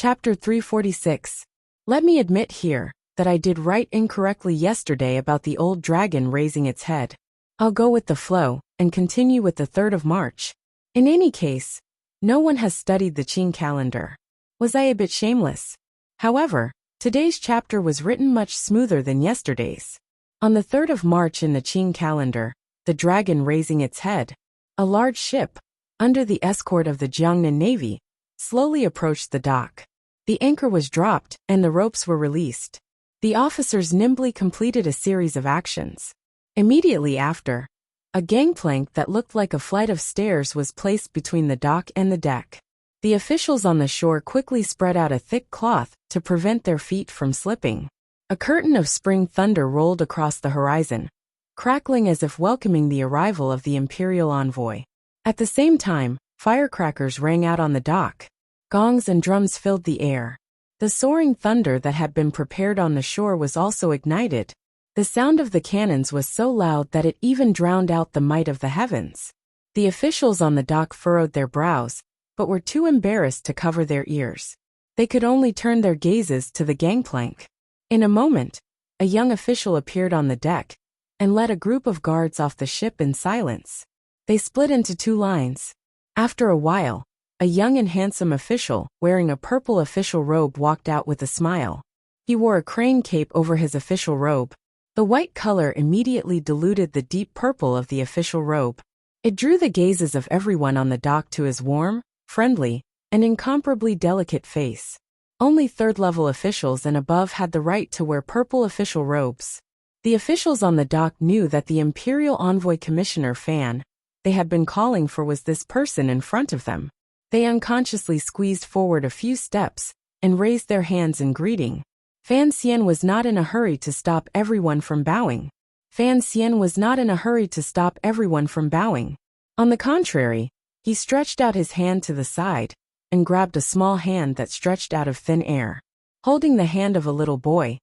Chapter 346. Let me admit here that I did write incorrectly yesterday about the old dragon raising its head. I'll go with the flow and continue with the 3rd of March. In any case, no one has studied the Qing calendar. Was I a bit shameless? However, today's chapter was written much smoother than yesterday's. On the 3rd of March in the Qing calendar, the dragon raising its head, a large ship, under the escort of the Jiangnan Navy, slowly approached the dock. The anchor was dropped and the ropes were released. The officers nimbly completed a series of actions. Immediately after, a gangplank that looked like a flight of stairs was placed between the dock and the deck. The officials on the shore quickly spread out a thick cloth to prevent their feet from slipping. A curtain of spring thunder rolled across the horizon, crackling as if welcoming the arrival of the imperial envoy. At the same time, firecrackers rang out on the dock. Gongs and drums filled the air. The soaring thunder that had been prepared on the shore was also ignited. The sound of the cannons was so loud that it even drowned out the might of the heavens. The officials on the dock furrowed their brows, but were too embarrassed to cover their ears. They could only turn their gazes to the gangplank. In a moment, a young official appeared on the deck and led a group of guards off the ship in silence. They split into 2 lines. After a while, a young and handsome official, wearing a purple official robe, walked out with a smile. He wore a crane cape over his official robe. The white color immediately diluted the deep purple of the official robe. It drew the gazes of everyone on the dock to his warm, friendly, and incomparably delicate face. Only 3rd-level officials and above had the right to wear purple official robes. The officials on the dock knew that the Imperial Envoy Commissioner Fan they had been calling for was this person in front of them. They unconsciously squeezed forward a few steps and raised their hands in greeting. Fan Xian was not in a hurry to stop everyone from bowing. On the contrary, he stretched out his hand to the side and grabbed a small hand that stretched out of thin air. Holding the hand of a little boy,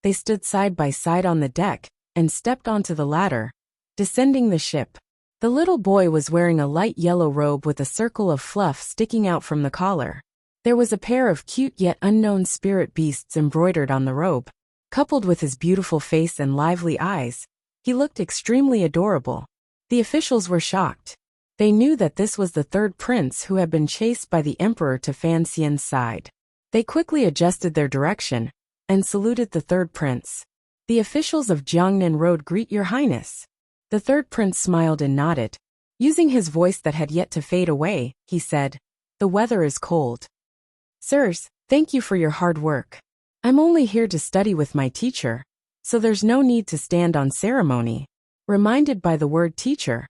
they stood side by side on the deck and stepped onto the ladder, descending the ship. The little boy was wearing a light yellow robe with a circle of fluff sticking out from the collar. There was a pair of cute yet unknown spirit beasts embroidered on the robe. Coupled with his beautiful face and lively eyes, he looked extremely adorable. The officials were shocked. They knew that this was the 3rd prince who had been chased by the emperor to Fan Xian's side. They quickly adjusted their direction and saluted the 3rd prince. The officials of Jiangnan Road greet your highness. The 3rd prince smiled and nodded. Using his voice that had yet to fade away, he said, "The weather is cold. Sirs, thank you for your hard work. I'm only here to study with my teacher, so there's no need to stand on ceremony." Reminded by the word teacher,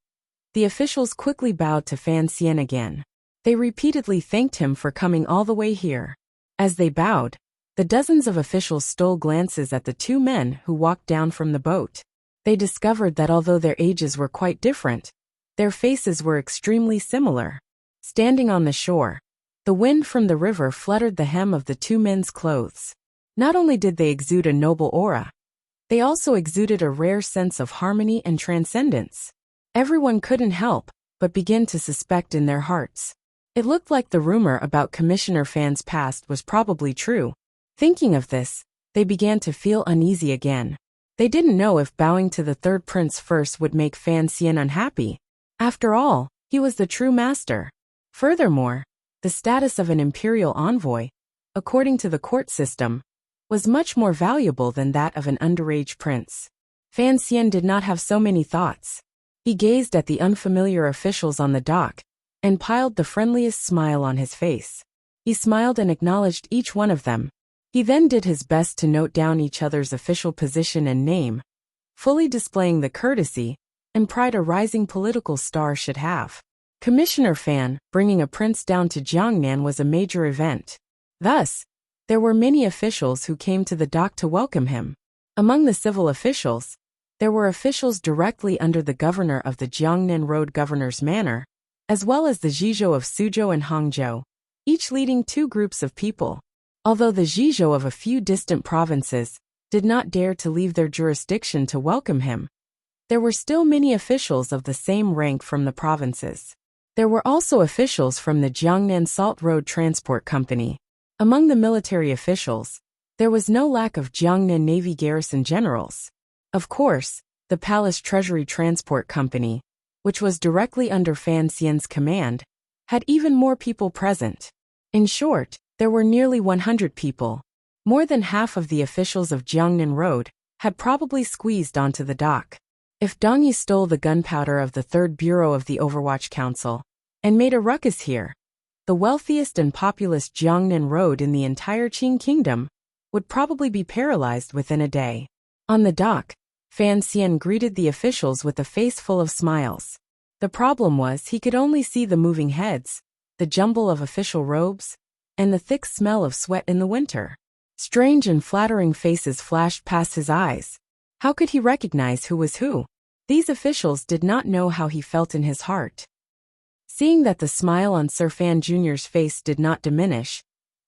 the officials quickly bowed to Fan Xian again. They repeatedly thanked him for coming all the way here. As they bowed, the dozens of officials stole glances at the 2 men who walked down from the boat. They discovered that although their ages were quite different, their faces were extremely similar. Standing on the shore, the wind from the river fluttered the hem of the 2 men's clothes. Not only did they exude a noble aura, they also exuded a rare sense of harmony and transcendence. Everyone couldn't help but begin to suspect in their hearts. It looked like the rumor about Commissioner Fan's past was probably true. Thinking of this, they began to feel uneasy again. They didn't know if bowing to the 3rd prince first would make Fan Xian unhappy. After all, he was the true master. Furthermore, the status of an imperial envoy, according to the court system, was much more valuable than that of an underage prince. Fan Xian did not have so many thoughts. He gazed at the unfamiliar officials on the dock and piled the friendliest smile on his face. He smiled and acknowledged each one of them. He then did his best to note down each other's official position and name, fully displaying the courtesy and pride a rising political star should have. Commissioner Fan bringing a prince down to Jiangnan was a major event. Thus, there were many officials who came to the dock to welcome him. Among the civil officials, there were officials directly under the governor of the Jiangnan Road Governor's Manor, as well as the Zhizhou of Suzhou and Hangzhou, each leading 2 groups of people. Although the Zhizhou of a few distant provinces did not dare to leave their jurisdiction to welcome him, there were still many officials of the same rank from the provinces. There were also officials from the Jiangnan Salt Road Transport Company. Among the military officials, there was no lack of Jiangnan Navy garrison generals. Of course, the Palace Treasury Transport Company, which was directly under Fan Xian's command, had even more people present. In short, there were nearly 100 people. More than half of the officials of Jiangnan Road had probably squeezed onto the dock. If Dong Yi stole the gunpowder of the Third Bureau of the Overwatch Council and made a ruckus here, the wealthiest and populous Jiangnan Road in the entire Qing Kingdom would probably be paralyzed within a day. On the dock, Fan Xian greeted the officials with a face full of smiles. The problem was he could only see the moving heads, the jumble of official robes, and the thick smell of sweat in the winter. Strange and flattering faces flashed past his eyes. How could he recognize who was who? These officials did not know how he felt in his heart. Seeing that the smile on Sir Fan Jr.'s face did not diminish,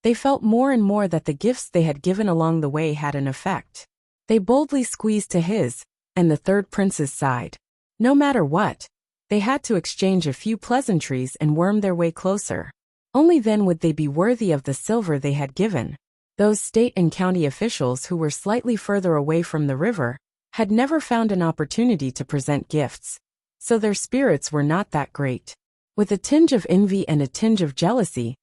they felt more and more that the gifts they had given along the way had an effect. They boldly squeezed to his, and the third prince's side. No matter what, they had to exchange a few pleasantries and worm their way closer. Only then would they be worthy of the silver they had given. Those state and county officials who were slightly further away from the river had never found an opportunity to present gifts, so their spirits were not that great. With a tinge of envy and a tinge of jealousy,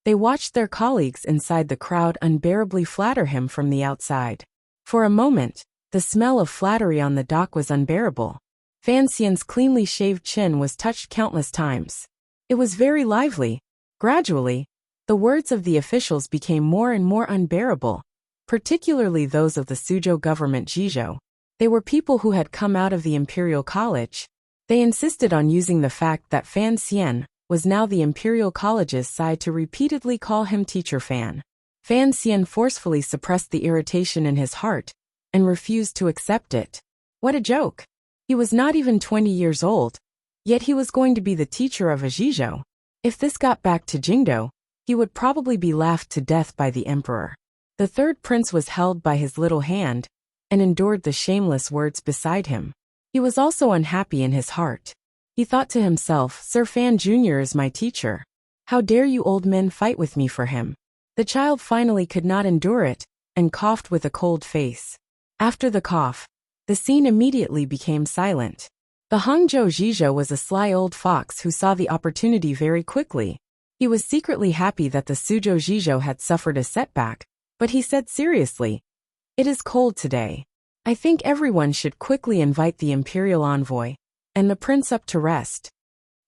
they watched their colleagues inside the crowd unbearably flatter him from the outside. For a moment, the smell of flattery on the dock was unbearable. Fan Xian's cleanly shaved chin was touched countless times. It was very lively. Gradually, the words of the officials became more and more unbearable, particularly those of the Suzhou government Jizhou. They were people who had come out of the Imperial College. They insisted on using the fact that Fan Xian was now the Imperial College's side to repeatedly call him Teacher Fan. Fan Xian forcefully suppressed the irritation in his heart and refused to accept it. What a joke! He was not even 20 years old, yet he was going to be the teacher of a Jizhou. If this got back to Jingdou, he would probably be laughed to death by the emperor. The third prince was held by his little hand and endured the shameless words beside him. He was also unhappy in his heart. He thought to himself, Sir Fan Jr. is my teacher. How dare you old men fight with me for him? The child finally could not endure it and coughed with a cold face. After the cough, the scene immediately became silent. The Hangzhou Jizhou was a sly old fox who saw the opportunity very quickly. He was secretly happy that the Suzhou Jizhou had suffered a setback, but he said seriously, "It is cold today. I think everyone should quickly invite the imperial envoy and the prince up to rest."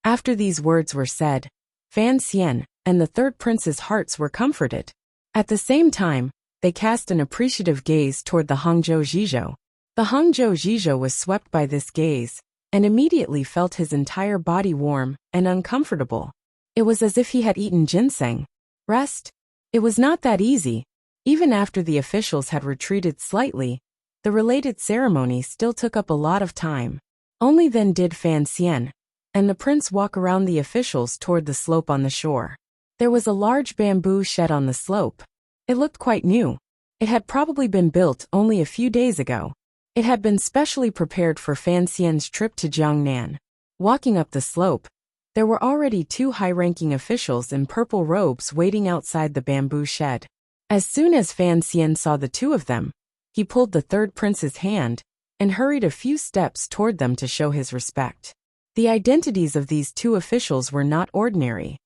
After these words were said, Fan Xian and the third prince's hearts were comforted. At the same time, they cast an appreciative gaze toward the Hangzhou Jizhou. The Hangzhou Jizhou was swept by this gaze and immediately felt his entire body warm and uncomfortable. It was as if he had eaten ginseng. Rest? It was not that easy. Even after the officials had retreated slightly, the related ceremony still took up a lot of time. Only then did Fan Xian and the prince walk around the officials toward the slope on the shore. There was a large bamboo shed on the slope. It looked quite new. It had probably been built only a few days ago. It had been specially prepared for Fan Xian's trip to Jiangnan. Walking up the slope, there were already two high-ranking officials in purple robes waiting outside the bamboo shed. As soon as Fan Xian saw the two of them, he pulled the third prince's hand and hurried a few steps toward them to show his respect. The identities of these two officials were not ordinary.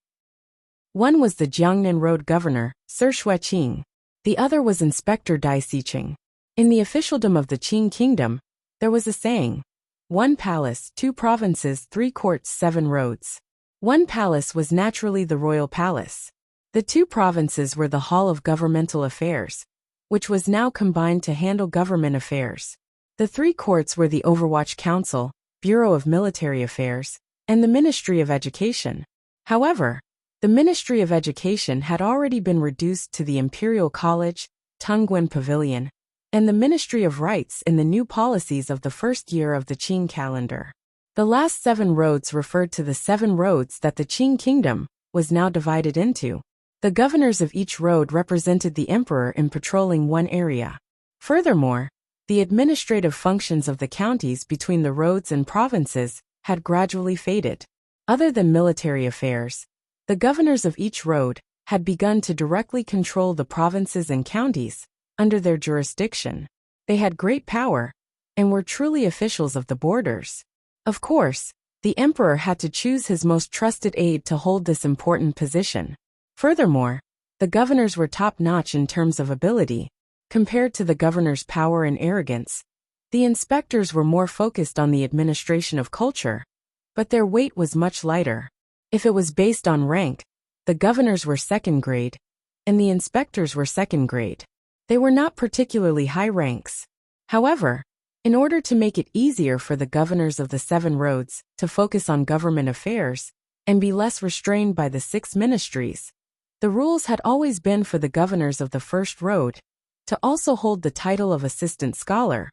One was the Jiangnan Road governor, Sir Xueqing. The other was Inspector Dai Siqing. In the officialdom of the Qing Kingdom, there was a saying, 1 palace, 2 provinces, 3 courts, 7 roads. One palace was naturally the royal palace. The 2 provinces were the Hall of Governmental Affairs, which was now combined to handle government affairs. The 3 courts were the Overwatch Council, Bureau of Military Affairs, and the Ministry of Education. However, the Ministry of Education had already been reduced to the Imperial College, Tungguan Pavilion, and the Ministry of Rights in the new policies of the first year of the Qing calendar. The last 7 roads referred to the 7 roads that the Qing Kingdom was now divided into. The governors of each road represented the emperor in patrolling one area. Furthermore, the administrative functions of the counties between the roads and provinces had gradually faded. Other than military affairs, the governors of each road had begun to directly control the provinces and counties under their jurisdiction. They had great power and were truly officials of the borders. Of course, the emperor had to choose his most trusted aide to hold this important position. Furthermore, the governors were top-notch in terms of ability. Compared to the governor's power and arrogance, the inspectors were more focused on the administration of culture, but their weight was much lighter. If it was based on rank, the governors were second grade, and the inspectors were second grade. They were not particularly high ranks. However, in order to make it easier for the governors of the 7 roads to focus on government affairs and be less restrained by the 6 ministries, the rules had always been for the governors of the first road to also hold the title of assistant scholar,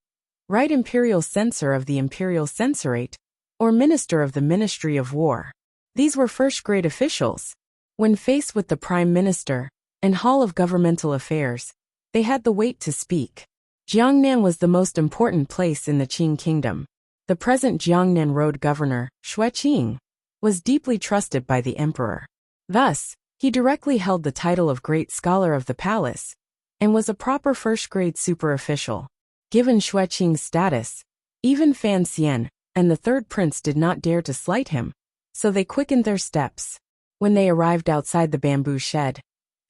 right imperial censor of the imperial censorate, or minister of the Ministry of War. These were first-grade officials. When faced with the prime minister and hall of governmental affairs, they had the weight to speak. Jiangnan was the most important place in the Qing kingdom. The present Jiangnan road governor, Xue Qing, was deeply trusted by the emperor. Thus, he directly held the title of Great Scholar of the Palace and was a proper first-grade super-official. Given Xue Qing's status, even Fan Xian and the third prince did not dare to slight him, so they quickened their steps. When they arrived outside the bamboo shed,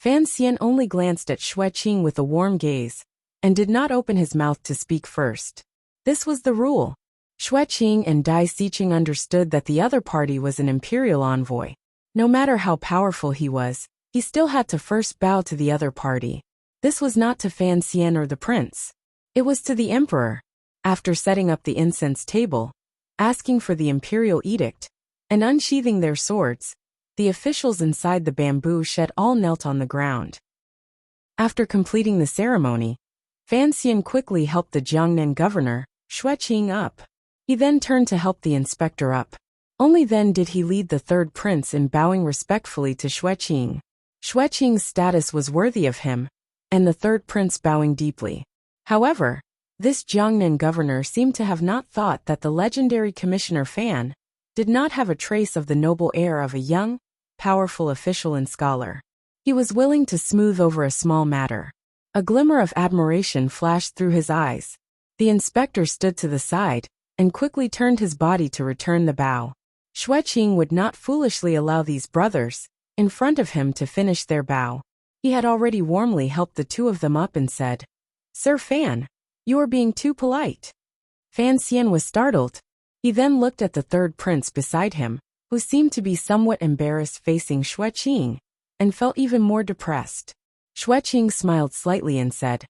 Fan Xian only glanced at Xue Qing with a warm gaze and did not open his mouth to speak first. This was the rule. Xue Qing and Dai Xiqing understood that the other party was an imperial envoy. No matter how powerful he was, he still had to first bow to the other party. This was not to Fan Xian or the prince. It was to the emperor. After setting up the incense table, asking for the imperial edict, and unsheathing their swords, the officials inside the bamboo shed all knelt on the ground. After completing the ceremony, Fan Xian quickly helped the Jiangnan governor, Xue Qing, up. He then turned to help the inspector up. Only then did he lead the third prince in bowing respectfully to Xue Qing. Xue Qing's status was worthy of him, and the third prince bowing deeply. However, this Jiangnan governor seemed to have not thought that the legendary Commissioner Fan did not have a trace of the noble air of a young, powerful official and scholar. He was willing to smooth over a small matter. A glimmer of admiration flashed through his eyes. The inspector stood to the side and quickly turned his body to return the bow. Xue Qing would not foolishly allow these brothers in front of him to finish their bow. He had already warmly helped the two of them up and said, "Sir Fan, you are being too polite." Fan Xian was startled. He then looked at the third prince beside him, who seemed to be somewhat embarrassed facing Xue Qing, and felt even more depressed. Xue Qing smiled slightly and said,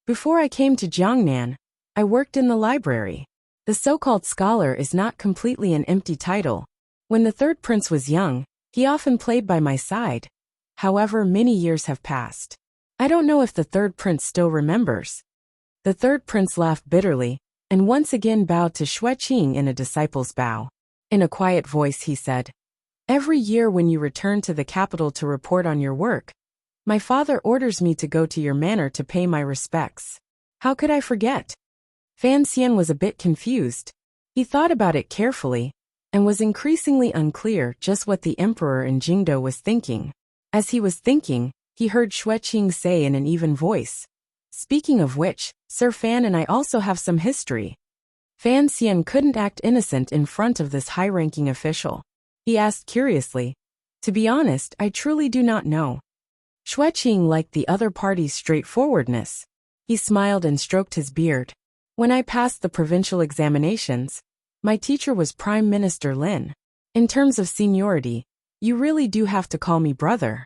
"Before I came to Jiangnan, I worked in the library. The so-called scholar is not completely an empty title. When the third prince was young, he often played by my side. However, many years have passed. I don't know if the third prince still remembers." The third prince laughed bitterly, and once again bowed to Xue Qing in a disciple's bow. In a quiet voice he said, "Every year when you return to the capital to report on your work, my father orders me to go to your manor to pay my respects. How could I forget?" Fan Xian was a bit confused. He thought about it carefully, and was increasingly unclear just what the emperor in Jingdo was thinking. As he was thinking, he heard Xue Qing say in an even voice, "Speaking of which, Sir Fan and I also have some history." Fan Xian couldn't act innocent in front of this high-ranking official. He asked curiously, "To be honest, I truly do not know." Xue Qing liked the other party's straightforwardness. He smiled and stroked his beard. "When I passed the provincial examinations, my teacher was Prime Minister Lin. In terms of seniority, you really do have to call me brother."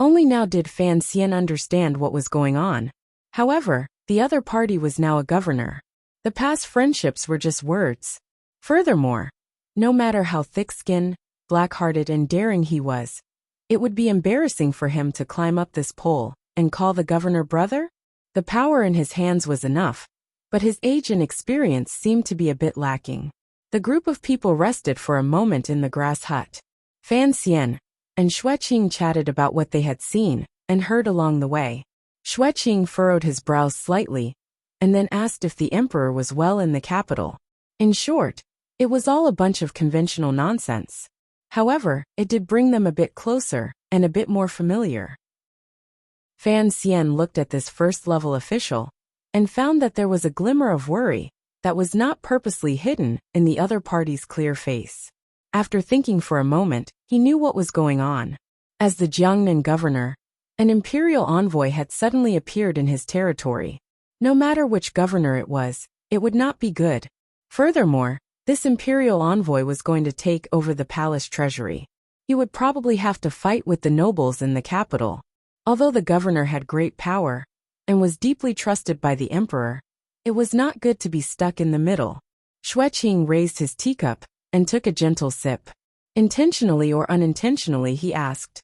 Only now did Fan Xian understand what was going on. However, the other party was now a governor. The past friendships were just words. Furthermore, no matter how thick-skinned, black-hearted and daring he was, it would be embarrassing for him to climb up this pole and call the governor brother. The power in his hands was enough, but his age and experience seemed to be a bit lacking. The group of people rested for a moment in the grass hut. Fan Xian and Xue Qing chatted about what they had seen and heard along the way. Xue Qing furrowed his brows slightly, and then asked if the emperor was well in the capital. In short, it was all a bunch of conventional nonsense. However, it did bring them a bit closer, and a bit more familiar. Fan Xian looked at this first-level official, and found that there was a glimmer of worry that was not purposely hidden in the other party's clear face. After thinking for a moment, he knew what was going on. As the Jiangnan governor, an imperial envoy had suddenly appeared in his territory. No matter which governor it would not be good. Furthermore, this imperial envoy was going to take over the palace treasury. He would probably have to fight with the nobles in the capital. Although the governor had great power and was deeply trusted by the emperor, it was not good to be stuck in the middle. Xueqing raised his teacup and took a gentle sip. Intentionally or unintentionally, he asked,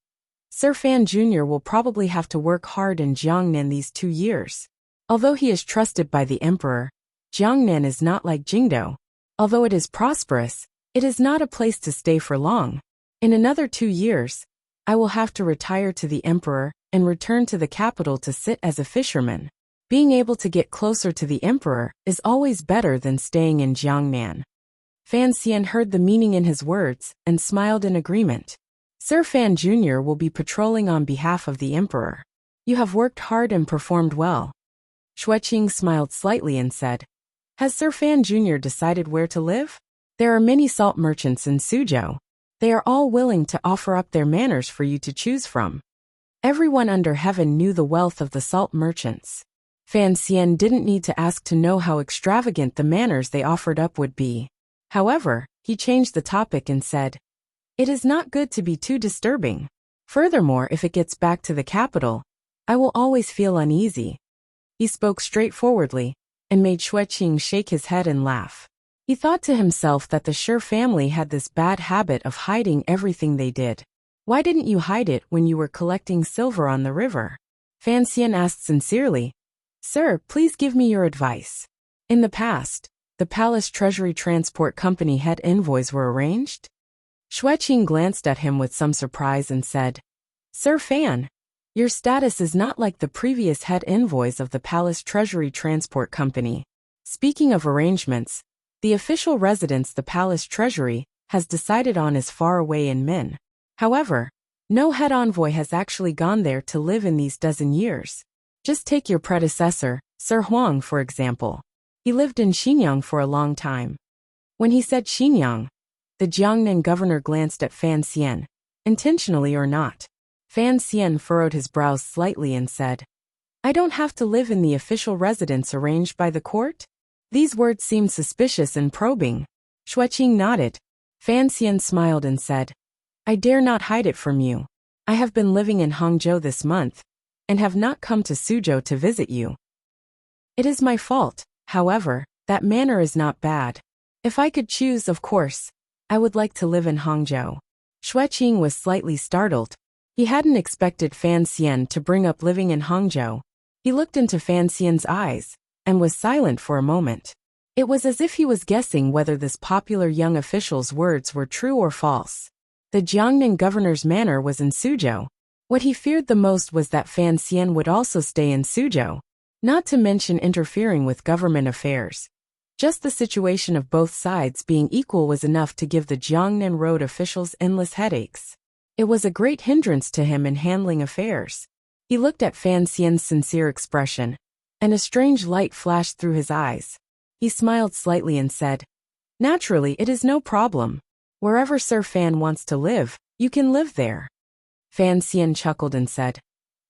Sir Fan Jr. will probably have to work hard in Jiangnan these 2 years. Although he is trusted by the emperor, Jiangnan is not like Jingdo. Although it is prosperous, it is not a place to stay for long. In another 2 years, I will have to retire to the emperor and return to the capital to sit as a fisherman. Being able to get closer to the emperor is always better than staying in Jiangnan. Fan Xian heard the meaning in his words and smiled in agreement. Sir Fan Jr. will be patrolling on behalf of the emperor. You have worked hard and performed well. Xueqing smiled slightly and said, Has Sir Fan Jr. decided where to live? There are many salt merchants in Suzhou. They are all willing to offer up their manors for you to choose from. Everyone under heaven knew the wealth of the salt merchants. Fan Xian didn't need to ask to know how extravagant the manors they offered up would be. However, he changed the topic and said, It is not good to be too disturbing. Furthermore, if it gets back to the capital, I will always feel uneasy. He spoke straightforwardly, and made Xueqing shake his head and laugh. He thought to himself that the Shi family had this bad habit of hiding everything they did. Why didn't you hide it when you were collecting silver on the river? Fan Xian asked sincerely, Sir, please give me your advice. In the past, the Palace Treasury Transport Company head envoys were arranged? Xueqing glanced at him with some surprise and said, Sir Fan, your status is not like the previous head envoys of the Palace Treasury Transport Company. Speaking of arrangements, the official residence the Palace Treasury has decided on is far away in Min. However, no head envoy has actually gone there to live in these dozen years. Just take your predecessor, Sir Huang, for example. He lived in Xinyang for a long time. When he said Xinyang, the Jiangnan governor glanced at Fan Xian, intentionally or not. Fan Xian furrowed his brows slightly and said, I don't have to live in the official residence arranged by the court? These words seemed suspicious and probing. Xueqing nodded. Fan Xian smiled and said, I dare not hide it from you. I have been living in Hangzhou this month, and have not come to Suzhou to visit you. It is my fault, however, that manner is not bad. If I could choose, of course, I would like to live in Hangzhou. Xueqing was slightly startled. He hadn't expected Fan Xian to bring up living in Hangzhou. He looked into Fan Xian's eyes, and was silent for a moment. It was as if he was guessing whether this popular young official's words were true or false. The Jiangnan governor's manor was in Suzhou. What he feared the most was that Fan Xian would also stay in Suzhou, not to mention interfering with government affairs. Just the situation of both sides being equal was enough to give the Jiangnan road officials endless headaches. It was a great hindrance to him in handling affairs. He looked at Fan Xian's sincere expression, and a strange light flashed through his eyes. He smiled slightly and said, Naturally, it is no problem. Wherever Sir Fan wants to live, you can live there. Fan Xian chuckled and said,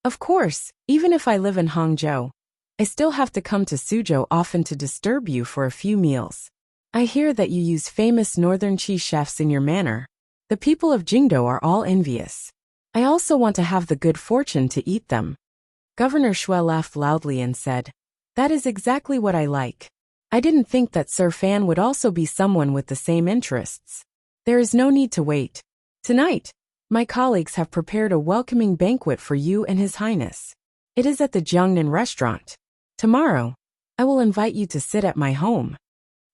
Of course, even if I live in Hangzhou, I still have to come to Suzhou often to disturb you for a few meals. I hear that you use famous northern cheese chefs in your manor. The people of Jingdo are all envious. I also want to have the good fortune to eat them. Governor Xue laughed loudly and said, That is exactly what I like. I didn't think that Sir Fan would also be someone with the same interests. There is no need to wait. Tonight, my colleagues have prepared a welcoming banquet for you and His Highness. It is at the Jiangnan restaurant. Tomorrow, I will invite you to sit at my home.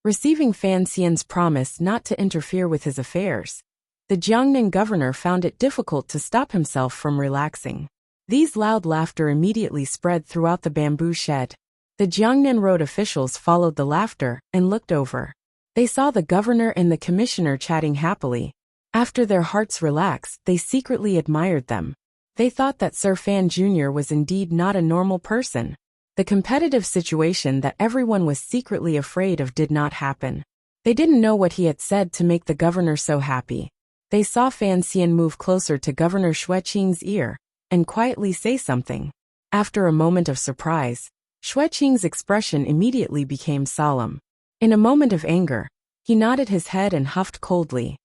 Receiving Fan Xian's promise not to interfere with his affairs, the Jiangnan governor found it difficult to stop himself from relaxing. These loud laughter immediately spread throughout the bamboo shed. The Jiangnan road officials followed the laughter and looked over. They saw the governor and the commissioner chatting happily. After their hearts relaxed, they secretly admired them. They thought that Sir Fan Jr. was indeed not a normal person. The competitive situation that everyone was secretly afraid of did not happen. They didn't know what he had said to make the governor so happy. They saw Fan Xian move closer to Governor Xueqing's ear and quietly say something. After a moment of surprise, Xueqing's expression immediately became solemn. In a moment of anger, he nodded his head and huffed coldly.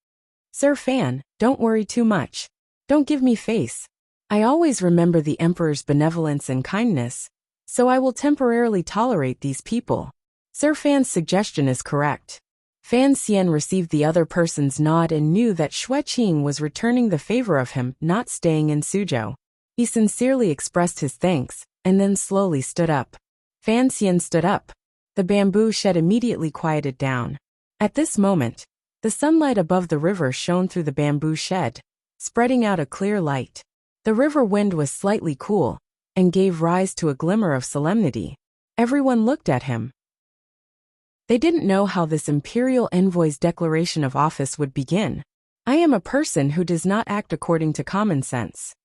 Sir Fan, don't worry too much. Don't give me face. I always remember the Emperor's benevolence and kindness, so I will temporarily tolerate these people. Sir Fan's suggestion is correct. Fan Xian received the other person's nod and knew that Xueqing was returning the favor of him not staying in Suzhou. He sincerely expressed his thanks, and then slowly stood up. Fan Xian stood up. The bamboo shed immediately quieted down. At this moment, the sunlight above the river shone through the bamboo shed, spreading out a clear light. The river wind was slightly cool, and gave rise to a glimmer of solemnity. Everyone looked at him. They didn't know how this imperial envoy's declaration of office would begin. I am a person who does not act according to common sense.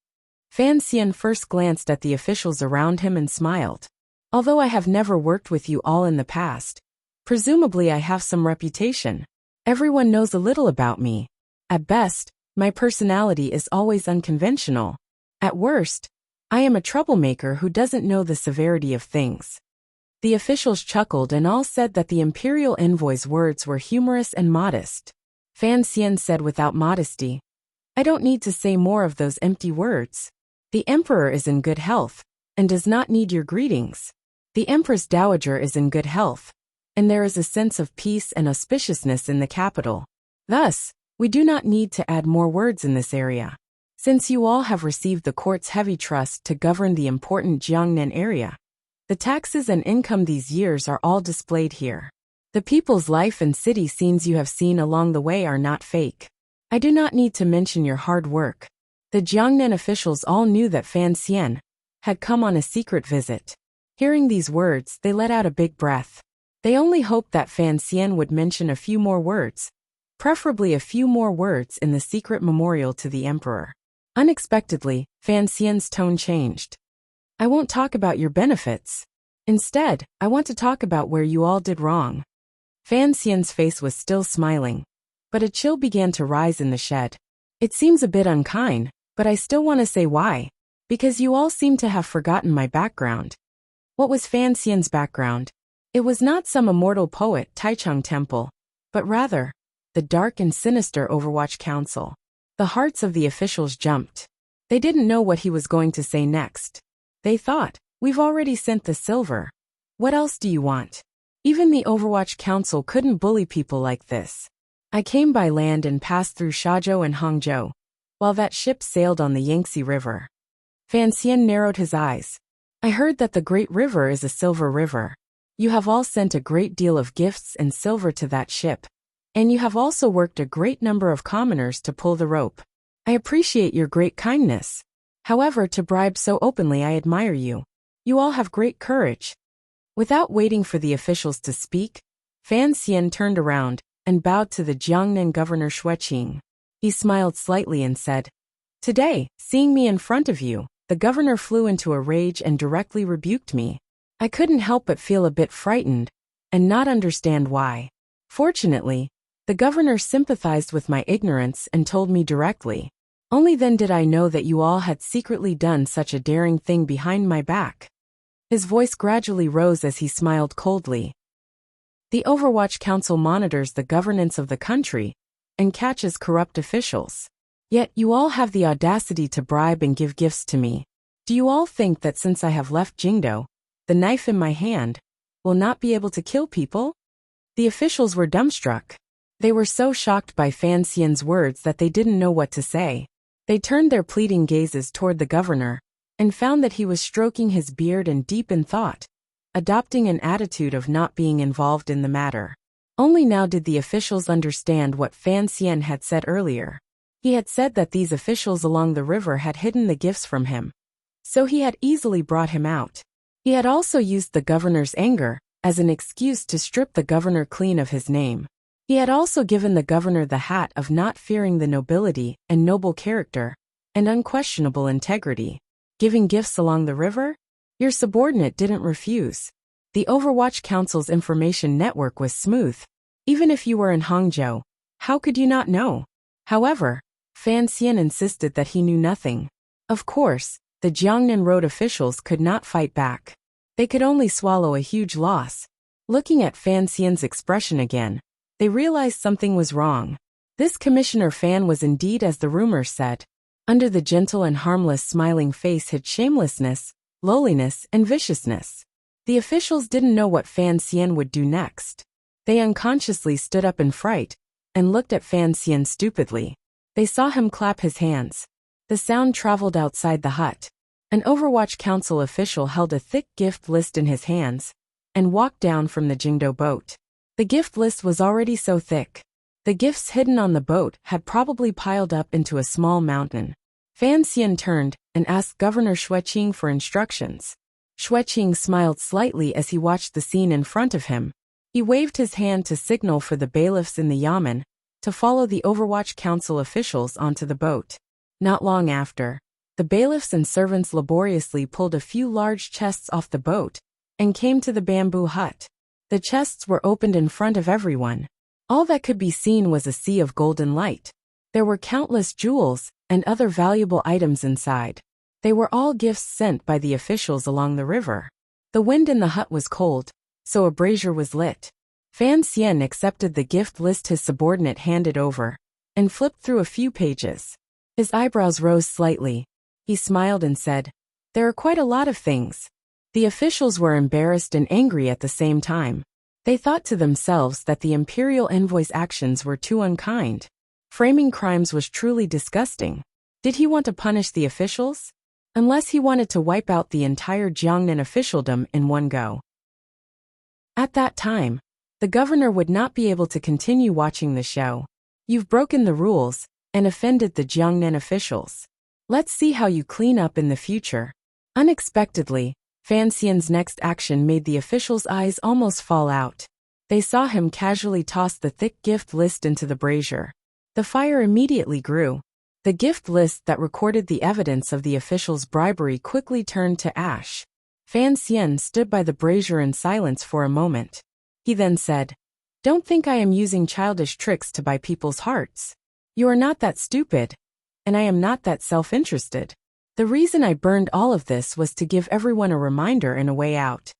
Fan Xian first glanced at the officials around him and smiled. Although I have never worked with you all in the past, presumably I have some reputation. Everyone knows a little about me. At best, my personality is always unconventional. At worst, I am a troublemaker who doesn't know the severity of things. The officials chuckled and all said that the imperial envoy's words were humorous and modest. Fan Xian said without modesty, I don't need to say more of those empty words. The emperor is in good health, and does not need your greetings. The empress dowager is in good health, and there is a sense of peace and auspiciousness in the capital. Thus, we do not need to add more words in this area. Since you all have received the court's heavy trust to govern the important Jiangnan area, the taxes and income these years are all displayed here. The people's life and city scenes you have seen along the way are not fake. I do not need to mention your hard work. The Jiangnan officials all knew that Fan Xian had come on a secret visit. Hearing these words, they let out a big breath. They only hoped that Fan Xian would mention a few more words, preferably a few more words in the secret memorial to the emperor. Unexpectedly, Fan Xian's tone changed. I won't talk about your benefits. Instead, I want to talk about where you all did wrong. Fan Xian's face was still smiling, but a chill began to rise in the shed. It seems a bit unkind, but I still want to say why. Because you all seem to have forgotten my background. What was Fan Xian's background? It was not some immortal poet Taichung Temple, but rather, the dark and sinister Overwatch Council. The hearts of the officials jumped. They didn't know what he was going to say next. They thought, we've already sent the silver. What else do you want? Even the Overwatch Council couldn't bully people like this. I came by land and passed through Shazhou and Hangzhou, while that ship sailed on the Yangtze River. Fan Xian narrowed his eyes. I heard that the Great River is a silver river. You have all sent a great deal of gifts and silver to that ship, and you have also worked a great number of commoners to pull the rope. I appreciate your great kindness. However, to bribe so openly, I admire you. You all have great courage. Without waiting for the officials to speak, Fan Xian turned around and bowed to the Jiangnan governor Xueqing. He smiled slightly and said, Today, seeing me in front of you, the governor flew into a rage and directly rebuked me. I couldn't help but feel a bit frightened, and not understand why. Fortunately, the governor sympathized with my ignorance and told me directly. Only then did I know that you all had secretly done such a daring thing behind my back. His voice gradually rose as he smiled coldly. The Overwatch Council monitors the governance of the country and catches corrupt officials. Yet you all have the audacity to bribe and give gifts to me. Do you all think that since I have left Jingdou, the knife in my hand will not be able to kill people? The officials were dumbstruck. They were so shocked by Fan Xian's words that they didn't know what to say. They turned their pleading gazes toward the governor, and found that he was stroking his beard and deep in thought, adopting an attitude of not being involved in the matter. Only now did the officials understand what Fan Xian had said earlier. He had said that these officials along the river had hidden the gifts from him, so he had easily brought him out. He had also used the governor's anger as an excuse to strip the governor clean of his name. He had also given the governor the hat of not fearing the nobility and noble character and unquestionable integrity. Giving gifts along the river? Your subordinate didn't refuse. The Overwatch Council's information network was smooth. Even if you were in Hangzhou, how could you not know? However, Fan Xian insisted that he knew nothing. Of course, the Jiangnan Road officials could not fight back. They could only swallow a huge loss. Looking at Fan Xian's expression again, they realized something was wrong. This Commissioner Fan was indeed as the rumors said. Under the gentle and harmless smiling face hid shamelessness, lowliness, and viciousness. The officials didn't know what Fan Xian would do next. They unconsciously stood up in fright and looked at Fan Xian stupidly. They saw him clap his hands. The sound traveled outside the hut. An Overwatch Council official held a thick gift list in his hands and walked down from the Jingdo boat. The gift list was already so thick. The gifts hidden on the boat had probably piled up into a small mountain. Fan Xian turned and asked Governor Xueqing for instructions. Xueqing smiled slightly as he watched the scene in front of him. He waved his hand to signal for the bailiffs in the yamen to follow the Overwatch Council officials onto the boat. Not long after, the bailiffs and servants laboriously pulled a few large chests off the boat and came to the bamboo hut. The chests were opened in front of everyone. All that could be seen was a sea of golden light. There were countless jewels and other valuable items inside. They were all gifts sent by the officials along the river. The wind in the hut was cold, so a brazier was lit. Fan Xian accepted the gift list his subordinate handed over and flipped through a few pages. His eyebrows rose slightly. He smiled and said, "There are quite a lot of things." The officials were embarrassed and angry at the same time. They thought to themselves that the imperial envoy's actions were too unkind. Framing crimes was truly disgusting. Did he want to punish the officials? Unless he wanted to wipe out the entire Jiangnan officialdom in one go. At that time, the governor would not be able to continue watching the show. You've broken the rules and offended the Jiangnan officials. Let's see how you clean up in the future. Unexpectedly, Fan Xian's next action made the officials' eyes almost fall out. They saw him casually toss the thick gift list into the brazier. The fire immediately grew. The gift list that recorded the evidence of the officials' bribery quickly turned to ash. Fan Xian stood by the brazier in silence for a moment. He then said, "Don't think I am using childish tricks to buy people's hearts. You are not that stupid, and I am not that self-interested. The reason I burned all of this was to give everyone a reminder and a way out."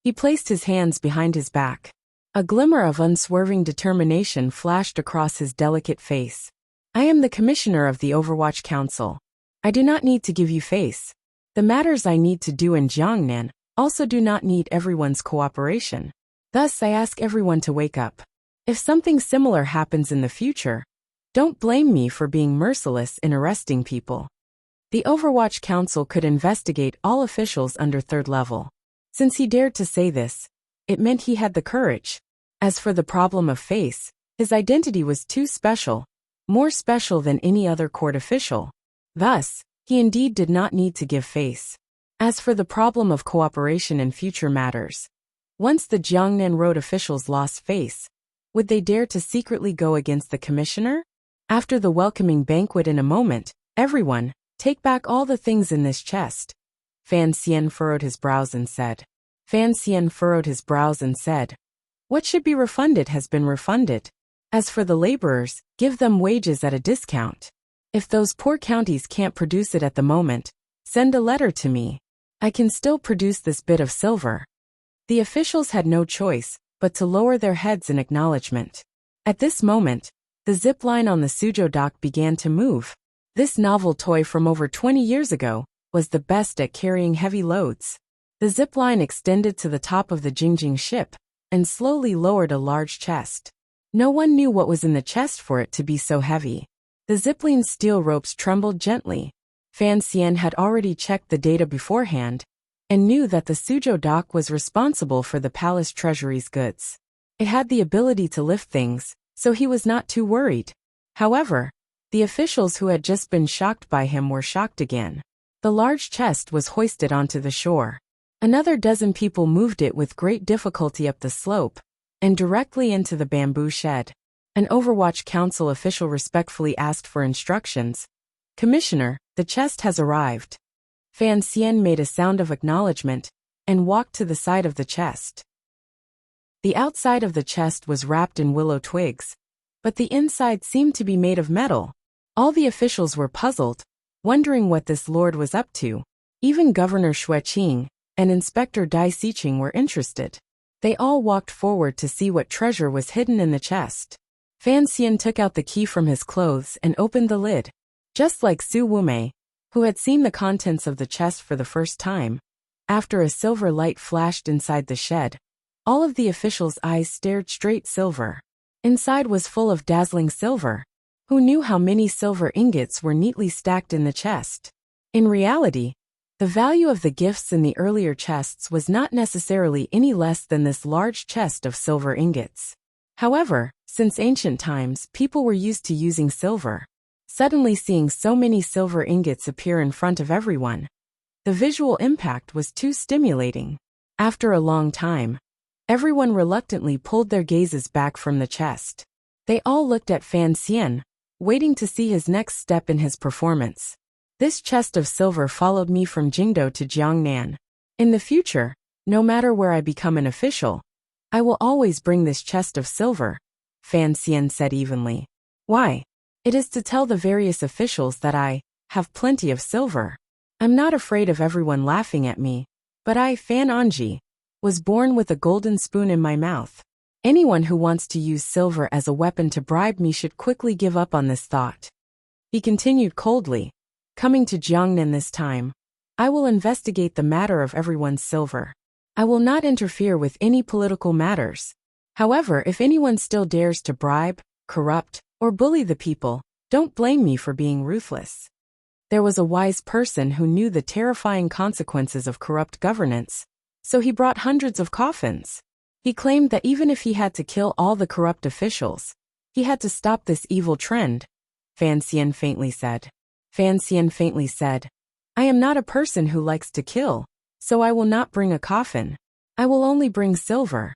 He placed his hands behind his back. A glimmer of unswerving determination flashed across his delicate face. "I am the commissioner of the Overwatch Council. I do not need to give you face. The matters I need to do in Jiangnan also do not need everyone's cooperation. Thus I ask everyone to wake up. If something similar happens in the future, don't blame me for being merciless in arresting people." The Overwatch Council could investigate all officials under third level. Since he dared to say this, it meant he had the courage. As for the problem of face, his identity was too special, more special than any other court official. Thus, he indeed did not need to give face. As for the problem of cooperation in future matters, once the Jiangnan Road officials lost face, would they dare to secretly go against the commissioner? After the welcoming banquet in a moment, everyone, take back all the things in this chest. Fan Xian furrowed his brows and said, "What should be refunded has been refunded. As for the laborers, give them wages at a discount. If those poor counties can't produce it at the moment, send a letter to me. I can still produce this bit of silver." The officials had no choice but to lower their heads in acknowledgement. At this moment, the zip line on the Suzhou dock began to move. This novel toy from over 20 years ago was the best at carrying heavy loads. The zip line extended to the top of the Jingjing ship and slowly lowered a large chest. No one knew what was in the chest for it to be so heavy. The zipline's steel ropes trembled gently. Fan Xian had already checked the data beforehand and knew that the Suzhou dock was responsible for the palace treasury's goods. It had the ability to lift things, so he was not too worried. However, the officials who had just been shocked by him were shocked again. The large chest was hoisted onto the shore. Another dozen people moved it with great difficulty up the slope and directly into the bamboo shed. An Overwatch Council official respectfully asked for instructions. Commissioner, the chest has arrived. Fan Xian made a sound of acknowledgement and walked to the side of the chest. The outside of the chest was wrapped in willow twigs, but the inside seemed to be made of metal. All the officials were puzzled, wondering what this lord was up to. Even Governor Xueqing and Inspector Dai Siqing were interested. They all walked forward to see what treasure was hidden in the chest. Fan Xian took out the key from his clothes and opened the lid. Just like Su Wumei, who had seen the contents of the chest for the first time, after a silver light flashed inside the shed, all of the officials' eyes stared straight silver. Inside was full of dazzling silver. Who knew how many silver ingots were neatly stacked in the chest? In reality, the value of the gifts in the earlier chests was not necessarily any less than this large chest of silver ingots. However, since ancient times, people were used to using silver. Suddenly seeing so many silver ingots appear in front of everyone, the visual impact was too stimulating. After a long time, everyone reluctantly pulled their gazes back from the chest. They all looked at Fan Xian, waiting to see his next step in his performance. This chest of silver followed me from Jingdo to Jiangnan. In the future, no matter where I become an official, I will always bring this chest of silver, Fan Xian said evenly. Why? It is to tell the various officials that I have plenty of silver. I'm not afraid of everyone laughing at me, but I, Fan Anji, was born with a golden spoon in my mouth. Anyone who wants to use silver as a weapon to bribe me should quickly give up on this thought. He continued coldly. Coming to Jiangnan this time, I will investigate the matter of everyone's silver. I will not interfere with any political matters. However, if anyone still dares to bribe, corrupt, or bully the people, don't blame me for being ruthless. There was a wise person who knew the terrifying consequences of corrupt governance, so he brought hundreds of coffins. He claimed that even if he had to kill all the corrupt officials, he had to stop this evil trend, Fan Xian faintly said. Fan Xian faintly said, I am not a person who likes to kill, so I will not bring a coffin. I will only bring silver.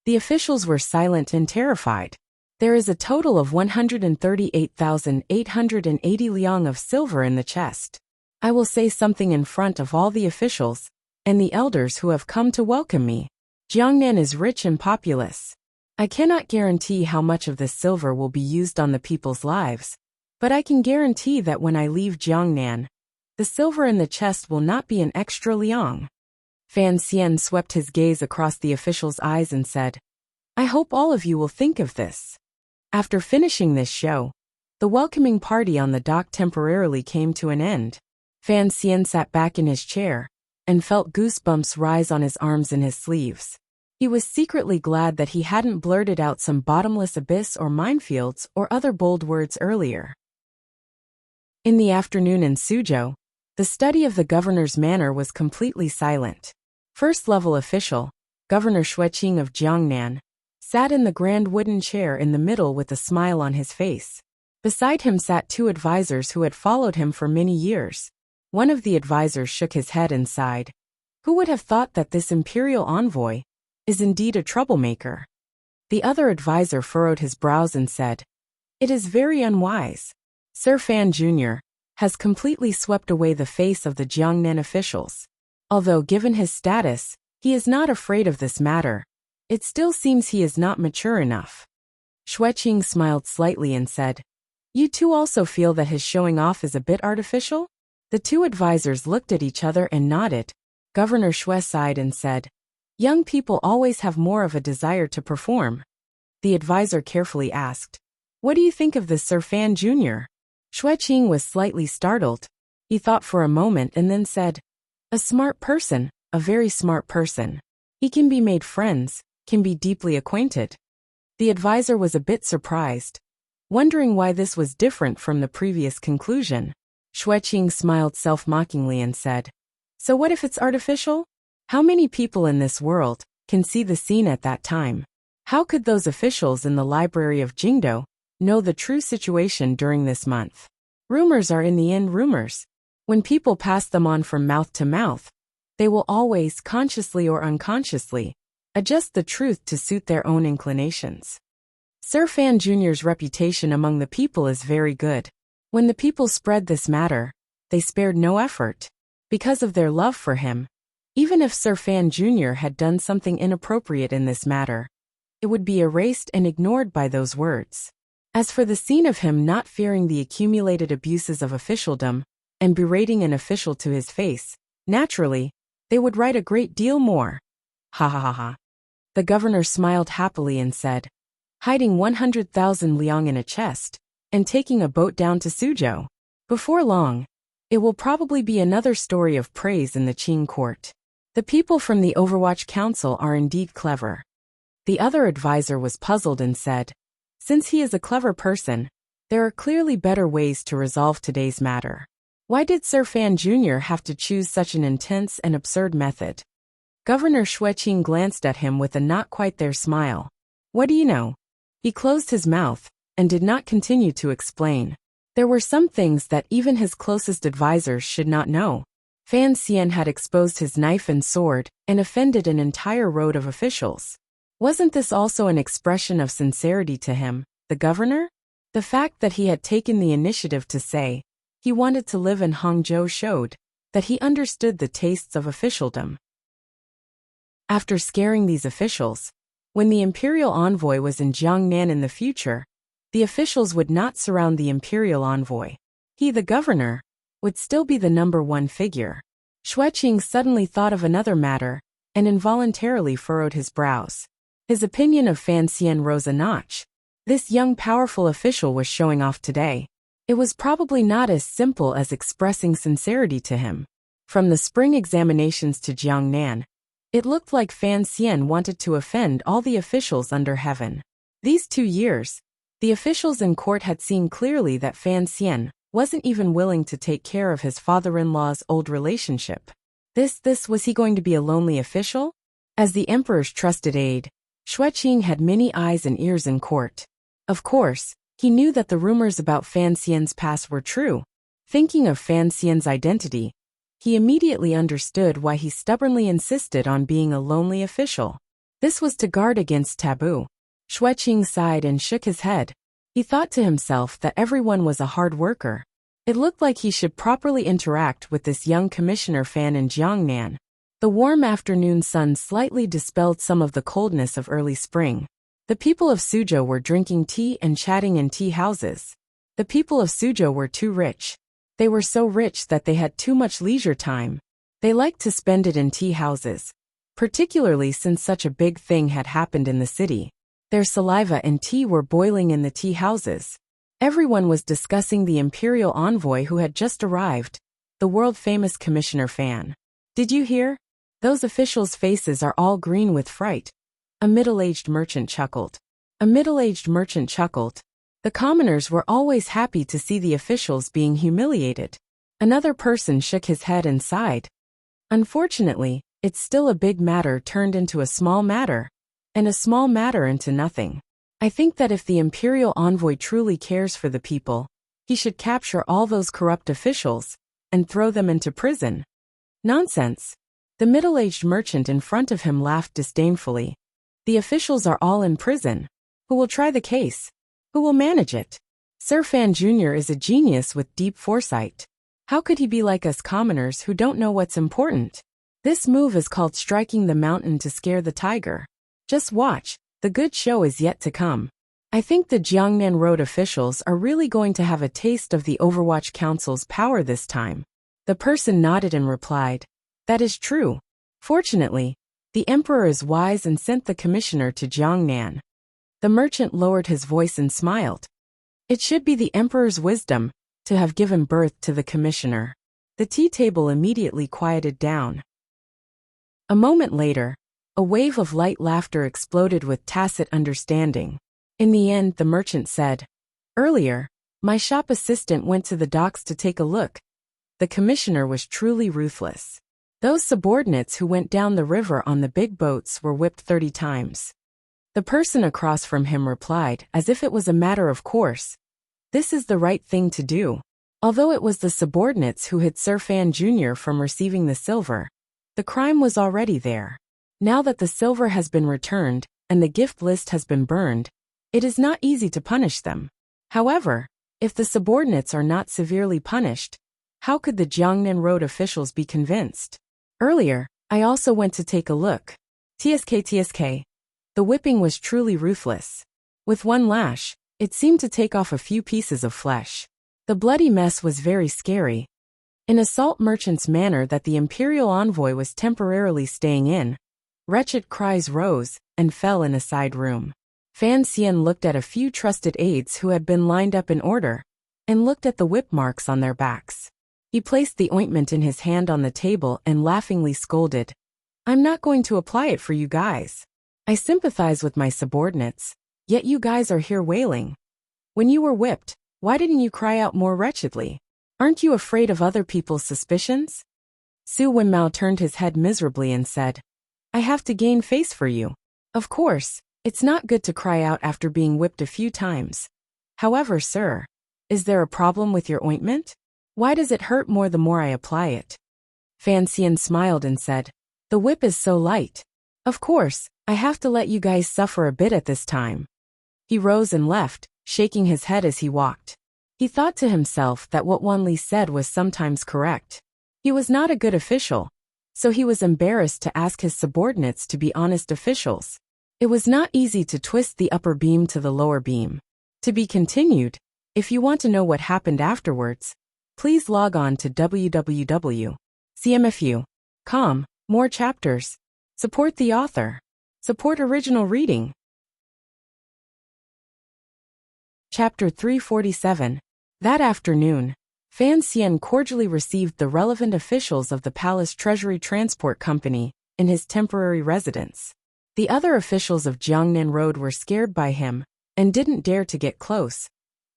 The officials were silent and terrified. There is a total of 138,880 liang of silver in the chest. I will say something in front of all the officials and the elders who have come to welcome me. Jiangnan is rich and populous. I cannot guarantee how much of this silver will be used on the people's lives, but I can guarantee that when I leave Jiangnan, the silver in the chest will not be an extra liang. Fan Xian swept his gaze across the officials' eyes and said, I hope all of you will think of this. After finishing this show, the welcoming party on the dock temporarily came to an end. Fan Xian sat back in his chair and felt goosebumps rise on his arms and his sleeves. He was secretly glad that he hadn't blurted out some bottomless abyss or minefields or other bold words earlier. In the afternoon in Suzhou, the study of the governor's manor was completely silent. First-level official, Governor Xueqing of Jiangnan, sat in the grand wooden chair in the middle with a smile on his face. Beside him sat two advisors who had followed him for many years. One of the advisors shook his head and sighed. Who would have thought that this imperial envoy is indeed a troublemaker? The other advisor furrowed his brows and said, It is very unwise. Sir Fan Jr. has completely swept away the face of the Jiangnan officials. Although given his status, he is not afraid of this matter, it still seems he is not mature enough. Xueqing smiled slightly and said, You too also feel that his showing off is a bit artificial? The two advisors looked at each other and nodded. Governor Xue sighed and said, Young people always have more of a desire to perform. The advisor carefully asked, What do you think of this Sir Fan Jr.? Xueqing was slightly startled. He thought for a moment and then said, A smart person, a very smart person. He can be made friends, can be deeply acquainted. The advisor was a bit surprised, wondering why this was different from the previous conclusion. Xueqing smiled self-mockingly and said, So what if it's artificial? How many people in this world can see the scene at that time? How could those officials in the library of Jingdo know the true situation during this month? Rumors are in the end rumors. When people pass them on from mouth to mouth, they will always, consciously or unconsciously, adjust the truth to suit their own inclinations. Sir Fan Jr.'s reputation among the people is very good. When the people spread this matter, they spared no effort. Because of their love for him, even if Sir Fan Jr. had done something inappropriate in this matter, it would be erased and ignored by those words. As for the scene of him not fearing the accumulated abuses of officialdom and berating an official to his face, naturally, they would write a great deal more. Ha ha ha ha. The governor smiled happily and said, hiding 100,000 liang in a chest and taking a boat down to Suzhou. Before long, it will probably be another story of praise in the Qing court. The people from the Overwatch Council are indeed clever. The other advisor was puzzled and said, since he is a clever person, there are clearly better ways to resolve today's matter. Why did Sir Fan Jr. have to choose such an intense and absurd method? Governor Xueqing glanced at him with a not-quite-there smile. What do you know? He closed his mouth and did not continue to explain. There were some things that even his closest advisors should not know. Fan Xian had exposed his knife and sword and offended an entire road of officials. Wasn't this also an expression of sincerity to him, the governor? The fact that he had taken the initiative to say he wanted to live in Hangzhou showed that he understood the tastes of officialdom. After scaring these officials, when the imperial envoy was in Jiangnan in the future, the officials would not surround the imperial envoy. He, the governor, would still be the number one figure. Xueqing suddenly thought of another matter and involuntarily furrowed his brows. His opinion of Fan Xian rose a notch. This young powerful official was showing off today. It was probably not as simple as expressing sincerity to him. From the spring examinations to Jiangnan, it looked like Fan Xian wanted to offend all the officials under heaven. These 2 years, the officials in court had seen clearly that Fan Xian wasn't even willing to take care of his father-in-law's old relationship. Was he going to be a lonely official? As the emperor's trusted aide, Xueqing had many eyes and ears in court. Of course, he knew that the rumors about Fan Xian's past were true. Thinking of Fan Xian's identity, he immediately understood why he stubbornly insisted on being a lonely official. This was to guard against taboo. Xueqing sighed and shook his head. He thought to himself that everyone was a hard worker. It looked like he should properly interact with this young commissioner Fan in Jiangnan. The warm afternoon sun slightly dispelled some of the coldness of early spring. The people of Suzhou were drinking tea and chatting in tea houses. The people of Suzhou were too rich. They were so rich that they had too much leisure time. They liked to spend it in tea houses, particularly since such a big thing had happened in the city. Their saliva and tea were boiling in the tea houses. Everyone was discussing the imperial envoy who had just arrived, the world-famous Commissioner Fan. Did you hear? Those officials' faces are all green with fright. A middle-aged merchant chuckled. The commoners were always happy to see the officials being humiliated. Another person shook his head and sighed. Unfortunately, it's still a big matter turned into a small matter, and a small matter into nothing. I think that if the imperial envoy truly cares for the people, he should capture all those corrupt officials and throw them into prison. Nonsense. The middle-aged merchant in front of him laughed disdainfully. The officials are all in prison. Who will try the case? Who will manage it? Sir Fan Jr. is a genius with deep foresight. How could he be like us commoners who don't know what's important? This move is called striking the mountain to scare the tiger. Just watch, the good show is yet to come. I think the Jiangnan Road officials are really going to have a taste of the Overwatch Council's power this time. The person nodded and replied, that is true. Fortunately, the emperor is wise and sent the commissioner to Jiangnan. The merchant lowered his voice and smiled. It should be the emperor's wisdom to have given birth to the commissioner. The tea table immediately quieted down. A moment later, a wave of light laughter exploded with tacit understanding. In the end, the merchant said, earlier, my shop assistant went to the docks to take a look. The commissioner was truly ruthless. Those subordinates who went down the river on the big boats were whipped 30 times. The person across from him replied, as if it was a matter of course, this is the right thing to do. Although it was the subordinates who hid Sir Fan Jr. from receiving the silver, the crime was already there. Now that the silver has been returned and the gift list has been burned, It is not easy to punish them. However, if the subordinates are not severely punished, how could the Jiangnan Road officials be convinced? Earlier, I also went to take a look. TSK. The whipping was truly ruthless. With one lash, it seemed to take off a few pieces of flesh. The bloody mess was very scary. In a salt merchant's manner that the imperial envoy was temporarily staying in, wretched cries rose and fell in a side room. Fan Xian looked at a few trusted aides who had been lined up in order, and looked at the whip marks on their backs. He placed the ointment in his hand on the table and laughingly scolded, "I'm not going to apply it for you guys. I sympathize with my subordinates, yet you guys are here wailing. When you were whipped, why didn't you cry out more wretchedly? Aren't you afraid of other people's suspicions?" Su Wenmao turned his head miserably and said, "I have to gain face for you. Of course, it's not good to cry out after being whipped a few times. However, sir, is there a problem with your ointment? Why does it hurt more the more I apply it?" Fan Xian smiled and said, "The whip is so light. Of course, I have to let you guys suffer a bit at this time." He rose and left, shaking his head as he walked. He thought to himself that what Wanli said was sometimes correct. He was not a good official, so he was embarrassed to ask his subordinates to be honest officials. It was not easy to twist the upper beam to the lower beam. To be continued. If you want to know what happened afterwards, please log on to www.cmfu.com. More chapters. Support the author. Support original reading. Chapter 347. That afternoon, Fan Xian cordially received the relevant officials of the Palace Treasury Transport Company in his temporary residence. The other officials of Jiangnan Road were scared by him and didn't dare to get close.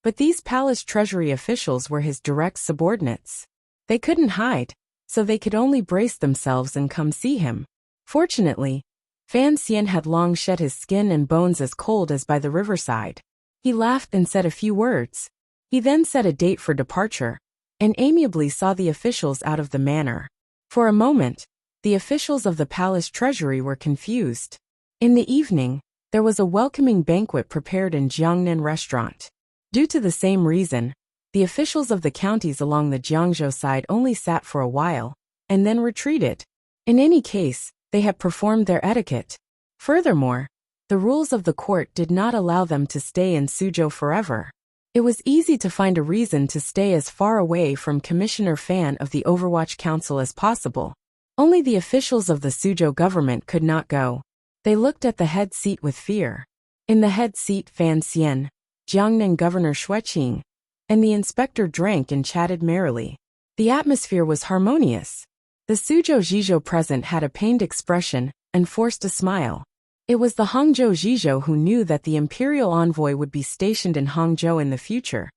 But these Palace Treasury officials were his direct subordinates. They couldn't hide, so they could only brace themselves and come see him. Fortunately, Fan Xian had long shed his skin and bones as cold as by the riverside. He laughed and said a few words. He then set a date for departure, and amiably saw the officials out of the manor. For a moment, the officials of the palace treasury were confused. In the evening, there was a welcoming banquet prepared in Jiangnan restaurant. Due to the same reason, the officials of the counties along the Jiangzhou side only sat for a while, and then retreated. In any case, they had performed their etiquette. Furthermore, the rules of the court did not allow them to stay in Suzhou forever. It was easy to find a reason to stay as far away from Commissioner Fan of the Overwatch Council as possible. Only the officials of the Suzhou government could not go. They looked at the head seat with fear. In the head seat Fan Xian, Jiangnan Governor Xueqing, and the inspector drank and chatted merrily. The atmosphere was harmonious. The Suzhou Zhizhou present had a pained expression and forced a smile. It was the Hangzhou Zhizhou who knew that the imperial envoy would be stationed in Hangzhou in the future,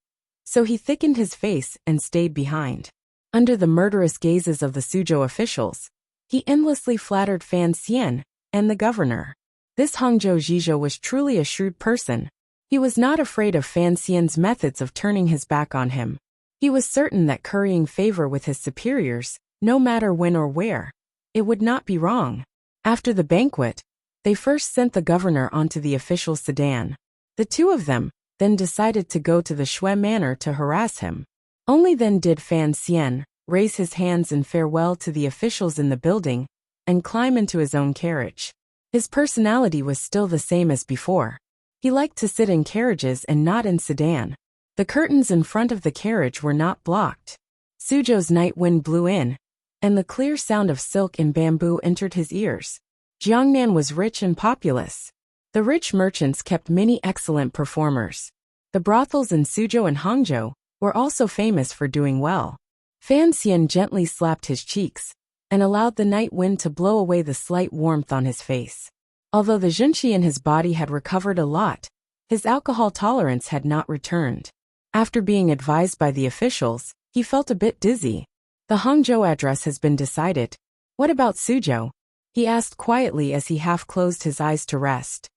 so he thickened his face and stayed behind. Under the murderous gazes of the Suzhou officials, he endlessly flattered Fan Xian and the governor. This Hangzhou Zhizhou was truly a shrewd person. He was not afraid of Fan Xian's methods of turning his back on him. He was certain that currying favor with his superiors, no matter when or where, it would not be wrong. After the banquet, they first sent the governor onto the official sedan. The two of them then decided to go to the Shui Manor to harass him. Only then did Fan Xian raise his hands in farewell to the officials in the building and climb into his own carriage. His personality was still the same as before. He liked to sit in carriages and not in sedan. The curtains in front of the carriage were not blocked. Suzhou's night wind blew in, and the clear sound of silk and bamboo entered his ears. Jiangnan was rich and populous. The rich merchants kept many excellent performers. The brothels in Suzhou and Hangzhou were also famous for doing well. Fan Xian gently slapped his cheeks and allowed the night wind to blow away the slight warmth on his face. Although the zhenqi in his body had recovered a lot, his alcohol tolerance had not returned. After being advised by the officials, he felt a bit dizzy. The Hangzhou address has been decided. What about Suzhou? He asked quietly as he half closed his eyes to rest.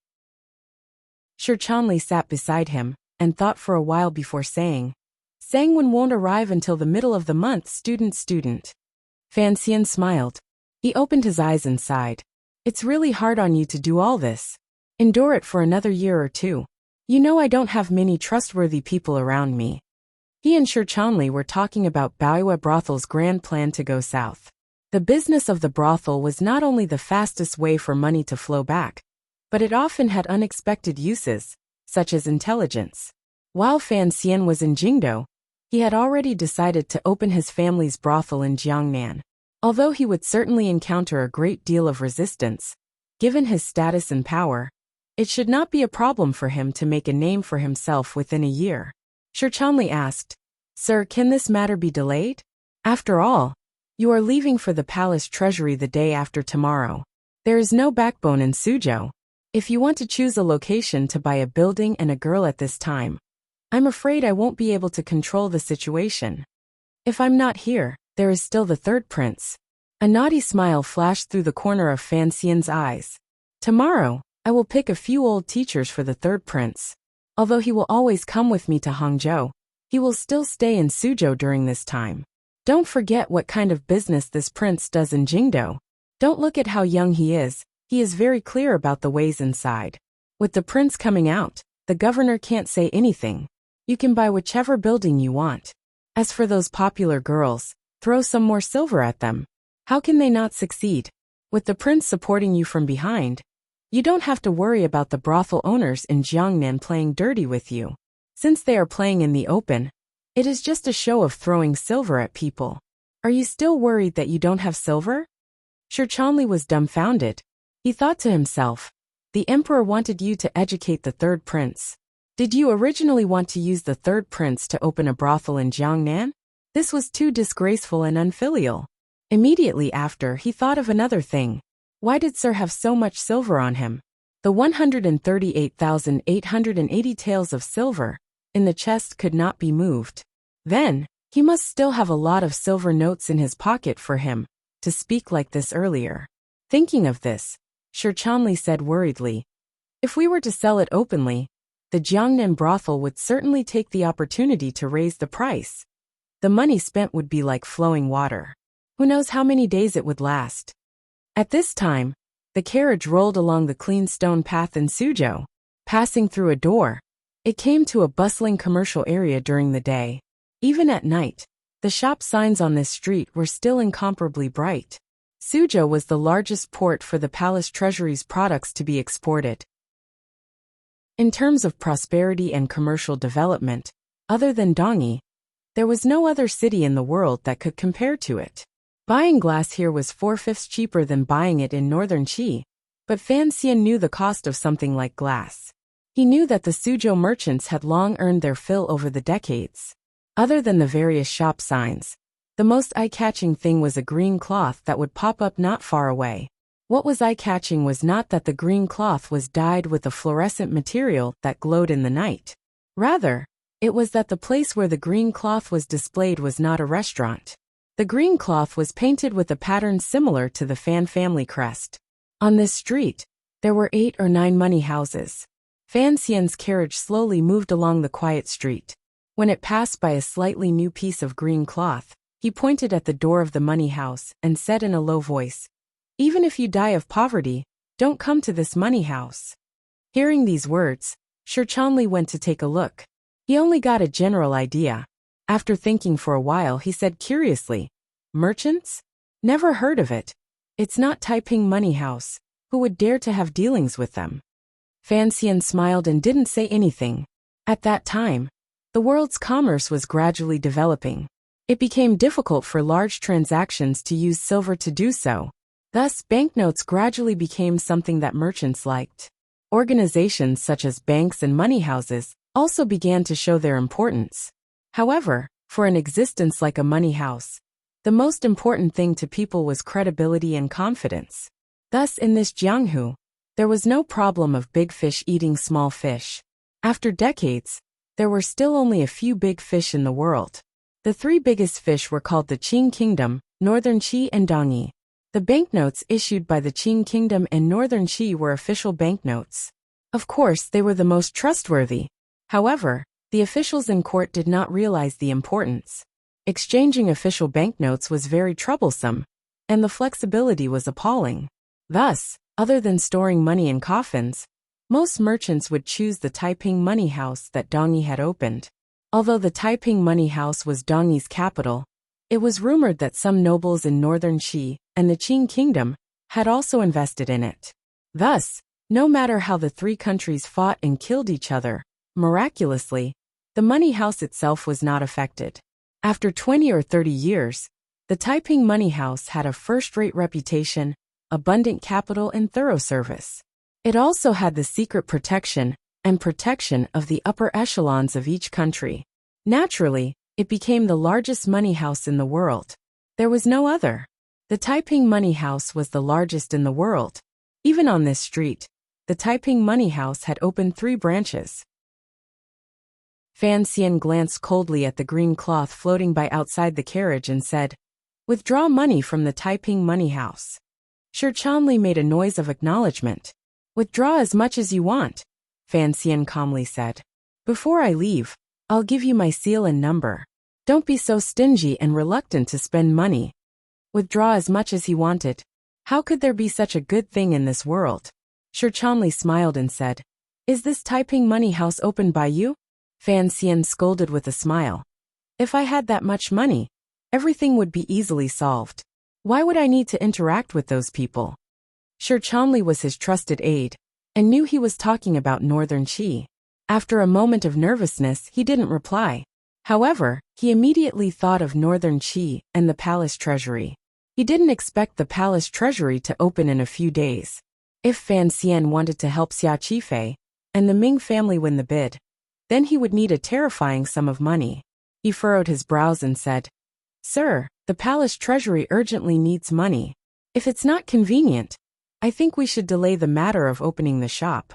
Shi Chanli sat beside him and thought for a while before saying, "Sangwon won't arrive until the middle of the month, student." Fan Xian smiled. He opened his eyes and sighed. "It's really hard on you to do all this. Endure it for another year or two." You know I don't have many trustworthy people around me. He and Shirchanli were talking about Baoyue Brothel's grand plan to go south. The business of the brothel was not only the fastest way for money to flow back, but it often had unexpected uses, such as intelligence. While Fan Xian was in Jingdo, he had already decided to open his family's brothel in Jiangnan. Although he would certainly encounter a great deal of resistance, given his status and power, it should not be a problem for him to make a name for himself within a year. Shirchanli asked, "Sir, can this matter be delayed? After all, you are leaving for the palace treasury the day after tomorrow. There is no backbone in Suzhou. If you want to choose a location to buy a building and a girl at this time, I'm afraid I won't be able to control the situation. If I'm not here, there is still the third prince." A naughty smile flashed through the corner of Fan Xian's eyes. "Tomorrow, I will pick a few old teachers for the third prince. Although he will always come with me to Hangzhou, he will still stay in Suzhou during this time. Don't forget what kind of business this prince does in Jingdo. Don't look at how young he is very clear about the ways inside. With the prince coming out, the governor can't say anything. You can buy whichever building you want. As for those popular girls, throw some more silver at them. How can they not succeed? With the prince supporting you from behind, you don't have to worry about the brothel owners in Jiangnan playing dirty with you. Since they are playing in the open, it is just a show of throwing silver at people. Are you still worried that you don't have silver?" Shirchanli was dumbfounded. He thought to himself, "The emperor wanted you to educate the third prince. Did you originally want to use the third prince to open a brothel in Jiangnan? This was too disgraceful and unfilial." Immediately after, he thought of another thing. Why did Sir have so much silver on him? The 138,880 taels of silver in the chest could not be moved. Then, he must still have a lot of silver notes in his pocket for him to speak like this earlier. Thinking of this, Shirchanli said worriedly, "If we were to sell it openly, the Jiangnan brothel would certainly take the opportunity to raise the price. The money spent would be like flowing water. Who knows how many days it would last?" At this time, the carriage rolled along the clean stone path in Suzhou. Passing through a door, it came to a bustling commercial area during the day. Even at night, the shop signs on this street were still incomparably bright. Suzhou was the largest port for the palace treasury's products to be exported. In terms of prosperity and commercial development, other than Dongyi, there was no other city in the world that could compare to it. Buying glass here was 4/5 cheaper than buying it in northern Qi, but Fan Xian knew the cost of something like glass. He knew that the Suzhou merchants had long earned their fill over the decades. Other than the various shop signs, the most eye-catching thing was a green cloth that would pop up not far away. What was eye-catching was not that the green cloth was dyed with a fluorescent material that glowed in the night. Rather, it was that the place where the green cloth was displayed was not a restaurant. The green cloth was painted with a pattern similar to the Fan family crest. On this street, there were 8 or 9 money houses. Fan Xian's carriage slowly moved along the quiet street. When it passed by a slightly new piece of green cloth, he pointed at the door of the money house and said in a low voice, "Even if you die of poverty, don't come to this money house." Hearing these words, Shirchanli went to take a look. He only got a general idea. After thinking for a while, he said curiously, "Merchants? Never heard of it. It's not Taiping Money House. Who would dare to have dealings with them?" Fan Xian smiled and didn't say anything. At that time, the world's commerce was gradually developing. It became difficult for large transactions to use silver to do so. Thus, banknotes gradually became something that merchants liked. Organizations such as banks and money houses also began to show their importance. However, for an existence like a money house, the most important thing to people was credibility and confidence. Thus, in this Jianghu, there was no problem of big fish eating small fish. After decades, there were still only a few big fish in the world. The 3 biggest fish were called the Qing Kingdom, Northern Qi, and Dongyi. The banknotes issued by the Qing Kingdom and Northern Qi were official banknotes. Of course, they were the most trustworthy. However, the officials in court did not realize the importance. Exchanging official banknotes was very troublesome, and the flexibility was appalling. Thus, other than storing money in coffins, Most merchants would choose the Taiping money house that Dong Yi had opened. Although the Taiping money house was Dong Yi's capital, it was rumored that some nobles in northern Qi and the Qing kingdom had also invested in it. Thus, no matter how the three countries fought and killed each other, miraculously, the money house itself was not affected. After 20 or 30 years, the Taiping money house had a first-rate reputation, abundant capital, and thorough service. It also had the secret protection of the upper echelons of each country. Naturally, it became the largest money house in the world. There was no other. The Taiping money house was the largest in the world. Even on this street, the Taiping money house had opened 3 branches. Fan Xian glanced coldly at the green cloth floating by outside the carriage and said, "Withdraw money from the Taiping money house." Shi Chanli made a noise of acknowledgement. "Withdraw as much as you want," Fan Xian calmly said. "Before I leave, I'll give you my seal and number. Don't be so stingy and reluctant to spend money." Withdraw as much as he wanted. How could there be such a good thing in this world? Shi Chanli smiled and said, "Is this Taiping money house opened by you?" Fan Xian scolded with a smile. "If I had that much money, everything would be easily solved. Why would I need to interact with those people?" Shi Chanli was his trusted aide, and knew he was talking about northern Qi. After a moment of nervousness, he didn't reply. However, he immediately thought of northern Qi and the palace treasury. He didn't expect the palace treasury to open in a few days. If Fan Xian wanted to help Xia Qifei and the Ming family win the bid, then he would need a terrifying sum of money. He furrowed his brows and said, "Sir, the palace treasury urgently needs money. If it's not convenient, I think we should delay the matter of opening the shop."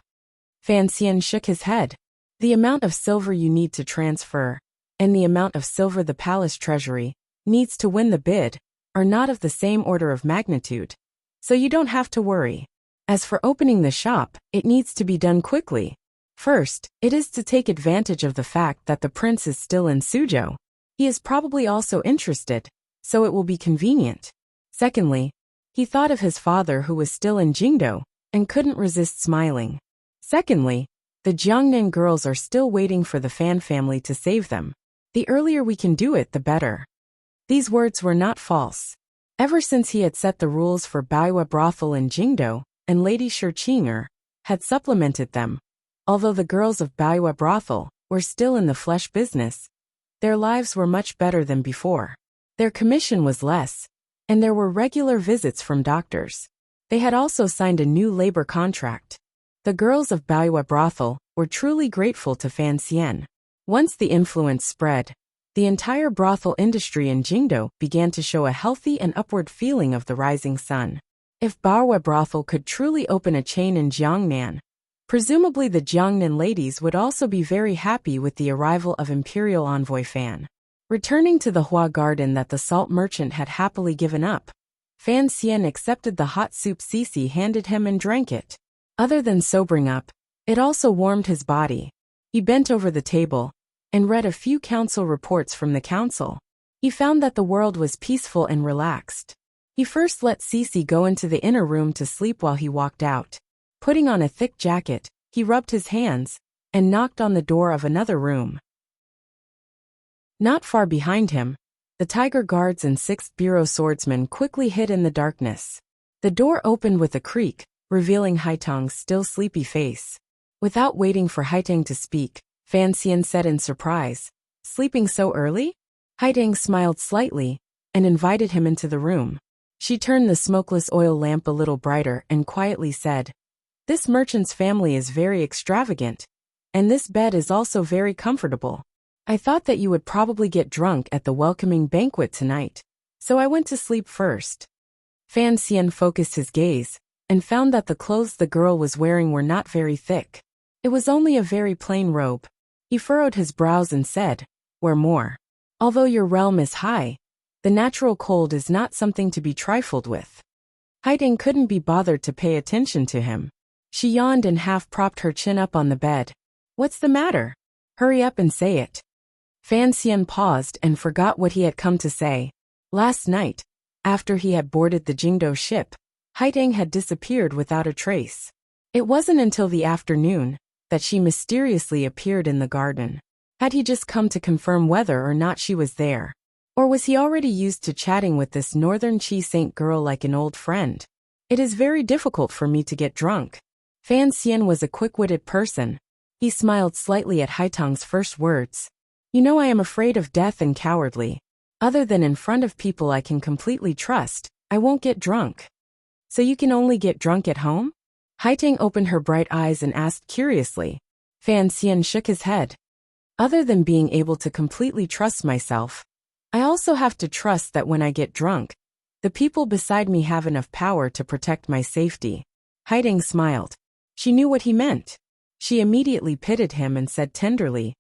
Fan Xian shook his head. "The amount of silver you need to transfer, and the amount of silver the palace treasury needs to win the bid, are not of the same order of magnitude. So you don't have to worry. As for opening the shop, it needs to be done quickly. First, it is to take advantage of the fact that the prince is still in Suzhou. He is probably also interested, so it will be convenient. Secondly, he thought of his father who was still in Jingdou, and couldn't resist smiling. Secondly, the Jiangnan girls are still waiting for the Fan family to save them. The earlier we can do it, the better." These words were not false. Ever since he had set the rules for Baiwa brothel in Jingdou, and Lady Shi Qing'er had supplemented them, although the girls of Baiwa brothel were still in the flesh business, their lives were much better than before. Their commission was less, and there were regular visits from doctors. They had also signed a new labor contract. The girls of Baiwa brothel were truly grateful to Fan Xian. Once the influence spread, the entire brothel industry in Jingdou began to show a healthy and upward feeling of the rising sun. If Baiwa brothel could truly open a chain in Jiangnan, presumably the Jiangnan ladies would also be very happy with the arrival of Imperial Envoy Fan. Returning to the Hua garden that the salt merchant had happily given up, Fan Xian accepted the hot soup Sisi handed him and drank it. Other than sobering up, it also warmed his body. He bent over the table and read a few council reports from the council. He found that the world was peaceful and relaxed. He first let Sisi go into the inner room to sleep while he walked out. Putting on a thick jacket, he rubbed his hands and knocked on the door of another room. Not far behind him, the Tiger Guards and 6th Bureau swordsmen quickly hid in the darkness. The door opened with a creak, revealing Haitang's still sleepy face. Without waiting for Haitang to speak, Fan Xian said in surprise, "Sleeping so early?" Haitang smiled slightly and invited him into the room. She turned the smokeless oil lamp a little brighter and quietly said, "This merchant's family is very extravagant, and this bed is also very comfortable. I thought that you would probably get drunk at the welcoming banquet tonight, so I went to sleep first." Fan Xian focused his gaze and found that the clothes the girl was wearing were not very thick. It was only a very plain robe. He furrowed his brows and said, "Wear more. Although your realm is high, the natural cold is not something to be trifled with." Haiding couldn't be bothered to pay attention to him. She yawned and half propped her chin up on the bed. "What's the matter? Hurry up and say it." Fan Xian paused and forgot what he had come to say. Last night, after he had boarded the Jingdou ship, Haiding had disappeared without a trace. It wasn't until the afternoon that she mysteriously appeared in the garden. Had he just come to confirm whether or not she was there? Or was he already used to chatting with this northern Chi Saint girl like an old friend? It is very difficult for me to get drunk. Fan Xian was a quick-witted person. He smiled slightly at Haitang's first words. You know, I am afraid of death and cowardly. Other than in front of people I can completely trust, I won't get drunk. So you can only get drunk at home? Haitang opened her bright eyes and asked curiously. Fan Xian shook his head. Other than being able to completely trust myself, I also have to trust that when I get drunk, the people beside me have enough power to protect my safety. Haitang smiled. She knew what he meant. She immediately pitied him and said tenderly,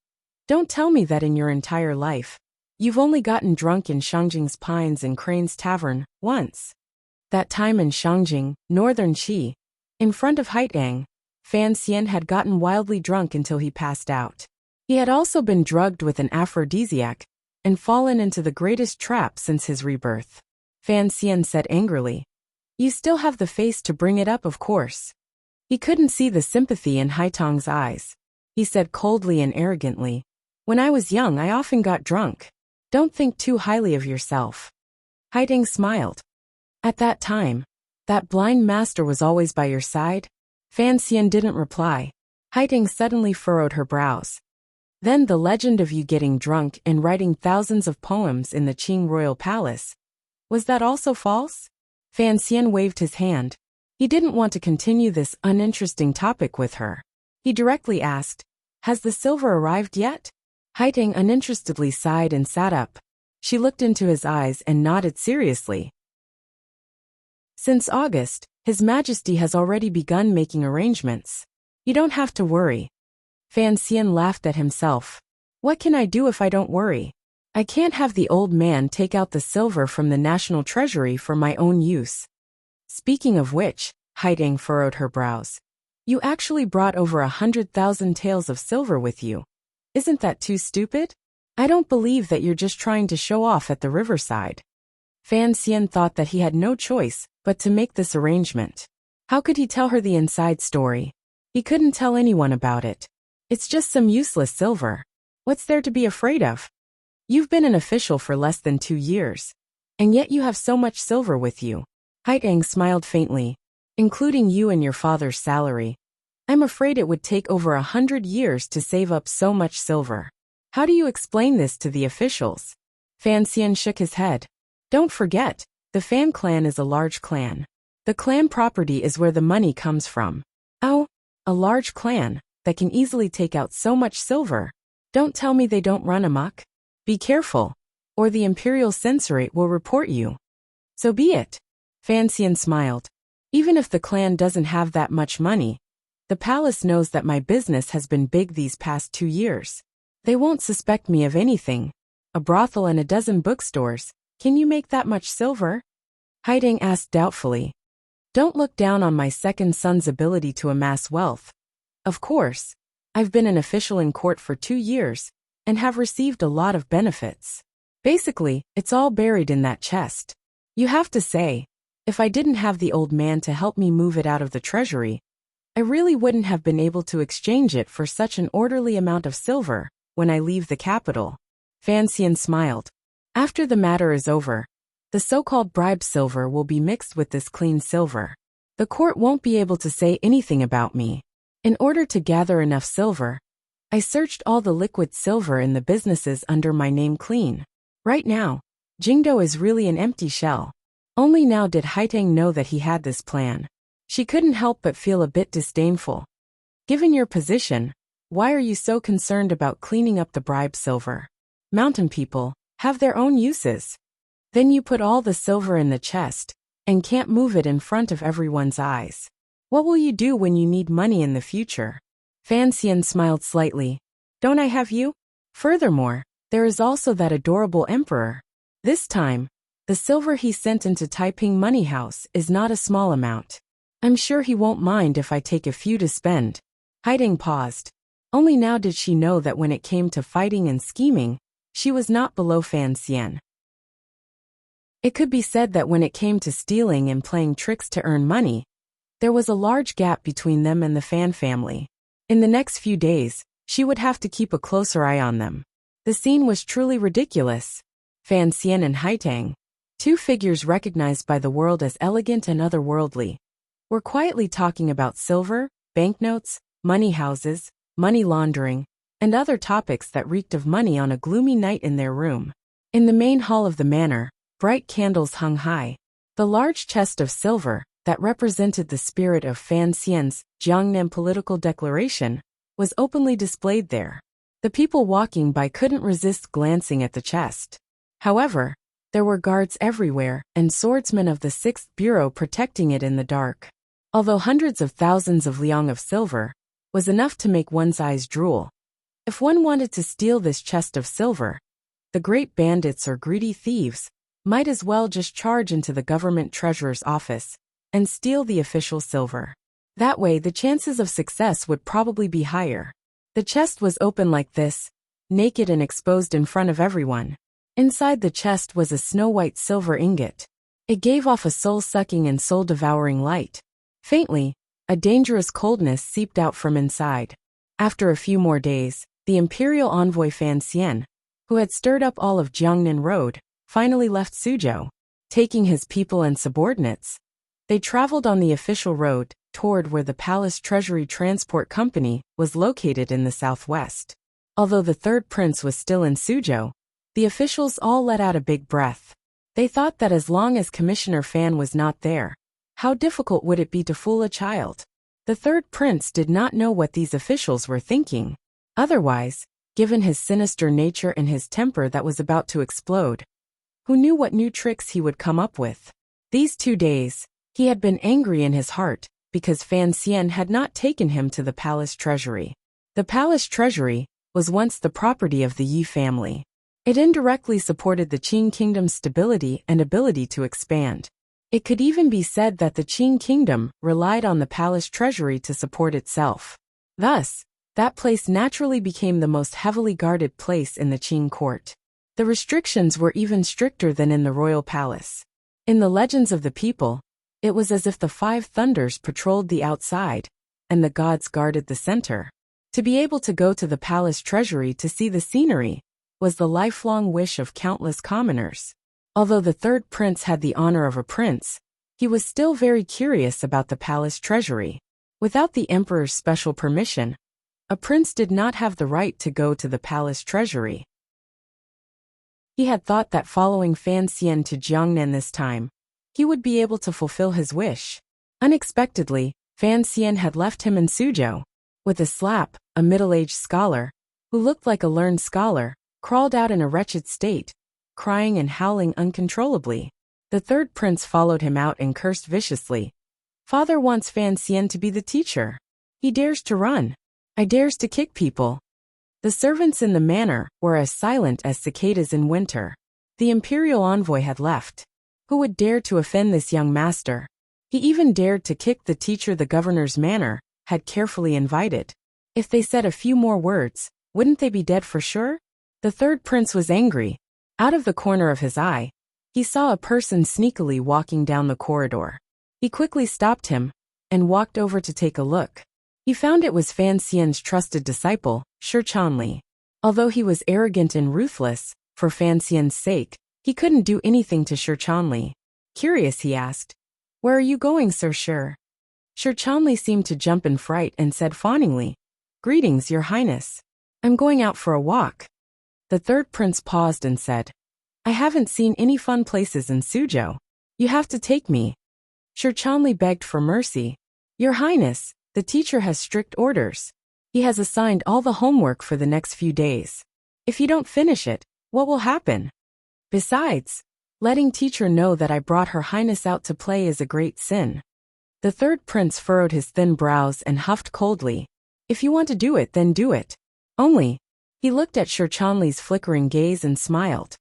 Don't tell me that in your entire life, you've only gotten drunk in Shangjing's Pines and Crane's Tavern once. That time in Shangjing, Northern Qi, in front of Haitang, Fan Xian had gotten wildly drunk until he passed out. He had also been drugged with an aphrodisiac and fallen into the greatest trap since his rebirth. Fan Xian said angrily, You still have the face to bring it up, of course. He couldn't see the sympathy in Haitang's eyes. He said coldly and arrogantly, When I was young I often got drunk. Don't think too highly of yourself. Haitang smiled. At that time, that blind master was always by your side? Fan Xian didn't reply. Haitang suddenly furrowed her brows. Then the legend of you getting drunk and writing thousands of poems in the Qing royal palace. Was that also false? Fan Xian waved his hand. He didn't want to continue this uninteresting topic with her. He directly asked, Has the silver arrived yet? Haitang uninterestedly sighed and sat up. She looked into his eyes and nodded seriously. Since August, His Majesty has already begun making arrangements. You don't have to worry. Fan Xian laughed at himself. What can I do if I don't worry? I can't have the old man take out the silver from the national treasury for my own use. Speaking of which, Haitang furrowed her brows. You actually brought over 100,000 taels of silver with you. Isn't that too stupid? I don't believe that you're just trying to show off at the riverside. Fan Xian thought that he had no choice but to make this arrangement. How could he tell her the inside story? He couldn't tell anyone about it. It's just some useless silver. What's there to be afraid of? You've been an official for less than 2 years, and yet you have so much silver with you. Haitang smiled faintly. Including you and your father's salary, I'm afraid it would take over 100 years to save up so much silver. How do you explain this to the officials? Fan Xian shook his head. Don't forget, the Fan clan is a large clan. The clan property is where the money comes from. Oh, a large clan that can easily take out so much silver. Don't tell me they don't run amok. Be careful, or the Imperial Censorate will report you. So be it. Fan Xian smiled. Even if the clan doesn't have that much money, the palace knows that my business has been big these past 2 years. They won't suspect me of anything. A brothel and a dozen bookstores. Can you make that much silver? Haitang asked doubtfully. Don't look down on my second son's ability to amass wealth. Of course, I've been an official in court for 2 years and have received a lot of benefits. Basically, it's all buried in that chest. You have to say, if I didn't have the old man to help me move it out of the treasury, I really wouldn't have been able to exchange it for such an orderly amount of silver when I leave the capital. Fan Xian smiled. After the matter is over, the so-called bribe silver will be mixed with this clean silver. The court won't be able to say anything about me. In order to gather enough silver, I searched all the liquid silver in the businesses under my name clean. Right now, Jingdo is really an empty shell. Only now did Haitang know that he had this plan. She couldn't help but feel a bit disdainful. Given your position, why are you so concerned about cleaning up the bribe silver? Mountain people have their own uses. Then you put all the silver in the chest and can't move it in front of everyone's eyes. What will you do when you need money in the future? Fan Xian smiled slightly. Don't I have you? Furthermore, there is also that adorable emperor. This time, the silver he sent into Taiping Money House is not a small amount. I'm sure he won't mind if I take a few to spend. Haitang paused. Only now did she know that when it came to fighting and scheming, she was not below Fan Xian. It could be said that when it came to stealing and playing tricks to earn money, There was a large gap between them and the Fan family. In the next few days, she would have to keep a closer eye on them. The scene was truly ridiculous. Fan Xian and Haitang, two figures recognized by the world as elegant and otherworldly, were quietly talking about silver, banknotes, money houses, money laundering, and other topics that reeked of money on a gloomy night in their room. In the main hall of the manor, bright candles hung high. The large chest of silver, that represented the spirit of Fan Xian's Jiangnan political declaration, was openly displayed there. The people walking by couldn't resist glancing at the chest. However, there were guards everywhere and swordsmen of the 6th Bureau protecting it in the dark. Although hundreds of thousands of liang of silver was enough to make one's eyes drool, if one wanted to steal this chest of silver, the great bandits or greedy thieves might as well just charge into the government treasurer's office and steal the official silver. That way the chances of success would probably be higher. The chest was open like this, naked and exposed in front of everyone. Inside the chest was a snow-white silver ingot. It gave off a soul-sucking and soul-devouring light. Faintly, a dangerous coldness seeped out from inside. After a few more days, the imperial envoy Fan Xian, who had stirred up all of Jiangnan Road, finally left Suzhou. Taking his people and subordinates, they traveled on the official road toward where the Palace Treasury Transport Company was located in the southwest. Although the third prince was still in Suzhou, the officials all let out a big breath. They thought that as long as Commissioner Fan was not there, how difficult would it be to fool a child? The third prince did not know what these officials were thinking. Otherwise, given his sinister nature and his temper that was about to explode, who knew what new tricks he would come up with? These 2 days, he had been angry in his heart because Fan Xian had not taken him to the palace treasury. The palace treasury was once the property of the Yi family. It indirectly supported the Qing kingdom's stability and ability to expand. It could even be said that the Qing kingdom relied on the palace treasury to support itself. Thus, that place naturally became the most heavily guarded place in the Qing court. The restrictions were even stricter than in the royal palace. In the legends of the people, it was as if the 5 thunders patrolled the outside, and the gods guarded the center. To be able to go to the palace treasury to see the scenery was the lifelong wish of countless commoners. Although the third prince had the honor of a prince, he was still very curious about the palace treasury. Without the emperor's special permission, a prince did not have the right to go to the palace treasury. He had thought that following Fan Xian to Jiangnan this time, he would be able to fulfill his wish. Unexpectedly, Fan Xian had left him in Suzhou. With a slap, a middle-aged scholar, who looked like a learned scholar, crawled out in a wretched state, crying and howling uncontrollably. The third prince followed him out and cursed viciously. Father wants Fan Xian to be the teacher. He dares to run. I dares to kick people. The servants in the manor were as silent as cicadas in winter. The imperial envoy had left. Who would dare to offend this young master? He even dared to kick the teacher the governor's manor had carefully invited. If they said a few more words, wouldn't they be dead for sure? The third prince was angry. Out of the corner of his eye, he saw a person sneakily walking down the corridor. He quickly stopped him and walked over to take a look. He found it was Fan Xian's trusted disciple, Shi Chanli. Although he was arrogant and ruthless, for Fan Xian's sake, he couldn't do anything to Shi Chanli. Curious, he asked, "Where are you going, Sir Shi?" Shi Chanli seemed to jump in fright and said fawningly, "Greetings, Your Highness. I'm going out for a walk." The third prince paused and said, "I haven't seen any fun places in Suzhou. You have to take me." Shi Chanli begged for mercy. "Your Highness, the teacher has strict orders. He has assigned all the homework for the next few days. If you don't finish it, what will happen? Besides, letting teacher know that I brought Her Highness out to play is a great sin." The third prince furrowed his thin brows and huffed coldly. "If you want to do it, then do it. Only," he looked at Shi Chanli's flickering gaze and smiled.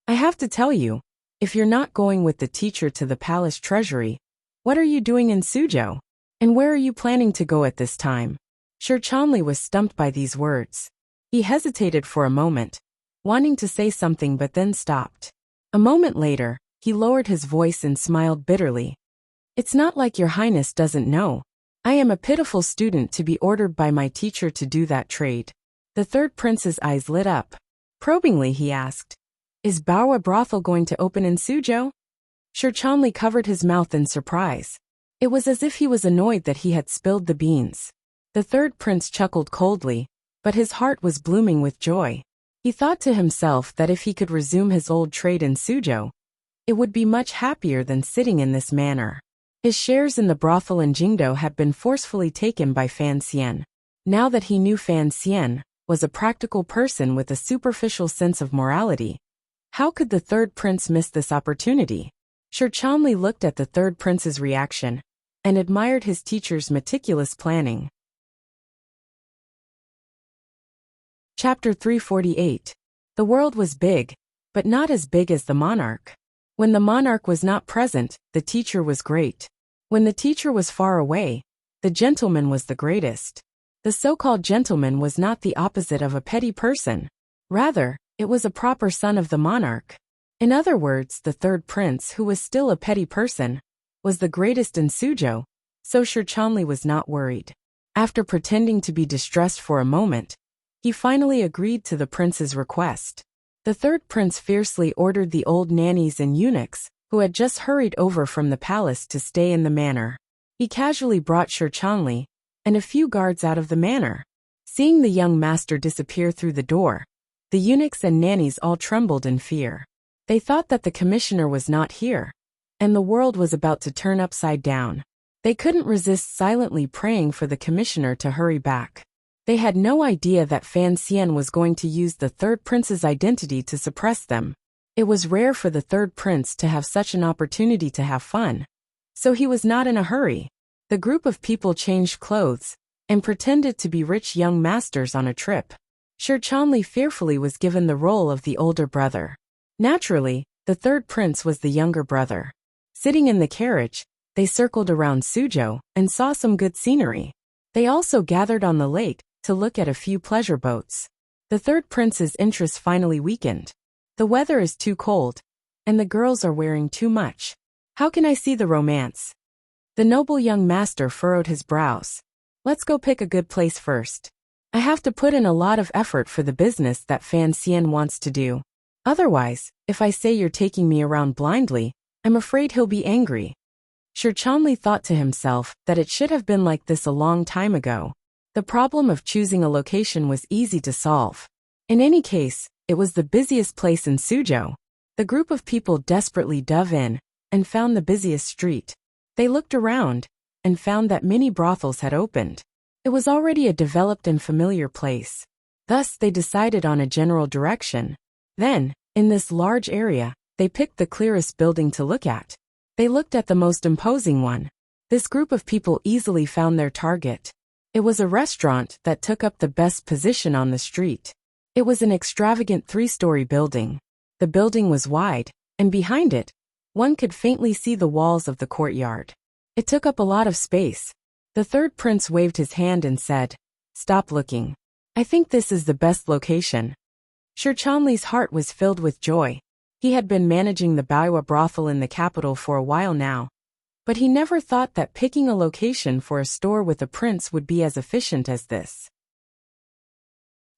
"I have to tell you, if you're not going with the teacher to the palace treasury, what are you doing in Suzhou? And where are you planning to go at this time?" Shi Chanli was stumped by these words. He hesitated for a moment, wanting to say something but then stopped. A moment later, he lowered his voice and smiled bitterly. It's not like your highness doesn't know. I am a pitiful student to be ordered by my teacher to do that trade. The third prince's eyes lit up. Probingly he asked, Is Baoa brothel going to open in Suzhou? Shirchanli covered his mouth in surprise. It was as if he was annoyed that he had spilled the beans. The third prince chuckled coldly, but his heart was blooming with joy. He thought to himself that if he could resume his old trade in Suzhou, it would be much happier than sitting in this manner. His shares in the brothel in Jingdo had been forcefully taken by Fan Xian. Now that he knew Fan Xian was a practical person with a superficial sense of morality, how could the third prince miss this opportunity? Shirchanli looked at the third prince's reaction and admired his teacher's meticulous planning. Chapter 348. The world was big, but not as big as the monarch. When the monarch was not present, the teacher was great. When the teacher was far away, the gentleman was the greatest. The so-called gentleman was not the opposite of a petty person. Rather, it was a proper son of the monarch. In other words, the third prince, who was still a petty person, was the greatest in Suzhou, so Shirchanli was not worried. After pretending to be distressed for a moment, he finally agreed to the prince's request. The third prince fiercely ordered the old nannies and eunuchs, who had just hurried over from the palace, to stay in the manor. He casually brought Shirchanli and a few guards out of the manor. Seeing the young master disappear through the door, the eunuchs and nannies all trembled in fear. They thought that the commissioner was not here, and the world was about to turn upside down. They couldn't resist silently praying for the commissioner to hurry back. They had no idea that Fan Xian was going to use the third prince's identity to suppress them. It was rare for the third prince to have such an opportunity to have fun, so he was not in a hurry. The group of people changed clothes and pretended to be rich young masters on a trip. Shirchanli fearfully was given the role of the older brother. Naturally, the third prince was the younger brother. Sitting in the carriage, they circled around Suzhou and saw some good scenery. They also gathered on the lake to look at a few pleasure boats. The third prince's interest finally weakened. The weather is too cold, and the girls are wearing too much. How can I see the romance? The noble young master furrowed his brows. Let's go pick a good place first. I have to put in a lot of effort for the business that Fan Xian wants to do. Otherwise, if I say you're taking me around blindly, I'm afraid he'll be angry. Shirchanli thought to himself that it should have been like this a long time ago. The problem of choosing a location was easy to solve. In any case, it was the busiest place in Suzhou. The group of people desperately dove in and found the busiest street. They looked around and found that many brothels had opened. It was already a developed and familiar place. Thus, they decided on a general direction. Then, in this large area, they picked the clearest building to look at. They looked at the most imposing one. This group of people easily found their target. It was a restaurant that took up the best position on the street. It was an extravagant 3-story building. The building was wide, and behind it, one could faintly see the walls of the courtyard. It took up a lot of space. The third prince waved his hand and said, "Stop looking. I think this is the best location." Shirchanli's heart was filled with joy. He had been managing the Baoa brothel in the capital for a while now, but he never thought that picking a location for a store with a prince would be as efficient as this.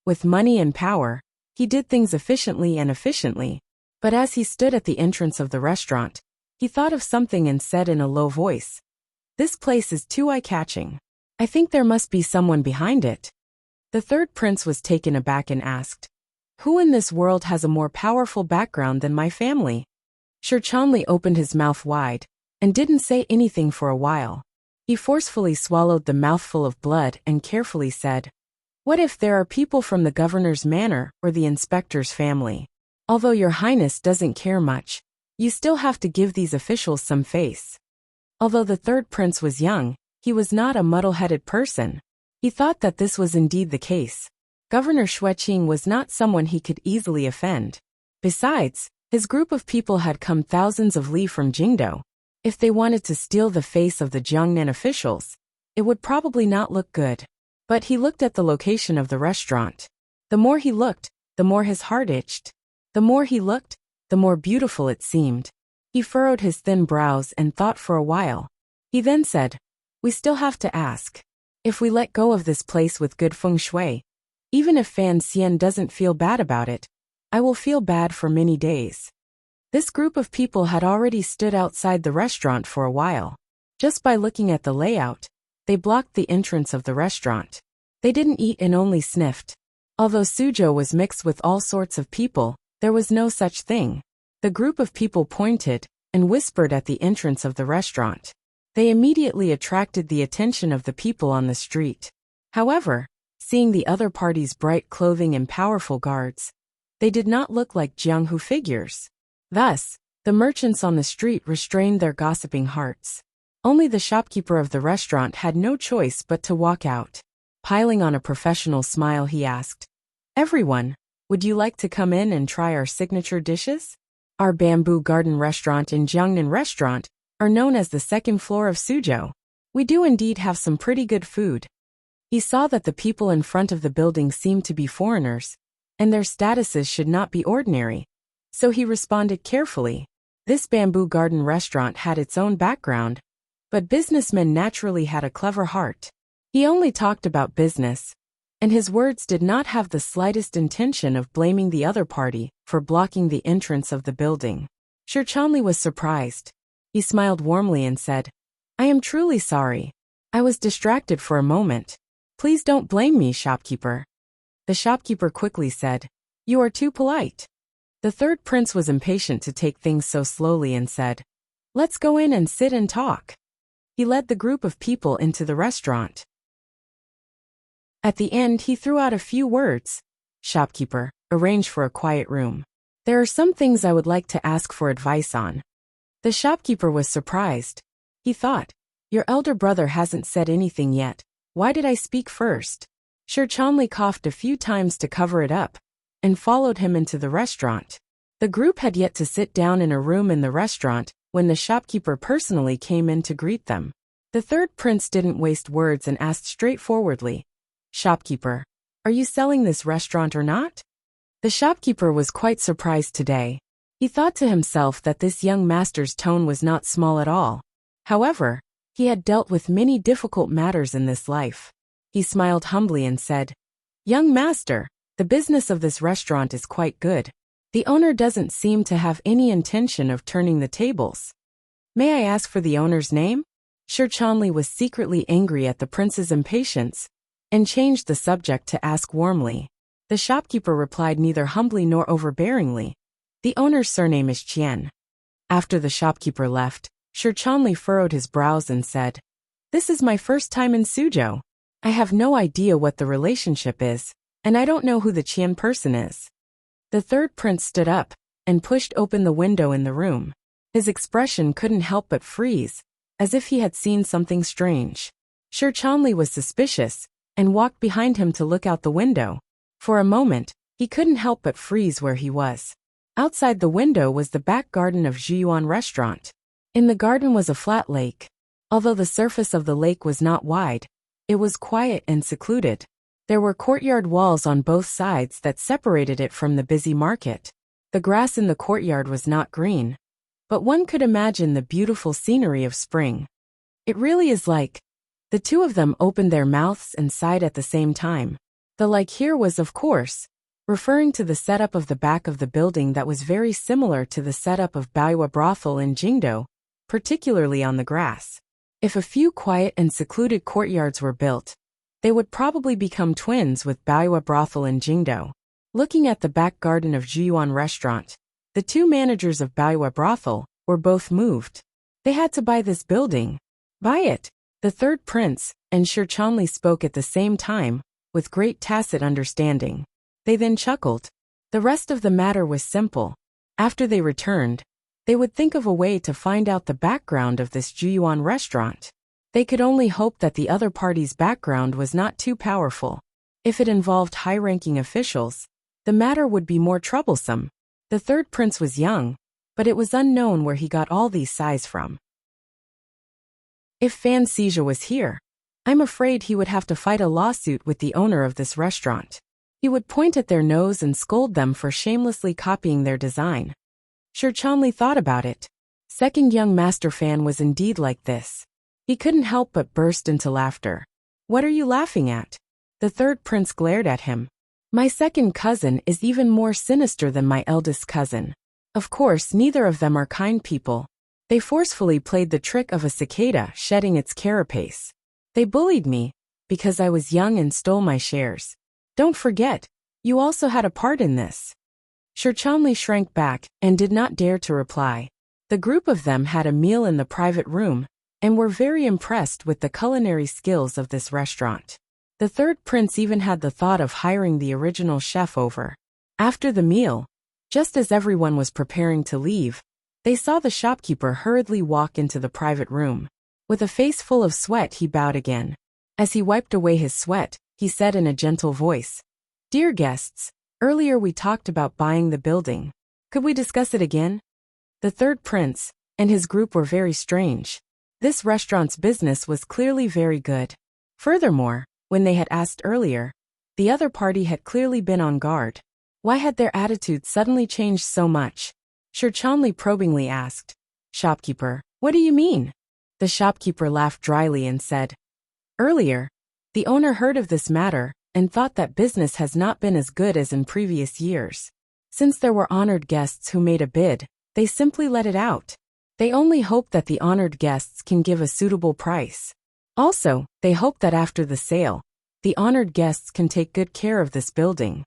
With money and power, he did things efficiently, but as he stood at the entrance of the restaurant, he thought of something and said in a low voice, "This place is too eye-catching. I think there must be someone behind it." The third prince was taken aback and asked, "Who in this world has a more powerful background than my family?" Shirchanli opened his mouth wide and didn't say anything for a while. He forcefully swallowed the mouthful of blood and carefully said, "What if there are people from the governor's manor or the inspector's family? Although your highness doesn't care much, you still have to give these officials some face." Although the third prince was young, he was not a muddle-headed person. He thought that this was indeed the case. Governor Xueqing was not someone he could easily offend. Besides, his group of people had come thousands of li from Jingdo. If they wanted to steal the face of the Jiangnan officials, it would probably not look good. But he looked at the location of the restaurant. The more he looked, the more his heart itched. The more he looked, the more beautiful it seemed. He furrowed his thin brows and thought for a while. He then said, "We still have to ask. If we let go of this place with good feng shui, even if Fan Xian doesn't feel bad about it, I will feel bad for many days." This group of people had already stood outside the restaurant for a while. Just by looking at the layout, they blocked the entrance of the restaurant. They didn't eat and only sniffed. Although Suzhou was mixed with all sorts of people, there was no such thing. The group of people pointed and whispered at the entrance of the restaurant. They immediately attracted the attention of the people on the street. However, seeing the other party's bright clothing and powerful guards, they did not look like Jianghu figures. Thus, the merchants on the street restrained their gossiping hearts. Only the shopkeeper of the restaurant had no choice but to walk out. Piling on a professional smile, he asked, "Everyone, would you like to come in and try our signature dishes? Our bamboo garden restaurant and Jiangnan restaurant are known as the second floor of Suzhou. We do indeed have some pretty good food." He saw that the people in front of the building seemed to be foreigners, and their statuses should not be ordinary. So he responded carefully. This bamboo garden restaurant had its own background, but businessmen naturally had a clever heart. He only talked about business, and his words did not have the slightest intention of blaming the other party for blocking the entrance of the building. Shi Chanli was surprised. He smiled warmly and said, "I am truly sorry. I was distracted for a moment. Please don't blame me, shopkeeper." The shopkeeper quickly said, "You are too polite." The third prince was impatient to take things so slowly and said, "Let's go in and sit and talk." He led the group of people into the restaurant. At the end, he threw out a few words. "Shopkeeper, arrange for a quiet room. There are some things I would like to ask for advice on." The shopkeeper was surprised. He thought, "Your elder brother hasn't said anything yet. Why did I speak first?" Shi Chanli coughed a few times to cover it up, and followed him into the restaurant. The group had yet to sit down in a room in the restaurant when the shopkeeper personally came in to greet them. The third prince didn't waste words and asked straightforwardly, "Shopkeeper, are you selling this restaurant or not?" The shopkeeper was quite surprised today. He thought to himself that this young master's tone was not small at all. However, he had dealt with many difficult matters in this life. He smiled humbly and said, "Young master, the business of this restaurant is quite good. The owner doesn't seem to have any intention of turning the tables. May I ask for the owner's name?" Shi Chanli was secretly angry at the prince's impatience, and changed the subject to ask warmly. The shopkeeper replied neither humbly nor overbearingly, "The owner's surname is Qian." After the shopkeeper left, Shi Chanli furrowed his brows and said, "This is my first time in Suzhou. I have no idea what the relationship is, and I don't know who the Qian person is." The third prince stood up and pushed open the window in the room. His expression couldn't help but freeze, as if he had seen something strange. Shi Chanli was suspicious and walked behind him to look out the window. For a moment, he couldn't help but freeze where he was. Outside the window was the back garden of Zhiyuan restaurant. In the garden was a flat lake. Although the surface of the lake was not wide, it was quiet and secluded. There were courtyard walls on both sides that separated it from the busy market. The grass in the courtyard was not green, but one could imagine the beautiful scenery of spring. It really is like. The two of them opened their mouths and sighed at the same time. The like here was, of course, referring to the setup of the back of the building that was very similar to the setup of Baiyue brothel in Jingdou, particularly on the grass. If a few quiet and secluded courtyards were built, they would probably become twins with Baiyue brothel in Jingdou. Looking at the back garden of Zhiyuan restaurant, the two managers of Baiyue brothel were both moved. They had to buy this building. Buy it. The third prince and Shi Chanli spoke at the same time, with great tacit understanding. They then chuckled. The rest of the matter was simple. After they returned, they would think of a way to find out the background of this Zhiyuan restaurant. They could only hope that the other party's background was not too powerful. If it involved high-ranking officials, the matter would be more troublesome. The third prince was young, but it was unknown where he got all these size from. If Fan Xize was here, I'm afraid he would have to fight a lawsuit with the owner of this restaurant. He would point at their nose and scold them for shamelessly copying their design. Shi Chanli thought about it. Second young master Fan was indeed like this. He couldn't help but burst into laughter. "What are you laughing at?" The third prince glared at him. "My second cousin is even more sinister than my eldest cousin. Of course, neither of them are kind people. They forcefully played the trick of a cicada shedding its carapace. They bullied me because I was young and stole my shares. Don't forget, you also had a part in this." Shirchanli shrank back and did not dare to reply. The group of them had a meal in the private room and were very impressed with the culinary skills of this restaurant. The third prince even had the thought of hiring the original chef over. After the meal, just as everyone was preparing to leave, they saw the shopkeeper hurriedly walk into the private room. With a face full of sweat, he bowed again. As he wiped away his sweat, he said in a gentle voice, "Dear guests, earlier we talked about buying the building. Could we discuss it again?" The third prince and his group were very strange. This restaurant's business was clearly very good. Furthermore, when they had asked earlier, the other party had clearly been on guard. Why had their attitude suddenly changed so much? Shirchanli probingly asked. "Shopkeeper, what do you mean?" The shopkeeper laughed dryly and said, "Earlier, the owner heard of this matter and thought that business has not been as good as in previous years. Since there were honored guests who made a bid, they simply let it out. They only hope that the honored guests can give a suitable price. Also, they hope that after the sale, the honored guests can take good care of this building."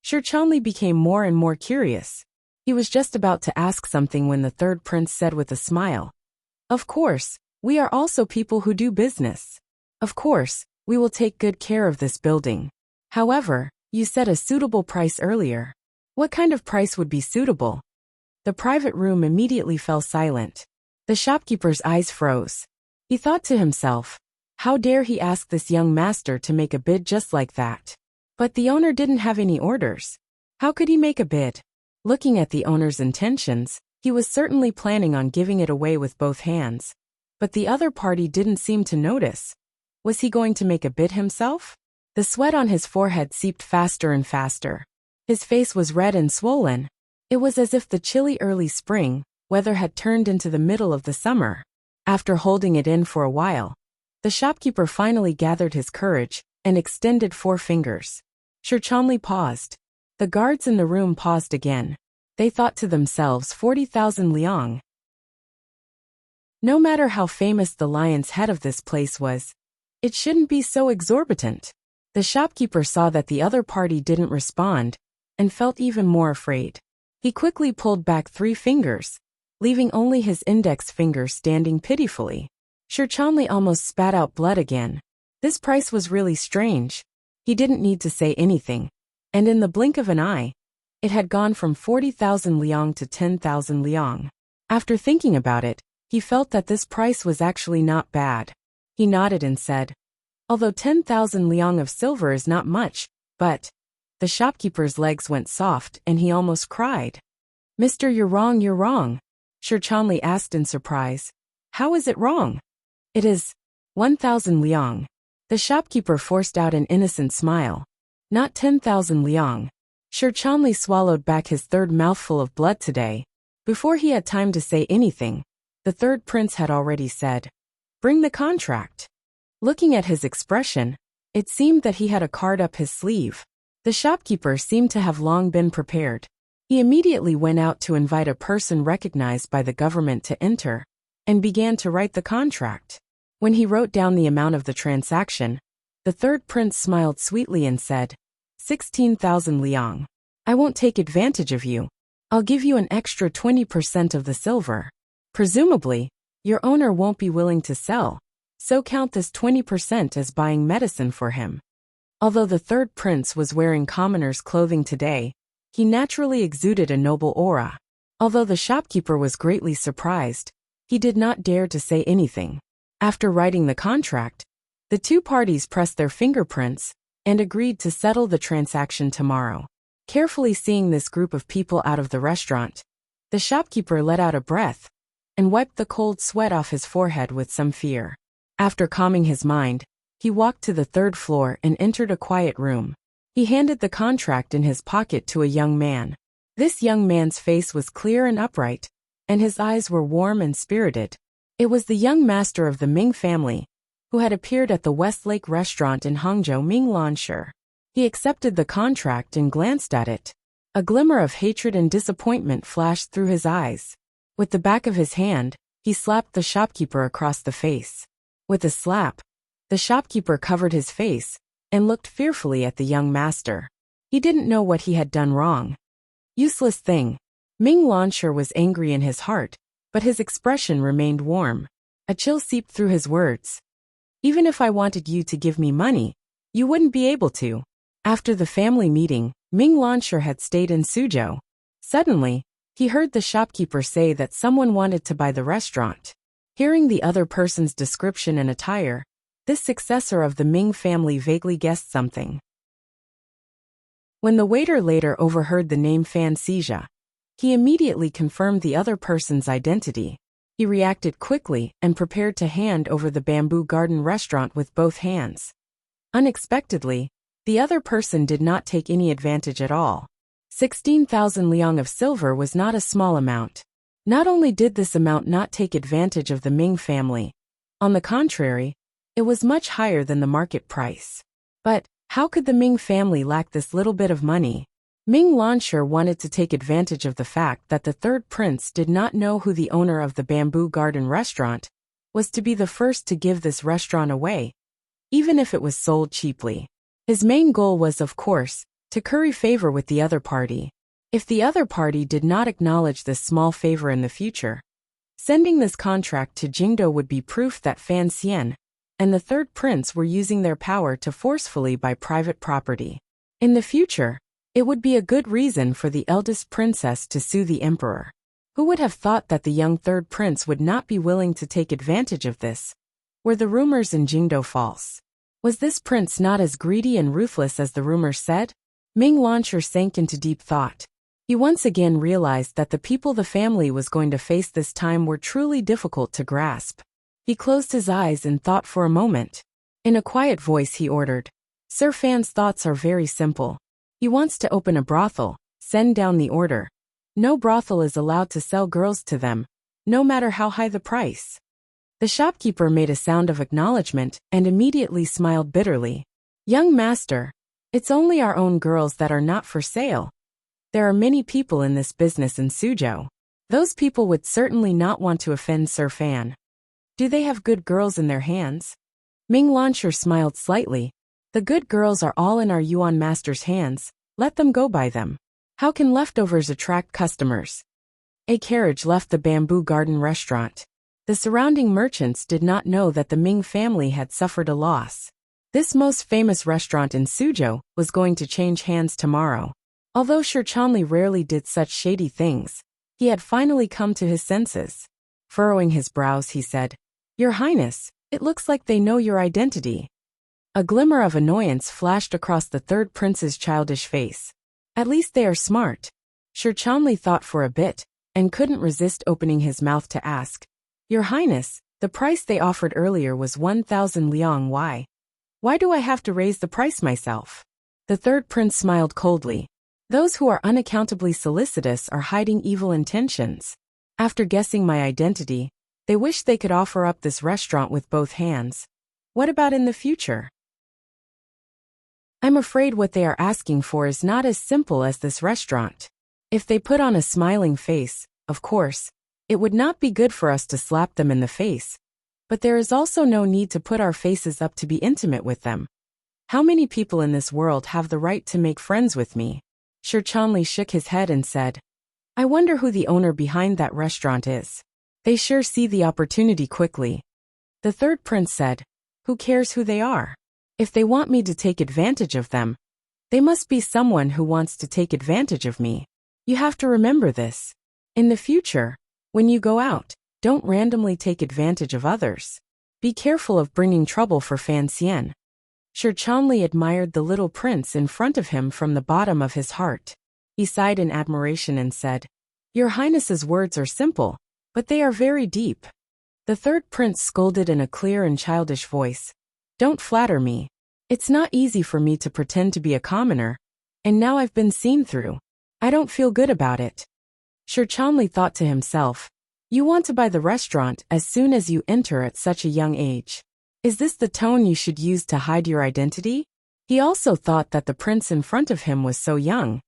Shirchanli became more and more curious. He was just about to ask something when the third prince said with a smile, "Of course, we are also people who do business. Of course, we will take good care of this building. However, you said a suitable price earlier. What kind of price would be suitable?" The private room immediately fell silent. The shopkeeper's eyes froze. He thought to himself, how dare he ask this young master to make a bid just like that? But the owner didn't have any orders. How could he make a bid? Looking at the owner's intentions, he was certainly planning on giving it away with both hands. But the other party didn't seem to notice. Was he going to make a bid himself? The sweat on his forehead seeped faster and faster. His face was red and swollen. It was as if the chilly early spring weather had turned into the middle of the summer. After holding it in for a while, the shopkeeper finally gathered his courage and extended 4 fingers. Shirchanli paused. The guards in the room paused again. They thought to themselves, 40,000 liang. No matter how famous the lion's head of this place was, it shouldn't be so exorbitant. The shopkeeper saw that the other party didn't respond and felt even more afraid. He quickly pulled back 3 fingers, leaving only his index finger standing pitifully. Shirchanli almost spat out blood again. This price was really strange. He didn't need to say anything, and in the blink of an eye, it had gone from 40,000 liang to 10,000 liang. After thinking about it, he felt that this price was actually not bad. He nodded and said, "Although 10,000 liang of silver is not much, but..." The shopkeeper's legs went soft and he almost cried. "Mister, you're wrong, you're wrong." Shirchanli asked in surprise. "How is it wrong?" "It is 1,000 liang." The shopkeeper forced out an innocent smile. "Not 10,000 liang." Shirchanli swallowed back his third mouthful of blood today. Before he had time to say anything, the third prince had already said, "Bring the contract." Looking at his expression, it seemed that he had a card up his sleeve. The shopkeeper seemed to have long been prepared. He immediately went out to invite a person recognized by the government to enter, and began to write the contract. When he wrote down the amount of the transaction, the third prince smiled sweetly and said, 16,000 liang. "I won't take advantage of you. I'll give you an extra 20% of the silver. Presumably, your owner won't be willing to sell, so count this 20% as buying medicine for him." Although the third prince was wearing commoner's clothing today, he naturally exuded a noble aura. Although the shopkeeper was greatly surprised, he did not dare to say anything. After writing the contract, the 2 parties pressed their fingerprints and agreed to settle the transaction tomorrow. Carefully seeing this group of people out of the restaurant, the shopkeeper let out a breath and wiped the cold sweat off his forehead with some fear. After calming his mind, he walked to the 3rd floor and entered a quiet room. He handed the contract in his pocket to a young man. This young man's face was clear and upright, and his eyes were warm and spirited. It was the young master of the Ming family, who had appeared at the Westlake restaurant in Hangzhou, Ming Lanshi. He accepted the contract and glanced at it. A glimmer of hatred and disappointment flashed through his eyes. With the back of his hand, he slapped the shopkeeper across the face. With a slap, the shopkeeper covered his face and looked fearfully at the young master. He didn't know what he had done wrong. Useless thing. Ming Lanshi was angry in his heart, but his expression remained warm. A chill seeped through his words. Even if I wanted you to give me money, you wouldn't be able to. After the family meeting, Ming Lanshi had stayed in Suzhou. Suddenly, he heard the shopkeeper say that someone wanted to buy the restaurant. Hearing the other person's description and attire, this successor of the Ming family vaguely guessed something. When the waiter later overheard the name Fan Xijia, he immediately confirmed the other person's identity. He reacted quickly and prepared to hand over the Bamboo Garden restaurant with both hands. Unexpectedly, the other person did not take any advantage at all. 16,000 liang of silver was not a small amount. Not only did this amount not take advantage of the Ming family, on the contrary, it was much higher than the market price. But how could the Ming family lack this little bit of money? Ming Lanshi wanted to take advantage of the fact that the third prince did not know who the owner of the Bamboo Garden restaurant was to be the first to give this restaurant away, even if it was sold cheaply. His main goal was, of course, to curry favor with the other party. If the other party did not acknowledge this small favor in the future, sending this contract to Jingdo would be proof that Fan Xian and the third prince were using their power to forcefully buy private property. In the future, it would be a good reason for the eldest princess to sue the emperor. Who would have thought that the young third prince would not be willing to take advantage of this? Were the rumors in Jingdo false? Was this prince not as greedy and ruthless as the rumors said? Ming Lanshi sank into deep thought. He once again realized that the people the family was going to face this time were truly difficult to grasp. He closed his eyes and thought for a moment. In a quiet voice he ordered, "Sir Fan's thoughts are very simple. He wants to open a brothel. Send down the order. No brothel is allowed to sell girls to them, no matter how high the price." The shopkeeper made a sound of acknowledgement and immediately smiled bitterly. "Young master, it's only our own girls that are not for sale. There are many people in this business in Suzhou. Those people would certainly not want to offend Sir Fan. Do they have good girls in their hands?" Ming Lanshi smiled slightly. "The good girls are all in our Yuan master's hands. Let them go buy them. How can leftovers attract customers?" A carriage left the Bamboo Garden restaurant. The surrounding merchants did not know that the Ming family had suffered a loss. This most famous restaurant in Suzhou was going to change hands tomorrow. Although Shi Chanli rarely did such shady things, he had finally come to his senses. Furrowing his brows, he said, "Your Highness, it looks like they know your identity." A glimmer of annoyance flashed across the third prince's childish face. "At least they are smart." Shi Chanli thought for a bit, and couldn't resist opening his mouth to ask, "Your Highness, the price they offered earlier was 1,000 liang. Why? Why do I have to raise the price myself?" The third prince smiled coldly. "Those who are unaccountably solicitous are hiding evil intentions. After guessing my identity, they wish they could offer up this restaurant with both hands. What about in the future? I'm afraid what they are asking for is not as simple as this restaurant. If they put on a smiling face, of course, it would not be good for us to slap them in the face. But there is also no need to put our faces up to be intimate with them. How many people in this world have the right to make friends with me?" Shi Chanli shook his head and said, "I wonder who the owner behind that restaurant is. They sure see the opportunity quickly." The third prince said, "Who cares who they are? If they want me to take advantage of them, they must be someone who wants to take advantage of me. You have to remember this. In the future, when you go out, don't randomly take advantage of others. Be careful of bringing trouble for Fan Xian." Shi Chanli admired the little prince in front of him from the bottom of his heart. He sighed in admiration and said, "Your Highness's words are simple, but they are very deep." The third prince scolded in a clear and childish voice, "Don't flatter me. It's not easy for me to pretend to be a commoner, and now I've been seen through. I don't feel good about it." Shi Chanli thought to himself, You want to buy the restaurant as soon as you enter at such a young age. Is this the tone you should use to hide your identity? He also thought that the prince in front of him was so young,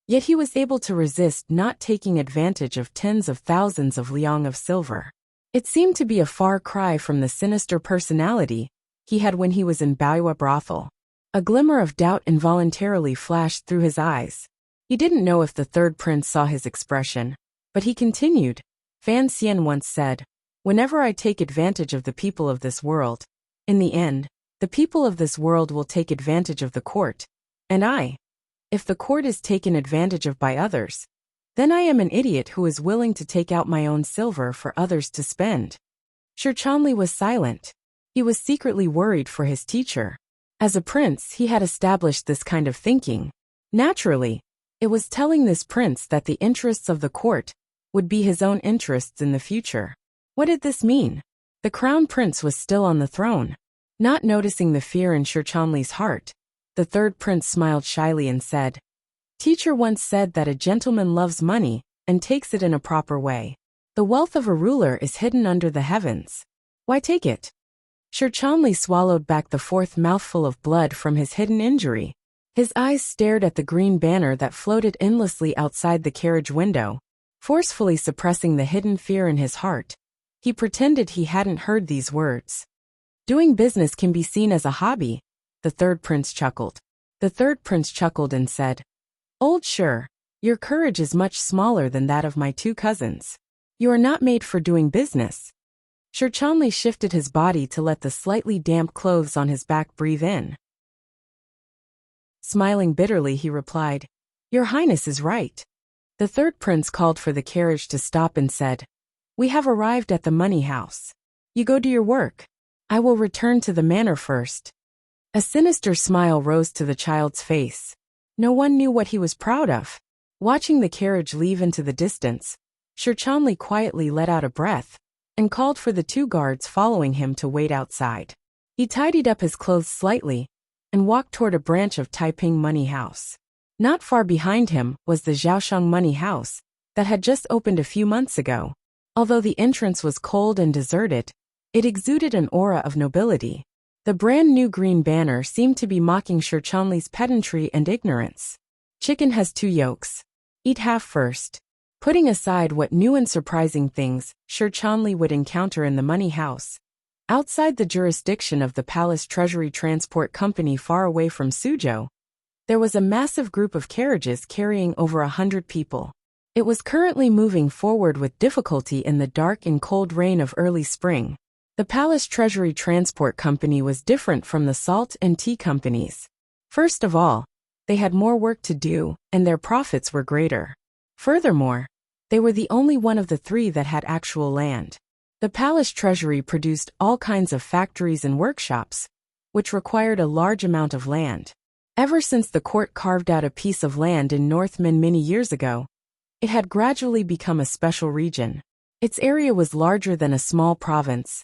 yet he was able to resist not taking advantage of tens of thousands of liang of silver. It seemed to be a far cry from the sinister personality he had when he was in Baoyue brothel. A glimmer of doubt involuntarily flashed through his eyes. He didn't know if the third prince saw his expression, but he continued. Fan Xian once said, "Whenever I take advantage of the people of this world, in the end, the people of this world will take advantage of the court, and if the court is taken advantage of by others, then I am an idiot who is willing to take out my own silver for others to spend." Shi Chanli was silent. He was secretly worried for his teacher. As a prince, he had established this kind of thinking. Naturally, it was telling this prince that the interests of the court would be his own interests in the future. What did this mean? The crown prince was still on the throne. Not noticing the fear in Shi Chanli's heart, the third prince smiled shyly and said, "Teacher once said that a gentleman loves money and takes it in a proper way. The wealth of a ruler is hidden under the heavens. Why take it?" Shi Chanli swallowed back the fourth mouthful of blood from his hidden injury. His eyes stared at the green banner that floated endlessly outside the carriage window, forcefully suppressing the hidden fear in his heart. He pretended he hadn't heard these words. Doing business can be seen as a hobby, the third prince chuckled. The third prince chuckled and said, "Old Shi, your courage is much smaller than that of my two cousins. You are not made for doing business." Shi Chanli shifted his body to let the slightly damp clothes on his back breathe in. Smiling bitterly, he replied, "Your Highness is right." The third prince called for the carriage to stop and said, "We have arrived at the money house. You go do your work. I will return to the manor first." A sinister smile rose to the child's face. No one knew what he was proud of. Watching the carriage leave into the distance, Shi Chanli quietly let out a breath and called for the two guards following him to wait outside. He tidied up his clothes slightly and walked toward a branch of Taiping Money House. Not far behind him was the Zhaosheng Money House that had just opened a few months ago. Although the entrance was cold and deserted, it exuded an aura of nobility. The brand new green banner seemed to be mocking Shi Chanli's pedantry and ignorance. "Chicken has two yolks. Eat half first." Putting aside what new and surprising things Shi Chanli would encounter in the money house, outside the jurisdiction of the Palace Treasury Transport Company far away from Suzhou, there was a massive group of carriages carrying over 100 people. It was currently moving forward with difficulty in the dark and cold rain of early spring. The Palace Treasury Transport Company was different from the salt and tea companies. First of all, they had more work to do, and their profits were greater. Furthermore, they were the only one of the three that had actual land. The Palace Treasury produced all kinds of factories and workshops, which required a large amount of land. Ever since the court carved out a piece of land in North Min many years ago, it had gradually become a special region. Its area was larger than a small province,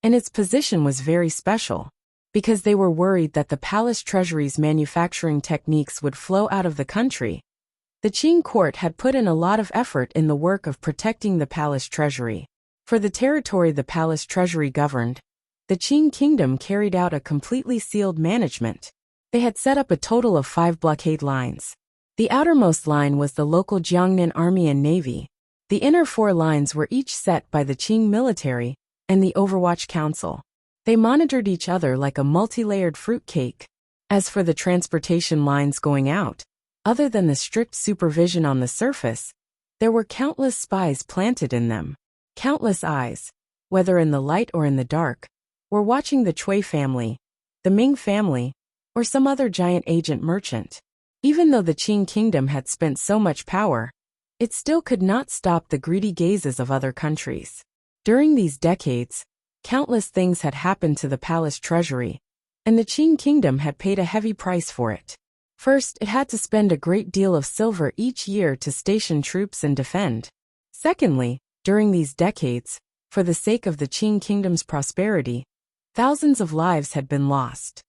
and its position was very special, because they were worried that the Palace Treasury's manufacturing techniques would flow out of the country. The Qing court had put in a lot of effort in the work of protecting the Palace Treasury. For the territory the Palace Treasury governed, the Qing kingdom carried out a completely sealed management. They had set up a total of 5 blockade lines. The outermost line was the local Jiangnan Army and Navy. The inner 4 lines were each set by the Qing military and the Overwatch Council. They monitored each other like a multi-layered fruitcake. As for the transportation lines going out, other than the strict supervision on the surface, there were countless spies planted in them. Countless eyes, whether in the light or in the dark, were watching the Cui family, the Ming family, or some other giant agent merchant. Even though the Qing kingdom had spent so much power, it still could not stop the greedy gazes of other countries. During these decades, countless things had happened to the palace treasury, and the Qing kingdom had paid a heavy price for it. First, it had to spend a great deal of silver each year to station troops and defend. Secondly, during these decades, for the sake of the Qing kingdom's prosperity, thousands of lives had been lost.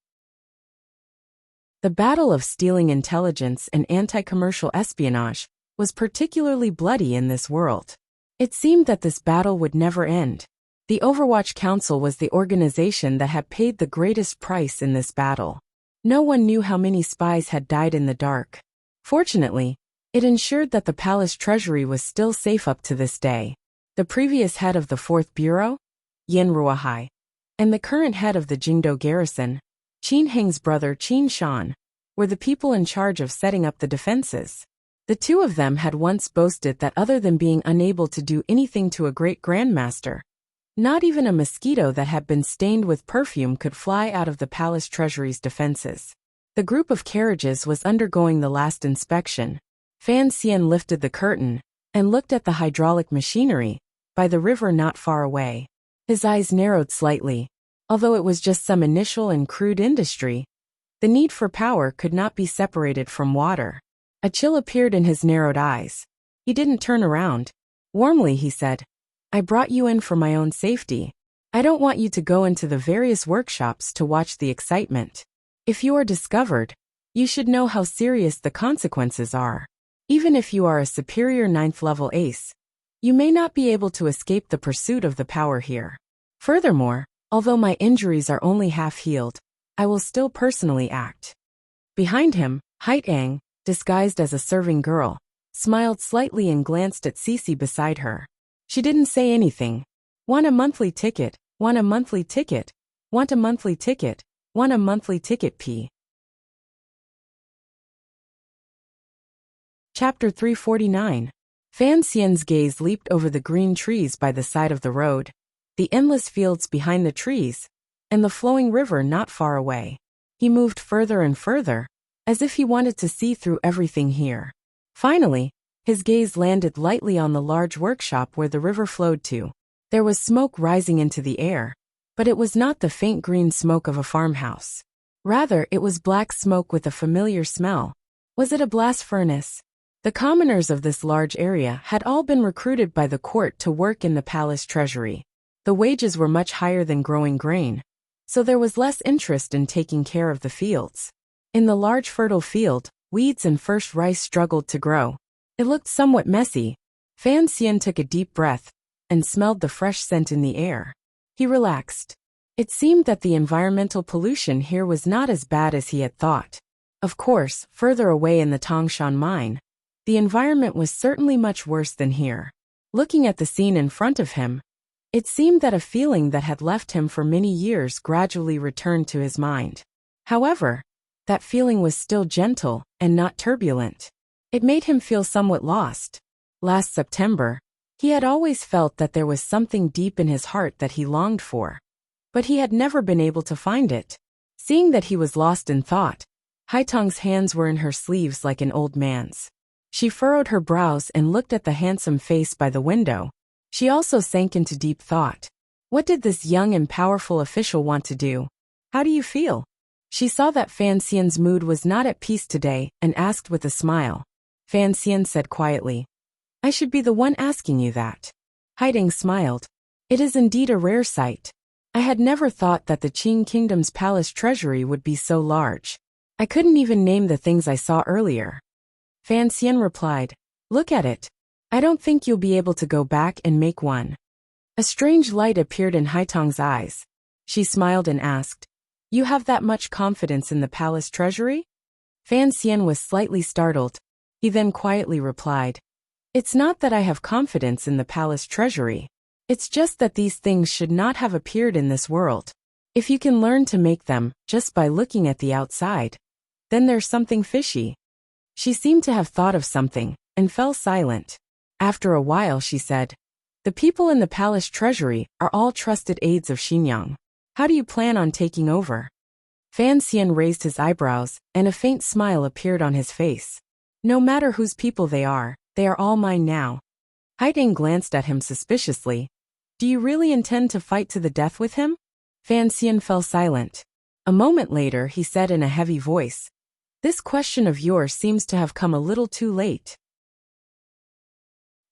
The battle of stealing intelligence and anti-commercial espionage was particularly bloody in this world. It seemed that this battle would never end. The Overwatch Council was the organization that had paid the greatest price in this battle. No one knew how many spies had died in the dark. Fortunately, it ensured that the palace treasury was still safe up to this day. The previous head of the 4th Bureau, Yin Ruahai, and the current head of the Jingdo garrison, Qin Heng's brother Qin Shan, were the people in charge of setting up the defenses. The two of them had once boasted that other than being unable to do anything to a great grandmaster, not even a mosquito that had been stained with perfume could fly out of the palace treasury's defenses. The group of carriages was undergoing the last inspection. Fan Xian lifted the curtain and looked at the hydraulic machinery by the river not far away. His eyes narrowed slightly. Although it was just some initial and crude industry, the need for power could not be separated from water. A chill appeared in his narrowed eyes. He didn't turn around. Warmly he said, "I brought you in for my own safety. I don't want you to go into the various workshops to watch the excitement. If you are discovered, you should know how serious the consequences are. Even if you are a superior 9th level ace, you may not be able to escape the pursuit of the power here. Furthermore, although my injuries are only half healed, I will still personally act." Behind him, Haitang, disguised as a serving girl, smiled slightly and glanced at Cece beside her. She didn't say anything. "Want a monthly ticket, want a monthly ticket, want a monthly ticket, want a monthly ticket P." Chapter 349. Fan Xian's gaze leaped over the green trees by the side of the road, the endless fields behind the trees, and the flowing river not far away. He moved further and further, as if he wanted to see through everything here. Finally, his gaze landed lightly on the large workshop where the river flowed to. There was smoke rising into the air, but it was not the faint green smoke of a farmhouse. Rather, it was black smoke with a familiar smell. Was it a blast furnace? The commoners of this large area had all been recruited by the court to work in the palace treasury. The wages were much higher than growing grain, so there was less interest in taking care of the fields. In the large fertile field, weeds and first rice struggled to grow. It looked somewhat messy. Fan Xian took a deep breath and smelled the fresh scent in the air. He relaxed. It seemed that the environmental pollution here was not as bad as he had thought. Of course, further away in the Tangshan mine, the environment was certainly much worse than here. Looking at the scene in front of him, it seemed that a feeling that had left him for many years gradually returned to his mind. However, that feeling was still gentle and not turbulent. It made him feel somewhat lost. Last September, he had always felt that there was something deep in his heart that he longed for, but he had never been able to find it. Seeing that he was lost in thought, Haitang's hands were in her sleeves like an old man's. She furrowed her brows and looked at the handsome face by the window. She also sank into deep thought. What did this young and powerful official want to do? "How do you feel?" She saw that Fan Xian's mood was not at peace today and asked with a smile. Fan Xian said quietly, "I should be the one asking you that." Haiding smiled. "It is indeed a rare sight. I had never thought that the Qing Kingdom's palace treasury would be so large. I couldn't even name the things I saw earlier." Fan Xian replied, "Look at it. I don't think you'll be able to go back and make one." A strange light appeared in Haitang's eyes. She smiled and asked, "You have that much confidence in the palace treasury?" Fan Xian was slightly startled. He then quietly replied, "It's not that I have confidence in the palace treasury. It's just that these things should not have appeared in this world. If you can learn to make them just by looking at the outside, then there's something fishy." She seemed to have thought of something and fell silent. After a while she said, "The people in the palace treasury are all trusted aides of Xinyang. How do you plan on taking over?" Fan Xian raised his eyebrows, and a faint smile appeared on his face. "No matter whose people they are all mine now." Haiding glanced at him suspiciously. "Do you really intend to fight to the death with him?" Fan Xian fell silent. A moment later he said in a heavy voice, "This question of yours seems to have come a little too late."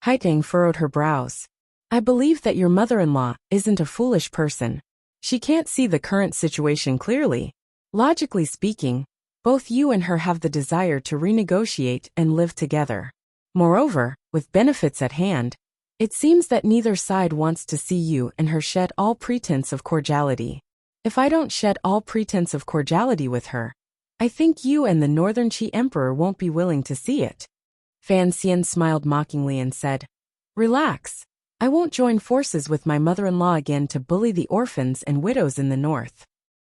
Haiding furrowed her brows. "I believe that your mother-in-law isn't a foolish person. She can't see the current situation clearly. Logically speaking, both you and her have the desire to renegotiate and live together. Moreover, with benefits at hand, It seems that neither side wants to see you and her shed all pretense of cordiality. If I don't shed all pretense of cordiality with her, I think you and the Northern Qi Emperor won't be willing to see it. Fan Xian smiled mockingly and said, Relax. I won't join forces with my mother-in-law again to bully the orphans and widows in the north.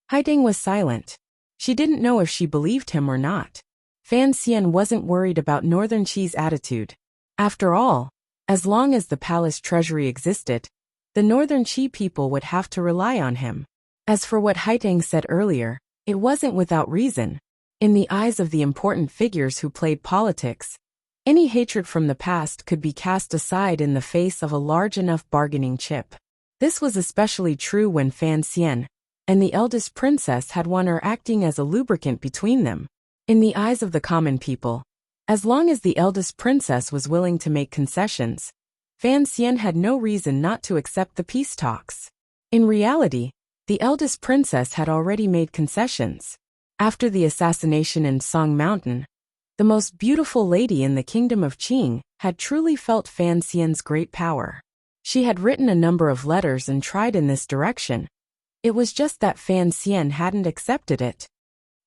Haiding was silent. She didn't know if she believed him or not. Fan Xian wasn't worried about Northern Qi's attitude. After all, as long as the palace treasury existed, the Northern Qi people would have to rely on him. As for what Haiding said earlier, it wasn't without reason. In the eyes of the important figures who played politics, any hatred from the past could be cast aside in the face of a large enough bargaining chip. This was especially true when Fan Xian and the eldest princess had one acting as a lubricant between them. In the eyes of the common people, as long as the eldest princess was willing to make concessions, Fan Xian had no reason not to accept the peace talks. In reality, the eldest princess had already made concessions. After the assassination in Song Mountain, the most beautiful lady in the kingdom of Qing had truly felt Fan Xian's great power. She had written a number of letters and tried in this direction. It was just that Fan Xian hadn't accepted it.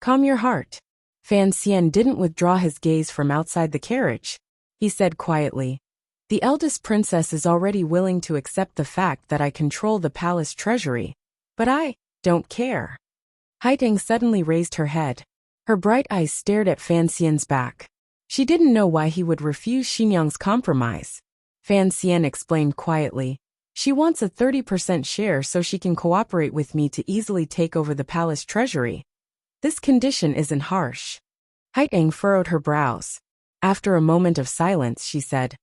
Calm your heart. Fan Xian didn't withdraw his gaze from outside the carriage. He said quietly, The eldest princess is already willing to accept the fact that I control the palace treasury, but I don't care. Haiding suddenly raised her head. Her bright eyes stared at Fan Xian's back. She didn't know why he would refuse Xinyang's compromise. Fan Xian explained quietly, She wants a 30% share so she can cooperate with me to easily take over the palace treasury. This condition isn't harsh. Haiding furrowed her brows. After a moment of silence, she said,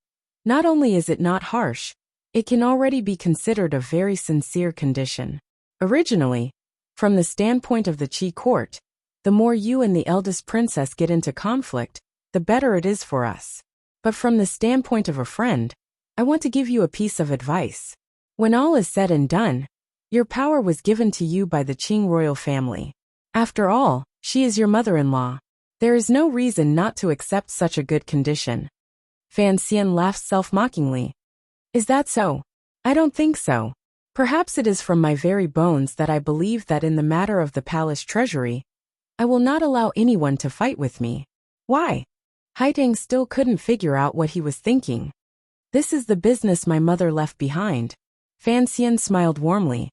Not only is it not harsh, it can already be considered a very sincere condition. Originally, from the standpoint of the Qi court, the more you and the eldest princess get into conflict, the better it is for us. But from the standpoint of a friend, I want to give you a piece of advice. When all is said and done, your power was given to you by the Qing royal family. After all, she is your mother-in-law. There is no reason not to accept such a good condition. Fan Xian laughed self-mockingly. Is that so? I don't think so. Perhaps it is from my very bones that I believe that in the matter of the palace treasury, I will not allow anyone to fight with me. Why? Haiding still couldn't figure out what he was thinking. This is the business my mother left behind. Fan Xian smiled warmly.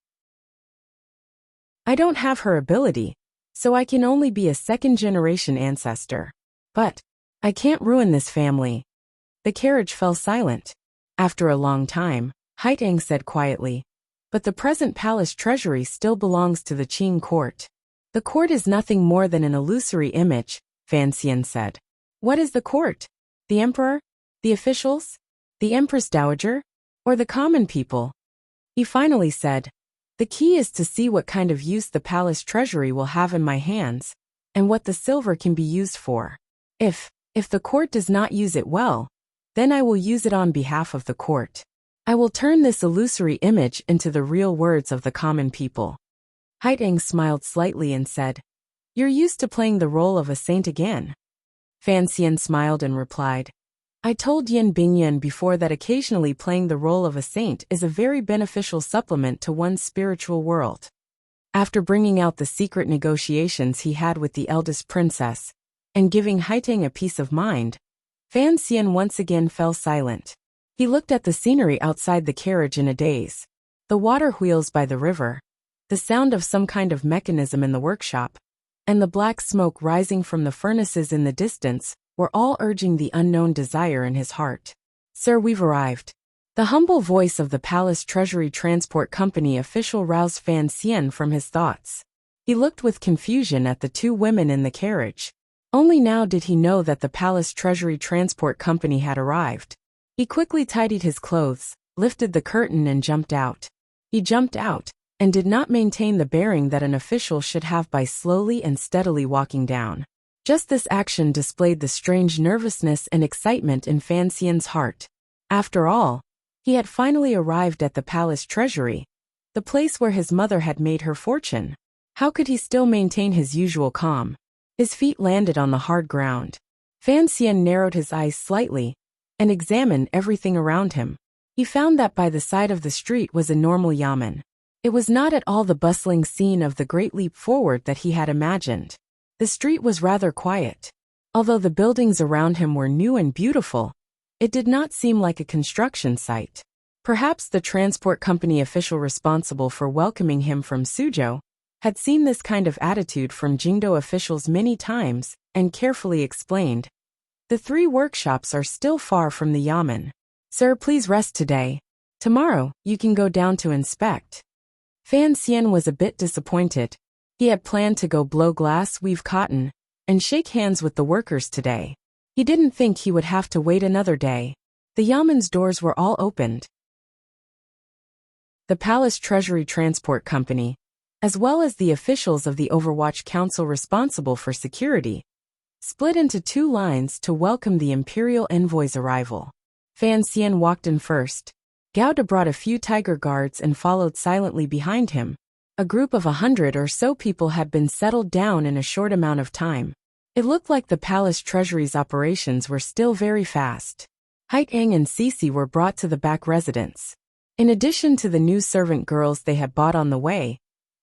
I don't have her ability, so I can only be a second-generation ancestor. But I can't ruin this family. The carriage fell silent. After a long time, Haiding said quietly, But the present palace treasury still belongs to the Qing court. The court is nothing more than an illusory image, Fan Xian said. What is the court? The emperor? The officials? The empress dowager? Or the common people? He finally said, The key is to see what kind of use the palace treasury will have in my hands, and what the silver can be used for. If the court does not use it well, then I will use it on behalf of the court. I will turn this illusory image into the real words of the common people. Haiding smiled slightly and said, You're used to playing the role of a saint again. Fan Xian smiled and replied, I told Yin Bingyuan before that occasionally playing the role of a saint is a very beneficial supplement to one's spiritual world. After bringing out the secret negotiations he had with the eldest princess, and giving Haiding a peace of mind, Fan Xian once again fell silent. He looked at the scenery outside the carriage in a daze. The water wheels by the river, the sound of some kind of mechanism in the workshop, and the black smoke rising from the furnaces in the distance were all urging the unknown desire in his heart. Sir, we've arrived. The humble voice of the Palace Treasury Transport Company official roused Fan Xian from his thoughts. He looked with confusion at the two women in the carriage. Only now did he know that the Palace Treasury Transport Company had arrived. He quickly tidied his clothes, lifted the curtain and jumped out. He jumped out, and did not maintain the bearing that an official should have by slowly and steadily walking down. Just this action displayed the strange nervousness and excitement in Fan Xian's heart. After all, he had finally arrived at the palace treasury, the place where his mother had made her fortune. How could he still maintain his usual calm? His feet landed on the hard ground. Fan Xian narrowed his eyes slightly and examined everything around him. He found that by the side of the street was a normal yamen. It was not at all the bustling scene of the Great Leap Forward that he had imagined. The street was rather quiet. Although the buildings around him were new and beautiful, it did not seem like a construction site. Perhaps the transport company official responsible for welcoming him from Suzhou had seen this kind of attitude from Jingdo officials many times and carefully explained, "The 3 workshops are still far from the yamen. Sir, please rest today. Tomorrow, you can go down to inspect." Fan Xian was a bit disappointed. He had planned to go blow glass, weave cotton, and shake hands with the workers today. He didn't think he would have to wait another day. The yamen's doors were all opened. The Palace Treasury Transport Company, as well as the officials of the Overwatch Council responsible for security, split into 2 lines to welcome the imperial envoy's arrival. Fan Xian walked in first. Gao De brought a few tiger guards and followed silently behind him. A group of 100 or so people had been settled down in a short amount of time. It looked like the Palace Treasury's operations were still very fast. Haitang and Cece were brought to the back residence. In addition to the new servant girls they had bought on the way,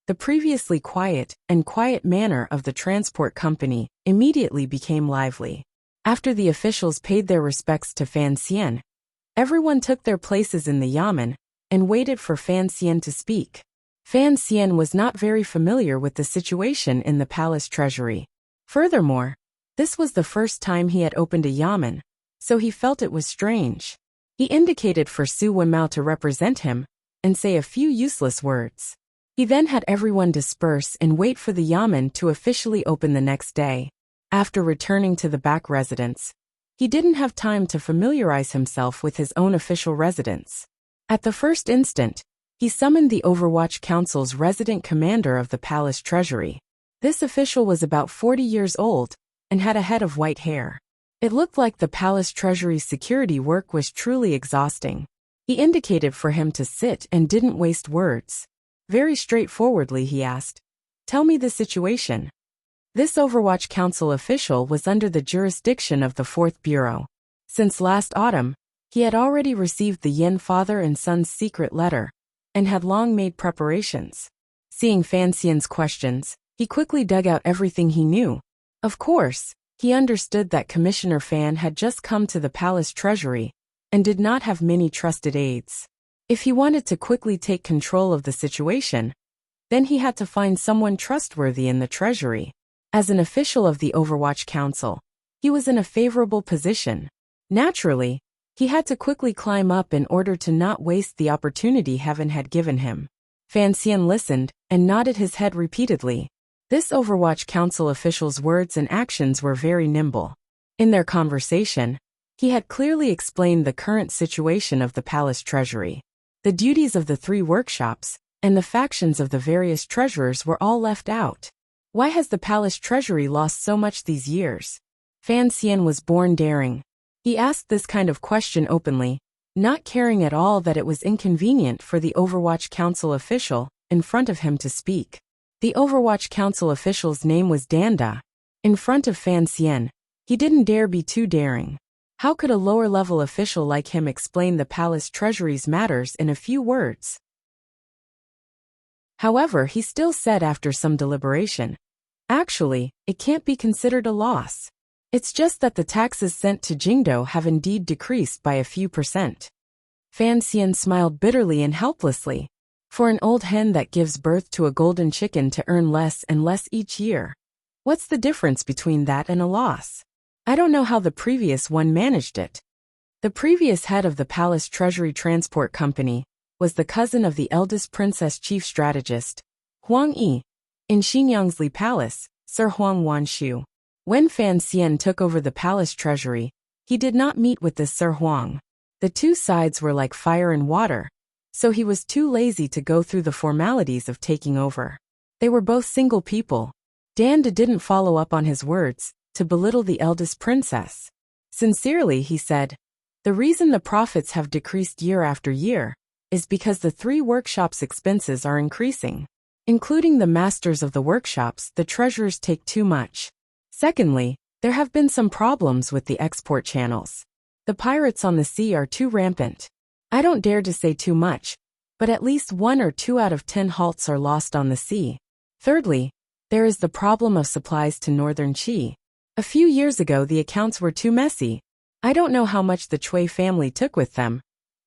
the previously quiet manner of the transport company immediately became lively. After the officials paid their respects to Fan Xian, everyone took their places in the yamen and waited for Fan Xian to speak. Fan Xian was not very familiar with the situation in the palace treasury. Furthermore, this was the first time he had opened a yamen, so he felt it was strange. He indicated for Su Wenmao to represent him and say a few useless words. He then had everyone disperse and wait for the yamen to officially open the next day. After returning to the back residence, he didn't have time to familiarize himself with his own official residence. At the first instant, he summoned the Overwatch Council's resident commander of the palace treasury. This official was about 40 years old and had a head of white hair. It looked like the palace treasury's security work was truly exhausting. He indicated for him to sit and didn't waste words. Very straightforwardly he asked, "Tell me the situation." This Overwatch Council official was under the jurisdiction of the 4th Bureau. Since last autumn, he had already received the Yin father and son's secret letter, and had long made preparations. Seeing Fan Xian's questions, he quickly dug out everything he knew. Of course, he understood that Commissioner Fan had just come to the palace treasury, and did not have many trusted aides. If he wanted to quickly take control of the situation, then he had to find someone trustworthy in the treasury. As an official of the Overwatch Council, he was in a favorable position. Naturally, he had to quickly climb up in order to not waste the opportunity heaven had given him. Fan Xian listened and nodded his head repeatedly. This Overwatch Council official's words and actions were very nimble. In their conversation, he had clearly explained the current situation of the palace treasury. The duties of the 3 workshops and the factions of the various treasurers were all left out. Why has the palace treasury lost so much these years? Fan Xian was born daring. He asked this kind of question openly, not caring at all that it was inconvenient for the Overwatch Council official in front of him to speak. The Overwatch Council official's name was Danda. In front of Fan Xian, he didn't dare be too daring. How could a lower-level official like him explain the palace treasury's matters in a few words? However, he still said after some deliberation, "Actually, it can't be considered a loss. It's just that the taxes sent to Jingdo have indeed decreased by a few %." Fan Xian smiled bitterly and helplessly. For an old hen that gives birth to a golden chicken to earn less and less each year, what's the difference between that and a loss? I don't know how the previous one managed it. The previous head of the Palace Treasury Transport Company was the cousin of the eldest princess chief strategist, Huang Yi. In Xinjiang's Palace, Sir Huang Wanshu. When Fan Xian took over the palace treasury, he did not meet with this Sir Huang. The 2 sides were like fire and water, so he was too lazy to go through the formalities of taking over. They were both single people. Danda didn't follow up on his words to belittle the eldest princess. Sincerely, he said, "The reason the profits have decreased year after year is because the 3 workshops' expenses are increasing. Including the masters of the workshops, the treasurers take too much. Secondly, there have been some problems with the export channels. The pirates on the sea are too rampant. I don't dare to say too much, but at least 1 or 2 out of 10 halts are lost on the sea. Thirdly, there is the problem of supplies to northern Qi. A few years ago the accounts were too messy. I don't know how much the Cui family took with them,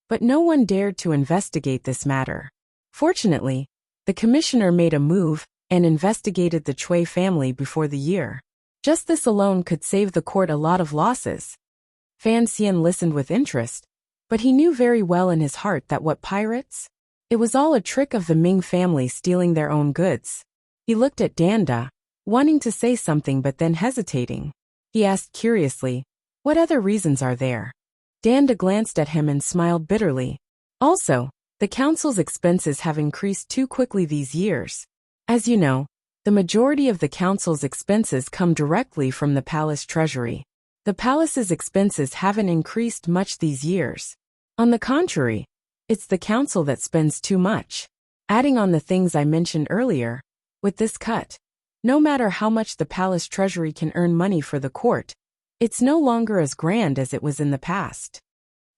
but no one dared to investigate this matter. Fortunately, the commissioner made a move and investigated the Cui family before the year. Just this alone could save the court a lot of losses. Fan Xian listened with interest, but he knew very well in his heart that what pirates? It was all a trick of the Ming family stealing their own goods. He looked at Danda, wanting to say something but then hesitating. He asked curiously, "What other reasons are there?" Danda glanced at him and smiled bitterly. Also, the council's expenses have increased too quickly these years. As you know, the majority of the council's expenses come directly from the palace treasury. The palace's expenses haven't increased much these years. On the contrary, it's the council that spends too much. Adding on the things I mentioned earlier, with this cut, no matter how much the palace treasury can earn money for the court, it's no longer as grand as it was in the past.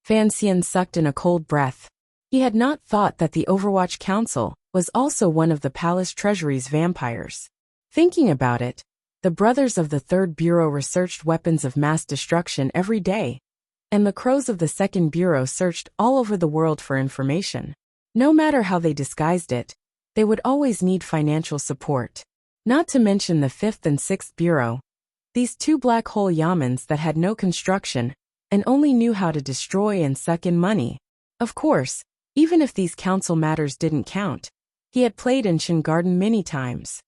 Fan Xian sucked in a cold breath. He had not thought that the Overwatch Council was also one of the palace treasury's vampires. Thinking about it, the brothers of the Third Bureau researched weapons of mass destruction every day, and the crows of the Second Bureau searched all over the world for information. No matter how they disguised it, they would always need financial support. Not to mention the Fifth and Sixth Bureau, these 2 black hole yamens that had no construction and only knew how to destroy and suck in money. Of course, even if these council matters didn't count, he had played in Shin Garden many times.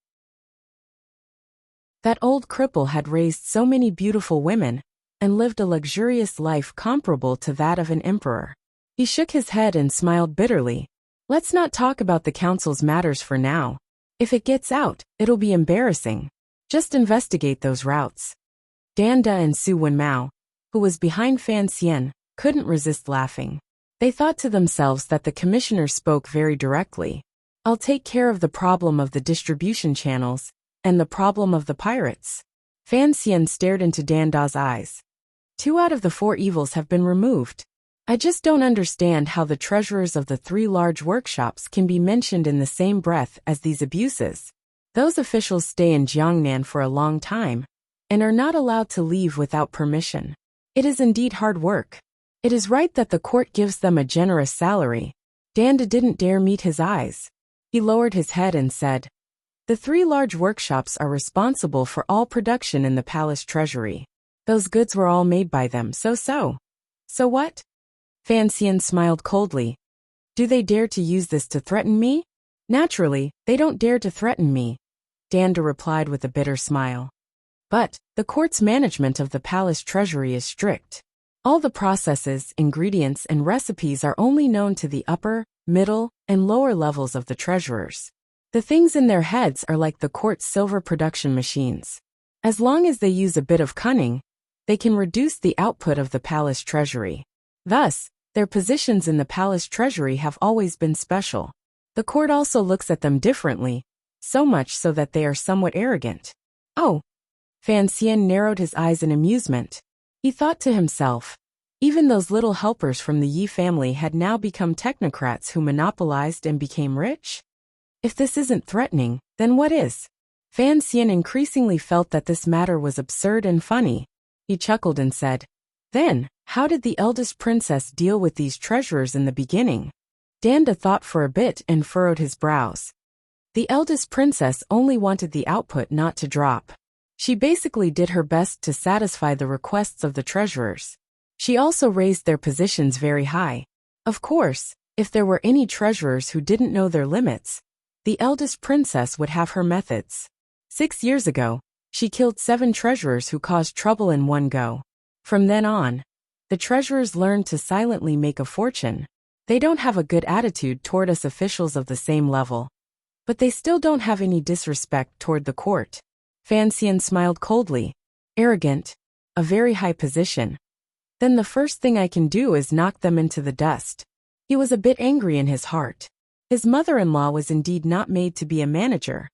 That old cripple had raised so many beautiful women and lived a luxurious life comparable to that of an emperor. He shook his head and smiled bitterly. Let's not talk about the council's matters for now. If it gets out, it'll be embarrassing. Just investigate those routes. Danda and Su Wenmao, who was behind Fan Xian, couldn't resist laughing. They thought to themselves that the commissioner spoke very directly. I'll take care of the problem of the distribution channels and the problem of the pirates. Fan Xian stared into Danda's eyes. 2 out of the 4 evils have been removed. I just don't understand how the treasurers of the 3 large workshops can be mentioned in the same breath as these abuses. Those officials stay in Jiangnan for a long time and are not allowed to leave without permission. It is indeed hard work. It is right that the court gives them a generous salary. Danda didn't dare meet his eyes. He lowered his head and said, "The 3 large workshops are responsible for all production in the palace treasury. Those goods were all made by them, so. So what?" Fan Xian smiled coldly. "Do they dare to use this to threaten me?" "Naturally, they don't dare to threaten me," Danda replied with a bitter smile. "But the court's management of the palace treasury is strict. All the processes, ingredients, and recipes are only known to the upper, middle, and lower levels of the treasurers. The things in their heads are like the court's silver production machines. As long as they use a bit of cunning, they can reduce the output of the palace treasury. Thus, their positions in the palace treasury have always been special. The court also looks at them differently, so much so that they are somewhat arrogant." "Oh." Fan Xian narrowed his eyes in amusement. He thought to himself, even those little helpers from the Yi family had now become technocrats who monopolized and became rich? If this isn't threatening, then what is? Fan Xian increasingly felt that this matter was absurd and funny. He chuckled and said, "Then, how did the eldest princess deal with these treasurers in the beginning?" Danda thought for a bit and furrowed his brows. The eldest princess only wanted the output not to drop. She basically did her best to satisfy the requests of the treasurers. She also raised their positions very high. Of course, if there were any treasurers who didn't know their limits, the eldest princess would have her methods. 6 years ago, she killed 7 treasurers who caused trouble in one go. From then on, the treasurers learned to silently make a fortune. They don't have a good attitude toward us officials of the same level. But they still don't have any disrespect toward the court. Fan Xian smiled coldly. Arrogant. A very high position. Then the first thing I can do is knock them into the dust. He was a bit angry in his heart. His mother-in-law was indeed not made to be a manager.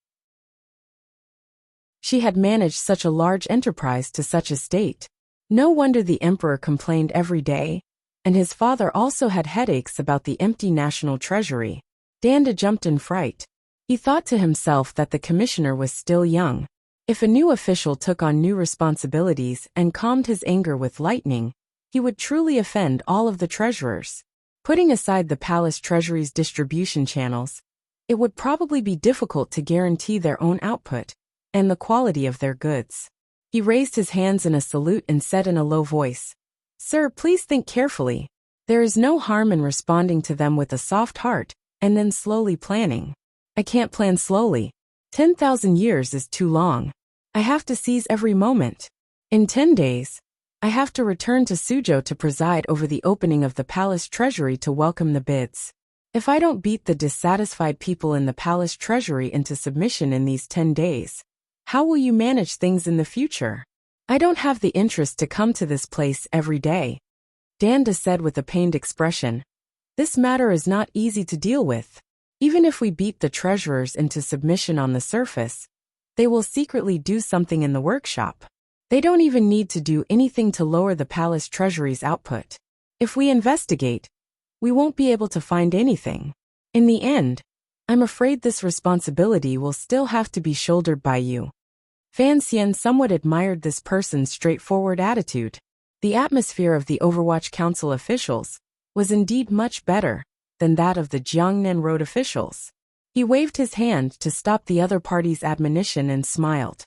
She had managed such a large enterprise to such a state. No wonder the emperor complained every day, and his father also had headaches about the empty national treasury. Danda jumped in fright. He thought to himself that the commissioner was still young. If a new official took on new responsibilities and calmed his anger with lightning, he would truly offend all of the treasurers. Putting aside the palace treasury's distribution channels, it would probably be difficult to guarantee their own output and the quality of their goods. He raised his hands in a salute and said in a low voice, "Sir, please think carefully. There is no harm in responding to them with a soft heart and then slowly planning. I can't plan slowly. 10,000 years is too long. I have to seize every moment. In 10 days, I have to return to Suzhou to preside over the opening of the palace treasury to welcome the bids. If I don't beat the dissatisfied people in the palace treasury into submission in these 10 days, how will you manage things in the future? I don't have the interest to come to this place every day." Danda said with a pained expression. "This matter is not easy to deal with. Even if we beat the treasurers into submission on the surface, they will secretly do something in the workshop. They don't even need to do anything to lower the palace treasury's output. If we investigate, we won't be able to find anything. In the end, I'm afraid this responsibility will still have to be shouldered by you." Fan Xian somewhat admired this person's straightforward attitude. The atmosphere of the Overwatch Council officials was indeed much better than that of the Jiangnan Road officials. He waved his hand to stop the other party's admonition and smiled.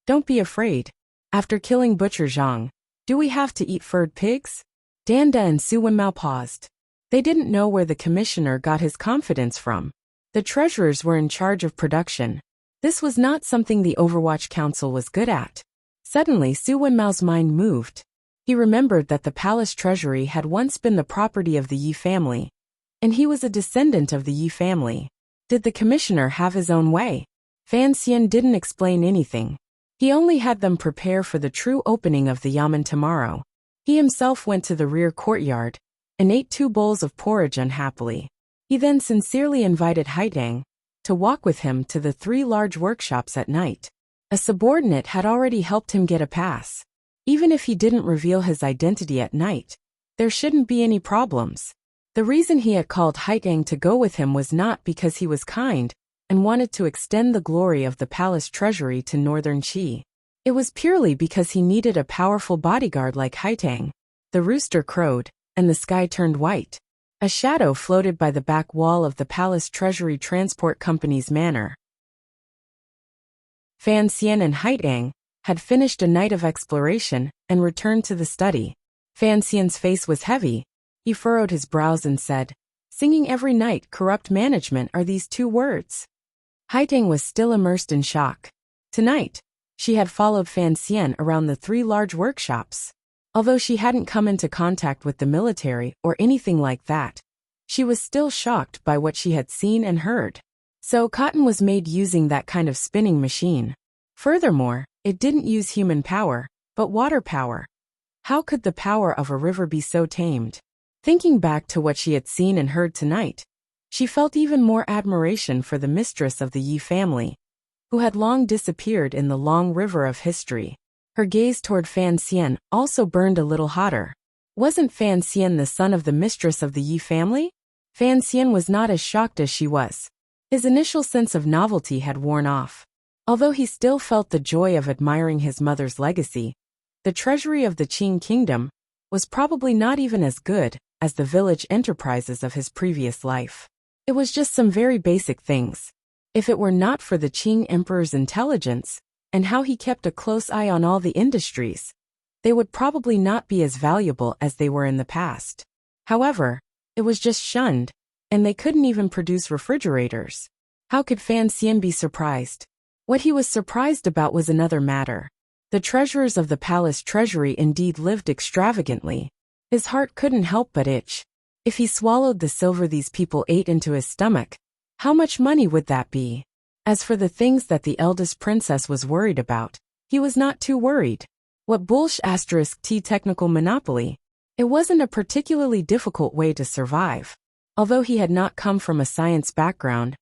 "Don't be afraid. After killing Butcher Zhang, do we have to eat furred pigs?" Danda and Su Wenmao paused. They didn't know where the commissioner got his confidence from. The treasurers were in charge of production. This was not something the Overwatch Council was good at. Suddenly Su Wenmao's mind moved. He remembered that the palace treasury had once been the property of the Yi family, and he was a descendant of the Yi family. Did the commissioner have his own way? Fan Xian didn't explain anything. He only had them prepare for the true opening of the yamen tomorrow. He himself went to the rear courtyard and ate 2 bowls of porridge unhappily. He then sincerely invited Haitang to walk with him to the 3 large workshops at night. A subordinate had already helped him get a pass. Even if he didn't reveal his identity at night, there shouldn't be any problems. The reason he had called Haitang to go with him was not because he was kind and wanted to extend the glory of the palace treasury to northern Qi. It was purely because he needed a powerful bodyguard like Haitang. The rooster crowed, and the sky turned white. A shadow floated by the back wall of the palace treasury transport company's manor. Fan Xian and Haitang had finished a night of exploration and returned to the study. Fan Xian's face was heavy. He furrowed his brows and said, "Singing every night, corrupt management are these 2 words." Haitang was still immersed in shock. Tonight, she had followed Fan Xian around the 3 large workshops. Although she hadn't come into contact with the military or anything like that, she was still shocked by what she had seen and heard. So cotton was made using that kind of spinning machine. Furthermore, it didn't use human power, but water power. How could the power of a river be so tamed? Thinking back to what she had seen and heard tonight, she felt even more admiration for the mistress of the Yi family, who had long disappeared in the long river of history. Her gaze toward Fan Xian also burned a little hotter. Wasn't Fan Xian the son of the mistress of the Yi family? Fan Xian was not as shocked as she was. His initial sense of novelty had worn off. Although he still felt the joy of admiring his mother's legacy, the treasury of the Qing kingdom was probably not even as good as the village enterprises of his previous life. It was just some very basic things. If it were not for the Qing emperor's intelligence and how he kept a close eye on all the industries, they would probably not be as valuable as they were in the past. However, it was just shunned, and they couldn't even produce refrigerators. How could Fan Xian be surprised? What he was surprised about was another matter. The treasurers of the palace treasury indeed lived extravagantly. His heart couldn't help but itch. If he swallowed the silver these people ate into his stomach, how much money would that be? As for the things that the eldest princess was worried about, he was not too worried. What *T technical monopoly? It wasn't a particularly difficult way to survive. Although he had not come from a science background,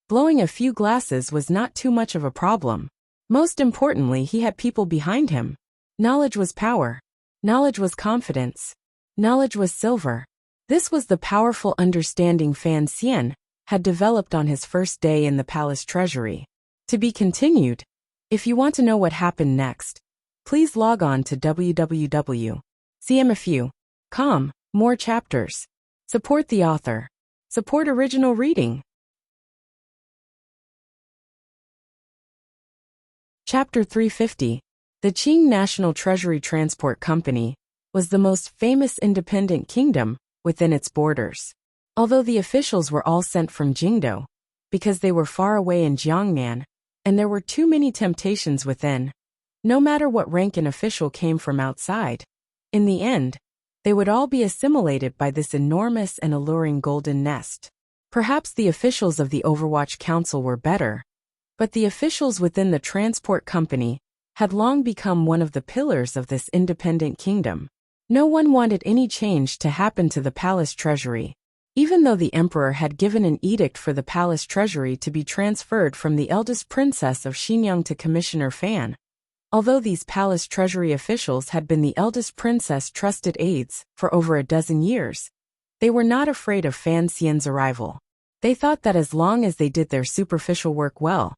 blowing a few glasses was not too much of a problem. Most importantly, he had people behind him. Knowledge was power. Knowledge was confidence. Knowledge was silver. This was the powerful understanding Fan Xian had developed on his first day in the palace treasury. To be continued. If you want to know what happened next, please log on to www.cmfu.com. More chapters. Support the author. Support original reading. Chapter 350. The Qing National Treasury Transport Company was the most famous independent kingdom within its borders. Although the officials were all sent from Jingdo, because they were far away in Jiangnan, and there were too many temptations within, no matter what rank an official came from outside, in the end, they would all be assimilated by this enormous and alluring golden nest. Perhaps the officials of the Overwatch Council were better, but the officials within the transport company had long become one of the pillars of this independent kingdom. No one wanted any change to happen to the palace treasury, even though the emperor had given an edict for the palace treasury to be transferred from the eldest princess of Xinjiang to Commissioner Fan. Although these palace treasury officials had been the eldest princess' trusted aides for over a dozen years, they were not afraid of Fan Xian's arrival. They thought that as long as they did their superficial work well,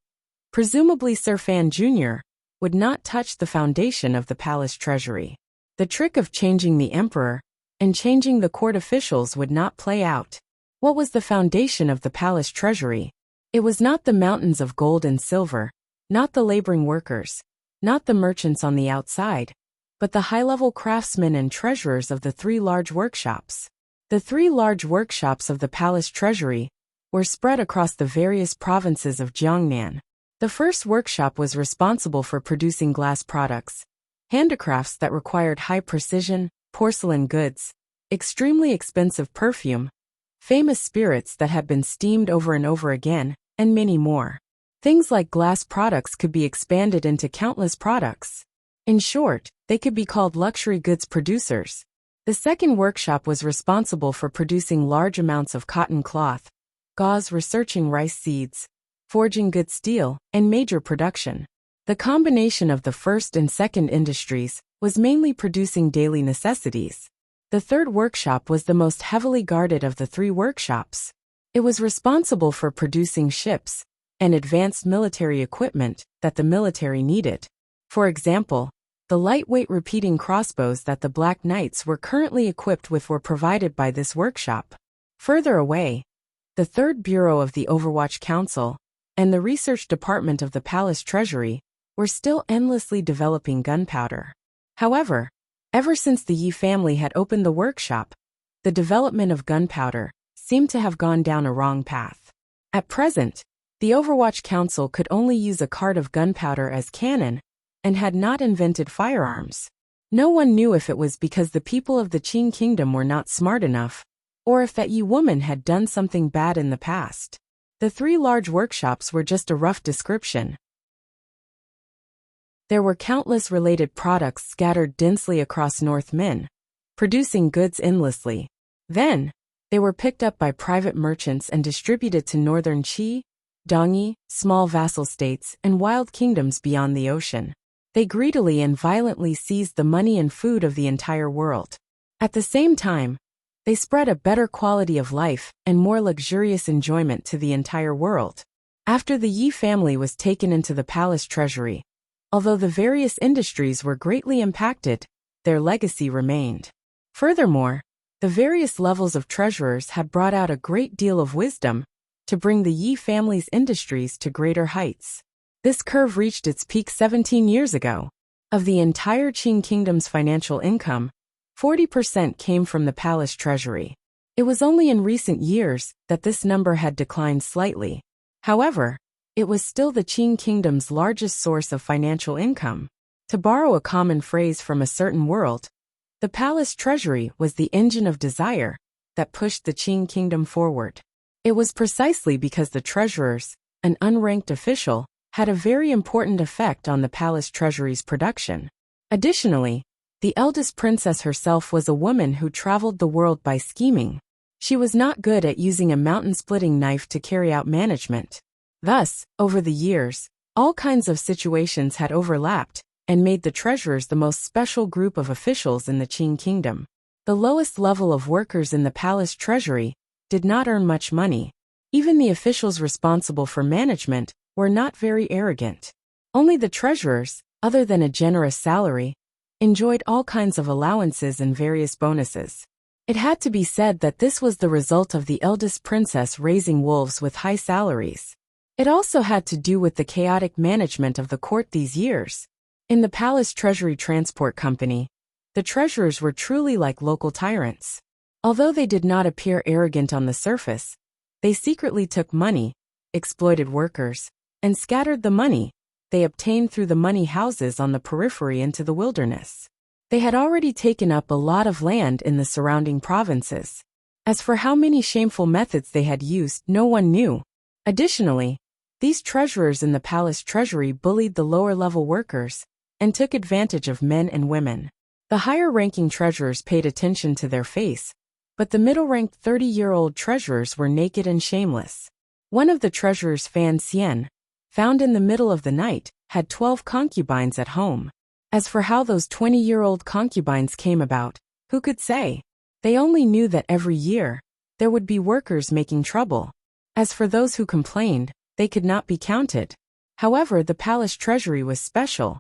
presumably Sir Fan Jr. would not touch the foundation of the palace treasury. The trick of changing the emperor and changing the court officials would not play out. What was the foundation of the palace treasury? It was not the mountains of gold and silver, not the laboring workers, not the merchants on the outside, but the high-level craftsmen and treasurers of the three large workshops. The three large workshops of the palace treasury were spread across the various provinces of Jiangnan. The first workshop was responsible for producing glass products, handicrafts that required high precision, porcelain goods, extremely expensive perfume, famous spirits that had been steamed over and over again, and many more. Things like glass products could be expanded into countless products. In short, they could be called luxury goods producers. The second workshop was responsible for producing large amounts of cotton cloth, gauze, researching rice seeds, forging good steel, and major production. The combination of the first and second industries was mainly producing daily necessities. The third workshop was the most heavily guarded of the three workshops. It was responsible for producing ships and advanced military equipment that the military needed. For example, the lightweight repeating crossbows that the Black Knights were currently equipped with were provided by this workshop. Further away, the third bureau of the Overwatch Council and the research department of the palace treasury were still endlessly developing gunpowder. However, ever since the Yi family had opened the workshop, the development of gunpowder seemed to have gone down a wrong path. At present, the Overwatch Council could only use a cart of gunpowder as cannon and had not invented firearms. No one knew if it was because the people of the Qing kingdom were not smart enough, or if that Yi woman had done something bad in the past. The three large workshops were just a rough description. There were countless related products scattered densely across North Min, producing goods endlessly. Then, they were picked up by private merchants and distributed to northern Qi, Dongyi, small vassal states, and wild kingdoms beyond the ocean. They greedily and violently seized the money and food of the entire world. At the same time, they spread a better quality of life and more luxurious enjoyment to the entire world. After the Yi family was taken into the palace treasury, although the various industries were greatly impacted, their legacy remained. Furthermore, the various levels of treasurers had brought out a great deal of wisdom to bring the Yi family's industries to greater heights. This curve reached its peak 17 years ago. Of the entire Qing kingdom's financial income, 40% came from the palace treasury. It was only in recent years that this number had declined slightly. However, it was still the Qing kingdom's largest source of financial income. To borrow a common phrase from a certain world, the palace treasury was the engine of desire that pushed the Qing kingdom forward. It was precisely because the treasurers, an unranked official, had a very important effect on the palace treasury's production. Additionally, the eldest princess herself was a woman who traveled the world by scheming. She was not good at using a mountain-splitting knife to carry out management. Thus, over the years, all kinds of situations had overlapped and made the treasurers the most special group of officials in the Qing kingdom. The lowest level of workers in the palace treasury did not earn much money. Even the officials responsible for management were not very arrogant. Only the treasurers, other than a generous salary, enjoyed all kinds of allowances and various bonuses. It had to be said that this was the result of the eldest princess raising wolves with high salaries. It also had to do with the chaotic management of the court these years. In the Palace Treasury Transport Company, the treasurers were truly like local tyrants. Although they did not appear arrogant on the surface, they secretly took money, exploited workers, and scattered the money they obtained through the money houses on the periphery into the wilderness. They had already taken up a lot of land in the surrounding provinces. As for how many shameful methods they had used, no one knew. Additionally, these treasurers in the palace treasury bullied the lower-level workers and took advantage of men and women. The higher-ranking treasurers paid attention to their face, but the middle-ranked 30-year-old treasurers were naked and shameless. One of the treasurers, Fan Xian, found in the middle of the night, had 12 concubines at home. As for how those 20-year-old concubines came about, who could say? They only knew that every year, there would be workers making trouble. As for those who complained, they could not be counted. However, the palace treasury was special.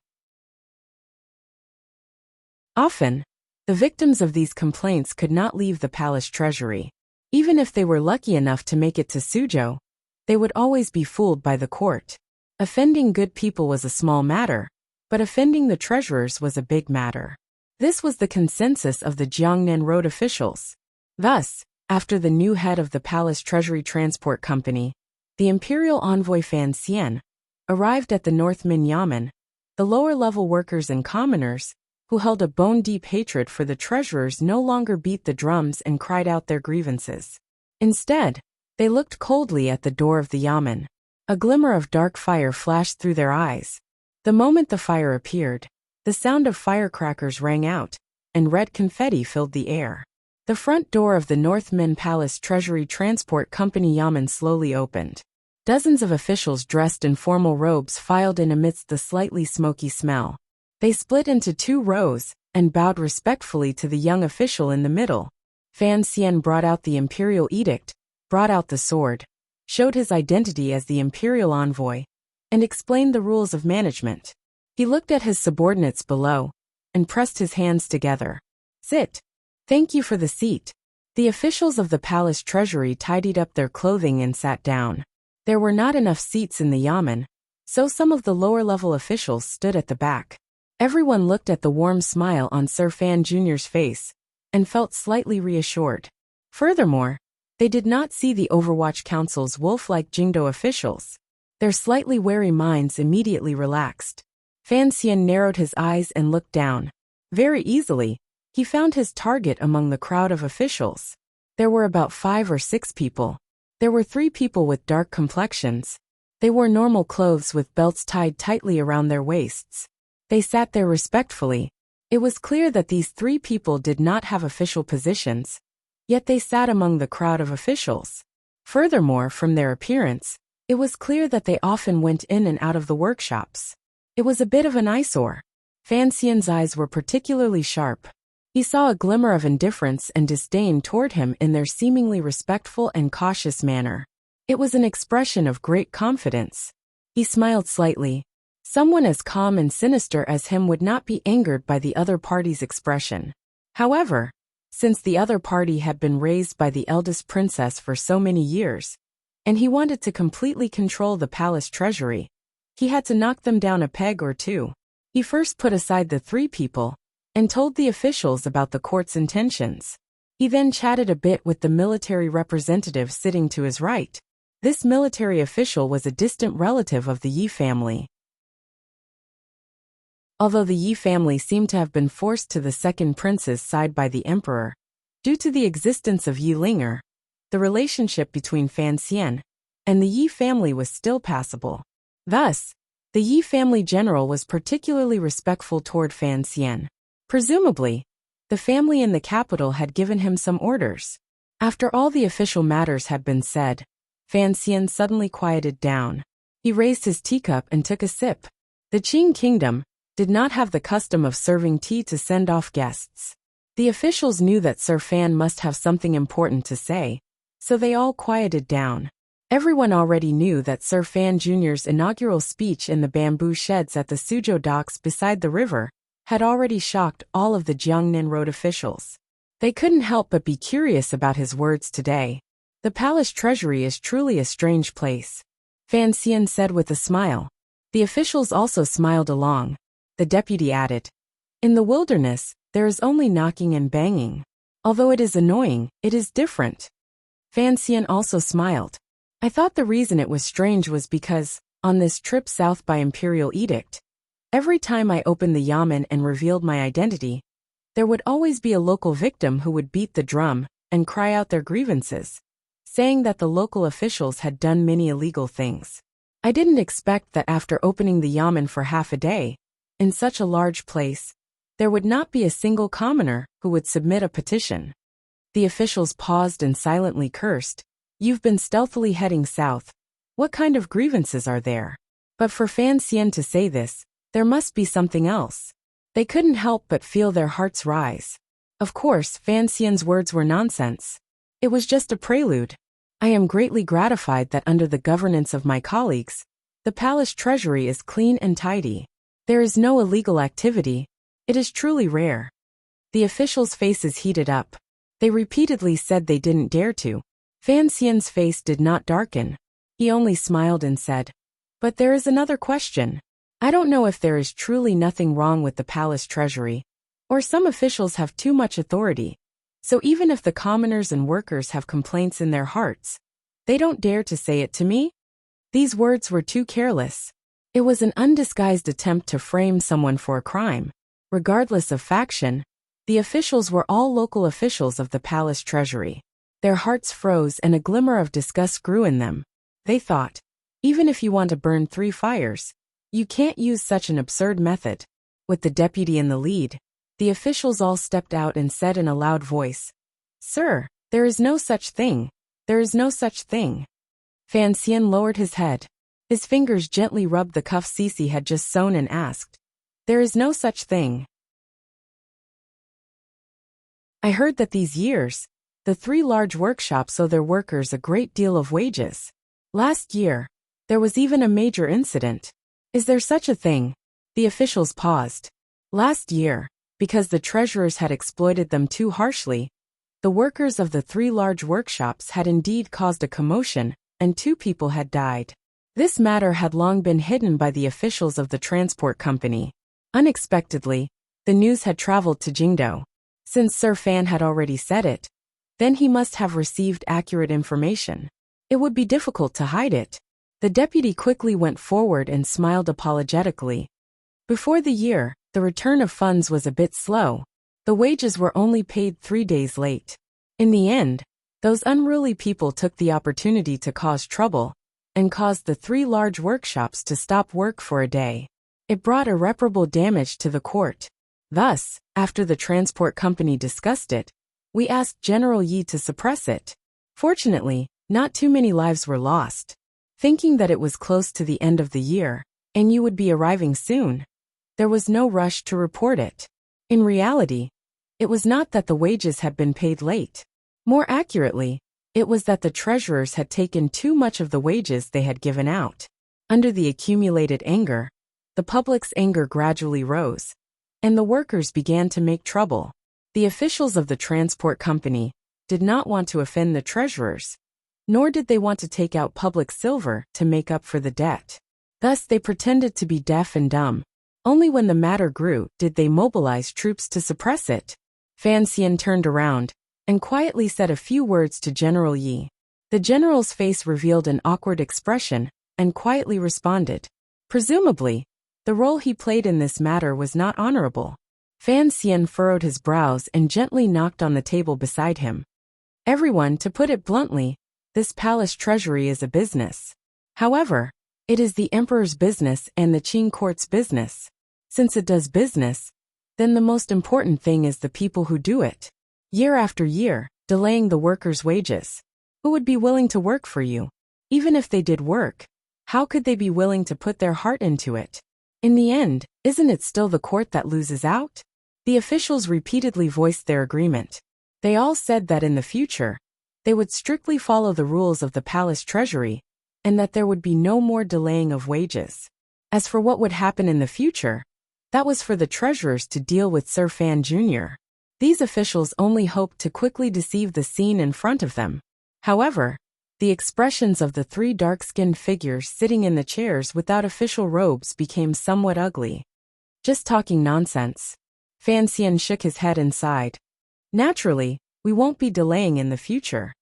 Often, the victims of these complaints could not leave the palace treasury. Even if they were lucky enough to make it to Suzhou, they would always be fooled by the court. Offending good people was a small matter, but offending the treasurers was a big matter. This was the consensus of the Jiangnan road officials. Thus, after the new head of the Palace Treasury Transport Company, the imperial envoy Fan Xian, arrived at the Northman Yamen, the lower-level workers and commoners, who held a bone-deep hatred for the treasurers, no longer beat the drums and cried out their grievances. Instead, they looked coldly at the door of the Yamen. A glimmer of dark fire flashed through their eyes. The moment the fire appeared, the sound of firecrackers rang out, and red confetti filled the air. The front door of the Northman Palace Treasury Transport Company Yamen slowly opened. Dozens of officials dressed in formal robes filed in amidst the slightly smoky smell. They split into 2 rows and bowed respectfully to the young official in the middle. Fan Xian brought out the imperial edict, brought out the sword, showed his identity as the imperial envoy, and explained the rules of management. He looked at his subordinates below and pressed his hands together. Sit. Thank you for the seat. The officials of the palace treasury tidied up their clothing and sat down. There were not enough seats in the yamen, so some of the lower-level officials stood at the back. Everyone looked at the warm smile on Sir Fan Jr.'s face and felt slightly reassured. Furthermore, they did not see the Overwatch Council's wolf-like Jingdo officials. Their slightly wary minds immediately relaxed. Fan Xian narrowed his eyes and looked down. Very easily, he found his target among the crowd of officials. There were about 5 or 6 people. There were 3 people with dark complexions. They wore normal clothes with belts tied tightly around their waists. They sat there respectfully. It was clear that these 3 people did not have official positions, yet they sat among the crowd of officials. Furthermore, from their appearance, it was clear that they often went in and out of the workshops. It was a bit of an eyesore. Fan Xian's eyes were particularly sharp. He saw a glimmer of indifference and disdain toward him in their seemingly respectful and cautious manner. It was an expression of great confidence. He smiled slightly. Someone as calm and sinister as him would not be angered by the other party's expression. However, since the other party had been raised by the eldest princess for so many years, and he wanted to completely control the palace treasury, he had to knock them down a peg or 2. He first put aside the 3 people and told the officials about the court's intentions. He then chatted a bit with the military representative sitting to his right. This military official was a distant relative of the Yi family. Although the Yi family seemed to have been forced to the second prince's side by the emperor, due to the existence of Yi Linger, the relationship between Fan Xian and the Yi family was still passable. Thus, the Yi family general was particularly respectful toward Fan Xian. Presumably, the family in the capital had given him some orders. After all the official matters had been said, Fan Xian suddenly quieted down. He raised his teacup and took a sip. The Qing kingdom did not have the custom of serving tea to send off guests. The officials knew that Sir Fan must have something important to say, so they all quieted down. Everyone already knew that Sir Fan Jr.'s inaugural speech in the bamboo sheds at the Suzhou docks beside the river had already shocked all of the Jiangnan Road officials. They couldn't help but be curious about his words today. The palace treasury is truly a strange place, Fan Xian said with a smile. The officials also smiled along. The deputy added, "In the wilderness, there is only knocking and banging. Although it is annoying, it is different." Fan Xian also smiled. "I thought the reason it was strange was because, on this trip south by imperial edict, every time I opened the yamen and revealed my identity, there would always be a local victim who would beat the drum and cry out their grievances, saying that the local officials had done many illegal things. I didn't expect that after opening the yamen for half a day, in such a large place, there would not be a single commoner who would submit a petition." The officials paused and silently cursed. "You've been stealthily heading south. What kind of grievances are there?" But for Fan Xian to say this, there must be something else. They couldn't help but feel their hearts rise. Of course, Fan Xian's words were nonsense. It was just a prelude. "I am greatly gratified that under the governance of my colleagues, the palace treasury is clean and tidy. There is no illegal activity. It is truly rare." The officials' faces heated up. They repeatedly said they didn't dare to. Fan Xian's face did not darken. He only smiled and said, "But there is another question. I don't know if there is truly nothing wrong with the palace treasury, or some officials have too much authority. So even if the commoners and workers have complaints in their hearts, they don't dare to say it to me?" These words were too careless. It was an undisguised attempt to frame someone for a crime. Regardless of faction, the officials were all local officials of the palace treasury. Their hearts froze and a glimmer of disgust grew in them. They thought, even if you want to burn 3 fires, you can't use such an absurd method. With the deputy in the lead, the officials all stepped out and said in a loud voice, "Sir, there is no such thing. There is no such thing." Fan Xian lowered his head. His fingers gently rubbed the cuff Cece had just sewn and asked, "There is no such thing." "I heard that these years, the 3 large workshops owe their workers a great deal of wages. Last year, there was even a major incident. Is there such a thing?" The officials paused. Last year, because the treasurers had exploited them too harshly, the workers of the 3 large workshops had indeed caused a commotion, and 2 people had died. This matter had long been hidden by the officials of the transport company. Unexpectedly, the news had traveled to Jingdou. Since Sir Fan had already said it, then he must have received accurate information. It would be difficult to hide it. The deputy quickly went forward and smiled apologetically. Before the year, the return of funds was a bit slow. The wages were only paid 3 days late. In the end, those unruly people took the opportunity to cause trouble and caused the 3 large workshops to stop work for a day. It brought irreparable damage to the court. Thus, after the transport company discussed it, we asked General Yi to suppress it. Fortunately, not too many lives were lost. Thinking that it was close to the end of the year, and you would be arriving soon, there was no rush to report it. In reality, it was not that the wages had been paid late. More accurately, it was that the treasurers had taken too much of the wages they had given out. Under the accumulated anger, the public's anger gradually rose, and the workers began to make trouble. The officials of the transport company did not want to offend the treasurers, nor did they want to take out public silver to make up for the debt. Thus they pretended to be deaf and dumb. Only when the matter grew did they mobilize troops to suppress it. Fan Xian turned around and quietly said a few words to General Yi. The general's face revealed an awkward expression and quietly responded. Presumably, the role he played in this matter was not honorable. Fan Xian furrowed his brows and gently knocked on the table beside him. Everyone, to put it bluntly, this palace treasury is a business. However, it is the emperor's business and the Qing court's business. Since it does business, then the most important thing is the people who do it. Year after year, delaying the workers' wages. Who would be willing to work for you? Even if they did work, how could they be willing to put their heart into it? In the end, isn't it still the court that loses out? The officials repeatedly voiced their agreement. They all said that in the future, they would strictly follow the rules of the palace treasury, and that there would be no more delaying of wages. As for what would happen in the future, that was for the treasurers to deal with Sir Fan Jr. These officials only hoped to quickly deceive the scene in front of them. However, the expressions of the three dark-skinned figures sitting in the chairs without official robes became somewhat ugly. Just talking nonsense. Fan Xian shook his head and sighed. Naturally, we won't be delaying in the future.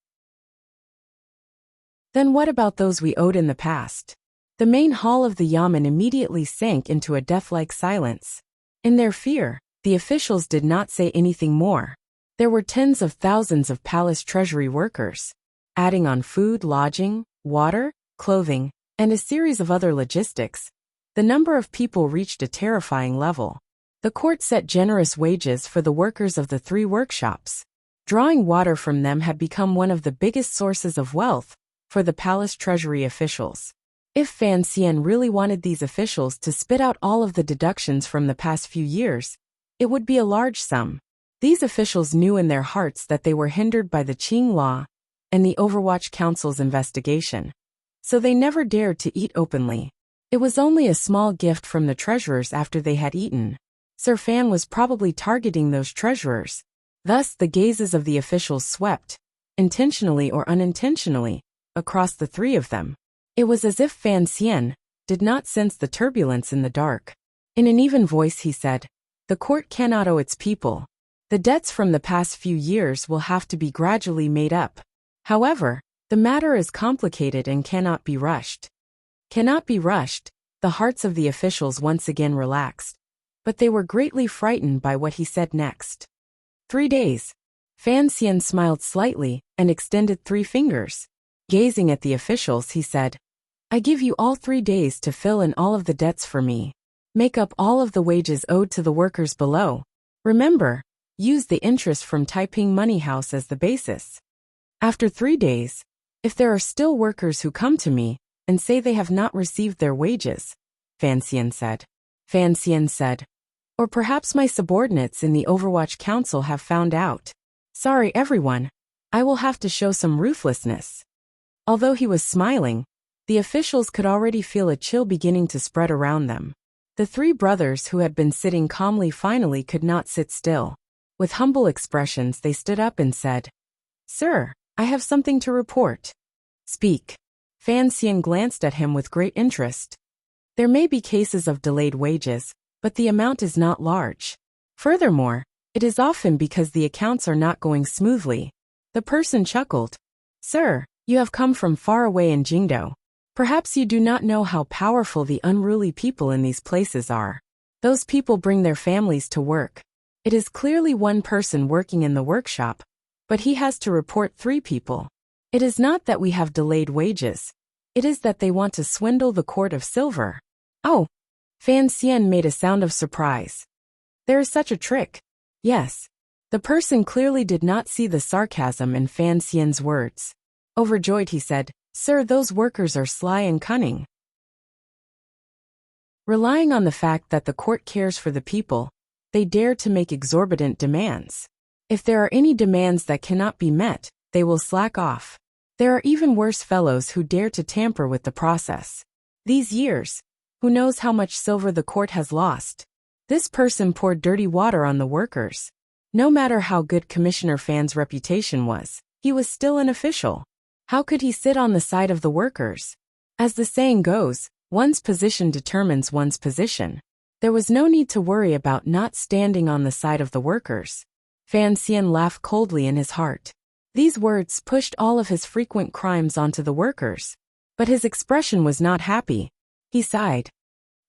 Then what about those we owed in the past? The main hall of the yamen immediately sank into a death-like silence. In their fear, the officials did not say anything more. There were tens of thousands of palace treasury workers. Adding on food, lodging, water, clothing, and a series of other logistics, the number of people reached a terrifying level. The court set generous wages for the workers of the three workshops. Drawing water from them had become one of the biggest sources of wealth for the palace treasury officials. If Fan Xian really wanted these officials to spit out all of the deductions from the past few years, it would be a large sum. These officials knew in their hearts that they were hindered by the Qing law and the Overwatch Council's investigation, so they never dared to eat openly. It was only a small gift from the treasurers after they had eaten. Sir Fan was probably targeting those treasurers. Thus, the gazes of the officials swept, intentionally or unintentionally, across the three of them. It was as if Fan Xian did not sense the turbulence in the dark. In an even voice he said, "The court cannot owe its people. The debts from the past few years will have to be gradually made up. However, the matter is complicated and cannot be rushed." Cannot be rushed. The hearts of the officials once again relaxed, but they were greatly frightened by what he said next. 3 days. Fan Xian smiled slightly and extended 3 fingers. Gazing at the officials, he said, "I give you all 3 days to fill in all of the debts for me. Make up all of the wages owed to the workers below. Remember, use the interest from Taiping Money House as the basis. After 3 days, if there are still workers who come to me and say they have not received their wages," Fan Xian said. Fan Xian said, "Or perhaps my subordinates in the Overwatch Council have found out. Sorry everyone, I will have to show some ruthlessness." Although he was smiling, the officials could already feel a chill beginning to spread around them. The 3 brothers who had been sitting calmly finally could not sit still. With humble expressions they stood up and said, "Sir, I have something to report." "Speak." Fan Xian glanced at him with great interest. "There may be cases of delayed wages, but the amount is not large. Furthermore, it is often because the accounts are not going smoothly." The person chuckled. "Sir, you have come from far away in Jingdo. Perhaps you do not know how powerful the unruly people in these places are. Those people bring their families to work. It is clearly one person working in the workshop, but he has to report 3 people. It is not that we have delayed wages. It is that they want to swindle the court of silver." "Oh!" Fan Xian made a sound of surprise. "There is such a trick." "Yes." The person clearly did not see the sarcasm in Fan Xian's words. Overjoyed, he said, "Sir, those workers are sly and cunning. Relying on the fact that the court cares for the people, they dare to make exorbitant demands. If there are any demands that cannot be met, they will slack off. There are even worse fellows who dare to tamper with the process. These years, who knows how much silver the court has lost? This person poured dirty water on the workers. No matter how good Commissioner Fan's reputation was, he was still an official. How could he sit on the side of the workers? As the saying goes, one's position determines one's position. There was no need to worry about not standing on the side of the workers." Fan Xian laughed coldly in his heart. These words pushed all of his frequent crimes onto the workers. But his expression was not happy. He sighed.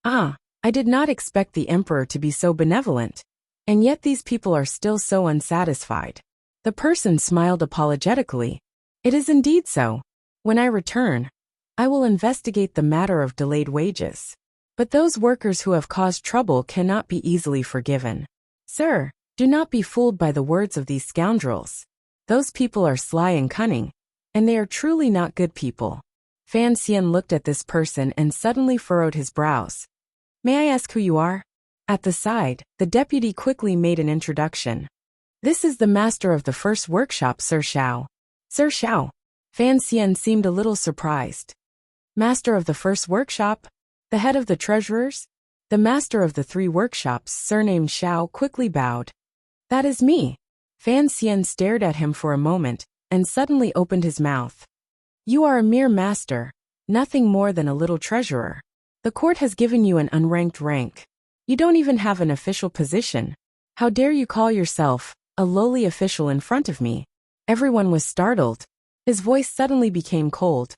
"Ah, I did not expect the emperor to be so benevolent. And yet these people are still so unsatisfied." The person smiled apologetically. "It is indeed so. When I return, I will investigate the matter of delayed wages. But those workers who have caused trouble cannot be easily forgiven. Sir, do not be fooled by the words of these scoundrels. Those people are sly and cunning, and they are truly not good people." Fan Xian looked at this person and suddenly furrowed his brows. "May I ask who you are?" At the side, the deputy quickly made an introduction. This is the master of the first workshop, Sir Xiao. Sir Xiao. Fan Xian seemed a little surprised. Master of the first workshop? The head of the treasurers? The master of the 3 workshops, surnamed Xiao, quickly bowed. That is me. Fan Xian stared at him for a moment, and suddenly opened his mouth. You are a mere master, nothing more than a little treasurer. The court has given you an unranked rank. You don't even have an official position. How dare you call yourself a lowly official in front of me? Everyone was startled. His voice suddenly became cold.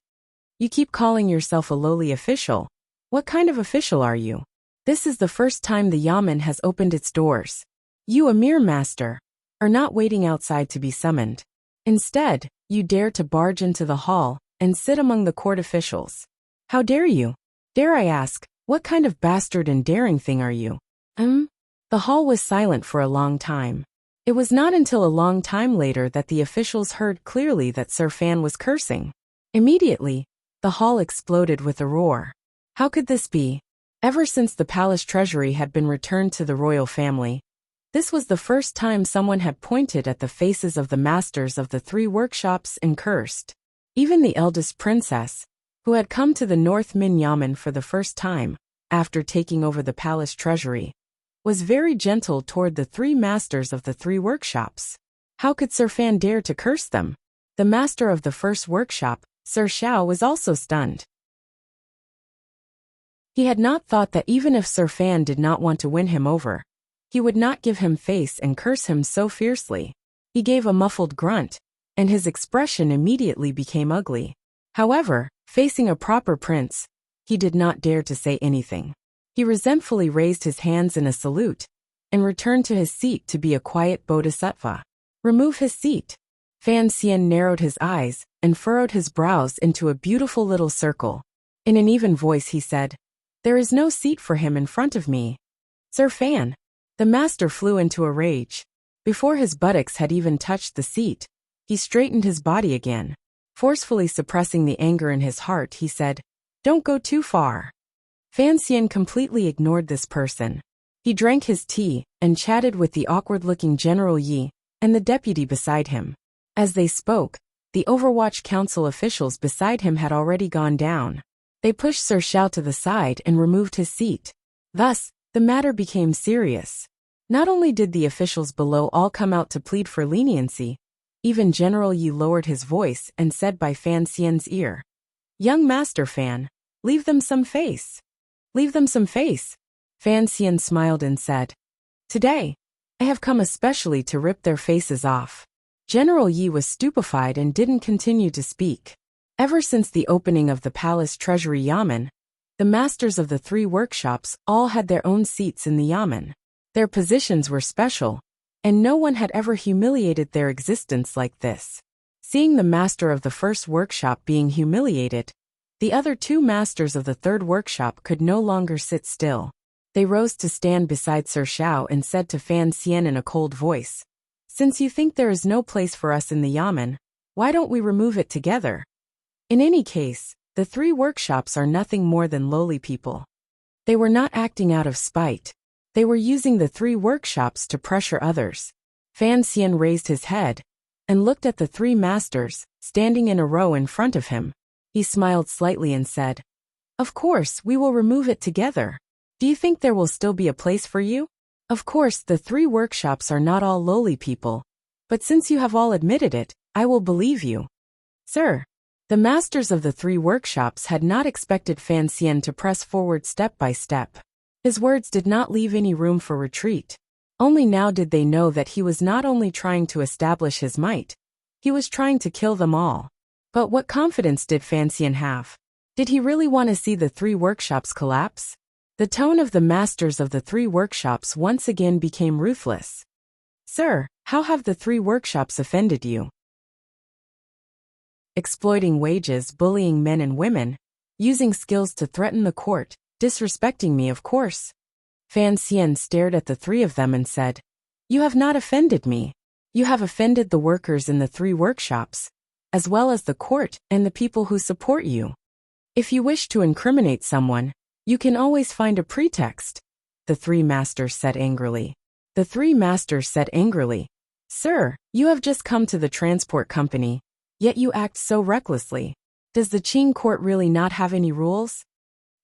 You keep calling yourself a lowly official. What kind of official are you? This is the first time the yamen has opened its doors. You, a mere master, are not waiting outside to be summoned. Instead, you dare to barge into the hall and sit among the court officials. How dare you? Dare I ask, what kind of bastard and daring thing are you? The hall was silent for a long time. It was not until a long time later that the officials heard clearly that Sir Fan was cursing. Immediately, the hall exploded with a roar. How could this be? Ever since the palace treasury had been returned to the royal family, this was the first time someone had pointed at the faces of the masters of the 3 workshops and cursed. Even the eldest princess, who had come to the North Min Yamen for the first time, after taking over the palace treasury, was very gentle toward the 3 masters of the 3 workshops. How could Sir Fan dare to curse them? The master of the first workshop, Sir Xiao, was also stunned. He had not thought that even if Sir Fan did not want to win him over, he would not give him face and curse him so fiercely. He gave a muffled grunt, and his expression immediately became ugly. However, facing a proper prince, he did not dare to say anything. He resentfully raised his hands in a salute, and returned to his seat to be a quiet bodhisattva. Remove his seat. Fan Xian narrowed his eyes and furrowed his brows into a beautiful little circle. In an even voice he said, There is no seat for him in front of me. Sir Fan. The master flew into a rage. Before his buttocks had even touched the seat, he straightened his body again. Forcefully suppressing the anger in his heart, he said, Don't go too far. Fan Xian completely ignored this person. He drank his tea and chatted with the awkward-looking General Yi and the deputy beside him. As they spoke, the Overwatch Council officials beside him had already gone down. They pushed Sir Xiao to the side and removed his seat. Thus, the matter became serious. Not only did the officials below all come out to plead for leniency, even General Yi lowered his voice and said by Fan Xian's ear, Young Master Fan, leave them some face. Leave them some face. Fan Xian smiled and said, Today, I have come especially to rip their faces off. General Yi was stupefied and didn't continue to speak. Ever since the opening of the palace treasury yamen, the masters of the 3 workshops all had their own seats in the yamen. Their positions were special, and no one had ever humiliated their existence like this. Seeing the master of the first workshop being humiliated, the other 2 masters of the 3rd workshop could no longer sit still. They rose to stand beside Sir Xiao and said to Fan Xian in a cold voice, Since you think there is no place for us in the yamen, why don't we remove it together? In any case, the 3 workshops are nothing more than lowly people. They were not acting out of spite. They were using the 3 workshops to pressure others. Fan Xian raised his head and looked at the 3 masters standing in a row in front of him. He smiled slightly and said, Of course, we will remove it together. Do you think there will still be a place for you? Of course, the 3 workshops are not all lowly people, but since you have all admitted it, I will believe you. Sir. The masters of the 3 workshops had not expected Fan Xian to press forward step by step. His words did not leave any room for retreat. Only now did they know that he was not only trying to establish his might, he was trying to kill them all. But what confidence did Fan Xian have? Did he really want to see the 3 workshops collapse? The tone of the masters of the 3 workshops once again became ruthless. Sir, how have the 3 workshops offended you? Exploiting wages, bullying men and women, using skills to threaten the court, disrespecting me, of course. Fan Xian stared at the 3 of them and said, You have not offended me. You have offended the workers in the 3 workshops, as well as the court and the people who support you. If you wish to incriminate someone, you can always find a pretext. the three masters said angrily. The three masters said angrily, "Sir, you have just come to the transport company, yet you act so recklessly. Does the Qing court really not have any rules?"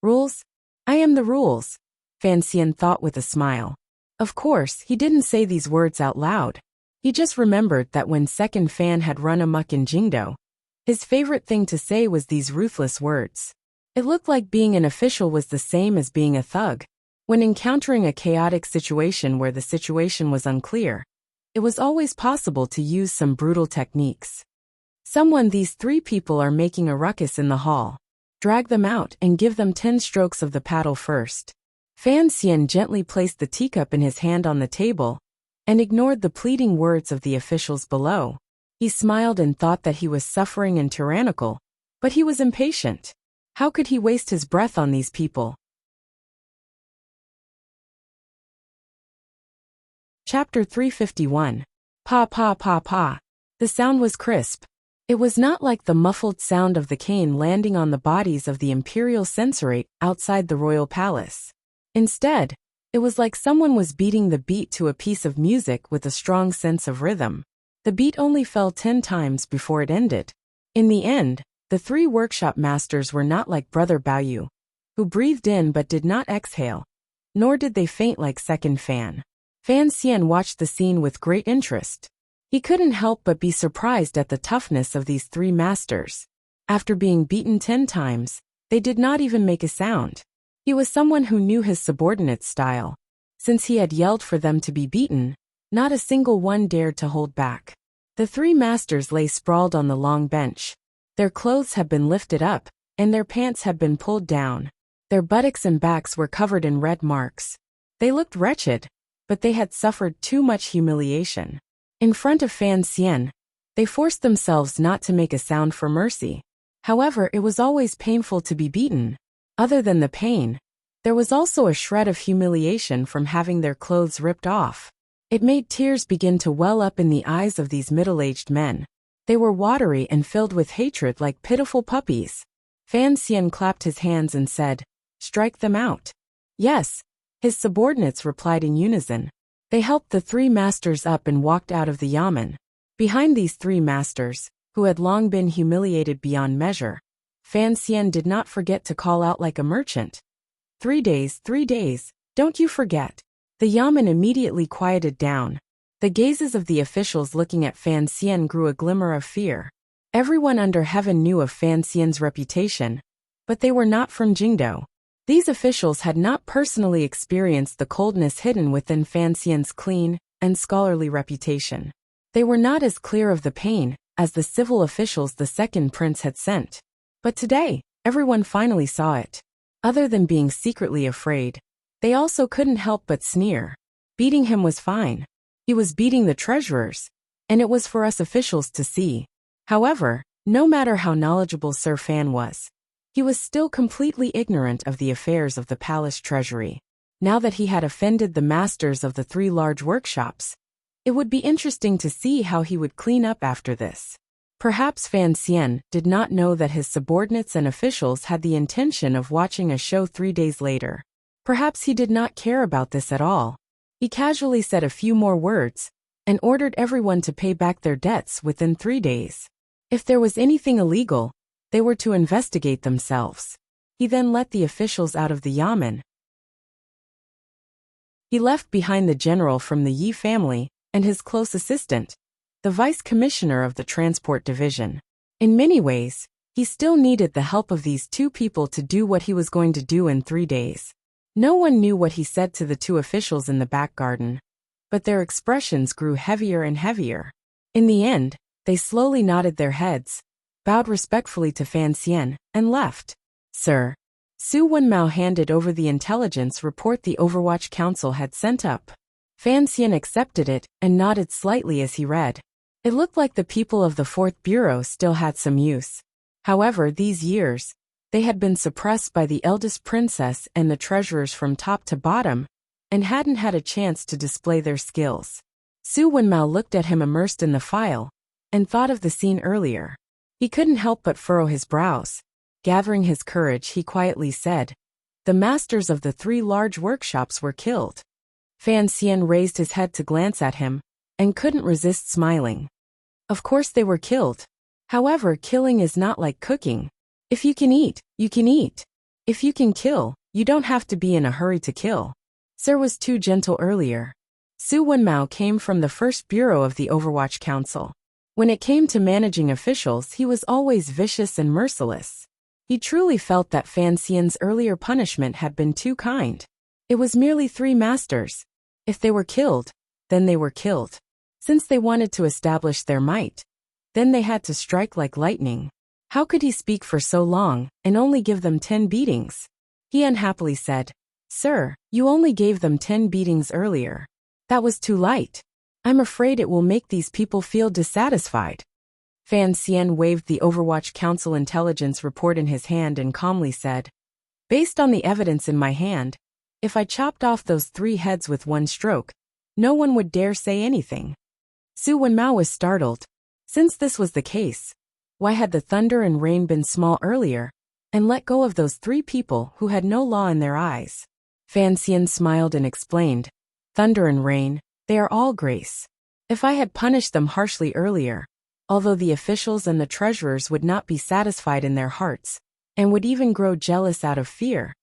"Rules? I am the rules," Fan Xian thought with a smile. Of course, he didn't say these words out loud. He just remembered that when Second Fan had run amok in Jingdo, his favorite thing to say was these ruthless words. It looked like being an official was the same as being a thug. When encountering a chaotic situation where the situation was unclear, it was always possible to use some brutal techniques. These three people are making a ruckus in the hall. Drag them out and give them 10 strokes of the paddle first. Fan Xian gently placed the teacup in his hand on the table and ignored the pleading words of the officials below. He smiled and thought that he was suffering and tyrannical, but he was impatient. How could he waste his breath on these people? Chapter 351. Pa pa pa pa. The sound was crisp. It was not like the muffled sound of the cane landing on the bodies of the imperial censorate outside the royal palace. Instead, it was like someone was beating the beat to a piece of music with a strong sense of rhythm. The beat only fell 10 times before it ended. In the end, the three workshop masters were not like Brother Baoyu, who breathed in but did not exhale, nor did they faint like Second Fan. Fan Xian watched the scene with great interest. He couldn't help but be surprised at the toughness of these three masters. After being beaten 10 times, they did not even make a sound. He was someone who knew his subordinates' style. Since he had yelled for them to be beaten, not a single one dared to hold back. The three masters lay sprawled on the long bench. Their clothes had been lifted up, and their pants had been pulled down. Their buttocks and backs were covered in red marks. They looked wretched, but they had suffered too much humiliation. In front of Fan Xian, they forced themselves not to make a sound for mercy. However, it was always painful to be beaten. Other than the pain, there was also a shred of humiliation from having their clothes ripped off. It made tears begin to well up in the eyes of these middle-aged men. They were watery and filled with hatred like pitiful puppies. Fan Xian clapped his hands and said, "Strike them out." "Yes," his subordinates replied in unison. They helped the three masters up and walked out of the yamen. Behind these three masters, who had long been humiliated beyond measure, Fan Xian did not forget to call out like a merchant. 3 days, 3 days, don't you forget." The yamen immediately quieted down. The gazes of the officials looking at Fan Xian grew a glimmer of fear. Everyone under heaven knew of Fan Xian's reputation, but they were not from Jingdo. These officials had not personally experienced the coldness hidden within Fan Xian's clean and scholarly reputation. They were not as clear of the pain as the civil officials the second prince had sent. But today, everyone finally saw it. Other than being secretly afraid, they also couldn't help but sneer. Beating him was fine. He was beating the treasurers, and it was for us officials to see. However, no matter how knowledgeable Sir Fan was, he was still completely ignorant of the affairs of the palace treasury. Now that he had offended the masters of the 3 large workshops, it would be interesting to see how he would clean up after this. Perhaps Fan Xian did not know that his subordinates and officials had the intention of watching a show 3 days later. Perhaps he did not care about this at all. He casually said a few more words and ordered everyone to pay back their debts within 3 days. If there was anything illegal, they were to investigate themselves. He then let the officials out of the yamen. He left behind the general from the Yi family and his close assistant, the vice commissioner of the transport division. In many ways, he still needed the help of these 2 people to do what he was going to do in 3 days. No one knew what he said to the 2 officials in the back garden, but their expressions grew heavier and heavier. In the end, they slowly nodded their heads, bowed respectfully to Fan Xian, and left. "Sir." Su Wenmao handed over the intelligence report the Overwatch Council had sent up. Fan Xian accepted it and nodded slightly as he read. It looked like the people of the 4th Bureau still had some use. However, these years, they had been suppressed by the eldest princess and the treasurers from top to bottom, and hadn't had a chance to display their skills. Su Wenmao looked at him immersed in the file, and thought of the scene earlier. He couldn't help but furrow his brows. Gathering his courage, he quietly said, the masters of the 3 large workshops were killed. Fan Xian raised his head to glance at him, and couldn't resist smiling. Of course they were killed. However, killing is not like cooking. If you can eat, you can eat. If you can kill, you don't have to be in a hurry to kill. Sir was too gentle earlier. Su Wenmao came from the first bureau of the Overwatch Council. When it came to managing officials, he was always vicious and merciless. He truly felt that Fan Xian's earlier punishment had been too kind. It was merely 3 masters. If they were killed, then they were killed. Since they wanted to establish their might, then they had to strike like lightning. How could he speak for so long and only give them 10 beatings? He unhappily said, "Sir, you only gave them 10 beatings earlier. That was too light. I'm afraid it will make these people feel dissatisfied." Fan Xian waved the Overwatch Council intelligence report in his hand and calmly said, "Based on the evidence in my hand, if I chopped off those 3 heads with one stroke, no one would dare say anything." Su Wenmao was startled. Since this was the case, why had the thunder and rain been small earlier, and let go of those 3 people who had no law in their eyes? Fan Xian smiled and explained, "Thunder and rain, they are all grace. If I had punished them harshly earlier, although the officials and the treasurers would not be satisfied in their hearts, and would even grow jealous out of fear,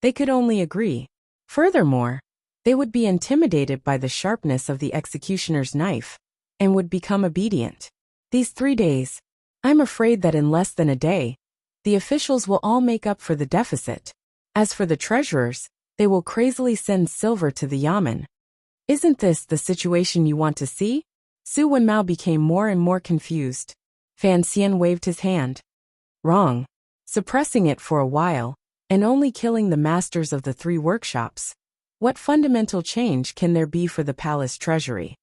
they could only agree. Furthermore, they would be intimidated by the sharpness of the executioner's knife, and would become obedient. These 3 days, I'm afraid that in less than a day, the officials will all make up for the deficit. As for the treasurers, they will crazily send silver to the yamen. Isn't this the situation you want to see?" Su Wenmao became more and more confused. Fan Xian waved his hand. "Wrong. Suppressing it for a while, and only killing the masters of the 3 workshops. What fundamental change can there be for the palace treasury?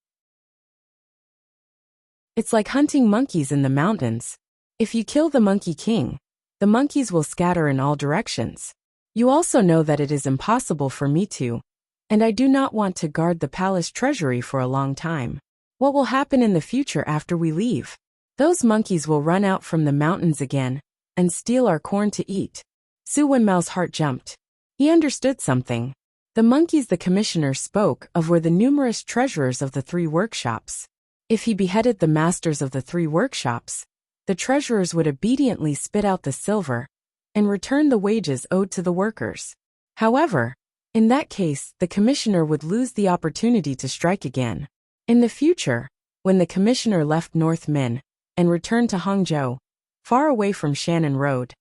It's like hunting monkeys in the mountains. If you kill the Monkey King, the monkeys will scatter in all directions. You also know that it is impossible for me to, and I do not want to guard the palace treasury for a long time. What will happen in the future after we leave? Those monkeys will run out from the mountains again, and steal our corn to eat." Su Wenmao's heart jumped. He understood something. The monkeys the commissioner spoke of were the numerous treasurers of the 3 workshops. If he beheaded the masters of the 3 workshops, the treasurers would obediently spit out the silver and return the wages owed to the workers. However, in that case, the commissioner would lose the opportunity to strike again. In the future, when the commissioner left North Min and returned to Hangzhou, far away from Shannon Road,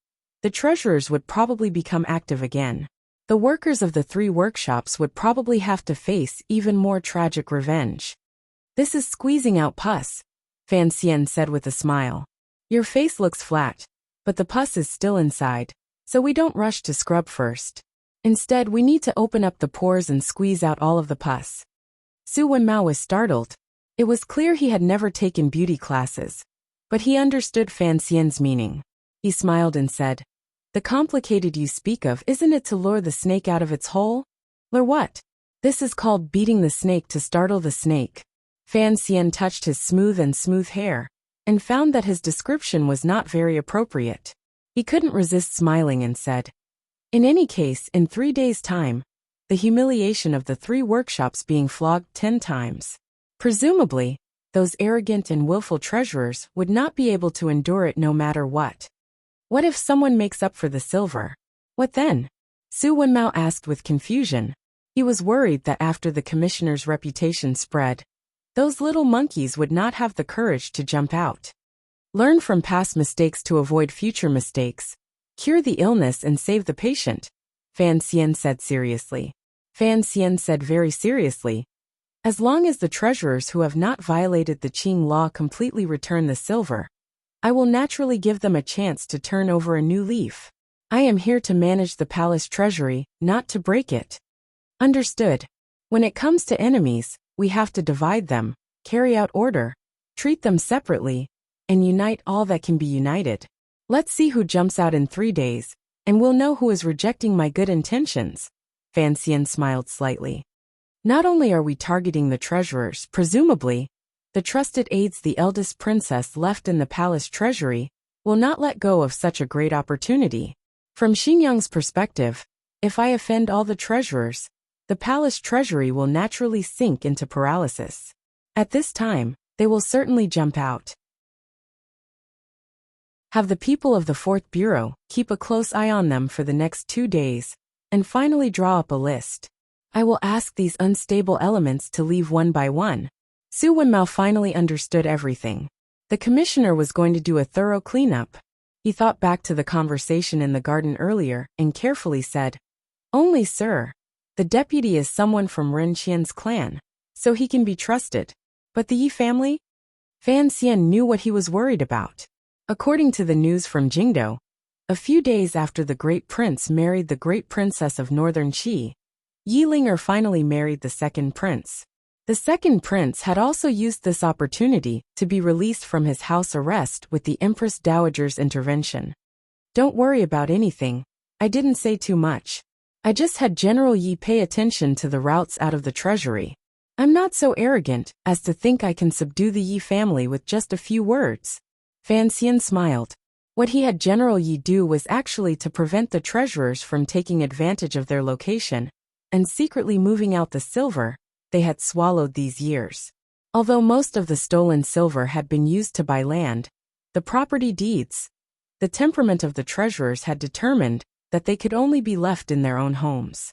the treasurers would probably become active again. The workers of the 3 workshops would probably have to face even more tragic revenge. "This is squeezing out pus," Fan Xian said with a smile. "Your face looks flat, but the pus is still inside, so we don't rush to scrub first. Instead, we need to open up the pores and squeeze out all of the pus." Su Wenmao was startled. It was clear he had never taken beauty classes, but he understood Fan Xian's meaning. He smiled and said, "The complicated you speak of, isn't it to lure the snake out of its hole?" "Lure what?" "This is called beating the snake to startle the snake." Fan Xian touched his smooth hair, and found that his description was not very appropriate. He couldn't resist smiling and said, "In any case, in 3 days' time, the humiliation of the 3 workshops being flogged 10 times. Presumably, those arrogant and willful treasurers would not be able to endure it no matter what. What if someone makes up for the silver? What then?" Su Wenmao asked with confusion. He was worried that after the commissioner's reputation spread, those little monkeys would not have the courage to jump out. "Learn from past mistakes to avoid future mistakes. Cure the illness and save the patient," Fan Xian said seriously. Fan Xian said very seriously, "As long as the treasurers who have not violated the Qing law completely return the silver, I will naturally give them a chance to turn over a new leaf. I am here to manage the palace treasury, not to break it." "Understood. When it comes to enemies, we have to divide them, carry out order, treat them separately, and unite all that can be united. Let's see who jumps out in 3 days, and we'll know who is rejecting my good intentions." Fan Xian smiled slightly. "Not only are we targeting the treasurers, presumably, the trusted aides the eldest princess left in the palace treasury will not let go of such a great opportunity. From Xinjiang's perspective, If I offend all the treasurers, the palace treasury will naturally sink into paralysis. At this time, they will certainly jump out. Have the people of the Fourth Bureau keep a close eye on them for the next 2 days, and finally draw up a list. I will ask these unstable elements to leave one by one. Su Wenmao finally understood everything. The commissioner was going to do a thorough cleanup. He thought back to the conversation in the garden earlier and carefully said, "Only sir, the deputy is someone from Ren Qian's clan, so he can be trusted. But the Yi family?" Fan Xian knew what he was worried about. According to the news from Jingdo, a few days after the Great Prince married the Great Princess of Northern Qi, Yi Linger finally married the second prince. The second prince had also used this opportunity to be released from his house arrest with the Empress Dowager's intervention. "Don't worry about anything, I didn't say too much. I just had General Yi pay attention to the routes out of the treasury. I'm not so arrogant as to think I can subdue the Yi family with just a few words." Fan Xian smiled. What he had General Yi do was actually to prevent the treasurers from taking advantage of their location and secretly moving out the silver they had swallowed these years. Although most of the stolen silver had been used to buy land, the property deeds, the temperament of the treasurers had determined that they could only be left in their own homes.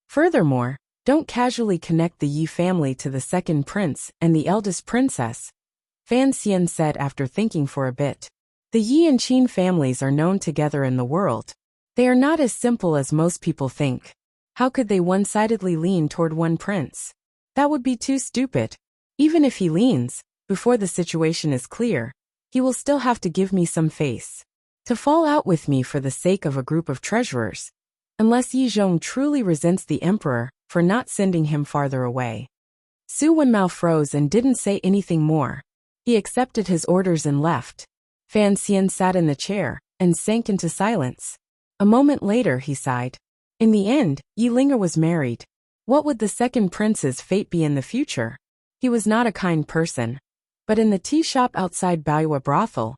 Furthermore, don't casually connect the Yi family to the second prince and the eldest princess, Fan Xian said after thinking for a bit. The Yi and Qin families are known together in the world. They are not as simple as most people think. How could they one-sidedly lean toward one prince? That would be too stupid. Even if he leans, before the situation is clear, he will still have to give me some face. To fall out with me for the sake of a group of treasurers, unless Yi Zhong truly resents the emperor for not sending him farther away. Su Wenmao froze and didn't say anything more. He accepted his orders and left. Fan Xian sat in the chair and sank into silence. A moment later he sighed. In the end, Yi Linger was married. What would the second prince's fate be in the future? He was not a kind person. But in the tea shop outside Baoyue brothel,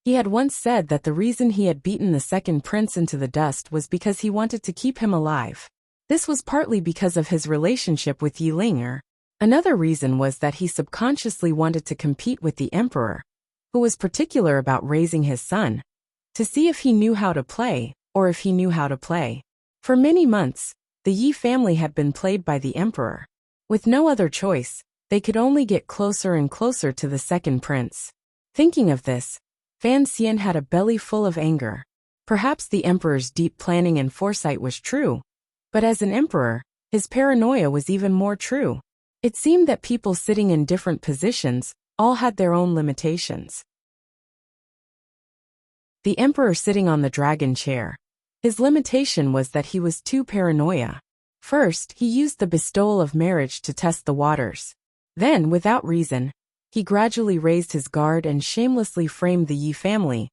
he had once said that the reason he had beaten the second prince into the dust was because he wanted to keep him alive. This was partly because of his relationship with Yi Linger. Another reason was that he subconsciously wanted to compete with the emperor, who was particular about raising his son, to see if he knew how to play, or if he knew how to play. For many months, the Yi family had been played by the emperor. With no other choice, they could only get closer and closer to the second prince. Thinking of this, Fan Xian had a belly full of anger. Perhaps the emperor's deep planning and foresight was true, but as an emperor, his paranoia was even more true. It seemed that people sitting in different positions all had their own limitations. The emperor sitting on the dragon chair. His limitation was that he was too paranoia. First, he used the bestowal of marriage to test the waters. Then, without reason, he gradually raised his guard and shamelessly framed the Yi family,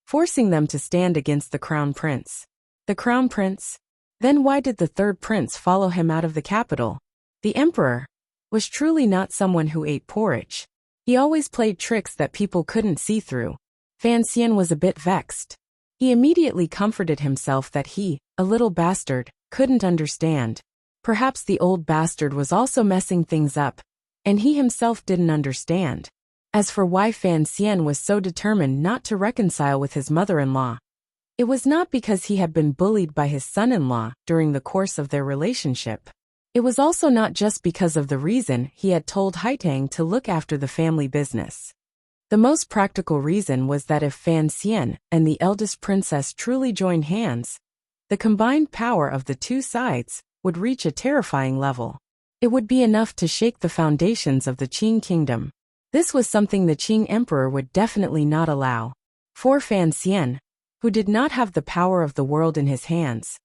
forcing them to stand against the crown prince. The crown prince? Then why did the third prince follow him out of the capital? The emperor was truly not someone who ate porridge. He always played tricks that people couldn't see through. Fan Xian was a bit vexed. He immediately comforted himself that he, a little bastard, couldn't understand. Perhaps the old bastard was also messing things up, and he himself didn't understand. As for why Fan Xian was so determined not to reconcile with his mother-in-law, it was not because he had been bullied by his son-in-law during the course of their relationship. It was also not just because of the reason he had told Haitang to look after the family business. The most practical reason was that if Fan Xian and the eldest princess truly joined hands, the combined power of the two sides would reach a terrifying level. It would be enough to shake the foundations of the Qing kingdom. This was something the Qing emperor would definitely not allow. For Fan Xian, who did not have the power of the world in his hands,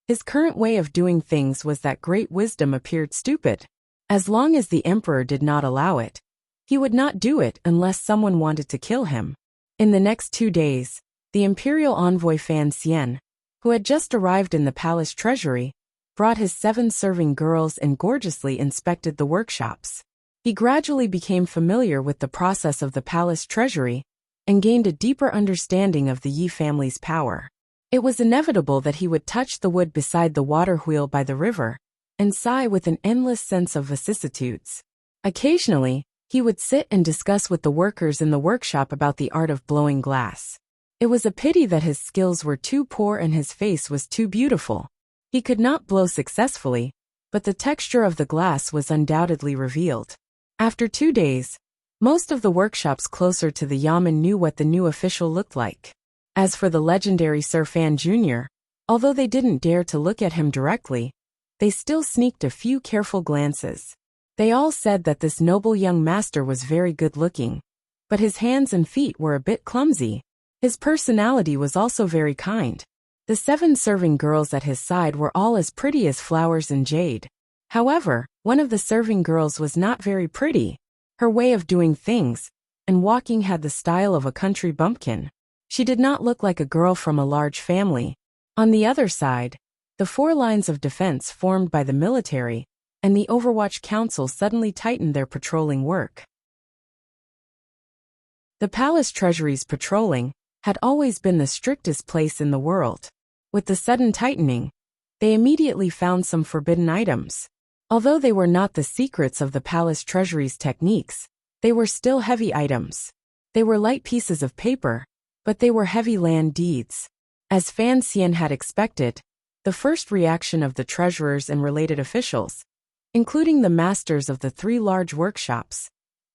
his current way of doing things was that great wisdom appeared stupid. As long as the emperor did not allow it, he would not do it unless someone wanted to kill him. In the next 2 days, the imperial envoy Fan Xian, who had just arrived in the palace treasury, brought his 7 serving girls and gorgeously inspected the workshops. He gradually became familiar with the process of the palace treasury and gained a deeper understanding of the Yi family's power. It was inevitable that he would touch the wood beside the water wheel by the river, and sigh with an endless sense of vicissitudes. Occasionally, he would sit and discuss with the workers in the workshop about the art of blowing glass. It was a pity that his skills were too poor and his face was too beautiful. He could not blow successfully, but the texture of the glass was undoubtedly revealed. After 2 days, most of the workshops closer to the yamen knew what the new official looked like. As for the legendary Sir Fan Jr., although they didn't dare to look at him directly, they still sneaked a few careful glances. They all said that this noble young master was very good-looking, but his hands and feet were a bit clumsy. His personality was also very kind. The 7 serving girls at his side were all as pretty as flowers and jade. However, one of the serving girls was not very pretty. Her way of doing things and walking had the style of a country bumpkin. She did not look like a girl from a large family. On the other side, the 4 lines of defense formed by the military and the Overwatch Council suddenly tightened their patrolling work. The palace treasury's patrolling had always been the strictest place in the world. With the sudden tightening, they immediately found some forbidden items. Although they were not the secrets of the palace treasury's techniques, they were still heavy items. They were light pieces of paper, but they were heavy land deeds. As Fan Xian had expected, the first reaction of the treasurers and related officials, including the masters of the 3 large workshops,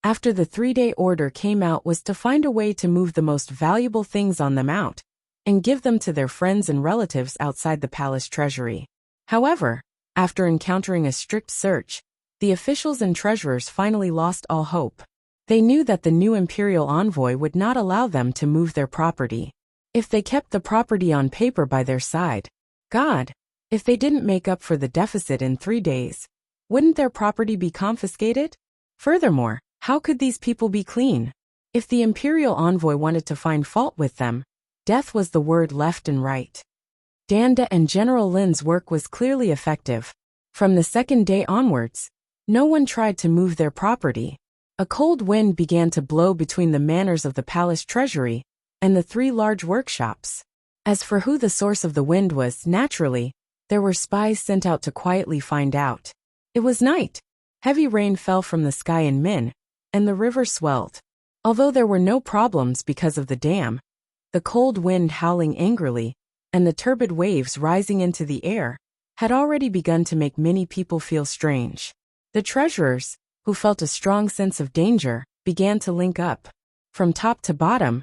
after the 3-day order came out was to find a way to move the most valuable things on them out and give them to their friends and relatives outside the palace treasury. However, after encountering a strict search, the officials and treasurers finally lost all hope. They knew that the new imperial envoy would not allow them to move their property. If they kept the property on paper by their side, God, if they didn't make up for the deficit in 3 days, wouldn't their property be confiscated? Furthermore, how could these people be clean? If the imperial envoy wanted to find fault with them, death was the word left and right. Danda and General Lin's work was clearly effective. From the 2nd day onwards, no one tried to move their property. A cold wind began to blow between the manors of the palace treasury and the 3 large workshops. As for who the source of the wind was, naturally, there were spies sent out to quietly find out. It was night. Heavy rain fell from the sky in Min, and the river swelled. Although there were no problems because of the dam, the cold wind howling angrily, and the turbid waves rising into the air, had already begun to make many people feel strange. The treasurers, who felt a strong sense of danger, began to link up. From top to bottom,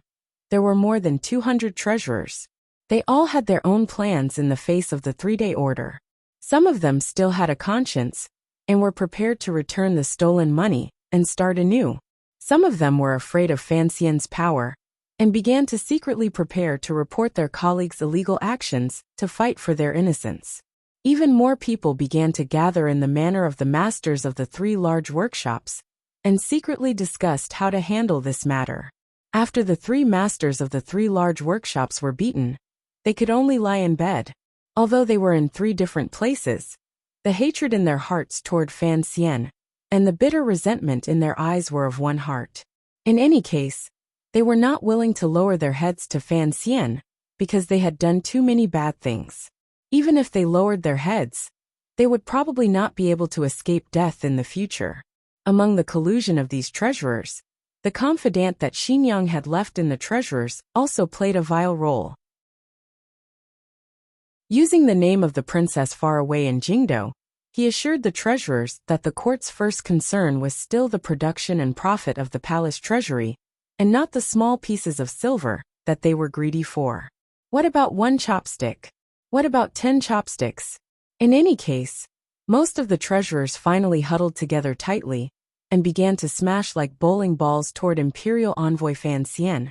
there were more than 200 treasurers. They all had their own plans in the face of the 3-day order. Some of them still had a conscience, and were prepared to return the stolen money and start anew. Some of them were afraid of Fan Xian's power, and began to secretly prepare to report their colleagues' illegal actions to fight for their innocence. Even more people began to gather in the manor of the masters of the 3 large workshops, and secretly discussed how to handle this matter. After the 3 masters of the 3 large workshops were beaten, they could only lie in bed. Although they were in 3 different places, the hatred in their hearts toward Fan Xian and the bitter resentment in their eyes were of one heart. In any case, they were not willing to lower their heads to Fan Xian because they had done too many bad things. Even if they lowered their heads, they would probably not be able to escape death in the future. Among the collusion of these treasurers, the confidant that Xinyang had left in the treasurers also played a vital role. Using the name of the princess far away in Jingdo, he assured the treasurers that the court's first concern was still the production and profit of the palace treasury, and not the small pieces of silver that they were greedy for. What about 1 chopstick? What about 10 chopsticks? In any case, most of the treasurers finally huddled together tightly and began to smash like bowling balls toward Imperial Envoy Fan Xian,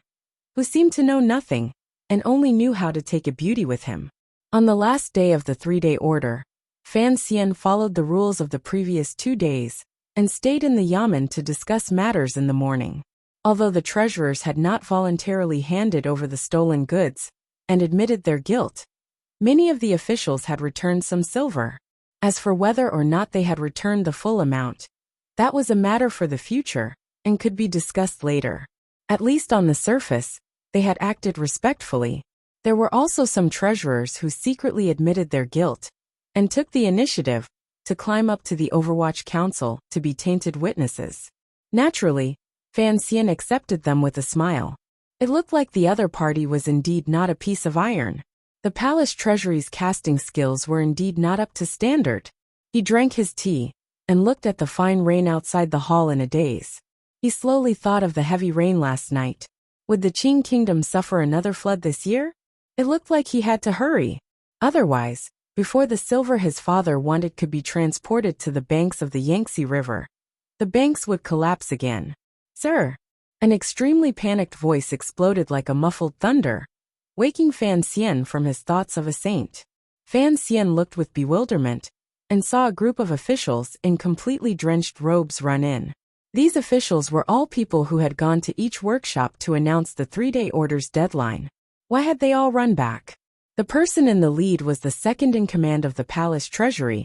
who seemed to know nothing and only knew how to take a beauty with him. On the last day of the 3-day order, Fan Xian followed the rules of the previous 2 days and stayed in the yamen to discuss matters in the morning. Although the treasurers had not voluntarily handed over the stolen goods and admitted their guilt, many of the officials had returned some silver. As for whether or not they had returned the full amount, that was a matter for the future and could be discussed later. At least on the surface, they had acted respectfully. There were also some treasurers who secretly admitted their guilt and took the initiative to climb up to the Overwatch Council to be tainted witnesses. Naturally, Fan Xian accepted them with a smile. It looked like the other party was indeed not a piece of iron. The palace treasury's casting skills were indeed not up to standard. He drank his tea and looked at the fine rain outside the hall in a daze. He slowly thought of the heavy rain last night. Would the Qing kingdom suffer another flood this year? It looked like he had to hurry. Otherwise, before the silver his father wanted could be transported to the banks of the Yangtze River, the banks would collapse again. Sir! An extremely panicked voice exploded like a muffled thunder, waking Fan Xian from his thoughts of a saint. Fan Xian looked with bewilderment and saw a group of officials in completely drenched robes run in. These officials were all people who had gone to each workshop to announce the 3-day order's deadline. Why had they all run back? The person in the lead was the second in command of the palace treasury,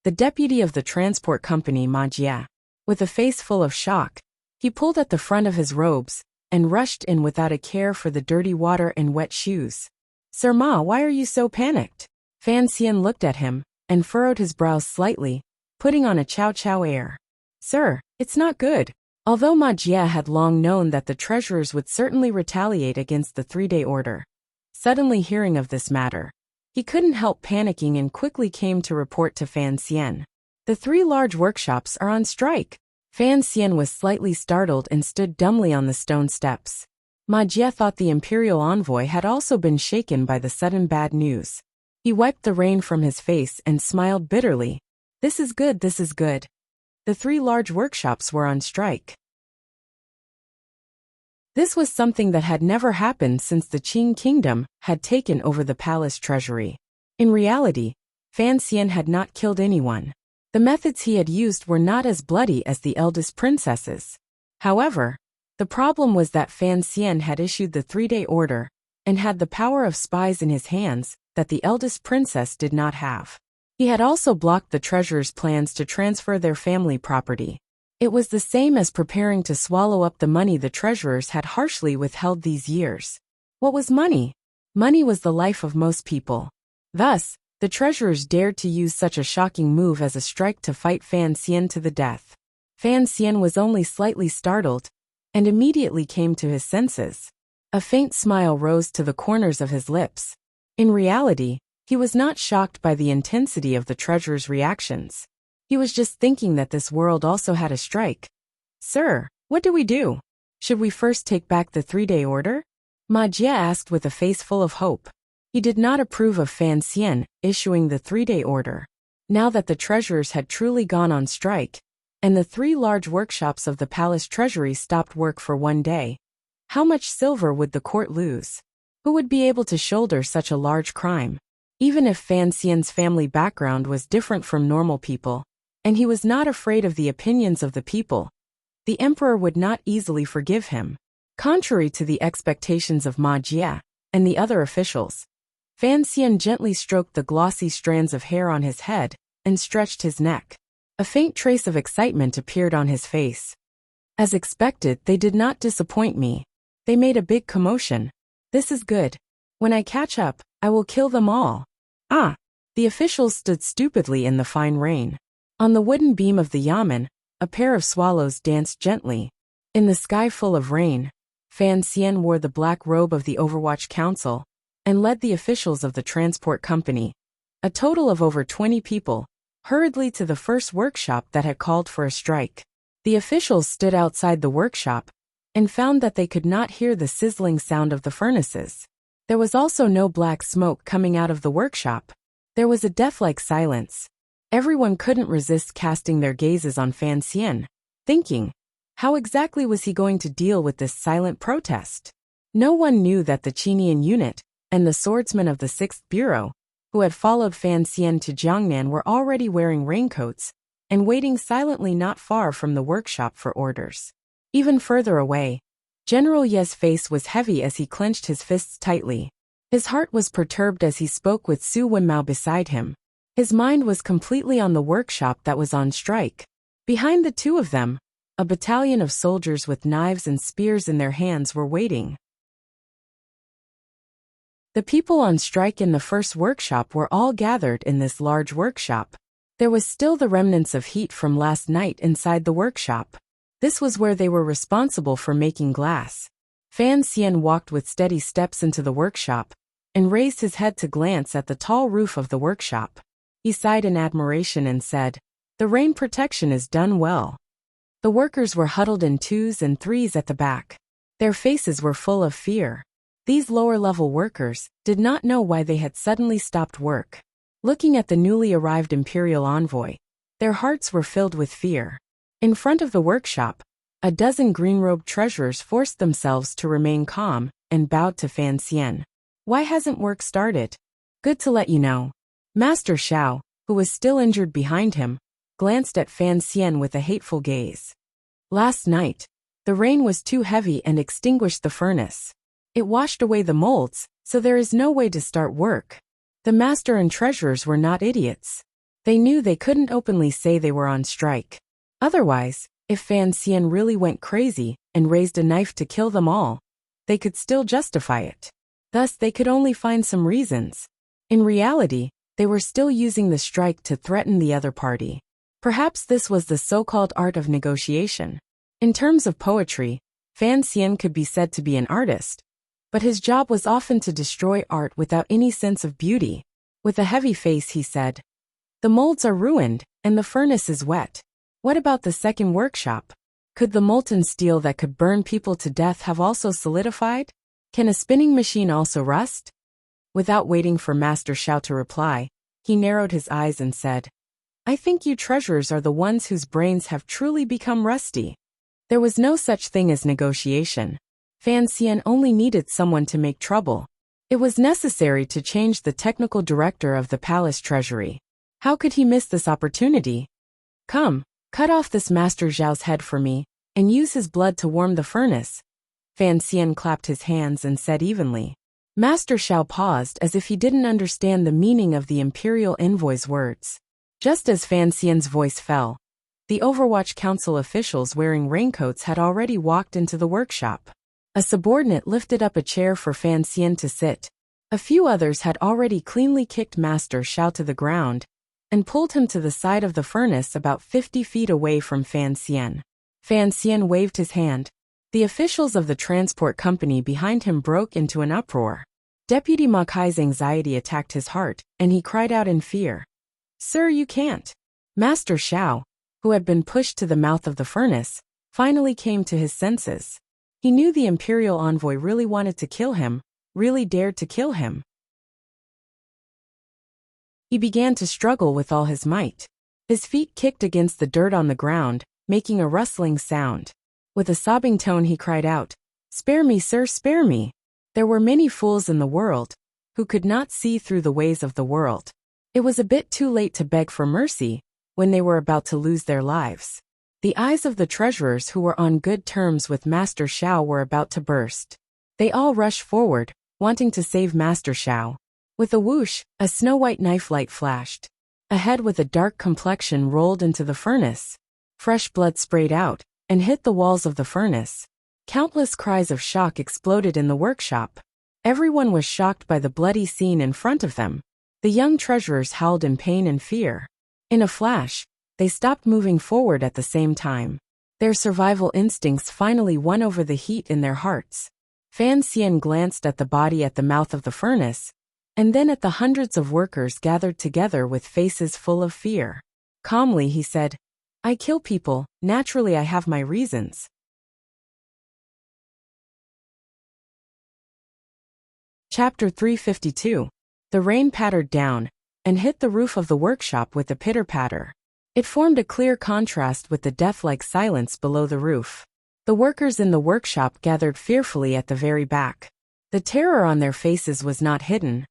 the deputy of the transport company Ma Jie. With a face full of shock, he pulled at the front of his robes and rushed in without a care for the dirty water and wet shoes. Sir Ma, why are you so panicked? Fan Xian looked at him and furrowed his brows slightly, putting on a chow air. Sir, it's not good. Although Ma Jie had long known that the treasurers would certainly retaliate against the 3-day order, suddenly hearing of this matter, he couldn't help panicking and quickly came to report to Fan Xian. The 3 large workshops are on strike. Fan Xian was slightly startled and stood dumbly on the stone steps. Ma Jie thought the imperial envoy had also been shaken by the sudden bad news. He wiped the rain from his face and smiled bitterly. This is good, this is good. The 3 large workshops were on strike. This was something that had never happened since the Qing kingdom had taken over the palace treasury. In reality, Fan Xian had not killed anyone. The methods he had used were not as bloody as the eldest princesses. However, the problem was that Fan Xian had issued the 3-day order and had the power of spies in his hands that the eldest princess did not have. He had also blocked the treasurer's plans to transfer their family property. It was the same as preparing to swallow up the money the treasurers had harshly withheld these years. What was money? Money was the life of most people. Thus, the treasurers dared to use such a shocking move as a strike to fight Fan Xian to the death. Fan Xian was only slightly startled and immediately came to his senses. A faint smile rose to the corners of his lips. In reality, he was not shocked by the intensity of the treasurer's reactions. He was just thinking that this world also had a strike. Sir, what do we do? Should we first take back the 3-day order? Ma Jie asked with a face full of hope. He did not approve of Fan Xian issuing the 3-day order. Now that the treasurers had truly gone on strike, and the 3 large workshops of the palace treasury stopped work for 1 day, how much silver would the court lose? Who would be able to shoulder such a large crime? Even if Fan Xian's family background was different from normal people, and he was not afraid of the opinions of the people, the emperor would not easily forgive him. Contrary to the expectations of Ma Jie and the other officials, Fan Xian gently stroked the glossy strands of hair on his head and stretched his neck. A faint trace of excitement appeared on his face. As expected, they did not disappoint me. They made a big commotion. This is good. When I catch up, I will kill them all. Ah! The officials stood stupidly in the fine rain. On the wooden beam of the yamen, a pair of swallows danced gently. In the sky full of rain, Fan Xian wore the black robe of the Overwatch Council and led the officials of the transport company, a total of over 20 people, hurriedly to the first workshop that had called for a strike. The officials stood outside the workshop and found that they could not hear the sizzling sound of the furnaces. There was also no black smoke coming out of the workshop. There was a death-like silence. Everyone couldn't resist casting their gazes on Fan Xian, thinking, how exactly was he going to deal with this silent protest? No one knew that the Qinian unit and the swordsmen of the 6th Bureau, who had followed Fan Xian to Jiangnan, were already wearing raincoats and waiting silently not far from the workshop for orders. Even further away, General Ye's face was heavy as he clenched his fists tightly. His heart was perturbed as he spoke with Su Wenmao beside him. His mind was completely on the workshop that was on strike. Behind the two of them, a battalion of soldiers with knives and spears in their hands were waiting. The people on strike in the first workshop were all gathered in this large workshop. There was still the remnants of heat from last night inside the workshop. This was where they were responsible for making glass. Fan Xian walked with steady steps into the workshop and raised his head to glance at the tall roof of the workshop. He sighed in admiration and said, "The rain protection is done well." The workers were huddled in twos and threes at the back. Their faces were full of fear. These lower-level workers did not know why they had suddenly stopped work. Looking at the newly arrived imperial envoy, their hearts were filled with fear. In front of the workshop, a dozen green-robed treasurers forced themselves to remain calm and bowed to Fan Xian. "Why hasn't work started?" "Good to let you know." Master Xiao, who was still injured behind him, glanced at Fan Xian with a hateful gaze. "Last night, the rain was too heavy and extinguished the furnace. It washed away the molds, so there is no way to start work." The master and treasurers were not idiots. They knew they couldn't openly say they were on strike. Otherwise, if Fan Xian really went crazy and raised a knife to kill them all, they could still justify it. Thus, they could only find some reasons. In reality, they were still using the strike to threaten the other party. Perhaps this was the so-called art of negotiation. In terms of poetry, Fan Xian could be said to be an artist, but his job was often to destroy art without any sense of beauty. With a heavy face he said, "The molds are ruined, and the furnace is wet. What about the second workshop? Could the molten steel that could burn people to death have also solidified? Can a spinning machine also rust?" Without waiting for Master Xiao to reply, he narrowed his eyes and said, "I think you treasurers are the ones whose brains have truly become rusty." There was no such thing as negotiation. Fan Xian only needed someone to make trouble. It was necessary to change the technical director of the palace treasury. How could he miss this opportunity? "Come, cut off this Master Zhao's head for me, and use his blood to warm the furnace." Fan Xian clapped his hands and said evenly. Master Xiao paused as if he didn't understand the meaning of the imperial envoy's words. Just as Fan Xian's voice fell, the Overwatch Council officials wearing raincoats had already walked into the workshop. A subordinate lifted up a chair for Fan Xian to sit. A few others had already cleanly kicked Master Xiao to the ground and pulled him to the side of the furnace about 50 feet away from Fan Xian. Fan Xian waved his hand. The officials of the transport company behind him broke into an uproar. Deputy Ma Kai's anxiety attacked his heart, and he cried out in fear. "Sir, you can't." Master Xiao, who had been pushed to the mouth of the furnace, finally came to his senses. He knew the imperial envoy really wanted to kill him, really dared to kill him. He began to struggle with all his might. His feet kicked against the dirt on the ground, making a rustling sound. With a sobbing tone he cried out, "Spare me, sir, spare me." There were many fools in the world who could not see through the ways of the world. It was a bit too late to beg for mercy when they were about to lose their lives. The eyes of the treasurers who were on good terms with Master Xiao were about to burst. They all rushed forward, wanting to save Master Xiao. With a whoosh, a snow-white knife light flashed. A head with a dark complexion rolled into the furnace. Fresh blood sprayed out and hit the walls of the furnace. Countless cries of shock exploded in the workshop. Everyone was shocked by the bloody scene in front of them. The young treasurers howled in pain and fear. In a flash, they stopped moving forward at the same time. Their survival instincts finally won over the heat in their hearts. Fan Xian glanced at the body at the mouth of the furnace, and then at the hundreds of workers gathered together with faces full of fear. Calmly he said, "I kill people, naturally I have my reasons." Chapter 352. The rain pattered down and hit the roof of the workshop with a pitter-patter. It formed a clear contrast with the death-like silence below the roof. The workers in the workshop gathered fearfully at the very back. The terror on their faces was not hidden,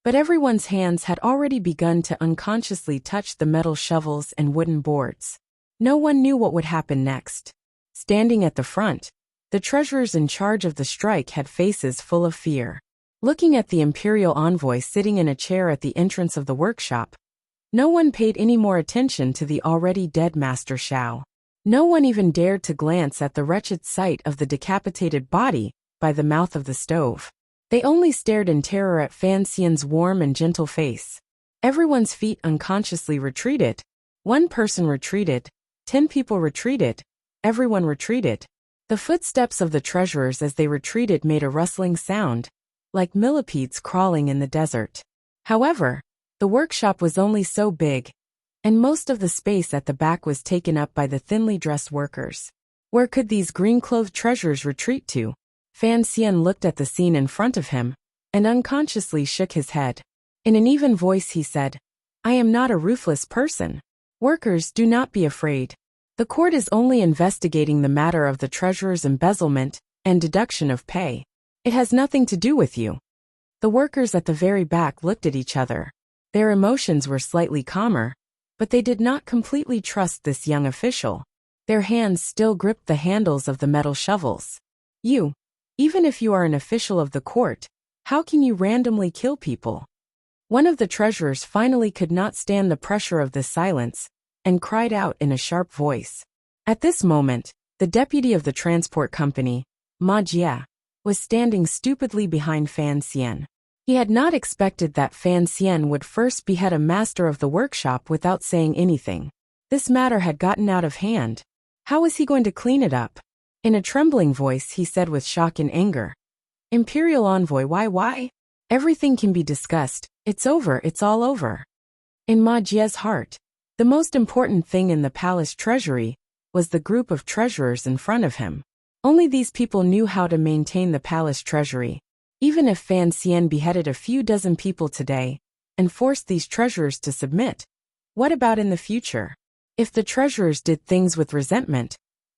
but everyone's hands had already begun to unconsciously touch the metal shovels and wooden boards. No one knew what would happen next. Standing at the front, the treasurers in charge of the strike had faces full of fear. Looking at the imperial envoy sitting in a chair at the entrance of the workshop, no one paid any more attention to the already dead Master Xiao. No one even dared to glance at the wretched sight of the decapitated body by the mouth of the stove. They only stared in terror at Fan Xian's warm and gentle face. Everyone's feet unconsciously retreated. One person retreated. 10 people retreated. Everyone retreated. The footsteps of the treasurers as they retreated made a rustling sound, like millipedes crawling in the desert. However, the workshop was only so big, and most of the space at the back was taken up by the thinly dressed workers. Where could these green-clothed treasurers retreat to? Fan Xian looked at the scene in front of him, and unconsciously shook his head. In an even voice he said, "I am not a ruthless person. Workers, do not be afraid. The court is only investigating the matter of the treasurer's embezzlement and deduction of pay. It has nothing to do with you." The workers at the very back looked at each other. Their emotions were slightly calmer, but they did not completely trust this young official. Their hands still gripped the handles of the metal shovels. Even if you are an official of the court, how can you randomly kill people? One of the treasurers finally could not stand the pressure of this silence, and cried out in a sharp voice. At this moment, the deputy of the transport company, Ma Jie, was standing stupidly behind Fan Xian. He had not expected that Fan Xian would first behead a master of the workshop without saying anything. This matter had gotten out of hand. How was he going to clean it up? In a trembling voice he said with shock and anger, "Imperial envoy, why? Everything can be discussed. It's over, it's all over." In Ma Jie's heart, the most important thing in the palace treasury was the group of treasurers in front of him. Only these people knew how to maintain the palace treasury. Even if Fan Xian beheaded a few dozen people today and forced these treasurers to submit, what about in the future? If the treasurers did things with resentment,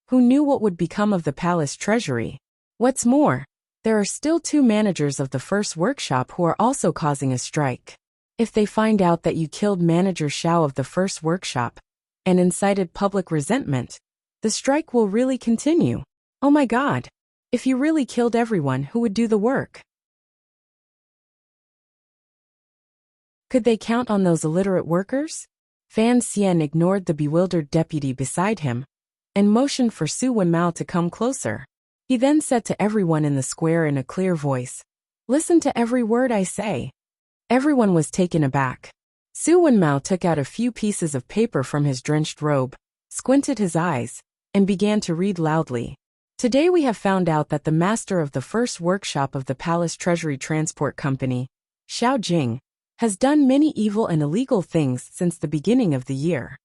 who knew what would become of the palace treasury? What's more, there are still 2 managers of the first workshop who are also causing a strike. If they find out that you killed Manager Xiao of the first workshop and incited public resentment, the strike will really continue. Oh my God! If you really killed everyone, who would do the work? Could they count on those illiterate workers? Fan Xian ignored the bewildered deputy beside him and motioned for Su Wenmao to come closer. He then said to everyone in the square in a clear voice, "Listen to every word I say." Everyone was taken aback. Su Wenmao took out a few pieces of paper from his drenched robe, squinted his eyes, and began to read loudly. "Today we have found out that the master of the first workshop of the Palace Treasury Transport Company, Xiao Jing, has done many evil and illegal things since the beginning of the year."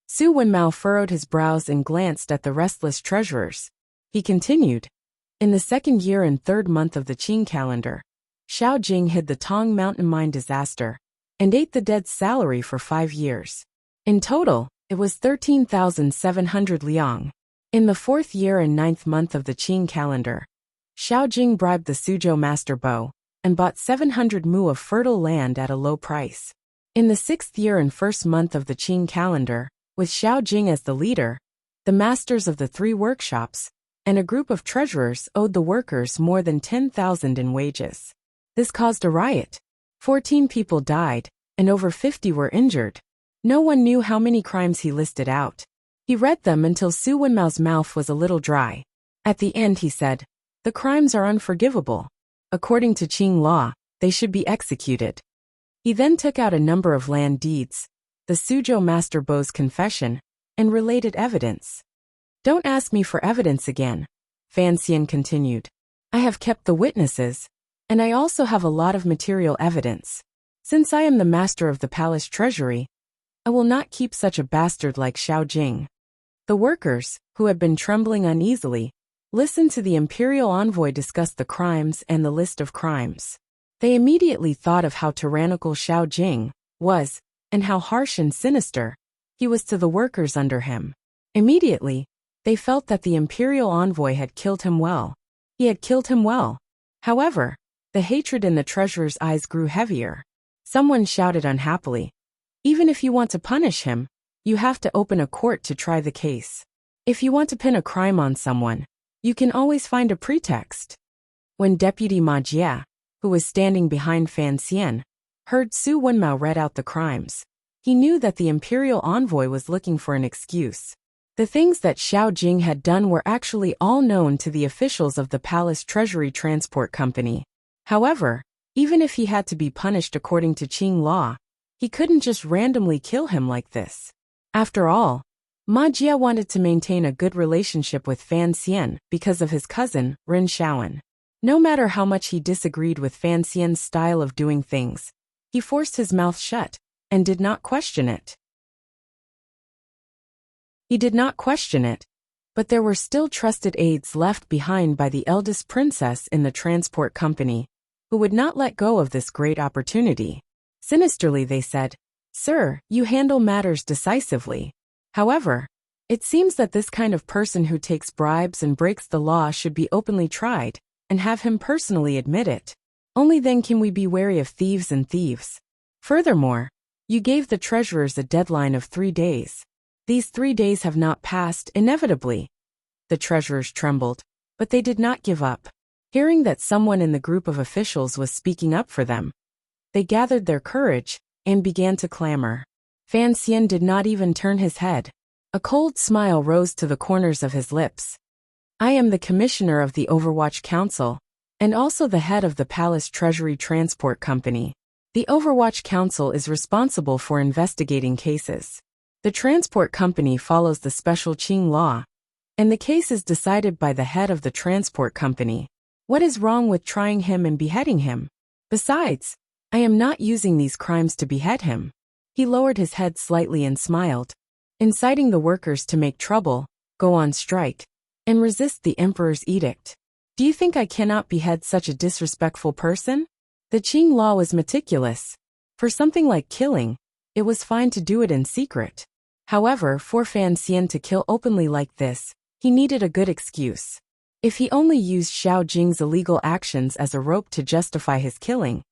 Su Wenmao furrowed his brows and glanced at the restless treasurers. He continued, "In the 2nd year and 3rd month of the Qing calendar, Xiao Jing hid the Tong Mountain mine disaster and ate the dead's salary for 5 years. In total, it was 13,700 liang. In the 4th year and 9th month of the Qing calendar, Xiao Jing bribed the Suzhou master Bo and bought 700 mu of fertile land at a low price. In the 6th year and 1st month of the Qing calendar, with Xiao Jing as the leader, the masters of the 3 workshops and a group of treasurers owed the workers more than 10,000 in wages. This caused a riot. 14 people died, and over 50 were injured. No one knew how many crimes he listed out. He read them until Su Wenmao's mouth was a little dry. At the end he said, "The crimes are unforgivable. According to Qing law, they should be executed." He then took out a number of land deeds, the Suzhou master Bo's confession, and related evidence. "Don't ask me for evidence again," Fan Xian continued. "I have kept the witnesses, and I also have a lot of material evidence. Since I am the master of the palace treasury, I will not keep such a bastard like Xiao Jing." The workers, who had been trembling uneasily, listened to the imperial envoy discuss the crimes and the list of crimes. They immediately thought of how tyrannical Xiao Jing was, and how harsh and sinister he was to the workers under him. Immediately, they felt that the imperial envoy had killed him well. He had killed him well. However, the hatred in the treasurer's eyes grew heavier. Someone shouted unhappily, "Even if you want to punish him, you have to open a court to try the case. If you want to pin a crime on someone, you can always find a pretext." When Deputy Ma Jie, who was standing behind Fan Xian, heard Su Wenmao read out the crimes, he knew that the imperial envoy was looking for an excuse. The things that Xiao Jing had done were actually all known to the officials of the Palace Treasury Transport Company. However, even if he had to be punished according to Qing law, he couldn't just randomly kill him like this. After all, Ma Jie wanted to maintain a good relationship with Fan Xian because of his cousin, Ren Shaoan. No matter how much he disagreed with Fan Xian's style of doing things, he forced his mouth shut and did not question it. But there were still trusted aides left behind by the eldest princess in the transport company, who would not let go of this great opportunity. Sinisterly they said, "Sir, you handle matters decisively. However, it seems that this kind of person who takes bribes and breaks the law should be openly tried, and have him personally admit it. Only then can we be wary of thieves and thieves. Furthermore, you gave the treasurers a deadline of 3 days. These 3 days have not passed, inevitably." The treasurers trembled, but they did not give up. Hearing that someone in the group of officials was speaking up for them, they gathered their courage and began to clamor. Fan Xian did not even turn his head. A cold smile rose to the corners of his lips. "I am the commissioner of the Overwatch Council, and also the head of the Palace Treasury Transport Company. The Overwatch Council is responsible for investigating cases. The transport company follows the special Qing law, and the case is decided by the head of the transport company. What is wrong with trying him and beheading him? Besides, I am not using these crimes to behead him." He lowered his head slightly and smiled. "Inciting the workers to make trouble, go on strike, and resist the emperor's edict. Do you think I cannot behead such a disrespectful person? The Qing law was meticulous. For something like killing, it was fine to do it in secret. However, for Fan Xian to kill openly like this, he needed a good excuse. If he only used Xiao Jing's illegal actions as a rope to justify his killing,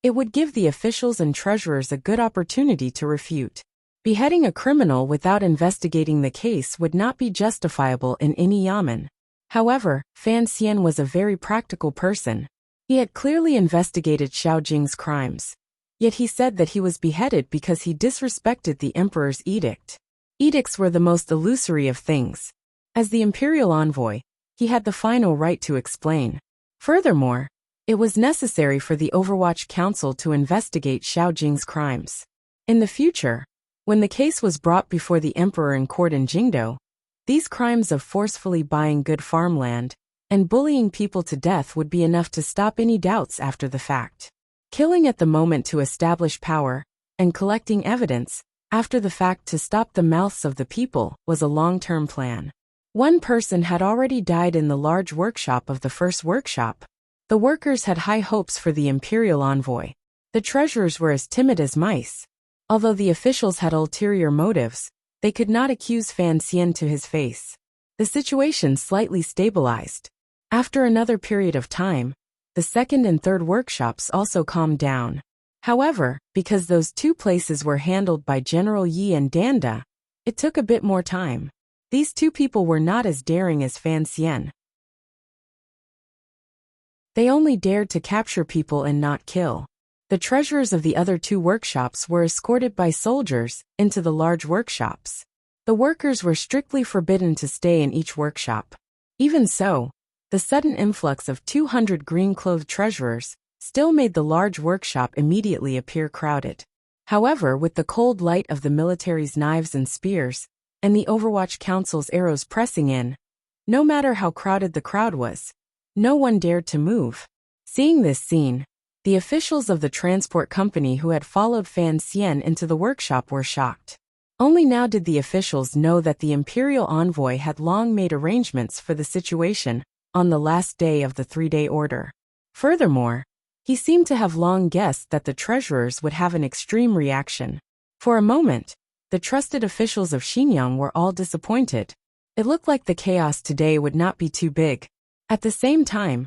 it would give the officials and treasurers a good opportunity to refute. Beheading a criminal without investigating the case would not be justifiable in any yamen. However, Fan Xian was a very practical person. He had clearly investigated Xiao Jing's crimes. Yet he said that he was beheaded because he disrespected the emperor's edict. Edicts were the most illusory of things. As the imperial envoy, he had the final right to explain. Furthermore, it was necessary for the Overwatch Council to investigate Xiao Jing's crimes. In the future, when the case was brought before the emperor in court in Jingdo, these crimes of forcefully buying good farmland and bullying people to death would be enough to stop any doubts after the fact. Killing at the moment to establish power, and collecting evidence after the fact to stop the mouths of the people was a long-term plan. One person had already died in the large workshop of the first workshop. The workers had high hopes for the imperial envoy. The treasurers were as timid as mice. Although the officials had ulterior motives, they could not accuse Fan Xian to his face. The situation slightly stabilized. After another period of time, the second and third workshops also calmed down. However, because those two places were handled by General Yi and Danda, it took a bit more time. These two people were not as daring as Fan Xian. They only dared to capture people and not kill. The treasurers of the other two workshops were escorted by soldiers into the large workshops. The workers were strictly forbidden to stay in each workshop. Even so, the sudden influx of 200 green-clothed treasurers still made the large workshop immediately appear crowded. However, with the cold light of the military's knives and spears, and the Overwatch Council's arrows pressing in, no matter how crowded the crowd was, no one dared to move. Seeing this scene, the officials of the transport company who had followed Fan Xian into the workshop were shocked. Only now did the officials know that the imperial envoy had long made arrangements for the situation on the last day of the 3-day order. Furthermore, he seemed to have long guessed that the treasurers would have an extreme reaction. For a moment, the trusted officials of Xinjiang were all disappointed. It looked like the chaos today would not be too big. At the same time,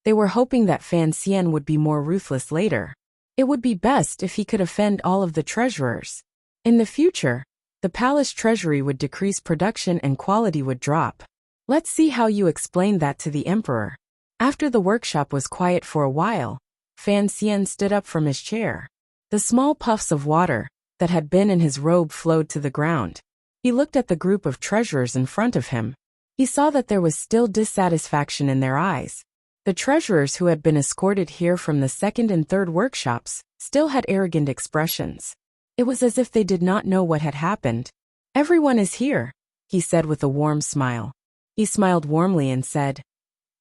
they were hoping that Fan Xian would be more ruthless later. It would be best if he could offend all of the treasurers. In the future, the palace treasury would decrease production and quality would drop. Let's see how you explain that to the emperor. After the workshop was quiet for a while, Fan Xian stood up from his chair. The small puffs of water that had been in his robe flowed to the ground. He looked at the group of treasurers in front of him. He saw that there was still dissatisfaction in their eyes. The treasurers who had been escorted here from the second and third workshops still had arrogant expressions. It was as if they did not know what had happened. "Everyone is here," he said with a warm smile. He smiled warmly and said,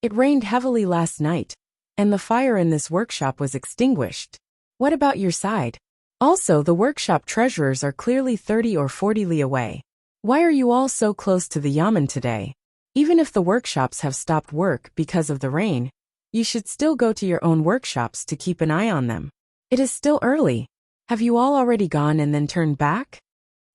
"It rained heavily last night, and the fire in this workshop was extinguished. What about your side? Also, the workshop treasurers are clearly 30 or 40 li away. Why are you all so close to the yamen today? Even if the workshops have stopped work because of the rain, you should still go to your own workshops to keep an eye on them. It is still early. Have you all already gone and then turned back?"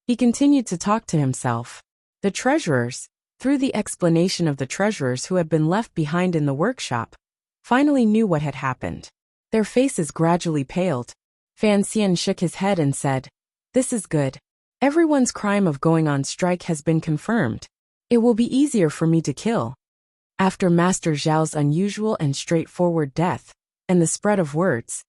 He continued to talk to himself. The treasurers, through the explanation of the treasurers who had been left behind in the workshop, finally knew what had happened. Their faces gradually paled. Fan Xian shook his head and said, "This is good. Everyone's crime of going on strike has been confirmed. It will be easier for me to kill." After Master Zhao's unusual and straightforward death, and the spread of words,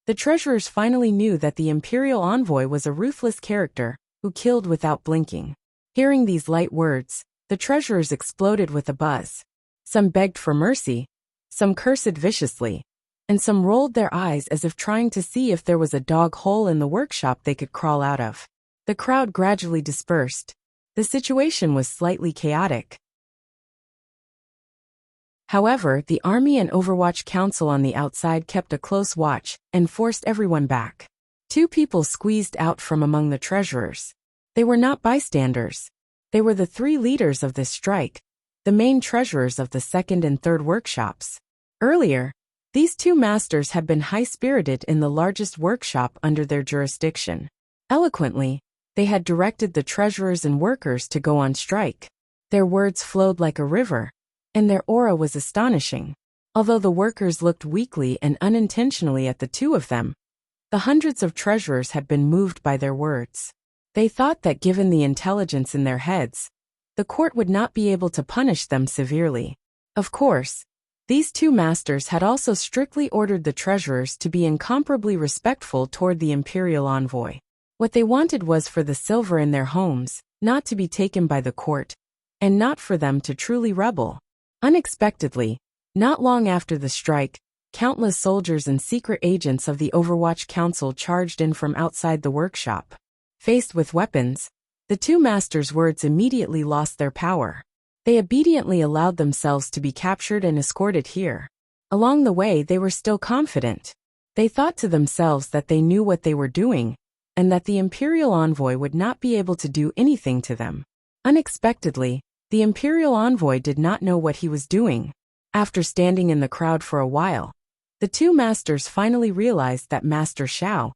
the treasurers finally knew that the imperial envoy was a ruthless character who killed without blinking. Hearing these light words, the treasurers exploded with a buzz. Some begged for mercy, some cursed viciously, and some rolled their eyes as if trying to see if there was a dog hole in the workshop they could crawl out of. The crowd gradually dispersed. The situation was slightly chaotic. However, the Army and Overwatch Council on the outside kept a close watch and forced everyone back. 2 people squeezed out from among the treasurers. They were not bystanders. They were the 3 leaders of this strike, the main treasurers of the second and third workshops. Earlier, these 2 masters had been high-spirited in the largest workshop under their jurisdiction. Eloquently, they had directed the treasurers and workers to go on strike. Their words flowed like a river, and their aura was astonishing. Although the workers looked weakly and unintentionally at the 2 of them, the hundreds of treasurers had been moved by their words. They thought that given the intelligence in their heads, the court would not be able to punish them severely. Of course, these 2 masters had also strictly ordered the treasurers to be incomparably respectful toward the imperial envoy. What they wanted was for the silver in their homes not to be taken by the court, and not for them to truly rebel. Unexpectedly, not long after the strike, countless soldiers and secret agents of the Overwatch Council charged in from outside the workshop. Faced with weapons, the 2 masters' words immediately lost their power. They obediently allowed themselves to be captured and escorted here. Along the way, they were still confident. They thought to themselves that they knew what they were doing, and that the imperial envoy would not be able to do anything to them. Unexpectedly, the imperial envoy did not know what he was doing. After standing in the crowd for a while, the 2 masters finally realized that Master Xiao,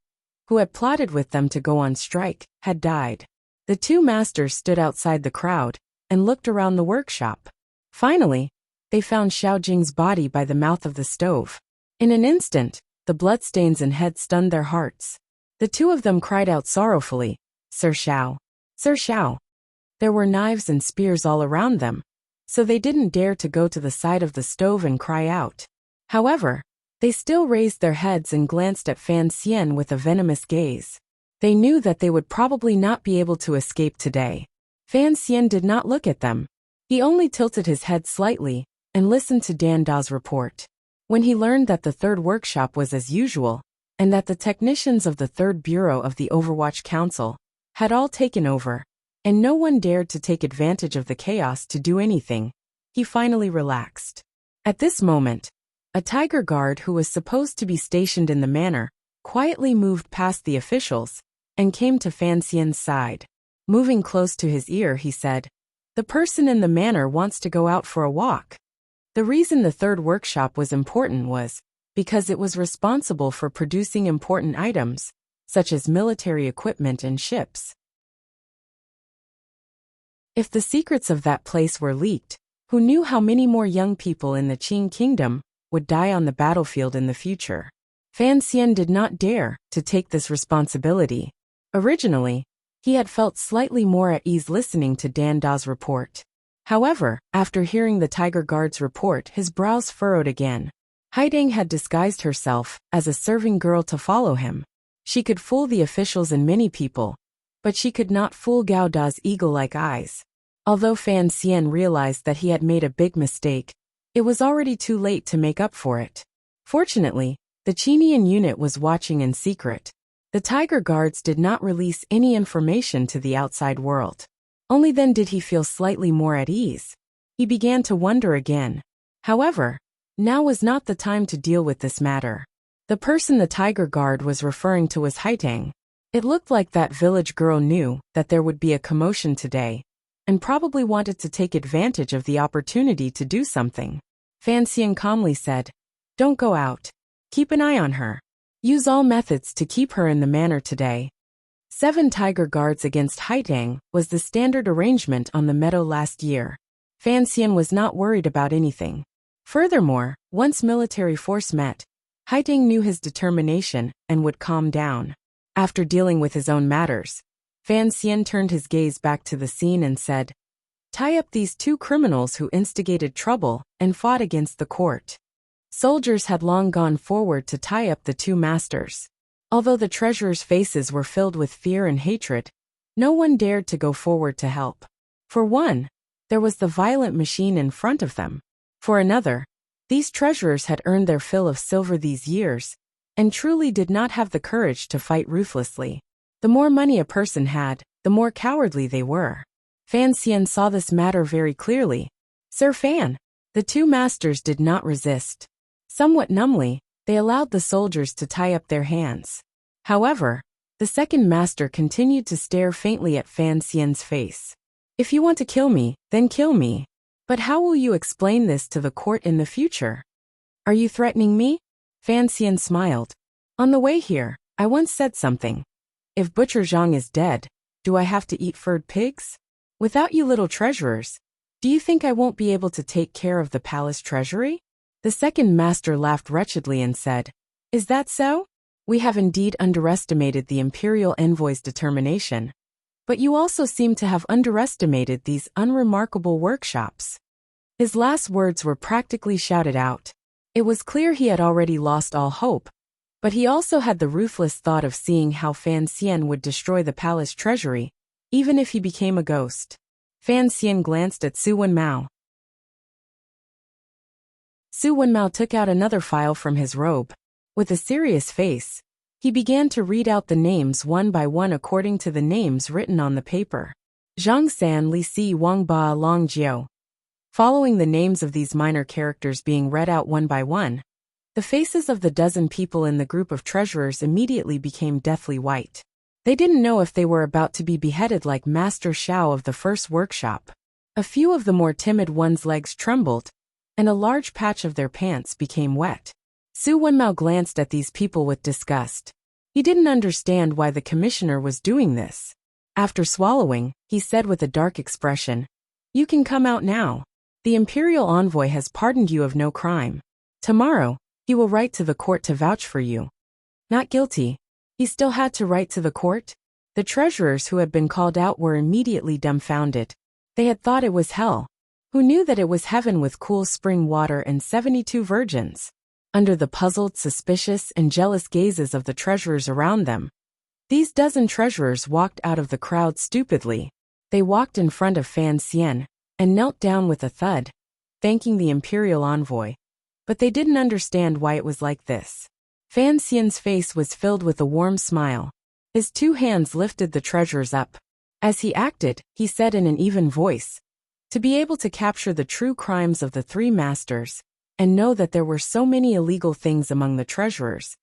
who had plotted with them to go on strike, had died. The 2 masters stood outside the crowd and looked around the workshop. Finally, they found Xiao Jing's body by the mouth of the stove. In an instant, the bloodstains and head stunned their hearts. The 2 of them cried out sorrowfully, "Sir Xiao! Sir Xiao!" There were knives and spears all around them, so they didn't dare to go to the side of the stove and cry out. However, they still raised their heads and glanced at Fan Xian with a venomous gaze. They knew that they would probably not be able to escape today. Fan Xian did not look at them. He only tilted his head slightly and listened to Dan Da's report. When he learned that the third workshop was as usual, and that the technicians of the third bureau of the Overwatch Council had all taken over, and no one dared to take advantage of the chaos to do anything, he finally relaxed. At this moment, a tiger guard who was supposed to be stationed in the manor quietly moved past the officials and came to Fan Xian's side. Moving close to his ear, he said, "The person in the manor wants to go out for a walk." The reason the third workshop was important was because it was responsible for producing important items, such as military equipment and ships. If the secrets of that place were leaked, who knew how many more young people in the Qing Kingdom would die on the battlefield in the future? Fan Xian did not dare to take this responsibility. Originally, he had felt slightly more at ease listening to Dan Da's report. However, after hearing the Tiger Guard's report, his brows furrowed again. Haidang had disguised herself as a serving girl to follow him. She could fool the officials and many people, but she could not fool Gao Da's eagle-like eyes. Although Fan Xian realized that he had made a big mistake, It was already too late to make up for it. Fortunately, the Chinian unit was watching in secret. The Tiger Guards did not release any information to the outside world. Only then did he feel slightly more at ease. He began to wonder again. However, now was not the time to deal with this matter. The person the Tiger Guard was referring to was Haitang. It looked like that village girl knew that there would be a commotion today, and probably wanted to take advantage of the opportunity to do something. Fan Xian calmly said, "Don't go out. Keep an eye on her. Use all methods to keep her in the manor today." 7 Tiger Guards against Haitang was the standard arrangement on the meadow last year. Fan Xian was not worried about anything. Furthermore, once military force met, Haitang knew his determination and would calm down. After dealing with his own matters, Fan Xian turned his gaze back to the scene and said, "Tie up these 2 criminals who instigated trouble and fought against the court." Soldiers had long gone forward to tie up the 2 masters. Although the treasurers' faces were filled with fear and hatred, no one dared to go forward to help. For one, there was the violent machine in front of them. For another, these treasurers had earned their fill of silver these years, and truly did not have the courage to fight ruthlessly. The more money a person had, the more cowardly they were. Fan Xian saw this matter very clearly. "Sir Fan." The 2 masters did not resist. Somewhat numbly, they allowed the soldiers to tie up their hands. However, the second master continued to stare faintly at Fan Xian's face. "If you want to kill me, then kill me. But how will you explain this to the court in the future? Are you threatening me?" Fan Xian smiled. "On the way here, I once said something. If Butcher Zhang is dead, do I have to eat furred pigs? Without you little treasurers, do you think I won't be able to take care of the palace treasury?" The second master laughed wretchedly and said, "Is that so? We have indeed underestimated the imperial envoy's determination. But you also seem to have underestimated these unremarkable workshops." His last words were practically shouted out. It was clear he had already lost all hope, but he also had the ruthless thought of seeing how Fan Xian would destroy the palace treasury, even if he became a ghost. Fan Xian glanced at Su Wenmao. Su Wenmao took out another file from his robe. With a serious face, he began to read out the names one by one according to the names written on the paper. Zhang San, Li Si, Wang Ba, Long Jiao. Following the names of these minor characters being read out one by one, the faces of the dozen people in the group of treasurers immediately became deathly white. They didn't know if they were about to be beheaded like Master Xiao of the first workshop. A few of the more timid ones' legs trembled, and a large patch of their pants became wet. Su Wenmao glanced at these people with disgust. He didn't understand why the commissioner was doing this. After swallowing, he said with a dark expression, "You can come out now. The imperial envoy has pardoned you of no crime. Tomorrow, he will write to the court to vouch for you." Not guilty. He still had to write to the court? The treasurers who had been called out were immediately dumbfounded. They had thought it was hell. Who knew that it was heaven with cool spring water and 72 virgins? Under the puzzled, suspicious, and jealous gazes of the treasurers around them, these dozen treasurers walked out of the crowd stupidly. They walked in front of Fan Xian and knelt down with a thud, thanking the imperial envoy. But they didn't understand why it was like this. Fan Xian's face was filled with a warm smile. His 2 hands lifted the treasures up. As he acted, he said in an even voice, "To be able to capture the true crimes of the 3 masters, and know that there were so many illegal things among the treasurers,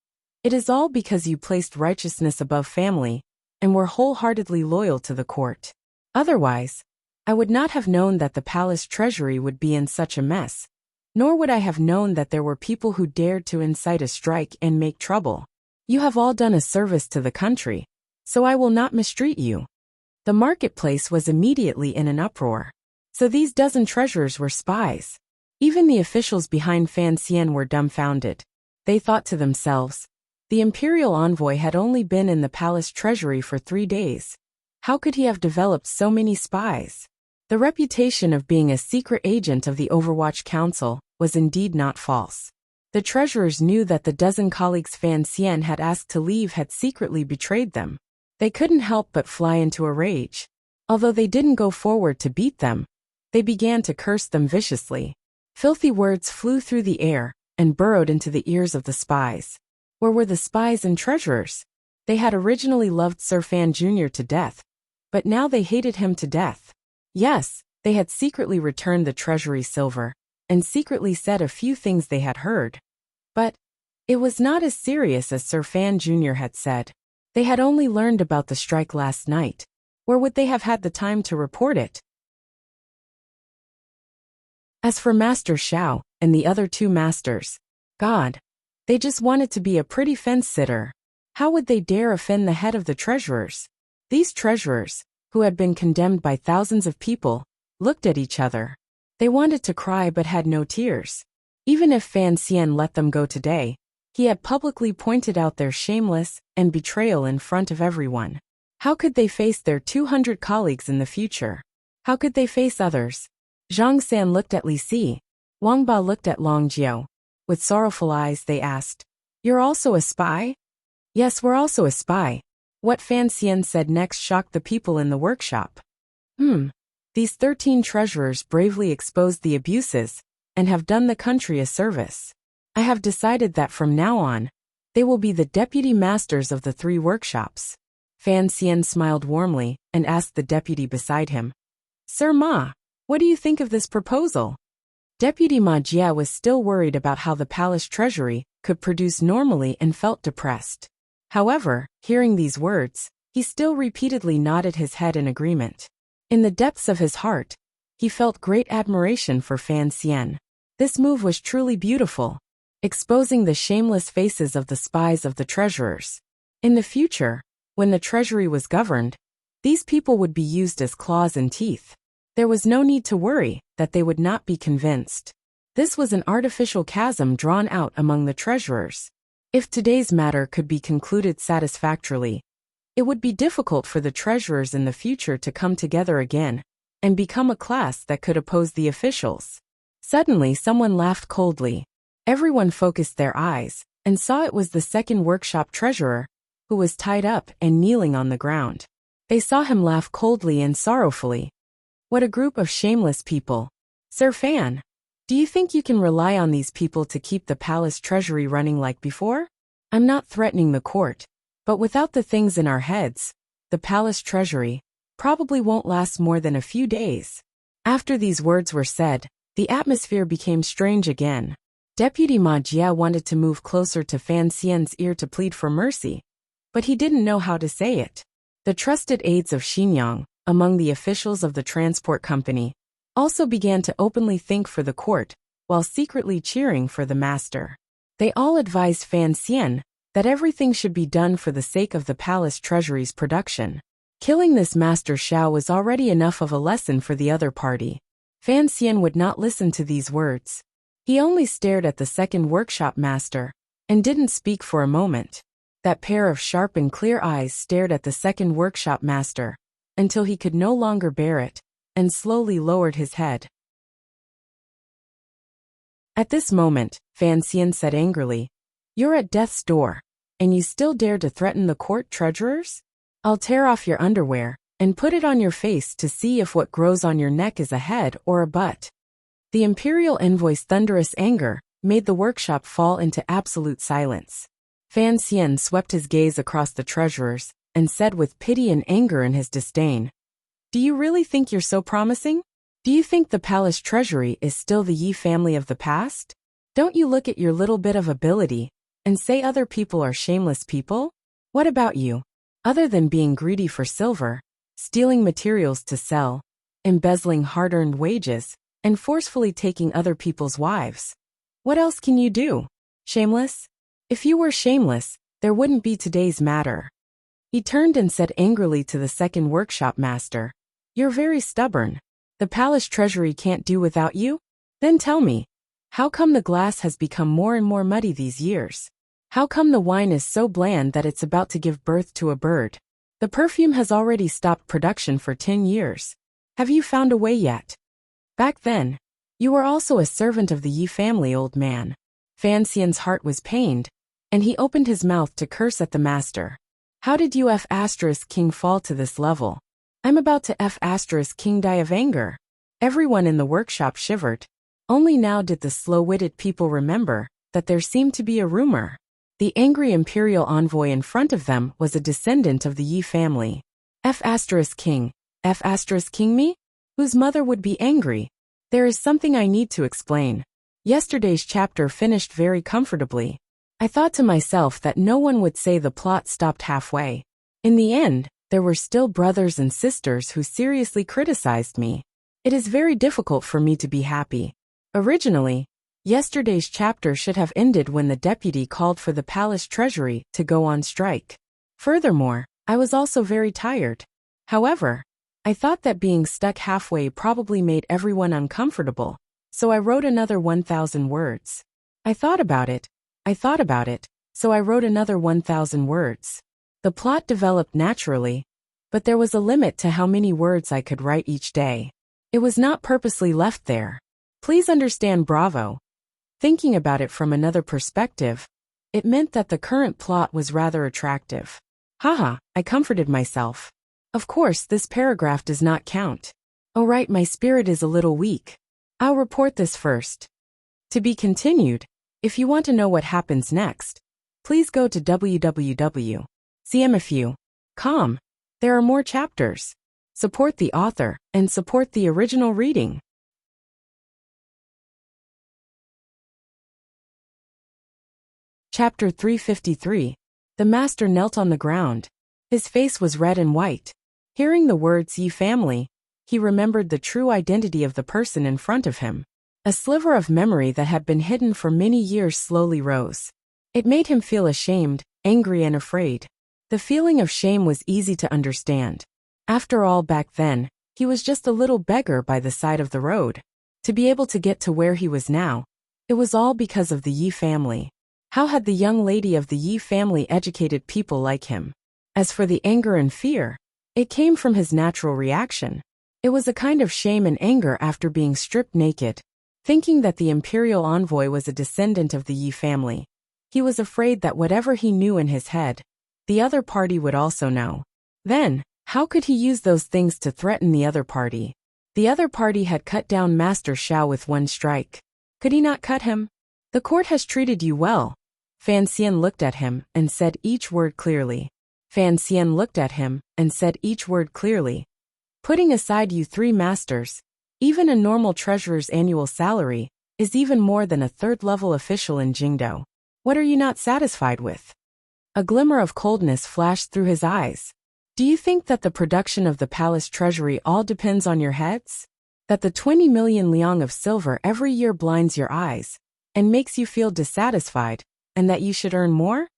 it is all because you placed righteousness above family, and were wholeheartedly loyal to the court. Otherwise, I would not have known that the palace treasury would be in such a mess, nor would I have known that there were people who dared to incite a strike and make trouble. You have all done a service to the country, so I will not mistreat you." The marketplace was immediately in an uproar. So these dozen treasurers were spies. Even the officials behind Fan Xian were dumbfounded. They thought to themselves, the imperial envoy had only been in the palace treasury for 3 days. How could he have developed so many spies? The reputation of being a secret agent of the Overwatch Council was indeed not false. The treasurers knew that the dozen colleagues Fan Xian had asked to leave had secretly betrayed them. They couldn't help but fly into a rage. Although they didn't go forward to beat them, they began to curse them viciously. Filthy words flew through the air and burrowed into the ears of the spies. Where were the spies and treasurers? They had originally loved Sir Fan Jr. to death, but now they hated him to death. Yes, they had secretly returned the treasury silver, and secretly said a few things they had heard. But it was not as serious as Sir Fan Jr. had said. They had only learned about the strike last night. Where would they have had the time to report it? As for Master Shao and the other two masters, God, they just wanted to be a pretty fence-sitter. How would they dare offend the head of the treasurers? These treasurers, who had been condemned by thousands of people, looked at each other. They wanted to cry but had no tears. Even if Fan Xian let them go today, he had publicly pointed out their shameless and betrayal in front of everyone. How could they face their 200 colleagues in the future? How could they face others? Zhang San looked at Li Si. Wang Ba looked at Long Jiao. With sorrowful eyes they asked, "You're also a spy?" "Yes, we're also a spy." What Fan Xian said next shocked the people in the workshop. These 13 treasurers bravely exposed the abuses and have done the country a service. I have decided that from now on, they will be the deputy masters of the 3 workshops. Fan Xian smiled warmly and asked the deputy beside him, "Sir Ma, what do you think of this proposal?" Deputy Ma Jia was still worried about how the palace treasury could produce normally and felt depressed. However, hearing these words, he still repeatedly nodded his head in agreement. In the depths of his heart, he felt great admiration for Fan Xian. This move was truly beautiful, exposing the shameless faces of the spies of the treasurers. In the future, when the treasury was governed, these people would be used as claws and teeth. There was no need to worry that they would not be convinced. This was an artificial chasm drawn out among the treasurers. If today's matter could be concluded satisfactorily, it would be difficult for the treasurers in the future to come together again and become a class that could oppose the officials. Suddenly someone laughed coldly. Everyone focused their eyes and saw it was the second workshop treasurer, who was tied up and kneeling on the ground. They saw him laugh coldly and sorrowfully. What a group of shameless people. Sir Fan, do you think you can rely on these people to keep the palace treasury running like before? I'm not threatening the court, but without the things in our heads, the palace treasury probably won't last more than a few days. After these words were said, the atmosphere became strange again. Deputy Ma Jia wanted to move closer to Fan Xian's ear to plead for mercy, but he didn't know how to say it. The trusted aides of Xinyang, among the officials of the transport company, also began to openly think for the court, while secretly cheering for the master. They all advised Fan Xian that everything should be done for the sake of the palace treasury's production. Killing this Master Shao was already enough of a lesson for the other party. Fan Xian would not listen to these words. He only stared at the second workshop master, and didn't speak for a moment. That pair of sharp and clear eyes stared at the second workshop master, until he could no longer bear it, and slowly lowered his head. At this moment, Fan Xian said angrily, "You're at death's door, and you still dare to threaten the court treasurers? I'll tear off your underwear and put it on your face to see if what grows on your neck is a head or a butt." The imperial envoy's thunderous anger made the workshop fall into absolute silence. Fan Xian swept his gaze across the treasurers and said with pity and anger in his disdain, "Do you really think you're so promising? Do you think the palace treasury is still the Yi family of the past? Don't you look at your little bit of ability and say other people are shameless people? What about you? Other than being greedy for silver, stealing materials to sell, embezzling hard-earned wages, and forcefully taking other people's wives, what else can you do? Shameless? If you were shameless, there wouldn't be today's matter." He turned and said angrily to the second workshop master, "You're very stubborn. The palace treasury can't do without you? Then tell me, how come the glass has become more and more muddy these years? How come the wine is so bland that it's about to give birth to a bird? The perfume has already stopped production for 10 years. Have you found a way yet? Back then, you were also a servant of the Yi family, old man." Fan Xian's heart was pained, and he opened his mouth to curse at the master. "How did you King fall to this level? I'm about to King die of anger." Everyone in the workshop shivered. Only now did the slow-witted people remember that there seemed to be a rumor. The angry imperial envoy in front of them was a descendant of the Yi family. King. King me? Whose mother would be angry? There is something I need to explain. Yesterday's chapter finished very comfortably. I thought to myself that no one would say the plot stopped halfway. In the end, there were still brothers and sisters who seriously criticized me. It is very difficult for me to be happy. Originally, yesterday's chapter should have ended when the deputy called for the palace treasury to go on strike. Furthermore, I was also very tired. However, I thought that being stuck halfway probably made everyone uncomfortable, so I wrote another 1,000 words. I thought about it, so I wrote another 1,000 words. The plot developed naturally, but there was a limit to how many words I could write each day. It was not purposely left there. Please understand, bravo. Thinking about it from another perspective, it meant that the current plot was rather attractive. Haha, I comforted myself. Of course, this paragraph does not count. Oh right, my spirit is a little weak. I'll report this first. To be continued. If you want to know what happens next, please go to www.cmfu.com. There are more chapters. Support the author and support the original reading. Chapter 353. The master knelt on the ground. His face was red and white. Hearing the words Yi family, he remembered the true identity of the person in front of him. A sliver of memory that had been hidden for many years slowly rose. It made him feel ashamed, angry and afraid. The feeling of shame was easy to understand. After all, back then, he was just a little beggar by the side of the road. To be able to get to where he was now, it was all because of the Yi family. How had the young lady of the Yi family educated people like him? As for the anger and fear, it came from his natural reaction. It was a kind of shame and anger after being stripped naked. Thinking that the imperial envoy was a descendant of the Yi family, he was afraid that whatever he knew in his head, the other party would also know. Then, how could he use those things to threaten the other party? The other party had cut down Master Xiao with one strike. Could he not cut him? The court has treated you well. Fan Xian looked at him and said each word clearly. Putting aside you three masters, even a normal treasurer's annual salary is even more than a third-level official in Jingdo. What are you not satisfied with? A glimmer of coldness flashed through his eyes. Do you think that the production of the palace treasury all depends on your heads? That the 20 million liang of silver every year blinds your eyes and makes you feel dissatisfied, and that you should earn more?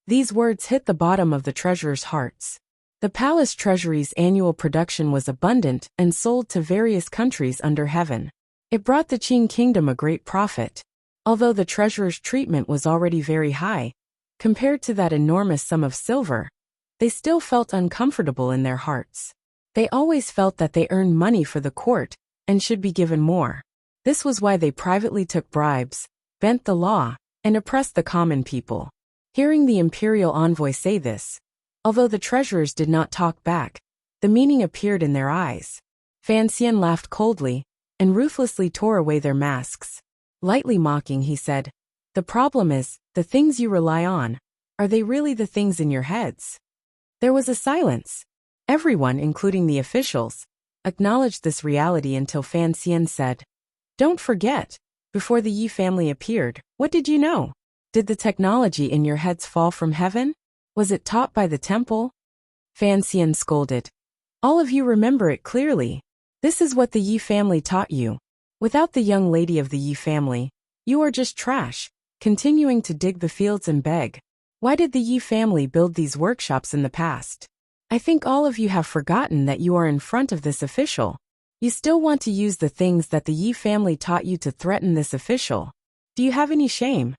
These words hit the bottom of the treasurer's hearts. The palace treasury's annual production was abundant and sold to various countries under heaven. It brought the Qing kingdom a great profit. Although the treasurer's treatment was already very high, compared to that enormous sum of silver, they still felt uncomfortable in their hearts. They always felt that they earned money for the court and should be given more. This was why they privately took bribes, bent the law, and oppressed the common people. Hearing the imperial envoy say this, although the treasurers did not talk back, the meaning appeared in their eyes. Fan Xian laughed coldly and ruthlessly tore away their masks. Lightly mocking, he said, "The problem is, the things you rely on, are they really the things in your heads?" There was a silence. Everyone, including the officials, acknowledged this reality until Fan Xian said, "Don't forget, before the Yi family appeared, what did you know? Did the technology in your heads fall from heaven? Was it taught by the temple?" Fan Xian scolded. "All of you remember it clearly. This is what the Yi family taught you. Without the young lady of the Yi family, you are just trash, continuing to dig the fields and beg. Why did the Yi family build these workshops in the past? I think all of you have forgotten that you are in front of this official. You still want to use the things that the Yi family taught you to threaten this official. Do you have any shame?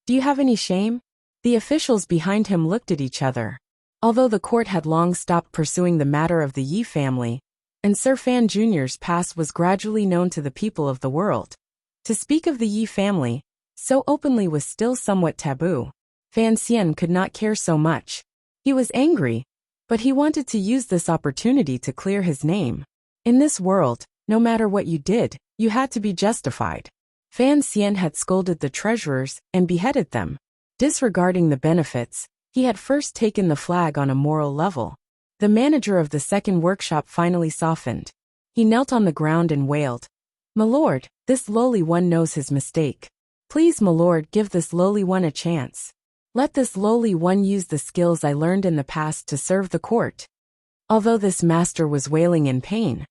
Do you have any shame?" The officials behind him looked at each other. Although the court had long stopped pursuing the matter of the Yi family, and Sir Fan Jr.'s past was gradually known to the people of the world, to speak of the Yi family so openly was still somewhat taboo. Fan Xian could not care so much. He was angry, but he wanted to use this opportunity to clear his name. In this world, No matter what you did, you had to be justified. Fan Xian had scolded the treasurers and beheaded them. Disregarding the benefits, he had first taken the flag on a moral level. The manager of the second workshop finally softened. He knelt on the ground and wailed, "My lord, this lowly one knows his mistake. Please, my lord, give this lowly one a chance. Let this lowly one use the skills I learned in the past to serve the court." Although this master was wailing in pain,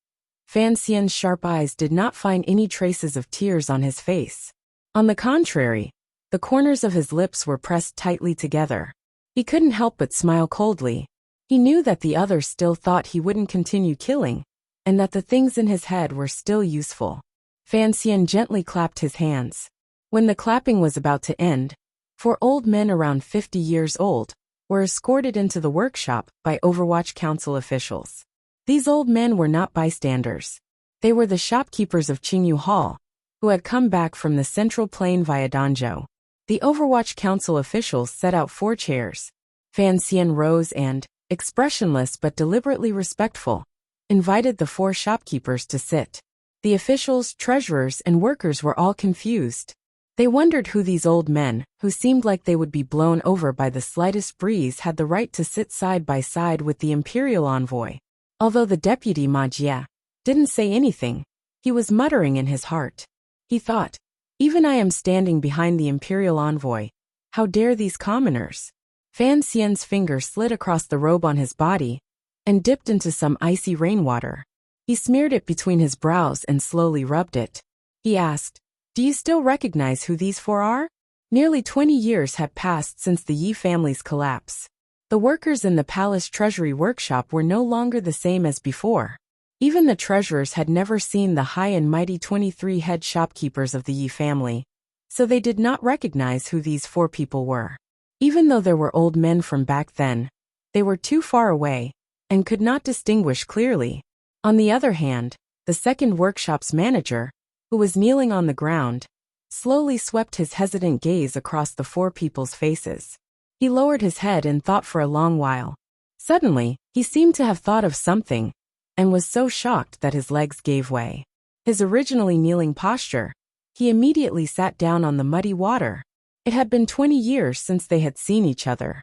Fan Xian's sharp eyes did not find any traces of tears on his face. On the contrary, the corners of his lips were pressed tightly together. He couldn't help but smile coldly. He knew that the others still thought he wouldn't continue killing, and that the things in his head were still useful. Fan Xian gently clapped his hands. When the clapping was about to end, 4 old men around 50 years old were escorted into the workshop by Overwatch Council officials. These old men were not bystanders. They were the shopkeepers of Qingyu Hall, who had come back from the Central Plain via Danzhou. The Overwatch Council officials set out 4 chairs. Fan Xian rose and, expressionless but deliberately respectful, invited the 4 shopkeepers to sit. The officials, treasurers, and workers were all confused. They wondered who these old men, who seemed like they would be blown over by the slightest breeze, had the right to sit side by side with the imperial envoy. Although the deputy Ma Jie didn't say anything, he was muttering in his heart. He thought, "Even I am standing behind the imperial envoy. How dare these commoners?" Fan Xian's finger slid across the robe on his body and dipped into some icy rainwater. He smeared it between his brows and slowly rubbed it. He asked, "Do you still recognize who these 4 are?" Nearly 20 years had passed since the Yi family's collapse. The workers in the palace treasury workshop were no longer the same as before. Even the treasurers had never seen the high and mighty 23 head shopkeepers of the Yi family, so they did not recognize who these 4 people were. Even though there were old men from back then, they were too far away and could not distinguish clearly. On the other hand, the second workshop's manager, who was kneeling on the ground, slowly swept his hesitant gaze across the 4 people's faces. He lowered his head and thought for a long while. Suddenly, he seemed to have thought of something, and was so shocked that his legs gave way. His originally kneeling posture, he immediately sat down on the muddy water. It had been 20 years since they had seen each other.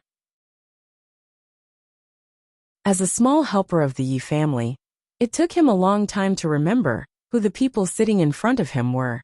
As a small helper of the Yi family, it took him a long time to remember who the people sitting in front of him were.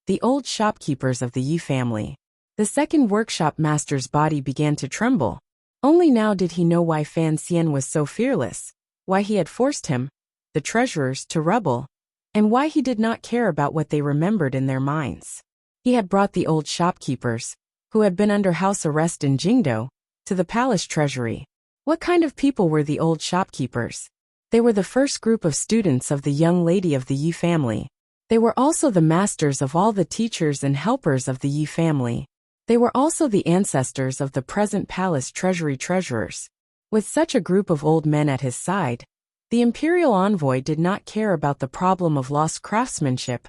The old shopkeepers of the Yi family. The second workshop master's body began to tremble. Only now did he know why Fan Xian was so fearless, why he had forced him, the treasurers, to rebel, and why he did not care about what they remembered in their minds. He had brought the old shopkeepers, who had been under house arrest in Jingdou, to the palace treasury. What kind of people were the old shopkeepers? They were the first group of students of the young lady of the Yi family. They were also the masters of all the teachers and helpers of the Yi family. They were also the ancestors of the present palace treasury treasurers. With such a group of old men at his side, the imperial envoy did not care about the problem of lost craftsmanship,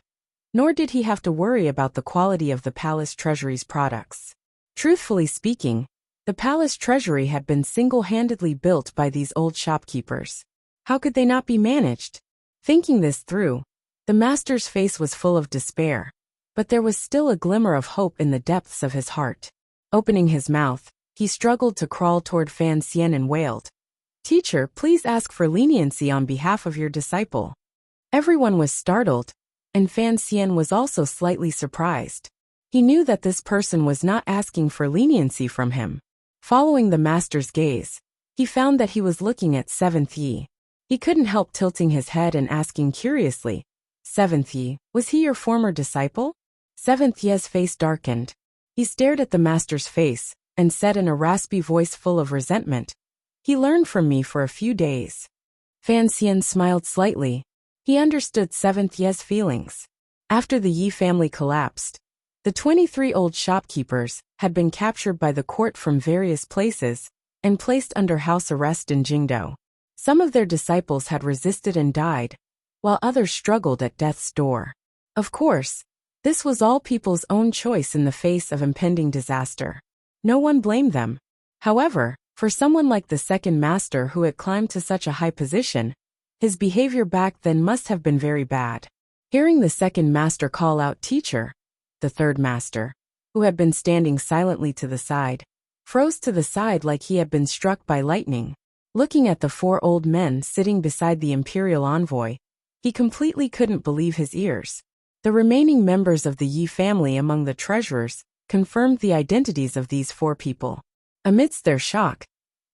nor did he have to worry about the quality of the palace treasury's products. Truthfully speaking, the palace treasury had been single-handedly built by these old shopkeepers. How could they not be managed? Thinking this through, the master's face was full of despair, but there was still a glimmer of hope in the depths of his heart. Opening his mouth, he struggled to crawl toward Fan Xian and wailed, "Teacher, please ask for leniency on behalf of your disciple." Everyone was startled, and Fan Xian was also slightly surprised. He knew that this person was not asking for leniency from him. Following the master's gaze, he found that he was looking at 7th Yi. He couldn't help tilting his head and asking curiously, "7th Yi, was he your former disciple?" 7th Yi's face darkened. He stared at the master's face and said in a raspy voice full of resentment, "He learned from me for a few days." Fan Xian smiled slightly. He understood 7th Yi's feelings. After the Yi family collapsed, the 23 old shopkeepers had been captured by the court from various places and placed under house arrest in Jingdou. Some of their disciples had resisted and died, while others struggled at death's door. Of course, this was all people's own choice in the face of impending disaster. No one blamed them. However, for someone like the second master who had climbed to such a high position, his behavior back then must have been very bad. Hearing the second master call out teacher, the third master, who had been standing silently to the side, froze to the side like he had been struck by lightning. Looking at the four old men sitting beside the imperial envoy, he completely couldn't believe his ears. The remaining members of the Yi family among the treasurers confirmed the identities of these four people. Amidst their shock,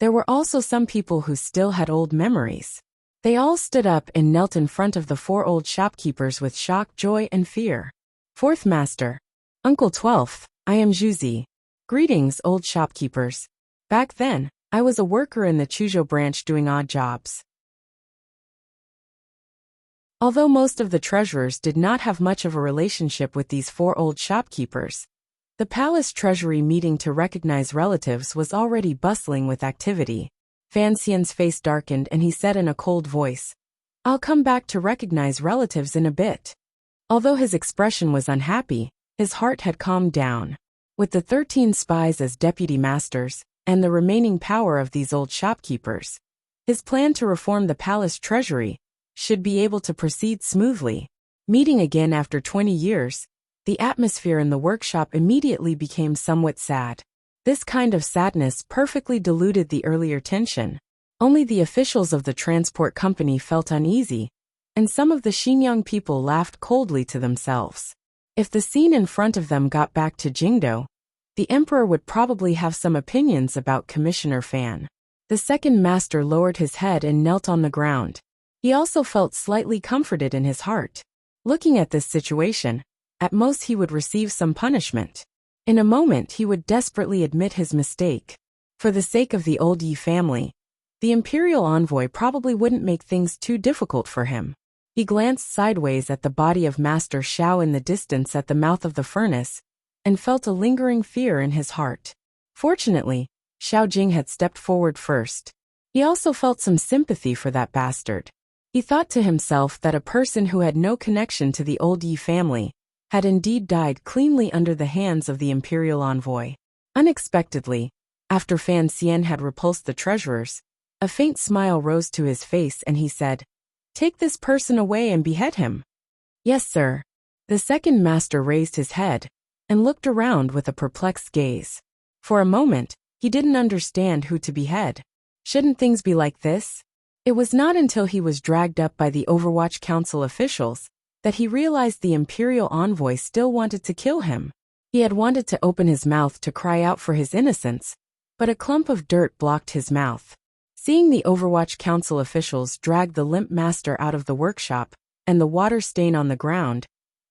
there were also some people who still had old memories. They all stood up and knelt in front of the four old shopkeepers with shock, joy, and fear. Fourth master, Uncle 12th, I am Juzi. Greetings, old shopkeepers. Back then, I was a worker in the Chuzhou branch doing odd jobs. Although most of the treasurers did not have much of a relationship with these four old shopkeepers, the palace treasury meeting to recognize relatives was already bustling with activity. Fan Xian's face darkened and he said in a cold voice, I'll come back to recognize relatives in a bit. Although his expression was unhappy, his heart had calmed down. With the 13 spies as deputy masters, and the remaining power of these old shopkeepers, his plan to reform the palace treasury should be able to proceed smoothly. Meeting again after 20 years, the atmosphere in the workshop immediately became somewhat sad. This kind of sadness perfectly diluted the earlier tension. Only the officials of the transport company felt uneasy, and some of the Xinjiang people laughed coldly to themselves. If the scene in front of them got back to Jingdo, the emperor would probably have some opinions about Commissioner Fan. The second master lowered his head and knelt on the ground. He also felt slightly comforted in his heart. Looking at this situation, at most he would receive some punishment. In a moment he would desperately admit his mistake. For the sake of the old Yi family, the imperial envoy probably wouldn't make things too difficult for him. He glanced sideways at the body of Master Xiao in the distance at the mouth of the furnace, and felt a lingering fear in his heart. Fortunately, Xiao Jing had stepped forward first. He also felt some sympathy for that bastard. He thought to himself that a person who had no connection to the old Yi family had indeed died cleanly under the hands of the imperial envoy. Unexpectedly, after Fan Xian had repulsed the treasurers, a faint smile rose to his face and he said, Take this person away and behead him. Yes, sir. The second master raised his head and looked around with a perplexed gaze. For a moment, he didn't understand who to behead. Shouldn't things be like this? It was not until he was dragged up by the Overwatch Council officials that he realized the imperial envoy still wanted to kill him. He had wanted to open his mouth to cry out for his innocence, but a clump of dirt blocked his mouth. Seeing the Overwatch Council officials drag the limp master out of the workshop and the water stain on the ground,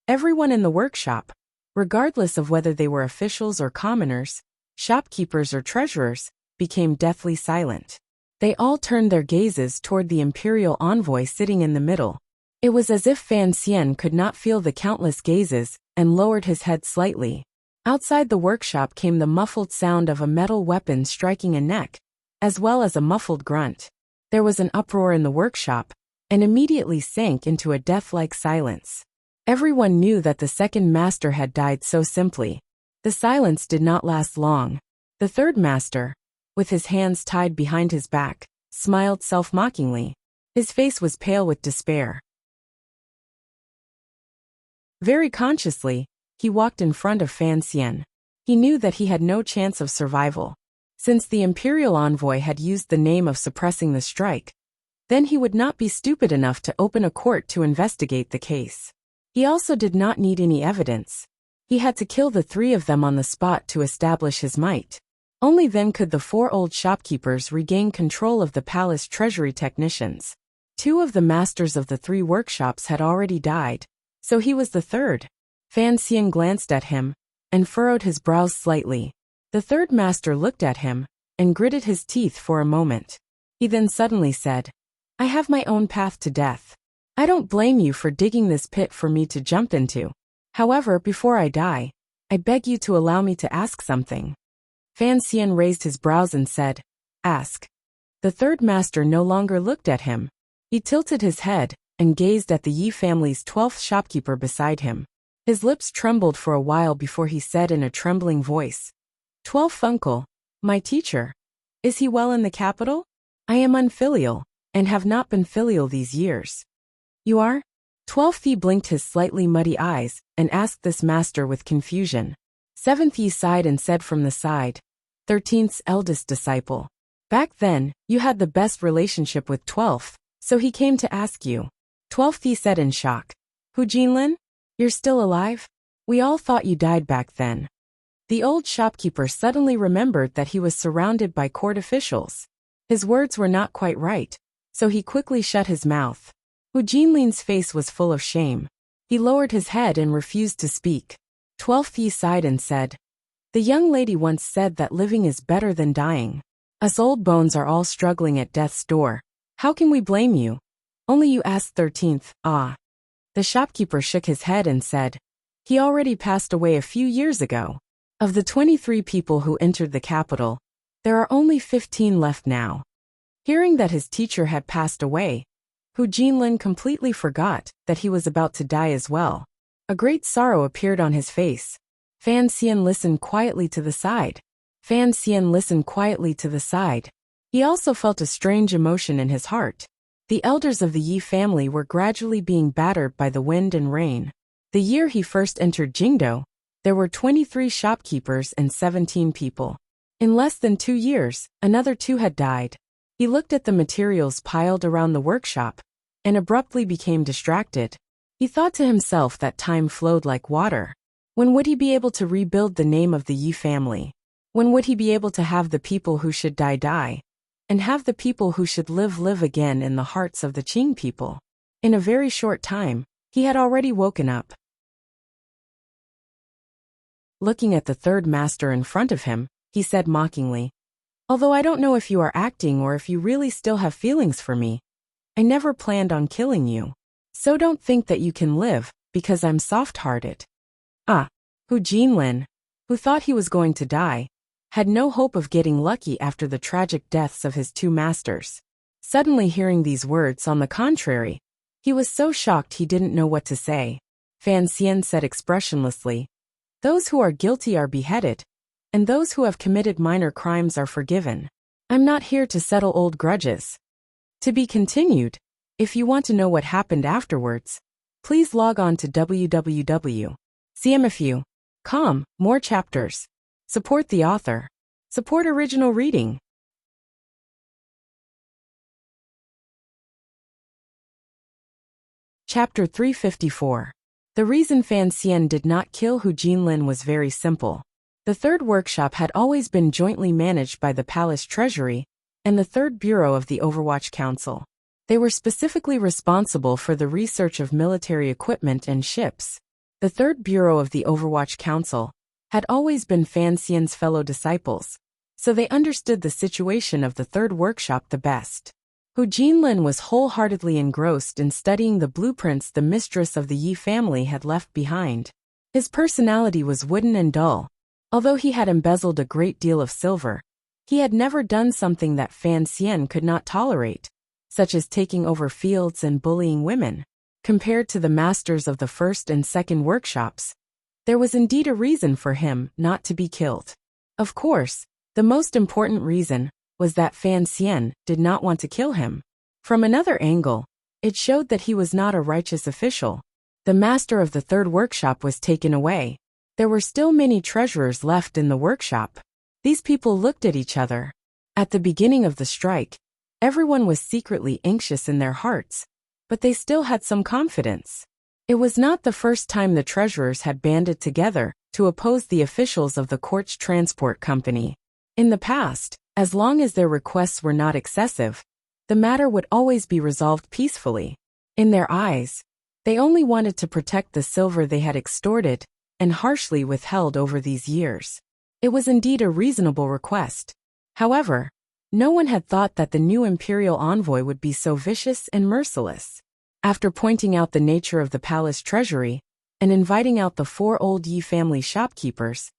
everyone in the workshop, regardless of whether they were officials or commoners, shopkeepers or treasurers, became deathly silent. They all turned their gazes toward the imperial envoy sitting in the middle. It was as if Fan Xian could not feel the countless gazes and lowered his head slightly. Outside the workshop came the muffled sound of a metal weapon striking a neck, as well as a muffled grunt. There was an uproar in the workshop, and immediately sank into a death-like silence. Everyone knew that the second master had died so simply. The silence did not last long. The third master, with his hands tied behind his back, smiled self-mockingly. His face was pale with despair. Very consciously, he walked in front of Fan Xian. He knew that he had no chance of survival. Since the imperial envoy had used the name of suppressing the strike, then he would not be stupid enough to open a court to investigate the case. He also did not need any evidence. He had to kill the three of them on the spot to establish his might. Only then could the four old shopkeepers regain control of the palace treasury technicians. Two of the masters of the three workshops had already died, so he was the third. Fan Xian glanced at him and furrowed his brows slightly. The third master looked at him and gritted his teeth for a moment. He then suddenly said, I have my own path to death. I don't blame you for digging this pit for me to jump into. However, before I die, I beg you to allow me to ask something. Fan Xian raised his brows and said, Ask. The third master no longer looked at him. He tilted his head and gazed at the Yi family's 12th shopkeeper beside him. His lips trembled for a while before he said in a trembling voice, 12th uncle, my teacher. Is he well in the capital? I am unfilial, and have not been filial these years. You are? 12th Yi blinked his slightly muddy eyes and asked this master with confusion. 7th Yi sighed and said from the side, 13th's eldest disciple. Back then, you had the best relationship with 12th, so he came to ask you. 12th Yi said in shock. Hu Jinlin? You're still alive? We all thought you died back then. The old shopkeeper suddenly remembered that he was surrounded by court officials. His words were not quite right, so he quickly shut his mouth. Hu Jinlin's face was full of shame. He lowered his head and refused to speak. 12th Yi sighed and said, The young lady once said that living is better than dying. Us old bones are all struggling at death's door. How can we blame you? Only you asked 13th, ah. The shopkeeper shook his head and said, He already passed away a few years ago. Of the 23 people who entered the capital, there are only 15 left now. Hearing that his teacher had passed away, Hu Jinlin completely forgot that he was about to die as well. A great sorrow appeared on his face. Fan Xian listened quietly to the side. He also felt a strange emotion in his heart. The elders of the Yi family were gradually being battered by the wind and rain. The year he first entered Jingdo, there were 23 shopkeepers and 17 people. In less than 2 years, another 2 had died. He looked at the materials piled around the workshop and abruptly became distracted. He thought to himself that time flowed like water. When would he be able to rebuild the name of the Yi family? When would he be able to have the people who should die, and have the people who should live again in the hearts of the Qing people? In a very short time, he had already woken up. Looking at the third master in front of him, he said mockingly, Although I don't know if you are acting or if you really still have feelings for me, I never planned on killing you. So don't think that you can live, because I'm soft-hearted. Hu Jinlin, who thought he was going to die, had no hope of getting lucky after the tragic deaths of his 2 masters. Suddenly hearing these words, on the contrary, he was so shocked he didn't know what to say. Fan Xian said expressionlessly, Those who are guilty are beheaded, and those who have committed minor crimes are forgiven. I'm not here to settle old grudges. To be continued. If you want to know what happened afterwards, please log on to www.cmfu.com. More chapters. Support the author. Support original reading. Chapter 354. The reason Fan Xian did not kill Hu Jinlin was very simple. The third workshop had always been jointly managed by the Palace Treasury and the Third Bureau of the Overwatch Council. They were specifically responsible for the research of military equipment and ships. The Third Bureau of the Overwatch Council had always been Fan Xian's fellow disciples, so they understood the situation of the third workshop the best. Hu Jinlin was wholeheartedly engrossed in studying the blueprints the mistress of the Yi family had left behind. His personality was wooden and dull. Although he had embezzled a great deal of silver, he had never done something that Fan Xian could not tolerate, such as taking over fields and bullying women. Compared to the masters of the first and second workshops, there was indeed a reason for him not to be killed. Of course, the most important reason was that Fan Xian did not want to kill him. From another angle, it showed that he was not a righteous official. The master of the third workshop was taken away. There were still many treasurers left in the workshop. These people looked at each other. At the beginning of the strike, everyone was secretly anxious in their hearts, but they still had some confidence. It was not the first time the treasurers had banded together to oppose the officials of the court's transport company. In the past, as long as their requests were not excessive, the matter would always be resolved peacefully. In their eyes, they only wanted to protect the silver they had extorted and harshly withheld over these years. It was indeed a reasonable request. However, no one had thought that the new imperial envoy would be so vicious and merciless. After pointing out the nature of the palace treasury and inviting out the 4 old Yi family shopkeepers,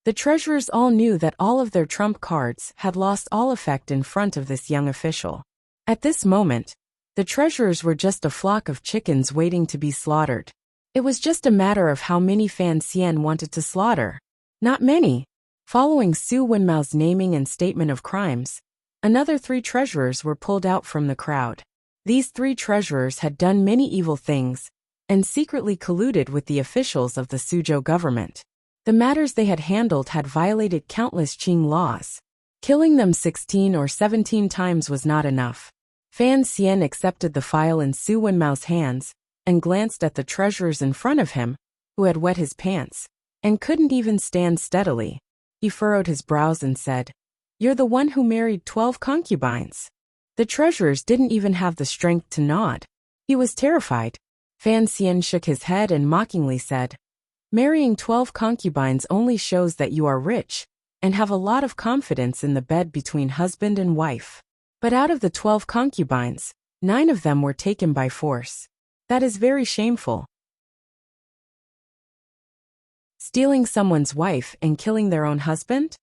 the treasurers all knew that all of their trump cards had lost all effect in front of this young official. At this moment, the treasurers were just a flock of chickens waiting to be slaughtered. It was just a matter of how many Fan Xian wanted to slaughter. Not many. Following Su Wenmao's naming and statement of crimes, another 3 treasurers were pulled out from the crowd. These 3 treasurers had done many evil things, and secretly colluded with the officials of the Suzhou government. The matters they had handled had violated countless Qing laws. Killing them 16 or 17 times was not enough. Fan Xian accepted the file in Su Wenmao's hands and glanced at the treasurers in front of him, who had wet his pants and couldn't even stand steadily. He furrowed his brows and said, "You're the one who married 12 concubines." The treasurers didn't even have the strength to nod. He was terrified. Fan Xian shook his head and mockingly said, "Marrying 12 concubines only shows that you are rich and have a lot of confidence in the bed between husband and wife. But out of the 12 concubines, 9 of them were taken by force. That is very shameful." Stealing someone's wife and killing their own husband?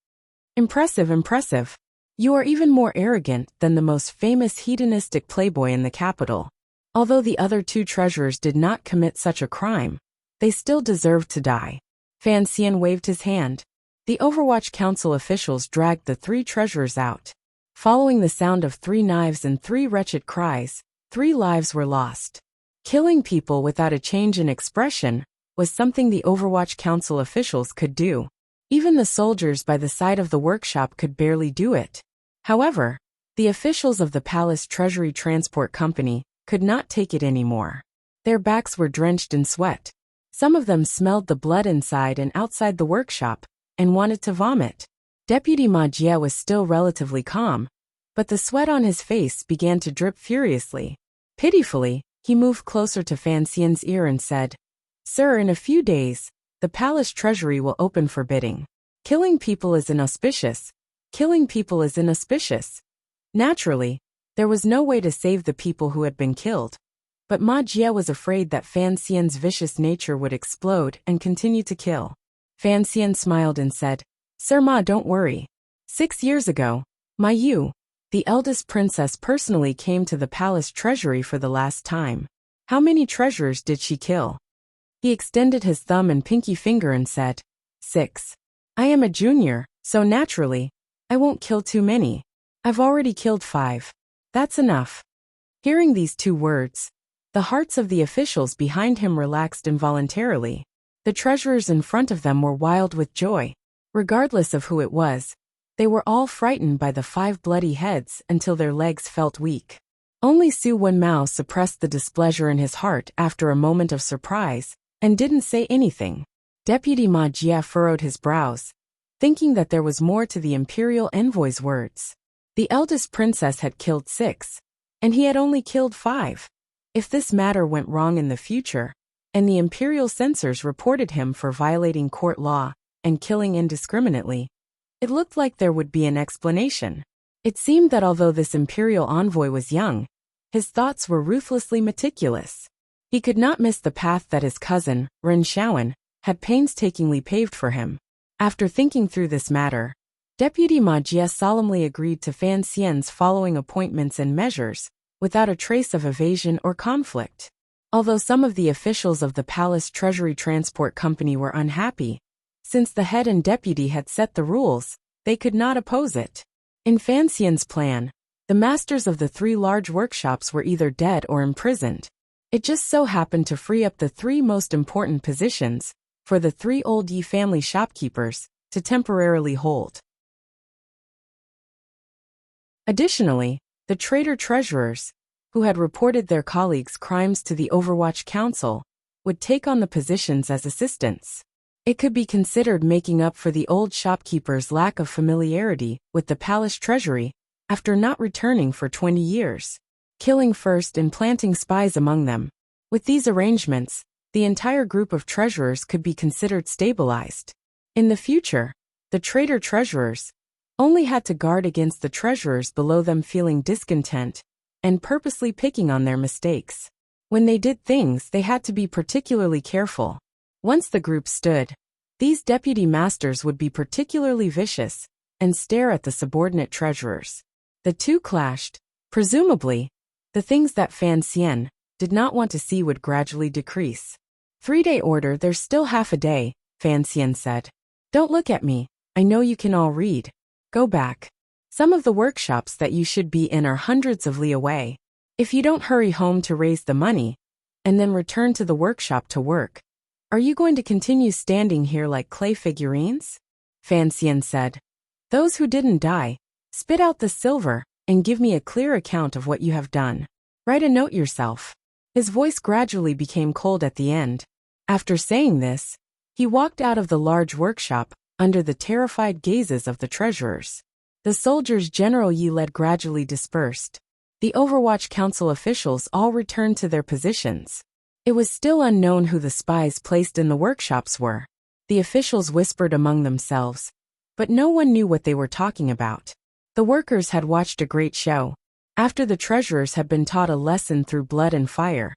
Impressive, impressive. You are even more arrogant than the most famous hedonistic playboy in the capital. Although the other 2 treasurers did not commit such a crime, they still deserved to die. Fan Xian waved his hand. The Overwatch Council officials dragged the 3 treasurers out. Following the sound of 3 knives and 3 wretched cries, 3 lives were lost. Killing people without a change in expression was something the Overwatch Council officials could do. Even the soldiers by the side of the workshop could barely do it. However, the officials of the Palace Treasury Transport Company could not take it anymore. Their backs were drenched in sweat. Some of them smelled the blood inside and outside the workshop and wanted to vomit. Deputy Ma Jie was still relatively calm, but the sweat on his face began to drip furiously. Pitifully, he moved closer to Fan Xian's ear and said, "Sir, in a few days, the Palace Treasury will open for bidding. Killing people is inauspicious. Killing people is inauspicious." Naturally, there was no way to save the people who had been killed. But Ma Jie was afraid that Fan Xian's vicious nature would explode and continue to kill. Fan Xian smiled and said, "Sir Ma, don't worry. 6 years ago, Ma Yu, the eldest princess, personally came to the palace treasury for the last time. How many treasurers did she kill?" He extended his thumb and pinky finger and said, 6. "I am a junior, so naturally, I won't kill too many. I've already killed 5. That's enough." Hearing these 2 words, the hearts of the officials behind him relaxed involuntarily. The treasurers in front of them were wild with joy. Regardless of who it was, they were all frightened by the 5 bloody heads until their legs felt weak. Only Su Wenmao suppressed the displeasure in his heart after a moment of surprise and didn't say anything. Deputy Ma Jie furrowed his brows, thinking that there was more to the imperial envoy's words. The eldest princess had killed 6, and he had only killed 5. If this matter went wrong in the future, and the imperial censors reported him for violating court law and killing indiscriminately, it looked like there would be an explanation. It seemed that although this imperial envoy was young, his thoughts were ruthlessly meticulous. He could not miss the path that his cousin, Ren Shaoan, had painstakingly paved for him. After thinking through this matter, Deputy Ma Jie solemnly agreed to Fan Xian's following appointments and measures, without a trace of evasion or conflict. Although some of the officials of the Palace Treasury Transport Company were unhappy, since the head and deputy had set the rules, they could not oppose it. In Fan Xian's plan, the masters of the 3 large workshops were either dead or imprisoned. It just so happened to free up the 3 most important positions for the 3 old Yi family shopkeepers to temporarily hold. Additionally, the traitor treasurers, who had reported their colleagues' crimes to the Overwatch Council, would take on the positions as assistants. It could be considered making up for the old shopkeepers' lack of familiarity with the palace treasury after not returning for 20 years, killing first and planting spies among them. With these arrangements, the entire group of treasurers could be considered stabilized. In the future, the traitor treasurers only had to guard against the treasurers below them feeling discontent and purposely picking on their mistakes. When they did things, they had to be particularly careful. Once the group stood, these deputy masters would be particularly vicious and stare at the subordinate treasurers. The 2 clashed. Presumably, the things that Fan Xian did not want to see would gradually decrease. 3-day order, there's still half a day, Fan Xian said. Don't look at me, I know you can all read. Go back. Some of the workshops that you should be in are hundreds of li away. If you don't hurry home to raise the money, and then returned to the workshop to work. Are you going to continue standing here like clay figurines? Fan Xian said. Those who didn't die, spit out the silver and give me a clear account of what you have done. Write a note yourself. His voice gradually became cold at the end. After saying this, he walked out of the large workshop under the terrified gazes of the treasurers. The soldiers General Yi led gradually dispersed. The Overwatch Council officials all returned to their positions. It was still unknown who the spies placed in the workshops were. The officials whispered among themselves, but no one knew what they were talking about. The workers had watched a great show. After the treasurers had been taught a lesson through blood and fire,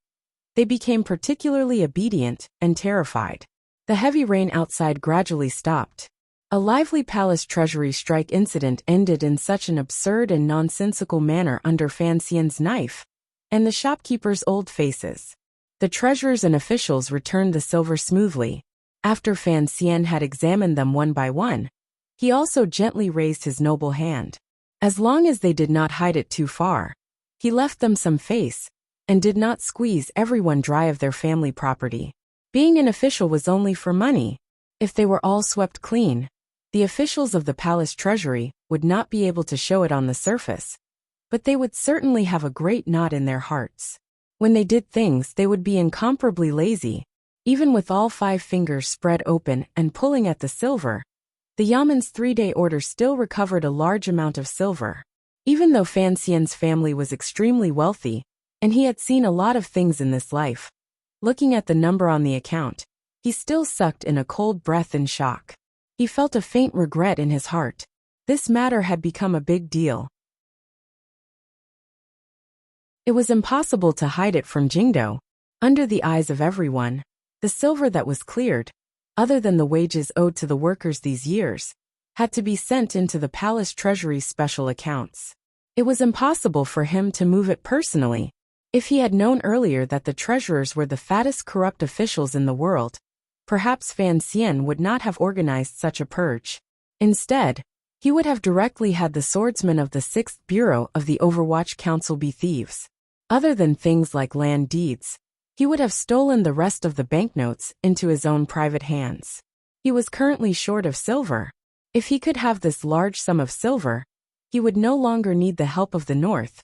they became particularly obedient and terrified. The heavy rain outside gradually stopped. A lively palace treasury strike incident ended in such an absurd and nonsensical manner under Fan Xian's knife and the shopkeepers' old faces. The treasurers and officials returned the silver smoothly. After Fan Xian had examined them one by one, he also gently raised his noble hand. As long as they did not hide it too far, he left them some face and did not squeeze everyone dry of their family property. Being an official was only for money. If they were all swept clean, the officials of the palace treasury would not be able to show it on the surface, but they would certainly have a great knot in their hearts. When they did things, they would be incomparably lazy. Even with all 5 fingers spread open and pulling at the silver, the Yaman's 3-day order still recovered a large amount of silver. Even though Fan Xian's family was extremely wealthy, and he had seen a lot of things in this life, looking at the number on the account, he still sucked in a cold breath in shock. He felt a faint regret in his heart. This matter had become a big deal. It was impossible to hide it from Jingdo. Under the eyes of everyone, the silver that was cleared, other than the wages owed to the workers these years, had to be sent into the palace treasury's special accounts. It was impossible for him to move it personally. If he had known earlier that the treasurers were the fattest corrupt officials in the world, perhaps Fan Xian would not have organized such a purge. Instead, he would have directly had the swordsmen of the 6th Bureau of the Overwatch Council be thieves. Other than things like land deeds, he would have stolen the rest of the banknotes into his own private hands. He was currently short of silver. If he could have this large sum of silver, he would no longer need the help of the North,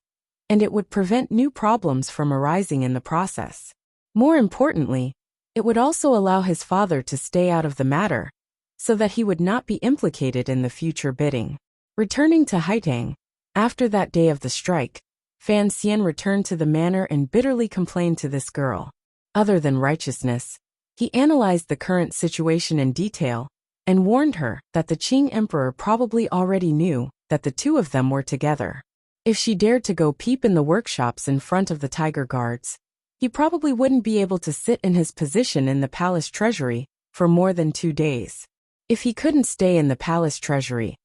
and it would prevent new problems from arising in the process. More importantly, it would also allow his father to stay out of the matter, so that he would not be implicated in the future bidding. Returning to Haitang, after that day of the strike, Fan Xian returned to the manor and bitterly complained to this girl. Other than righteousness, he analyzed the current situation in detail and warned her that the Qing emperor probably already knew that the two of them were together. If she dared to go peep in the workshops in front of the tiger guards, he probably wouldn't be able to sit in his position in the palace treasury for more than 2 days. If he couldn't stay in the palace treasury,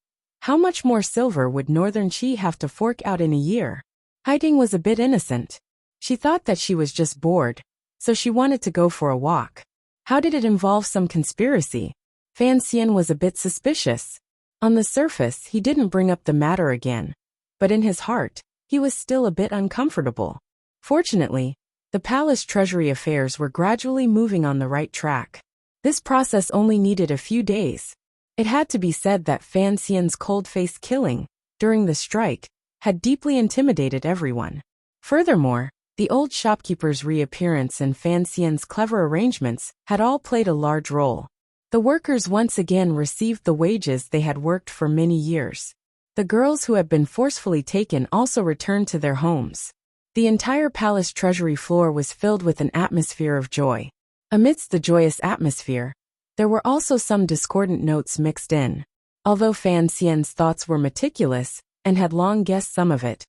how much more silver would Northern Qi have to fork out in a year? Haiding was a bit innocent. She thought that she was just bored, so she wanted to go for a walk. How did it involve some conspiracy? Fan Xian was a bit suspicious. On the surface, he didn't bring up the matter again, but in his heart, he was still a bit uncomfortable. Fortunately, the palace treasury affairs were gradually moving on the right track. This process only needed a few days. It had to be said that Fan Xian's cold-faced killing, during the strike, had deeply intimidated everyone. Furthermore, the old shopkeeper's reappearance and Fan Xian's clever arrangements had all played a large role. The workers once again received the wages they had worked for many years. The girls who had been forcefully taken also returned to their homes. The entire palace treasury floor was filled with an atmosphere of joy. Amidst the joyous atmosphere, there were also some discordant notes mixed in. Although Fan Xian's thoughts were meticulous and had long guessed some of it,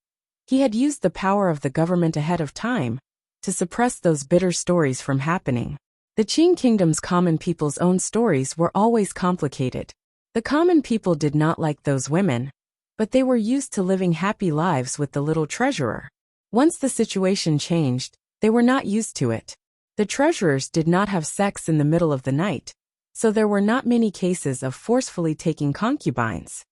he had used the power of the government ahead of time to suppress those bitter stories from happening. The Qing kingdom's common people's own stories were always complicated. The common people did not like those women, but they were used to living happy lives with the little treasurer. Once the situation changed, they were not used to it. The treasurers did not have sex in the middle of the night, so there were not many cases of forcefully taking concubines.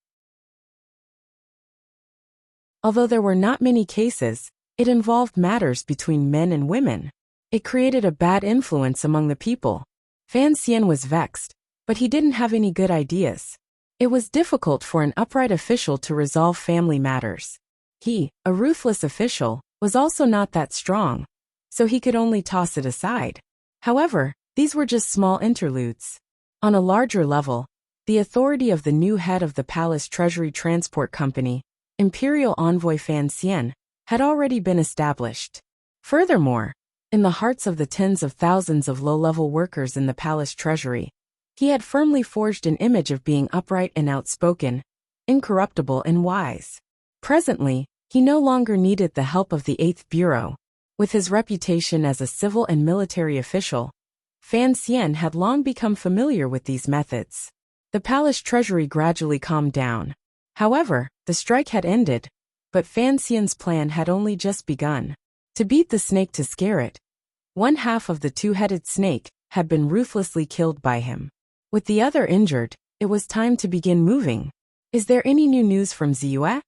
Although there were not many cases, it involved matters between men and women. It created a bad influence among the people. Fan Xian was vexed, but he didn't have any good ideas. It was difficult for an upright official to resolve family matters. He, a ruthless official, was also not that strong, so he could only toss it aside. However, these were just small interludes. On a larger level, the authority of the new head of the Palace Treasury Transport Company, Imperial Envoy Fan Xian, had already been established. Furthermore, in the hearts of the tens of thousands of low-level workers in the Palace Treasury, he had firmly forged an image of being upright and outspoken, incorruptible and wise. Presently, he no longer needed the help of the 8th Bureau. With his reputation as a civil and military official, Fan Xian had long become familiar with these methods. The Palace Treasury gradually calmed down. However, the strike had ended, but Fan Xian's plan had only just begun. To beat the snake to scare it, one half of the two-headed snake had been ruthlessly killed by him. With the other injured, it was time to begin moving. Is there any new news from Ziyue?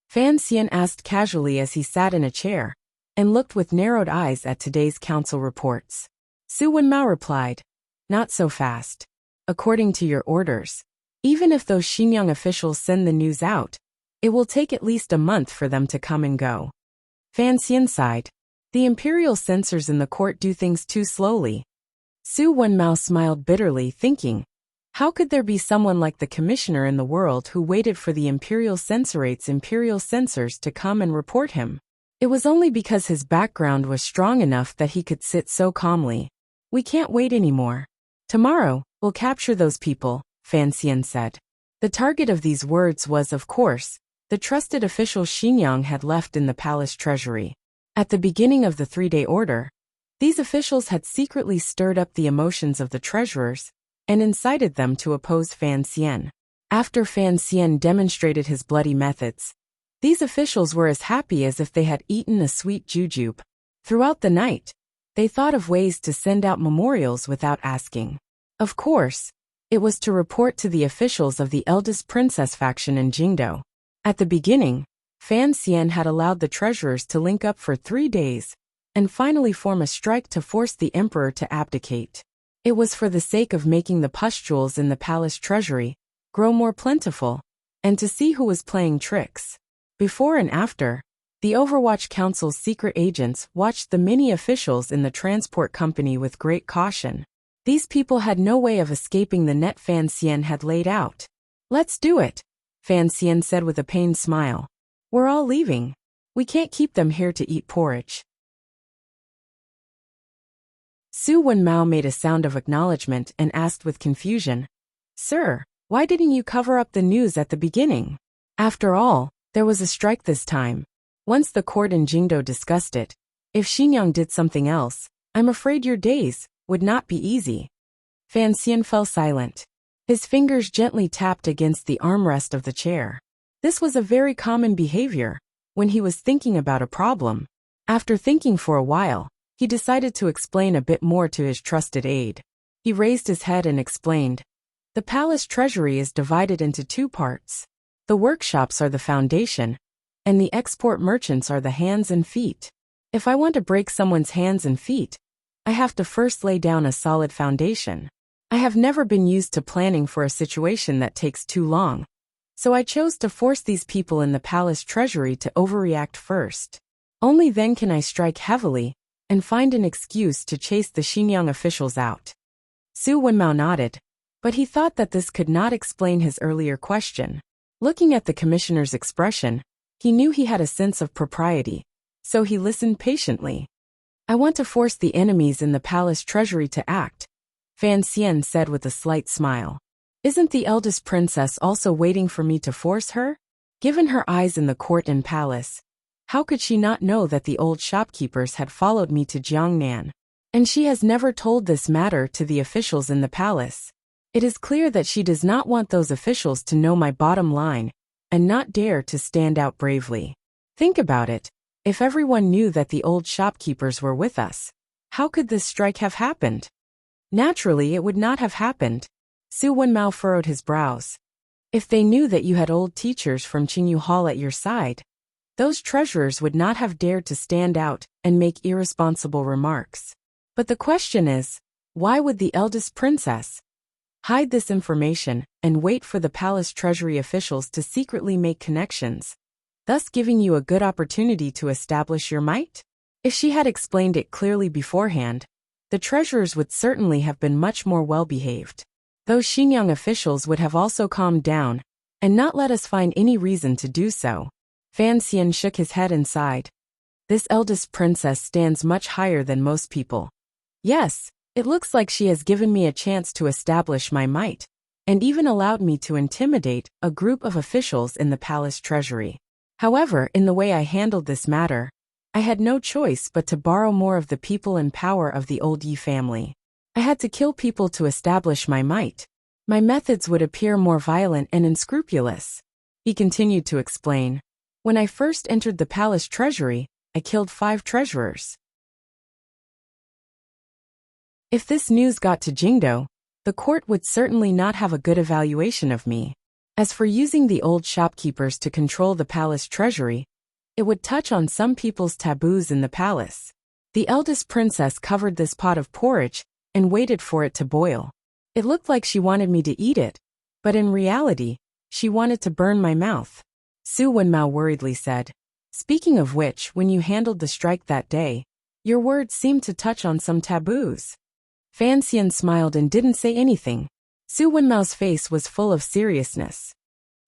Fan Xian asked casually as he sat in a chair and looked with narrowed eyes at today's council reports. Su Wenmao replied, "Not so fast. According to your orders, even if those Xinjiang officials send the news out, it will take at least a month for them to come and go." Fan Xian sighed. The imperial censors in the court do things too slowly. Su Wenmao smiled bitterly, thinking, how could there be someone like the commissioner in the world who waited for the imperial censors to come and report him? It was only because his background was strong enough that he could sit so calmly. We can't wait anymore. Tomorrow, we'll capture those people, Fan Xian said. The target of these words was, of course, the trusted official Xinjiang had left in the palace treasury. At the beginning of the 3-day order, these officials had secretly stirred up the emotions of the treasurers and incited them to oppose Fan Xian. After Fan Xian demonstrated his bloody methods, these officials were as happy as if they had eaten a sweet jujube. Throughout the night, they thought of ways to send out memorials without asking. Of course, it was to report to the officials of the eldest princess faction in Jingdo. At the beginning, Fan Xian had allowed the treasurers to link up for 3 days and finally form a strike to force the emperor to abdicate. It was for the sake of making the pustules in the palace treasury grow more plentiful and to see who was playing tricks. Before and after, the Overwatch Council's secret agents watched the many officials in the transport company with great caution. These people had no way of escaping the net Fan Xian had laid out. Let's do it, Fan Xian said with a pained smile. We're all leaving. We can't keep them here to eat porridge. Su Wenmao made a sound of acknowledgement and asked with confusion, Sir, why didn't you cover up the news at the beginning? After all, there was a strike this time. Once the court in Jingdo discussed it, if Xinjiang did something else, I'm afraid your days would not be easy. Fan Xian fell silent. His fingers gently tapped against the armrest of the chair. This was a very common behavior when he was thinking about a problem. After thinking for a while, he decided to explain a bit more to his trusted aide. He raised his head and explained, the palace treasury is divided into 2 parts. The workshops are the foundation, and the export merchants are the hands and feet. If I want to break someone's hands and feet, I have to first lay down a solid foundation. I have never been used to planning for a situation that takes too long, so I chose to force these people in the palace treasury to overreact first. Only then can I strike heavily and find an excuse to chase the Xinjiang officials out. Su Wenmao nodded, but he thought that this could not explain his earlier question. Looking at the commissioner's expression, he knew he had a sense of propriety, so he listened patiently. I want to force the enemies in the palace treasury to act, Fan Xian said with a slight smile. Isn't the eldest princess also waiting for me to force her? Given her eyes in the court and palace, how could she not know that the old shopkeepers had followed me to Jiangnan? And she has never told this matter to the officials in the palace. It is clear that she does not want those officials to know my bottom line and not dare to stand out bravely. Think about it. If everyone knew that the old shopkeepers were with us, how could this strike have happened? Naturally, it would not have happened. Su Wenmao furrowed his brows. If they knew that you had old teachers from Qingyu Hall at your side, those treasurers would not have dared to stand out and make irresponsible remarks. But the question is, why would the eldest princess hide this information and wait for the palace treasury officials to secretly make connections, thus giving you a good opportunity to establish your might? If she had explained it clearly beforehand, the treasurers would certainly have been much more well-behaved. Those Xinjiang officials would have also calmed down and not let us find any reason to do so. Fan Xian shook his head and sighed. This eldest princess stands much higher than most people. Yes, it looks like she has given me a chance to establish my might, and even allowed me to intimidate a group of officials in the palace treasury. However, in the way I handled this matter, I had no choice but to borrow more of the people and power of the old Yi family. I had to kill people to establish my might. My methods would appear more violent and unscrupulous. He continued to explain. When I first entered the palace treasury, I killed 5 treasurers. If this news got to Jingdo, the court would certainly not have a good evaluation of me. As for using the old shopkeepers to control the palace treasury, it would touch on some people's taboos in the palace. The eldest princess covered this pot of porridge and waited for it to boil. It looked like she wanted me to eat it, but in reality, she wanted to burn my mouth. Su Wenmao worriedly said. Speaking of which, when you handled the strike that day, your words seemed to touch on some taboos. Fan Xian smiled and didn't say anything. Su Wenmao's face was full of seriousness.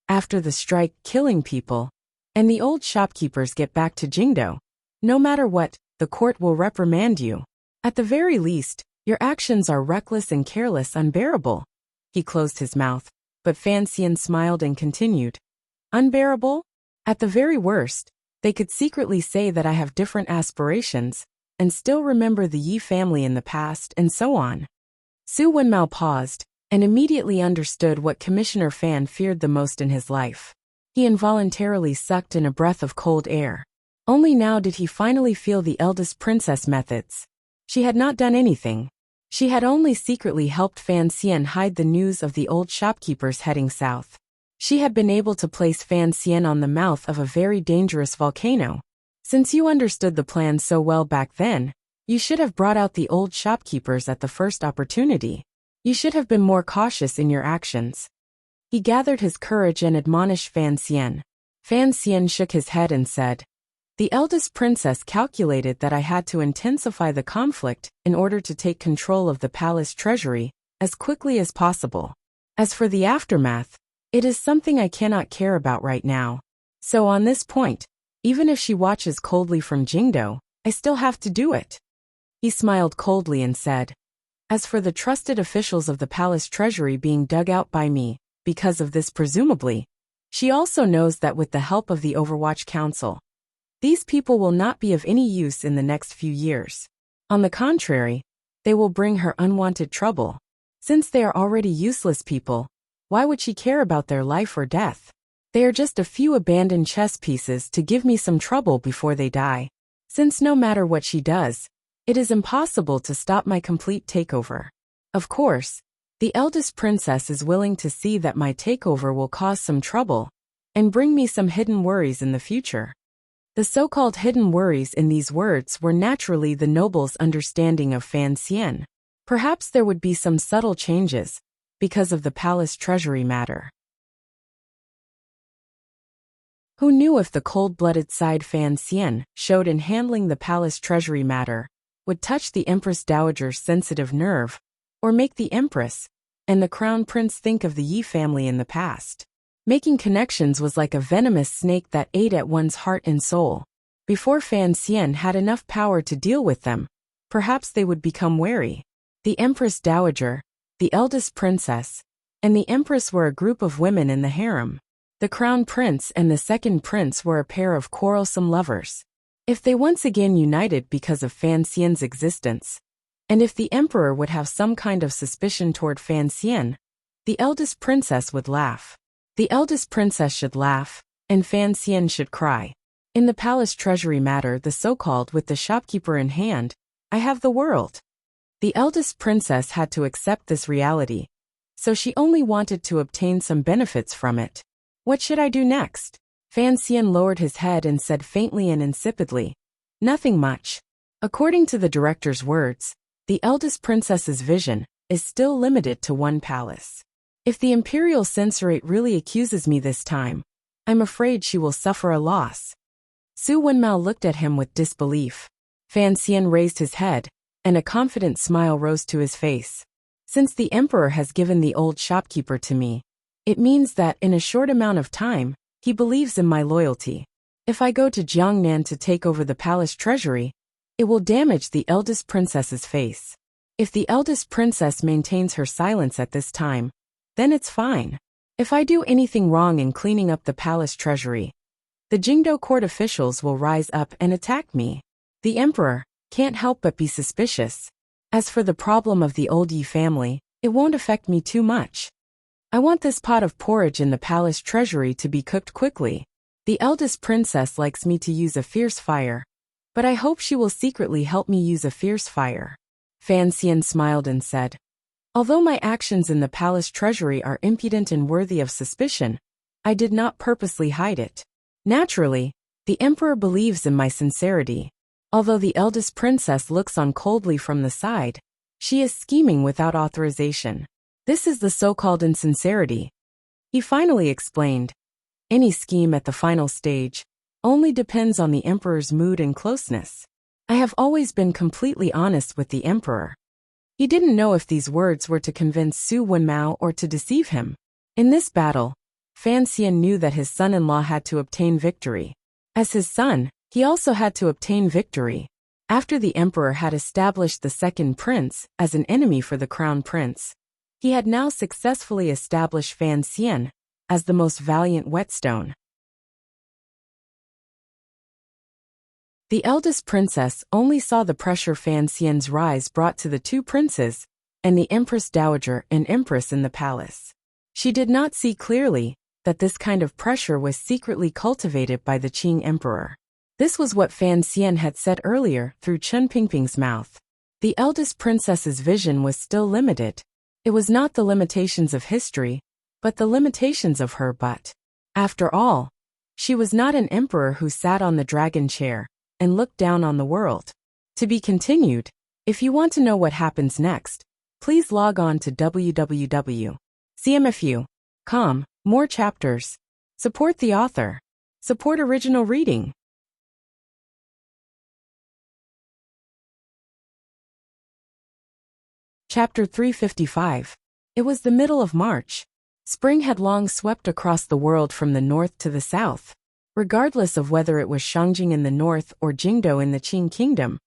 After the strike killing people, and the old shopkeepers get back to Jingdo, no matter what, the court will reprimand you. At the very least, your actions are reckless and careless, unbearable. He closed his mouth, but Fan Xian smiled and continued. Unbearable? At the very worst, they could secretly say that I have different aspirations, and still remember the Yi family in the past, and so on. Su Wenmao paused, and immediately understood what Commissioner Fan feared the most in his life. He involuntarily sucked in a breath of cold air. Only now did he finally feel the eldest princess methods. She had not done anything. She had only secretly helped Fan Xian hide the news of the old shopkeepers heading south. She had been able to place Fan Xian on the mouth of a very dangerous volcano. Since you understood the plan so well back then, you should have brought out the old shopkeepers at the first opportunity. You should have been more cautious in your actions. He gathered his courage and admonished Fan Xian. Fan Xian shook his head and said, The eldest princess calculated that I had to intensify the conflict in order to take control of the palace treasury as quickly as possible. As for the aftermath, it is something I cannot care about right now. So on this point, even if she watches coldly from Jingdo, I still have to do it. He smiled coldly and said, As for the trusted officials of the palace treasury being dug out by me, because of this presumably, she also knows that with the help of the Overwatch Council, these people will not be of any use in the next few years. On the contrary, they will bring her unwanted trouble. Since they are already useless people, why would she care about their life or death? They are just a few abandoned chess pieces to give me some trouble before they die. Since no matter what she does, it is impossible to stop my complete takeover. Of course, the eldest princess is willing to see that my takeover will cause some trouble and bring me some hidden worries in the future. The so-called hidden worries in these words were naturally the noble's understanding of Fan Xian. Perhaps there would be some subtle changes because of the palace treasury matter. Who knew if the cold-blooded side Fan Xian showed in handling the palace treasury matter would touch the Empress Dowager's sensitive nerve, or make the Empress and the Crown Prince think of the Yi family in the past. Making connections was like a venomous snake that ate at one's heart and soul. Before Fan Xian had enough power to deal with them, perhaps they would become wary. The Empress Dowager, the eldest princess, and the Empress were a group of women in the harem. The Crown Prince and the second prince were a pair of quarrelsome lovers. If they once again united because of Fan Xian's existence, and if the emperor would have some kind of suspicion toward Fan Xian, the eldest princess would laugh. The eldest princess should laugh, and Fan Xian should cry. In the palace treasury matter, the so-called with the shopkeeper in hand, I have the world. The eldest princess had to accept this reality, so she only wanted to obtain some benefits from it. What should I do next? Fan Xian lowered his head and said faintly and insipidly, Nothing much. According to the director's words, the eldest princess's vision is still limited to one palace. If the imperial censorate really accuses me this time, I'm afraid she will suffer a loss. Su Wenmao looked at him with disbelief. Fan Xian raised his head, and a confident smile rose to his face. Since the emperor has given the old shopkeeper to me, it means that in a short amount of time, he believes in my loyalty. If I go to Jiangnan to take over the palace treasury, it will damage the eldest princess's face. If the eldest princess maintains her silence at this time, then it's fine. If I do anything wrong in cleaning up the palace treasury, the Jingdo court officials will rise up and attack me. The emperor can't help but be suspicious. As for the problem of the old Yi family, it won't affect me too much. I want this pot of porridge in the palace treasury to be cooked quickly. The eldest princess likes me to use a fierce fire, but I hope she will secretly help me use a fierce fire. Fan Xian smiled and said, although my actions in the palace treasury are impudent and worthy of suspicion, I did not purposely hide it. Naturally, the emperor believes in my sincerity. Although the eldest princess looks on coldly from the side, she is scheming without authorization. This is the so-called insincerity. He finally explained. Any scheme at the final stage only depends on the emperor's mood and closeness. I have always been completely honest with the emperor. He didn't know if these words were to convince Su Wenmao or to deceive him. In this battle, Fan Xian knew that his son-in-law had to obtain victory. As his son, he also had to obtain victory. After the emperor had established the second prince as an enemy for the crown prince, he had now successfully established Fan Xian as the most valiant whetstone. The eldest princess only saw the pressure Fan Xian's rise brought to the two princes and the empress dowager and empress in the palace. She did not see clearly that this kind of pressure was secretly cultivated by the Qing emperor. This was what Fan Xian had said earlier through Chen Pingping's mouth. The eldest princess's vision was still limited. It was not the limitations of history, but the limitations of her butt. After all, she was not an emperor who sat on the dragon chair and looked down on the world. To be continued. If you want to know what happens next, please log on to www.cmfu.com. More chapters. Support the author. Support original reading. Chapter 355. It was the middle of March. Spring had long swept across the world from the north to the south. Regardless of whether it was Shangjing in the north or Jingdo in the Qing kingdom,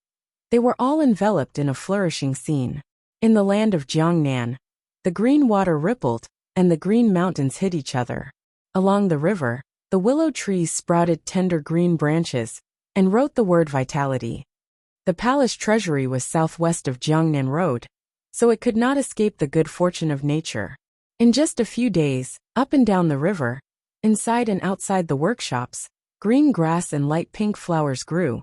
they were all enveloped in a flourishing scene. In the land of Jiangnan, the green water rippled, and the green mountains hid each other. Along the river, the willow trees sprouted tender green branches and wrote the word vitality. The palace treasury was southwest of Jiangnan Road, so it could not escape the good fortune of nature. In just a few days, up and down the river, inside and outside the workshops, green grass and light pink flowers grew,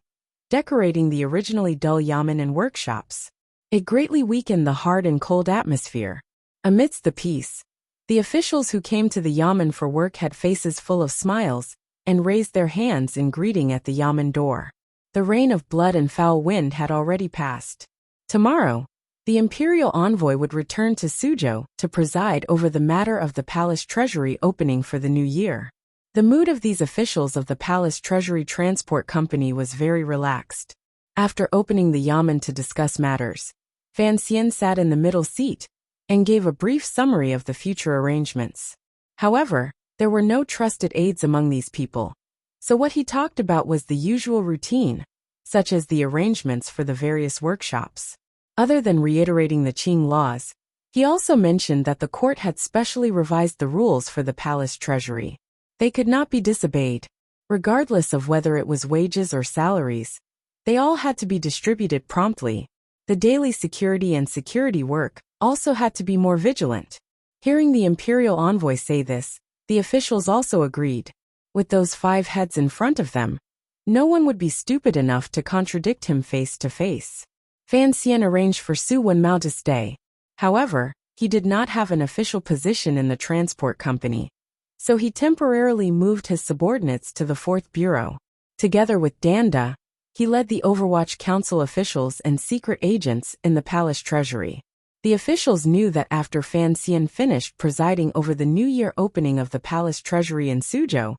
decorating the originally dull yamen and workshops. It greatly weakened the hard and cold atmosphere. Amidst the peace, the officials who came to the yamen for work had faces full of smiles and raised their hands in greeting at the yamen door. The reign of blood and foul wind had already passed. Tomorrow, the imperial envoy would return to Suzhou to preside over the matter of the palace treasury opening for the new year. The mood of these officials of the palace treasury transport company was very relaxed. After opening the yamen to discuss matters, Fan Xian sat in the middle seat and gave a brief summary of the future arrangements. However, there were no trusted aides among these people, so what he talked about was the usual routine, such as the arrangements for the various workshops. Other than reiterating the Qing laws, he also mentioned that the court had specially revised the rules for the palace treasury. They could not be disobeyed. Regardless of whether it was wages or salaries, they all had to be distributed promptly. The daily security and security work also had to be more vigilant. Hearing the imperial envoy say this, the officials also agreed. With those 5 heads in front of them, no one would be stupid enough to contradict him face to face. Fan Xian arranged for Su Wenmao to stay. However, he did not have an official position in the transport company, so he temporarily moved his subordinates to the 4th Bureau. Together with Danda, He led the Overwatch Council officials and secret agents in the palace treasury. The officials knew that after Fan Xian finished presiding over the New Year opening of the palace treasury in Suzhou,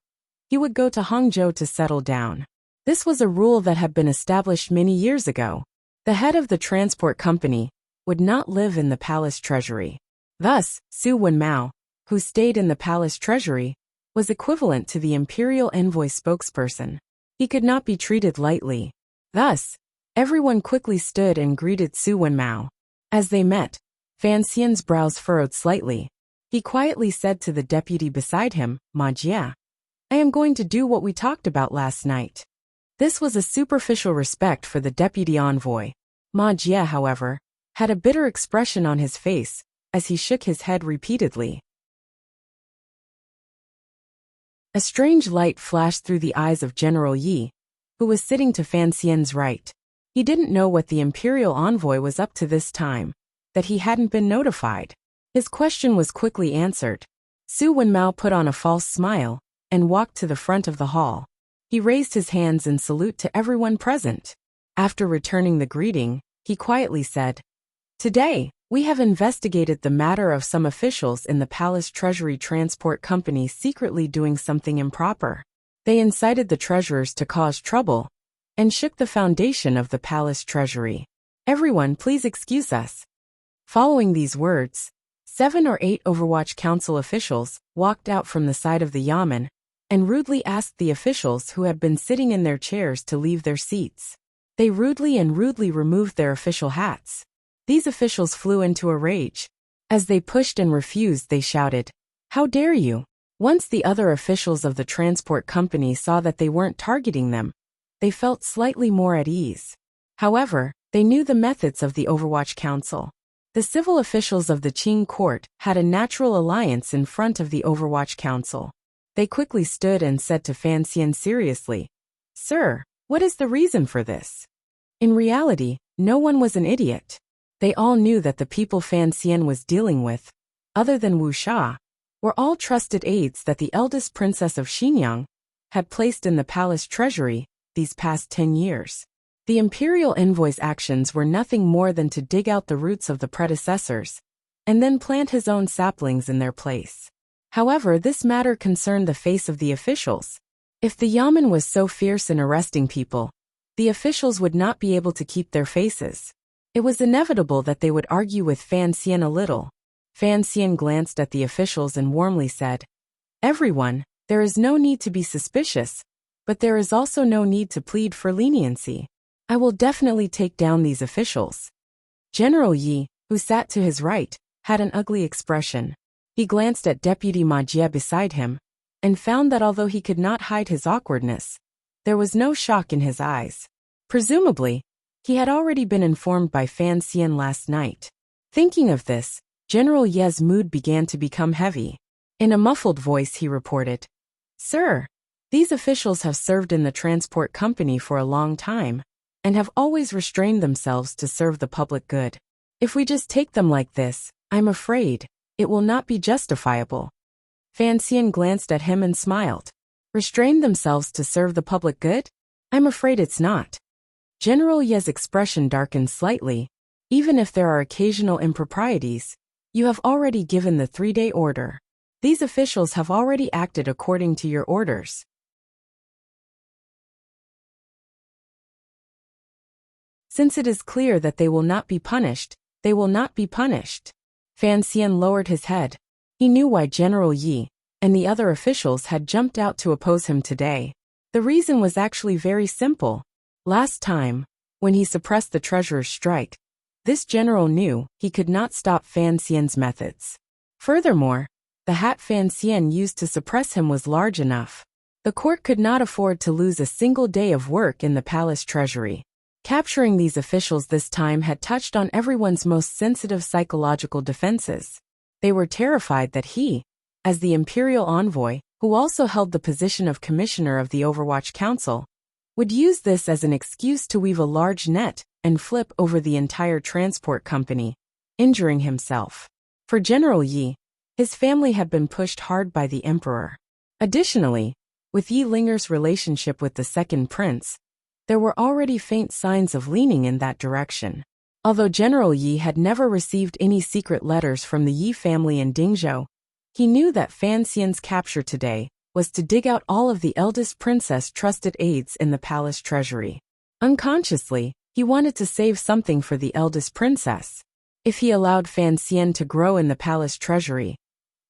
he would go to Hangzhou to settle down. This was a rule that had been established many years ago. The head of the transport company would not live in the palace treasury. Thus, Su Wenmao, who stayed in the palace treasury, was equivalent to the imperial envoy spokesperson. He could not be treated lightly. Thus, everyone quickly stood and greeted Su Wenmao. As they met, Fan Xian's brows furrowed slightly. He quietly said to the deputy beside him, "Ma Jie, I am going to do what we talked about last night." This was a superficial respect for the deputy envoy. Ma Jie, however, had a bitter expression on his face as he shook his head repeatedly. A strange light flashed through the eyes of General Yi, who was sitting to Fan Xian's right. He didn't know what the imperial envoy was up to this time, that he hadn't been notified. His question was quickly answered. Su Wenmao put on a false smile and walked to the front of the hall. He raised his hands in salute to everyone present. After returning the greeting, he quietly said, "Today, we have investigated the matter of some officials in the Palace Treasury Transport Company secretly doing something improper. They incited the treasurers to cause trouble and shook the foundation of the Palace Treasury. Everyone, please excuse us." Following these words, 7 or 8 Overwatch Council officials walked out from the side of the yamen and rudely asked the officials who had been sitting in their chairs to leave their seats. They rudely removed their official hats. These officials flew into a rage. As they pushed and refused, they shouted, "How dare you!" Once the other officials of the transport company saw that they weren't targeting them, they felt slightly more at ease. However, they knew the methods of the Overwatch Council. The civil officials of the Qing court had a natural alliance in front of the Overwatch Council. They quickly stood and said to Fan Xian seriously, "Sir, what is the reason for this?" In reality, no one was an idiot. They all knew that the people Fan Xian was dealing with, other than Wu Sha, were all trusted aides that the eldest princess of Xinyang had placed in the palace treasury these past 10 years. The imperial envoy's actions were nothing more than to dig out the roots of the predecessors and then plant his own saplings in their place. However, this matter concerned the face of the officials. If the yamen was so fierce in arresting people, the officials would not be able to keep their faces. It was inevitable that they would argue with Fan Xian a little. Fan Xian glanced at the officials and warmly said, "Everyone, there is no need to be suspicious, but there is also no need to plead for leniency. I will definitely take down these officials." General Yi, who sat to his right, had an ugly expression. He glanced at Deputy Ma Jie beside him and found that although he could not hide his awkwardness, there was no shock in his eyes. Presumably, he had already been informed by Fan Xian last night. Thinking of this, General Ye's mood began to become heavy. In a muffled voice he reported, "Sir, these officials have served in the transport company for a long time and have always restrained themselves to serve the public good. If we just take them like this, I'm afraid it will not be justifiable." Fan Xian glanced at him and smiled. "Restrain themselves to serve the public good? I'm afraid it's not." General Ye's expression darkened slightly. "Even if there are occasional improprieties, you have already given the 3-day order. These officials have already acted according to your orders. Since it is clear that they will not be punished, they will not be punished." Fan Xian lowered his head. He knew why General Yi and the other officials had jumped out to oppose him today. The reason was actually very simple. Last time, when he suppressed the treasurer's strike, this general knew he could not stop Fan Xian's methods. Furthermore, the hat Fan Xian used to suppress him was large enough. The court could not afford to lose a single day of work in the palace treasury. Capturing these officials this time had touched on everyone's most sensitive psychological defenses. They were terrified that he, as the imperial envoy, who also held the position of commissioner of the Overwatch Council, would use this as an excuse to weave a large net and flip over the entire transport company, injuring himself. For General Yi, his family had been pushed hard by the emperor. Additionally, with Yi Linger's relationship with the second prince, There were already faint signs of leaning in that direction. Although General Yi had never received any secret letters from the Yi family in Dingzhou, he knew that Fan Xian's capture today was to dig out all of the eldest princess trusted aides in the palace treasury. Unconsciously, he wanted to save something for the eldest princess. If he allowed Fan Xian to grow in the palace treasury,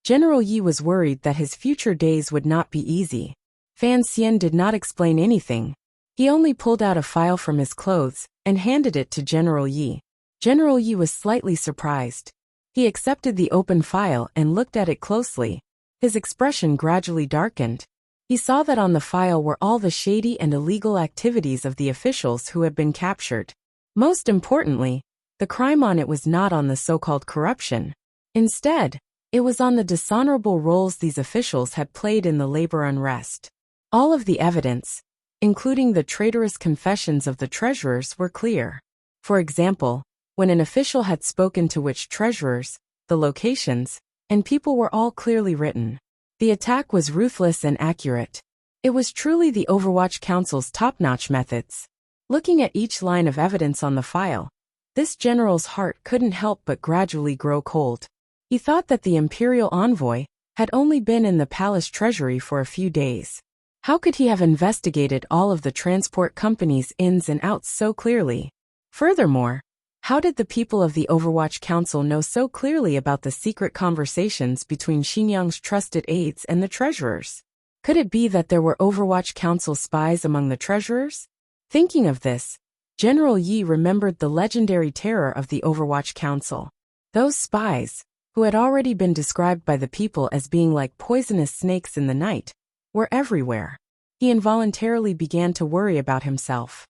General Yi was worried that his future days would not be easy. Fan Xian did not explain anything. He only pulled out a file from his clothes and handed it to General Yi. General Yi was slightly surprised. He accepted the open file and looked at it closely. His expression gradually darkened. He saw that on the file were all the shady and illegal activities of the officials who had been captured. Most importantly, the crime on it was not on the so-called corruption. Instead, it was on the dishonorable roles these officials had played in the labor unrest. All of the evidence, including the traitorous confessions of the treasurers, were clear. For example, when an official had spoken to which treasurers, the locations, and people were all clearly written. The attack was ruthless and accurate. It was truly the Overwatch Council's top-notch methods. Looking at each line of evidence on the file, this general's heart couldn't help but gradually grow cold. He thought that the imperial envoy had only been in the palace treasury for a few days. How could he have investigated all of the transport company's ins and outs so clearly? Furthermore, how did the people of the Overwatch Council know so clearly about the secret conversations between Xinyang's trusted aides and the treasurers? Could it be that there were Overwatch Council spies among the treasurers? Thinking of this, General Yi remembered the legendary terror of the Overwatch Council. Those spies, who had already been described by the people as being like poisonous snakes in the night, were everywhere. He involuntarily began to worry about himself.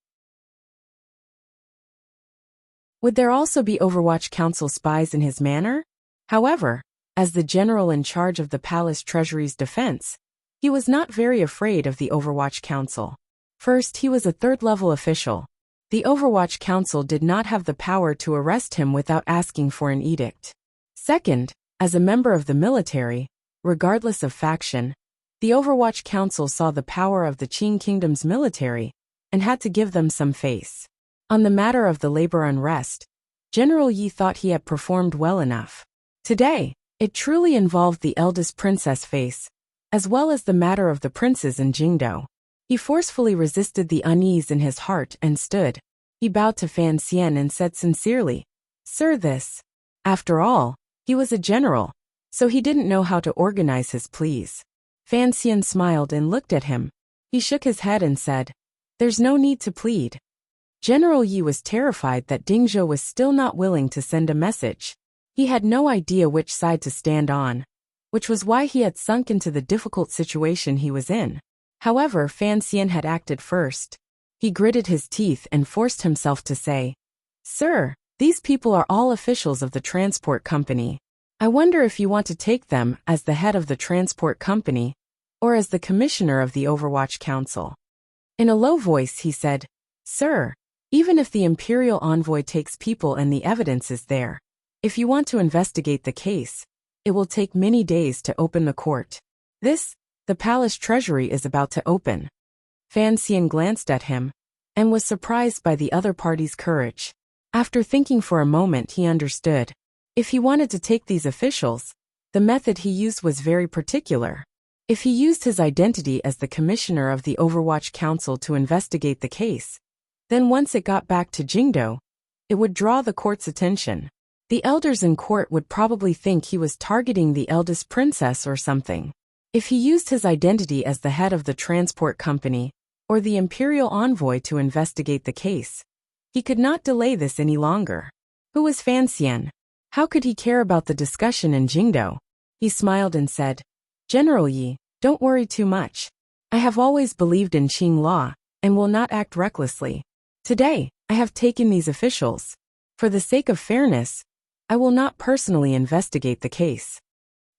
Would there also be Overwatch Council spies in his manor? However, as the general in charge of the palace treasury's defense, he was not very afraid of the Overwatch Council. First, he was a third-level official. The Overwatch Council did not have the power to arrest him without asking for an edict. Second, as a member of the military, regardless of faction, the Overwatch Council saw the power of the Qing Kingdom's military and had to give them some face. On the matter of the labor unrest, General Yi thought he had performed well enough. Today, it truly involved the eldest princess face, as well as the matter of the princes in Jingdou. He forcefully resisted the unease in his heart and stood. He bowed to Fan Xian and said sincerely, "Sir, this." After all, he was a general, so he didn't know how to organize his pleas. Fan Xian smiled and looked at him. He shook his head and said, "There's no need to plead." General Yi was terrified that Dingzhou was still not willing to send a message. He had no idea which side to stand on, which was why he had sunk into the difficult situation he was in. However, Fan Xian had acted first. He gritted his teeth and forced himself to say, "Sir, these people are all officials of the transport company. I wonder if you want to take them as the head of the transport company, or as the commissioner of the Overwatch Council." In a low voice he said, "Sir, even if the imperial envoy takes people and the evidence is there, if you want to investigate the case, it will take many days to open the court. The palace treasury is about to open." Fan Xian glanced at him and was surprised by the other party's courage. After thinking for a moment, he understood. If he wanted to take these officials, the method he used was very particular. If he used his identity as the commissioner of the Overwatch Council to investigate the case, then once it got back to Jingdou, it would draw the court's attention. The elders in court would probably think he was targeting the eldest princess or something. If he used his identity as the head of the transport company, or the imperial envoy to investigate the case, he could not delay this any longer. Who was Fan Xian? How could he care about the discussion in Jingdou? He smiled and said, "General Yi, don't worry too much. I have always believed in Qing law, and will not act recklessly. Today, I have taken these officials. For the sake of fairness, I will not personally investigate the case."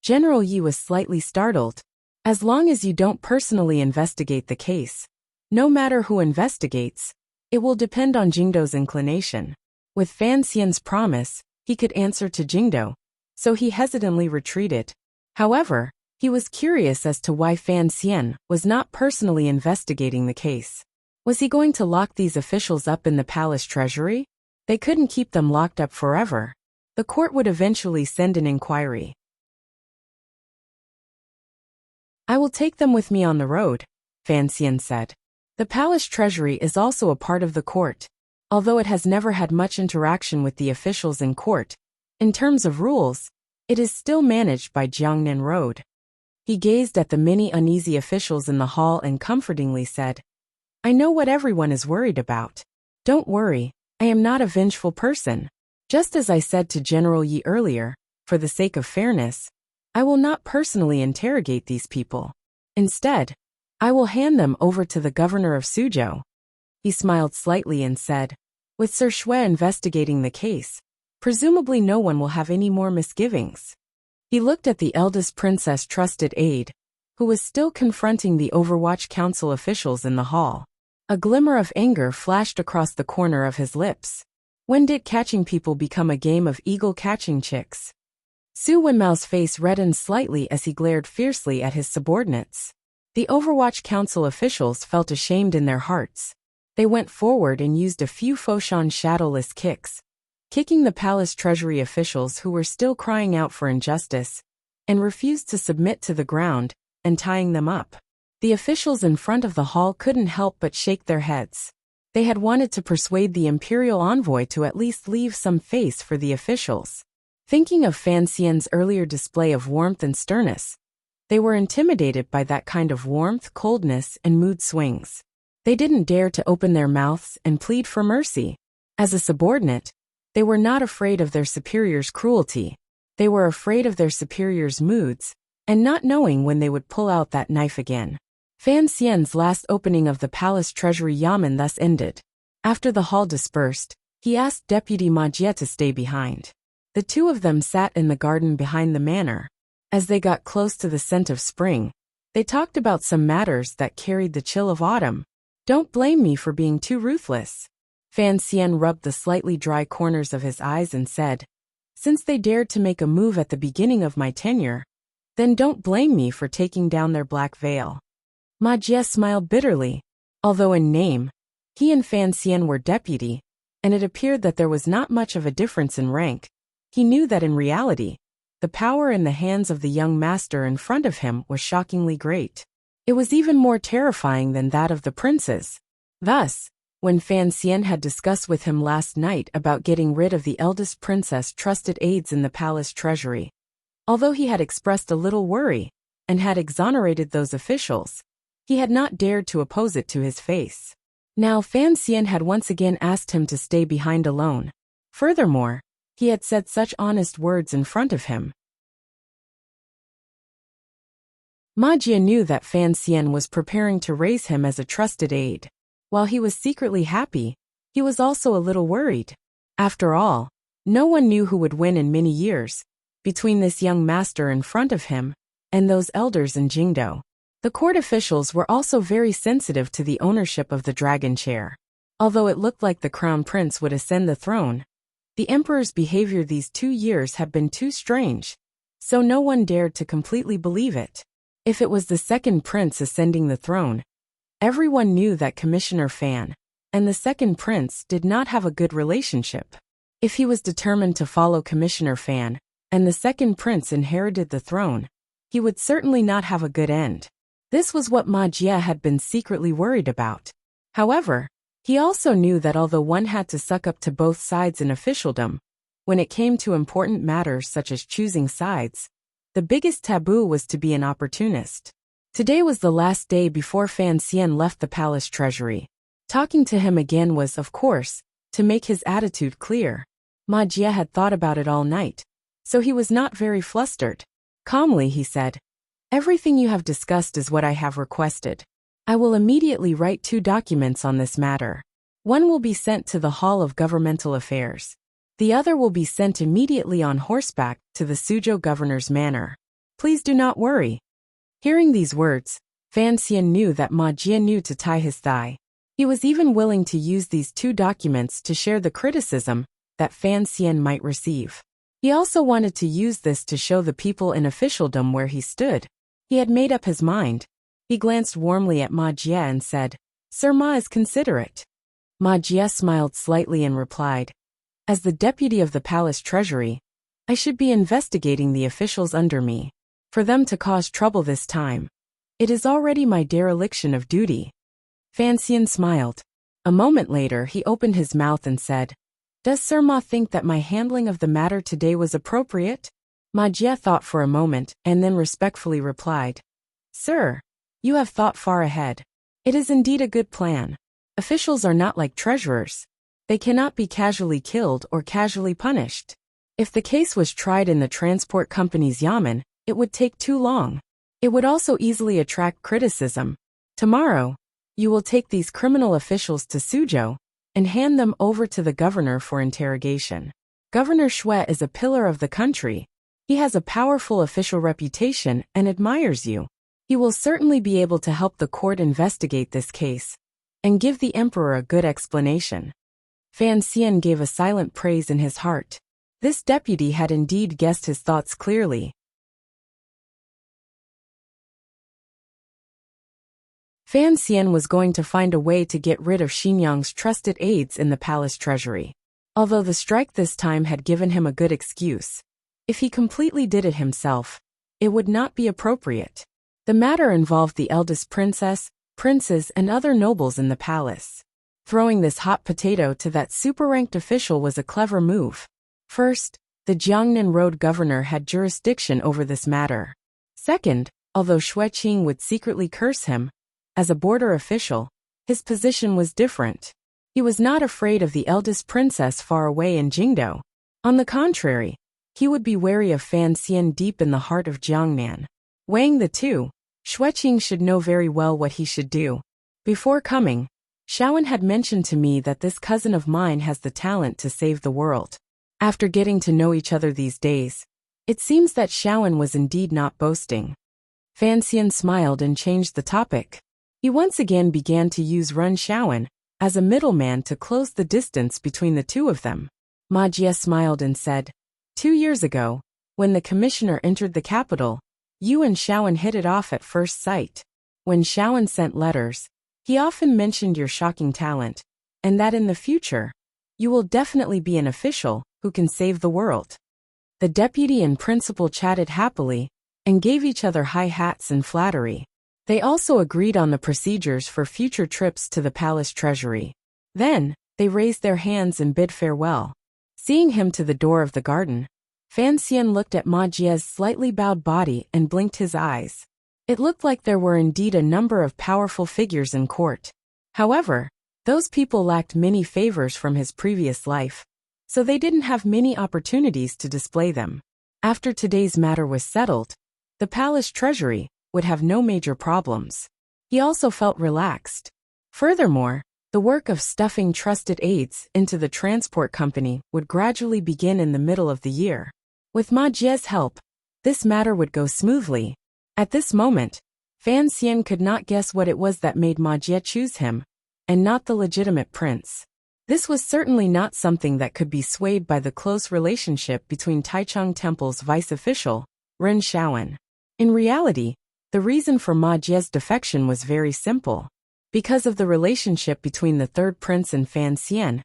General Yi was slightly startled. As long as you don't personally investigate the case, no matter who investigates, it will depend on Jingdou's inclination. With Fan Xian's promise, he could answer to Jingdou, so he hesitantly retreated. However, he was curious as to why Fan Xian was not personally investigating the case. Was he going to lock these officials up in the palace treasury? They couldn't keep them locked up forever. The court would eventually send an inquiry. I will take them with me on the road, Fan Xian said. The palace treasury is also a part of the court. Although it has never had much interaction with the officials in court, in terms of rules, it is still managed by Jiangnan Road. He gazed at the many uneasy officials in the hall and comfortingly said, I know what everyone is worried about. Don't worry, I am not a vengeful person. Just as I said to General Yi earlier, for the sake of fairness, I will not personally interrogate these people. Instead, I will hand them over to the governor of Suzhou. He smiled slightly and said, with Sir Shui investigating the case, presumably no one will have any more misgivings. He looked at the eldest princess trusted aide, who was still confronting the Overwatch Council officials in the hall. A glimmer of anger flashed across the corner of his lips. When did catching people become a game of eagle catching chicks? Su Wenmao's face reddened slightly as he glared fiercely at his subordinates. The Overwatch Council officials felt ashamed in their hearts. They went forward and used a few Foshan shadowless kicks, kicking the palace treasury officials who were still crying out for injustice, and refused to submit to the ground, and tying them up. The officials in front of the hall couldn't help but shake their heads. They had wanted to persuade the imperial envoy to at least leave some face for the officials. Thinking of Fan Xian's earlier display of warmth and sternness, they were intimidated by that kind of warmth, coldness, and mood swings. They didn't dare to open their mouths and plead for mercy. As a subordinate, they were not afraid of their superior's cruelty. They were afraid of their superior's moods, and not knowing when they would pull out that knife again. Fan Xian's last opening of the palace treasury yamen thus ended. After the hall dispersed, he asked Deputy Ma Jie to stay behind. The two of them sat in the garden behind the manor. As they got close to the scent of spring, they talked about some matters that carried the chill of autumn. Don't blame me for being too ruthless. Fan Xian rubbed the slightly dry corners of his eyes and said, since they dared to make a move at the beginning of my tenure, then don't blame me for taking down their black veil. Ma Jie smiled bitterly. Although in name, he and Fan Xian were deputy, and it appeared that there was not much of a difference in rank, he knew that in reality, the power in the hands of the young master in front of him was shockingly great. It was even more terrifying than that of the princes. Thus, when Fan Xian had discussed with him last night about getting rid of the eldest princess trusted aides in the palace treasury, although he had expressed a little worry, and had exonerated those officials, he had not dared to oppose it to his face. Now Fan Xian had once again asked him to stay behind alone. Furthermore, he had said such honest words in front of him. Ma Jie knew that Fan Xian was preparing to raise him as a trusted aide. While he was secretly happy, he was also a little worried. After all, no one knew who would win in many years, between this young master in front of him and those elders in Jingdou. The court officials were also very sensitive to the ownership of the dragon chair. Although it looked like the crown prince would ascend the throne, the emperor's behavior these 2 years had been too strange, so no one dared to completely believe it. If it was the second prince ascending the throne, everyone knew that Commissioner Fan and the second prince did not have a good relationship. If he was determined to follow Commissioner Fan and the second prince inherited the throne, he would certainly not have a good end. This was what Ma Jie had been secretly worried about. However, he also knew that although one had to suck up to both sides in officialdom, when it came to important matters such as choosing sides, the biggest taboo was to be an opportunist. Today was the last day before Fan Xian left the palace treasury. Talking to him again was, of course, to make his attitude clear. Ma Jie had thought about it all night, so he was not very flustered. Calmly he said, everything you have discussed is what I have requested. I will immediately write 2 documents on this matter. One will be sent to the Hall of Governmental Affairs. The other will be sent immediately on horseback to the Suzhou governor's manor. Please do not worry. Hearing these words, Fan Xian knew that Ma Jie knew to tie his thigh. He was even willing to use these 2 documents to share the criticism that Fan Xian might receive. He also wanted to use this to show the people in officialdom where he stood. He had made up his mind. He glanced warmly at Ma Jie and said, Sir Ma is considerate. Ma Jie smiled slightly and replied, as the deputy of the palace treasury, I should be investigating the officials under me. For them to cause trouble this time, it is already my dereliction of duty. Fan Xian smiled. A moment later he opened his mouth and said, Does Sir Ma think that my handling of the matter today was appropriate? Ma Jie thought for a moment and then respectfully replied, Sir, you have thought far ahead. It is indeed a good plan. Officials are not like treasurers. They cannot be casually killed or casually punished. If the case was tried in the transport company's yamen, it would take too long. It would also easily attract criticism. Tomorrow, you will take these criminal officials to Suzhou and hand them over to the governor for interrogation. Governor Shui is a pillar of the country. He has a powerful official reputation and admires you. He will certainly be able to help the court investigate this case and give the emperor a good explanation. Fan Xian gave a silent praise in his heart. This deputy had indeed guessed his thoughts clearly. Fan Xian was going to find a way to get rid of Xinyang's trusted aides in the palace treasury. Although the strike this time had given him a good excuse, if he completely did it himself, it would not be appropriate. The matter involved the eldest princess, princes and other nobles in the palace. Throwing this hot potato to that super-ranked official was a clever move. First, the Jiangnan road governor had jurisdiction over this matter. Second, although Xue Qing would secretly curse him, as a border official, his position was different. He was not afraid of the eldest princess far away in Jingdou. On the contrary, he would be wary of Fan Xian deep in the heart of Jiangnan. Weighing the two, Xue Qing should know very well what he should do. Before coming, Shaowen had mentioned to me that this cousin of mine has the talent to save the world. After getting to know each other these days, it seems that Shaowen was indeed not boasting. Fan Xian smiled and changed the topic. He once again began to use Ren Shaowen as a middleman to close the distance between the two of them. Ma Jie smiled and said, 2 years ago, when the commissioner entered the capital, you and Shaowen hit it off at first sight. When Shaowen sent letters, he often mentioned your shocking talent, and that in the future, you will definitely be an official who can save the world. The deputy and principal chatted happily and gave each other high hats and flattery. They also agreed on the procedures for future trips to the palace treasury. Then, they raised their hands and bid farewell. Seeing him to the door of the garden, Fan Xian looked at Ma Jie's slightly bowed body and blinked his eyes. It looked like there were indeed a number of powerful figures in court. However, those people lacked many favors from his previous life, so they didn't have many opportunities to display them. After today's matter was settled, the palace treasury would have no major problems. He also felt relaxed. Furthermore, the work of stuffing trusted aides into the transport company would gradually begin in the middle of the year. With Ma Jie's help, this matter would go smoothly. At this moment, Fan Xian could not guess what it was that made Ma Jie choose him, and not the legitimate prince. This was certainly not something that could be swayed by the close relationship between Taichung Temple's vice official, Ren Shaowen. In reality, the reason for Ma Jie's defection was very simple. Because of the relationship between the third prince and Fan Xian,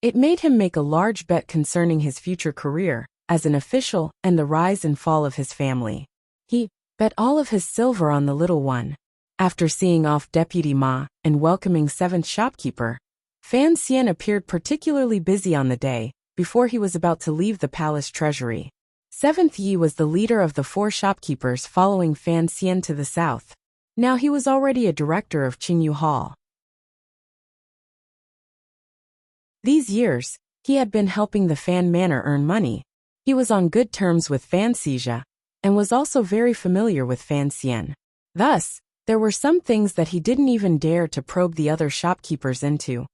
it made him make a large bet concerning his future career as an official and the rise and fall of his family. He bet all of his silver on the little one. After seeing off Deputy Ma and welcoming 7th shopkeeper, Fan Xian appeared particularly busy on the day before he was about to leave the palace treasury. 7th Yi was the leader of the 4 shopkeepers following Fan Xian to the south. Now he was already a director of Qingyu Hall. These years, he had been helping the Fan Manor earn money. He was on good terms with Fan Xizha, and was also very familiar with Fan Xian. Thus, there were some things that he didn't even dare to probe the other shopkeepers into.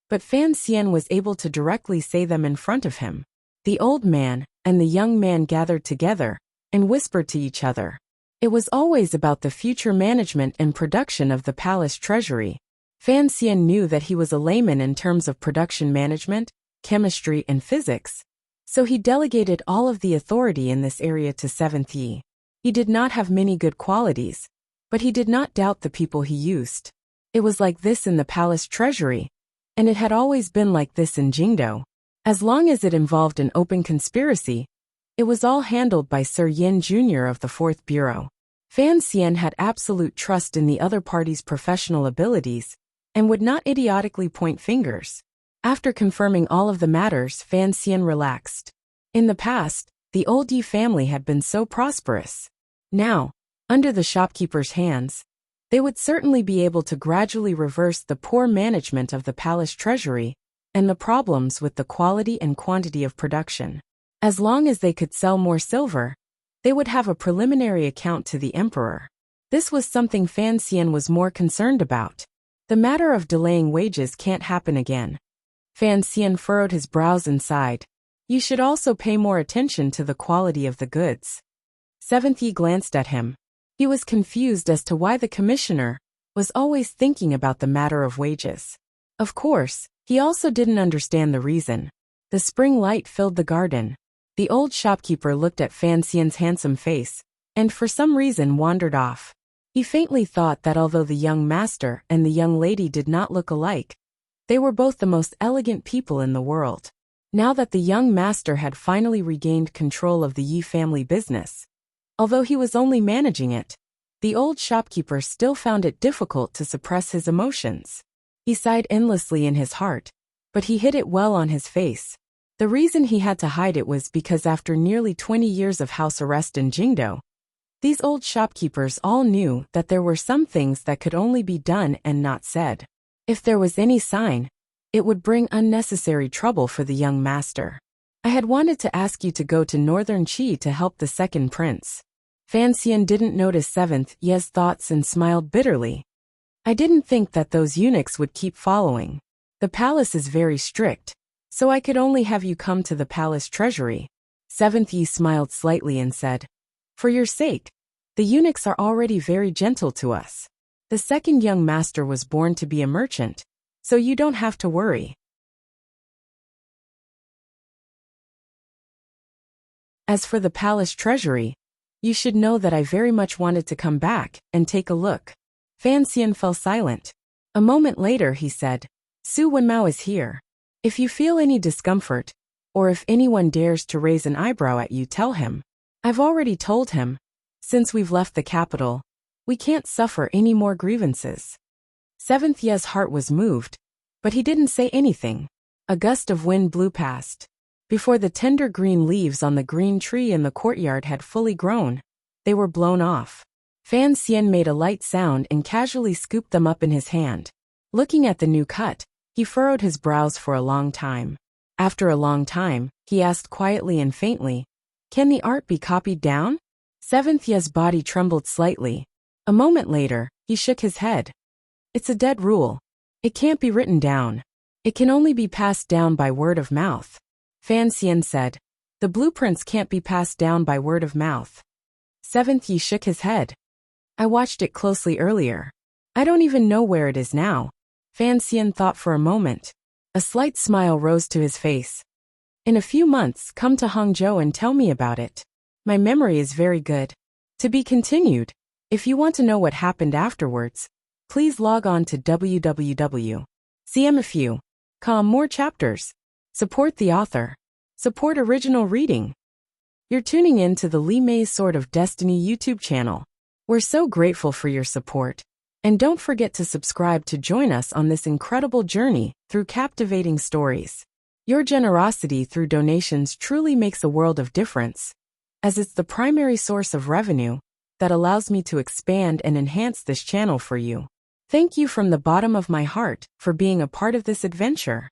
But Fan Xian was able to directly say them in front of him. The old man and the young man gathered together and whispered to each other. It was always about the future management and production of the palace treasury. Fan Xian knew that he was a layman in terms of production management, chemistry and physics, so he delegated all of the authority in this area to 7th Yi. He did not have many good qualities, but he did not doubt the people he used. It was like this in the palace treasury, and it had always been like this in Jingdo. As long as it involved an open conspiracy, it was all handled by Sir Yin Jr. of the 4th Bureau. Fan Xian had absolute trust in the other party's professional abilities and would not idiotically point fingers. After confirming all of the matters, Fan Xian relaxed. In the past, the old Yi family had been so prosperous. Now, under the shopkeeper's hands, they would certainly be able to gradually reverse the poor management of the palace treasury and the problems with the quality and quantity of production. As long as they could sell more silver, they would have a preliminary account to the emperor. This was something Fan Xian was more concerned about. The matter of delaying wages can't happen again. Fan Xian furrowed his brows and sighed. You should also pay more attention to the quality of the goods. 7th Yi glanced at him. He was confused as to why the commissioner was always thinking about the matter of wages. Of course, he also didn't understand the reason. The spring light filled the garden. The old shopkeeper looked at Fan Xian's handsome face, and for some reason wandered off. He faintly thought that although the young master and the young lady did not look alike, they were both the most elegant people in the world. Now that the young master had finally regained control of the Yi family business, although he was only managing it, the old shopkeeper still found it difficult to suppress his emotions. He sighed endlessly in his heart, but he hid it well on his face. The reason he had to hide it was because after nearly 20 years of house arrest in Jingdo, these old shopkeepers all knew that there were some things that could only be done and not said. If there was any sign, it would bring unnecessary trouble for the young master. I had wanted to ask you to go to Northern Qi to help the second prince. Fan Xian didn't notice 7th Ye's thoughts and smiled bitterly. I didn't think that those eunuchs would keep following. The palace is very strict, so I could only have you come to the palace treasury. 7th Yi smiled slightly and said, For your sake, the eunuchs are already very gentle to us. The second young master was born to be a merchant, so you don't have to worry. As for the palace treasury, you should know that I very much wanted to come back and take a look. Fan Xian fell silent. A moment later he said, Su Wenmao is here. If you feel any discomfort, or if anyone dares to raise an eyebrow at you, tell him. I've already told him. Since we've left the capital, we can't suffer any more grievances. 7th Ye's heart was moved, but he didn't say anything. A gust of wind blew past. Before the tender green leaves on the green tree in the courtyard had fully grown, they were blown off. Fan Xian made a light sound and casually scooped them up in his hand. Looking at the new cut, he furrowed his brows for a long time. After a long time, he asked quietly and faintly, Can the art be copied down? 7th Ye's body trembled slightly. A moment later, he shook his head. It's a dead rule. It can't be written down. It can only be passed down by word of mouth. Fan Xian said, The blueprints can't be passed down by word of mouth. 7th Yi shook his head. I watched it closely earlier. I don't even know where it is now. Fan Xian thought for a moment. A slight smile rose to his face. In a few months, come to Hangzhou and tell me about it. My memory is very good. To be continued. If you want to know what happened afterwards, please log on to www.cmfu.com. More chapters. Support the author. Support original reading. You're tuning in to the Li Mei's Sword of Destiny YouTube channel. We're so grateful for your support. And don't forget to subscribe to join us on this incredible journey through captivating stories. Your generosity through donations truly makes a world of difference, as it's the primary source of revenue that allows me to expand and enhance this channel for you. Thank you from the bottom of my heart for being a part of this adventure.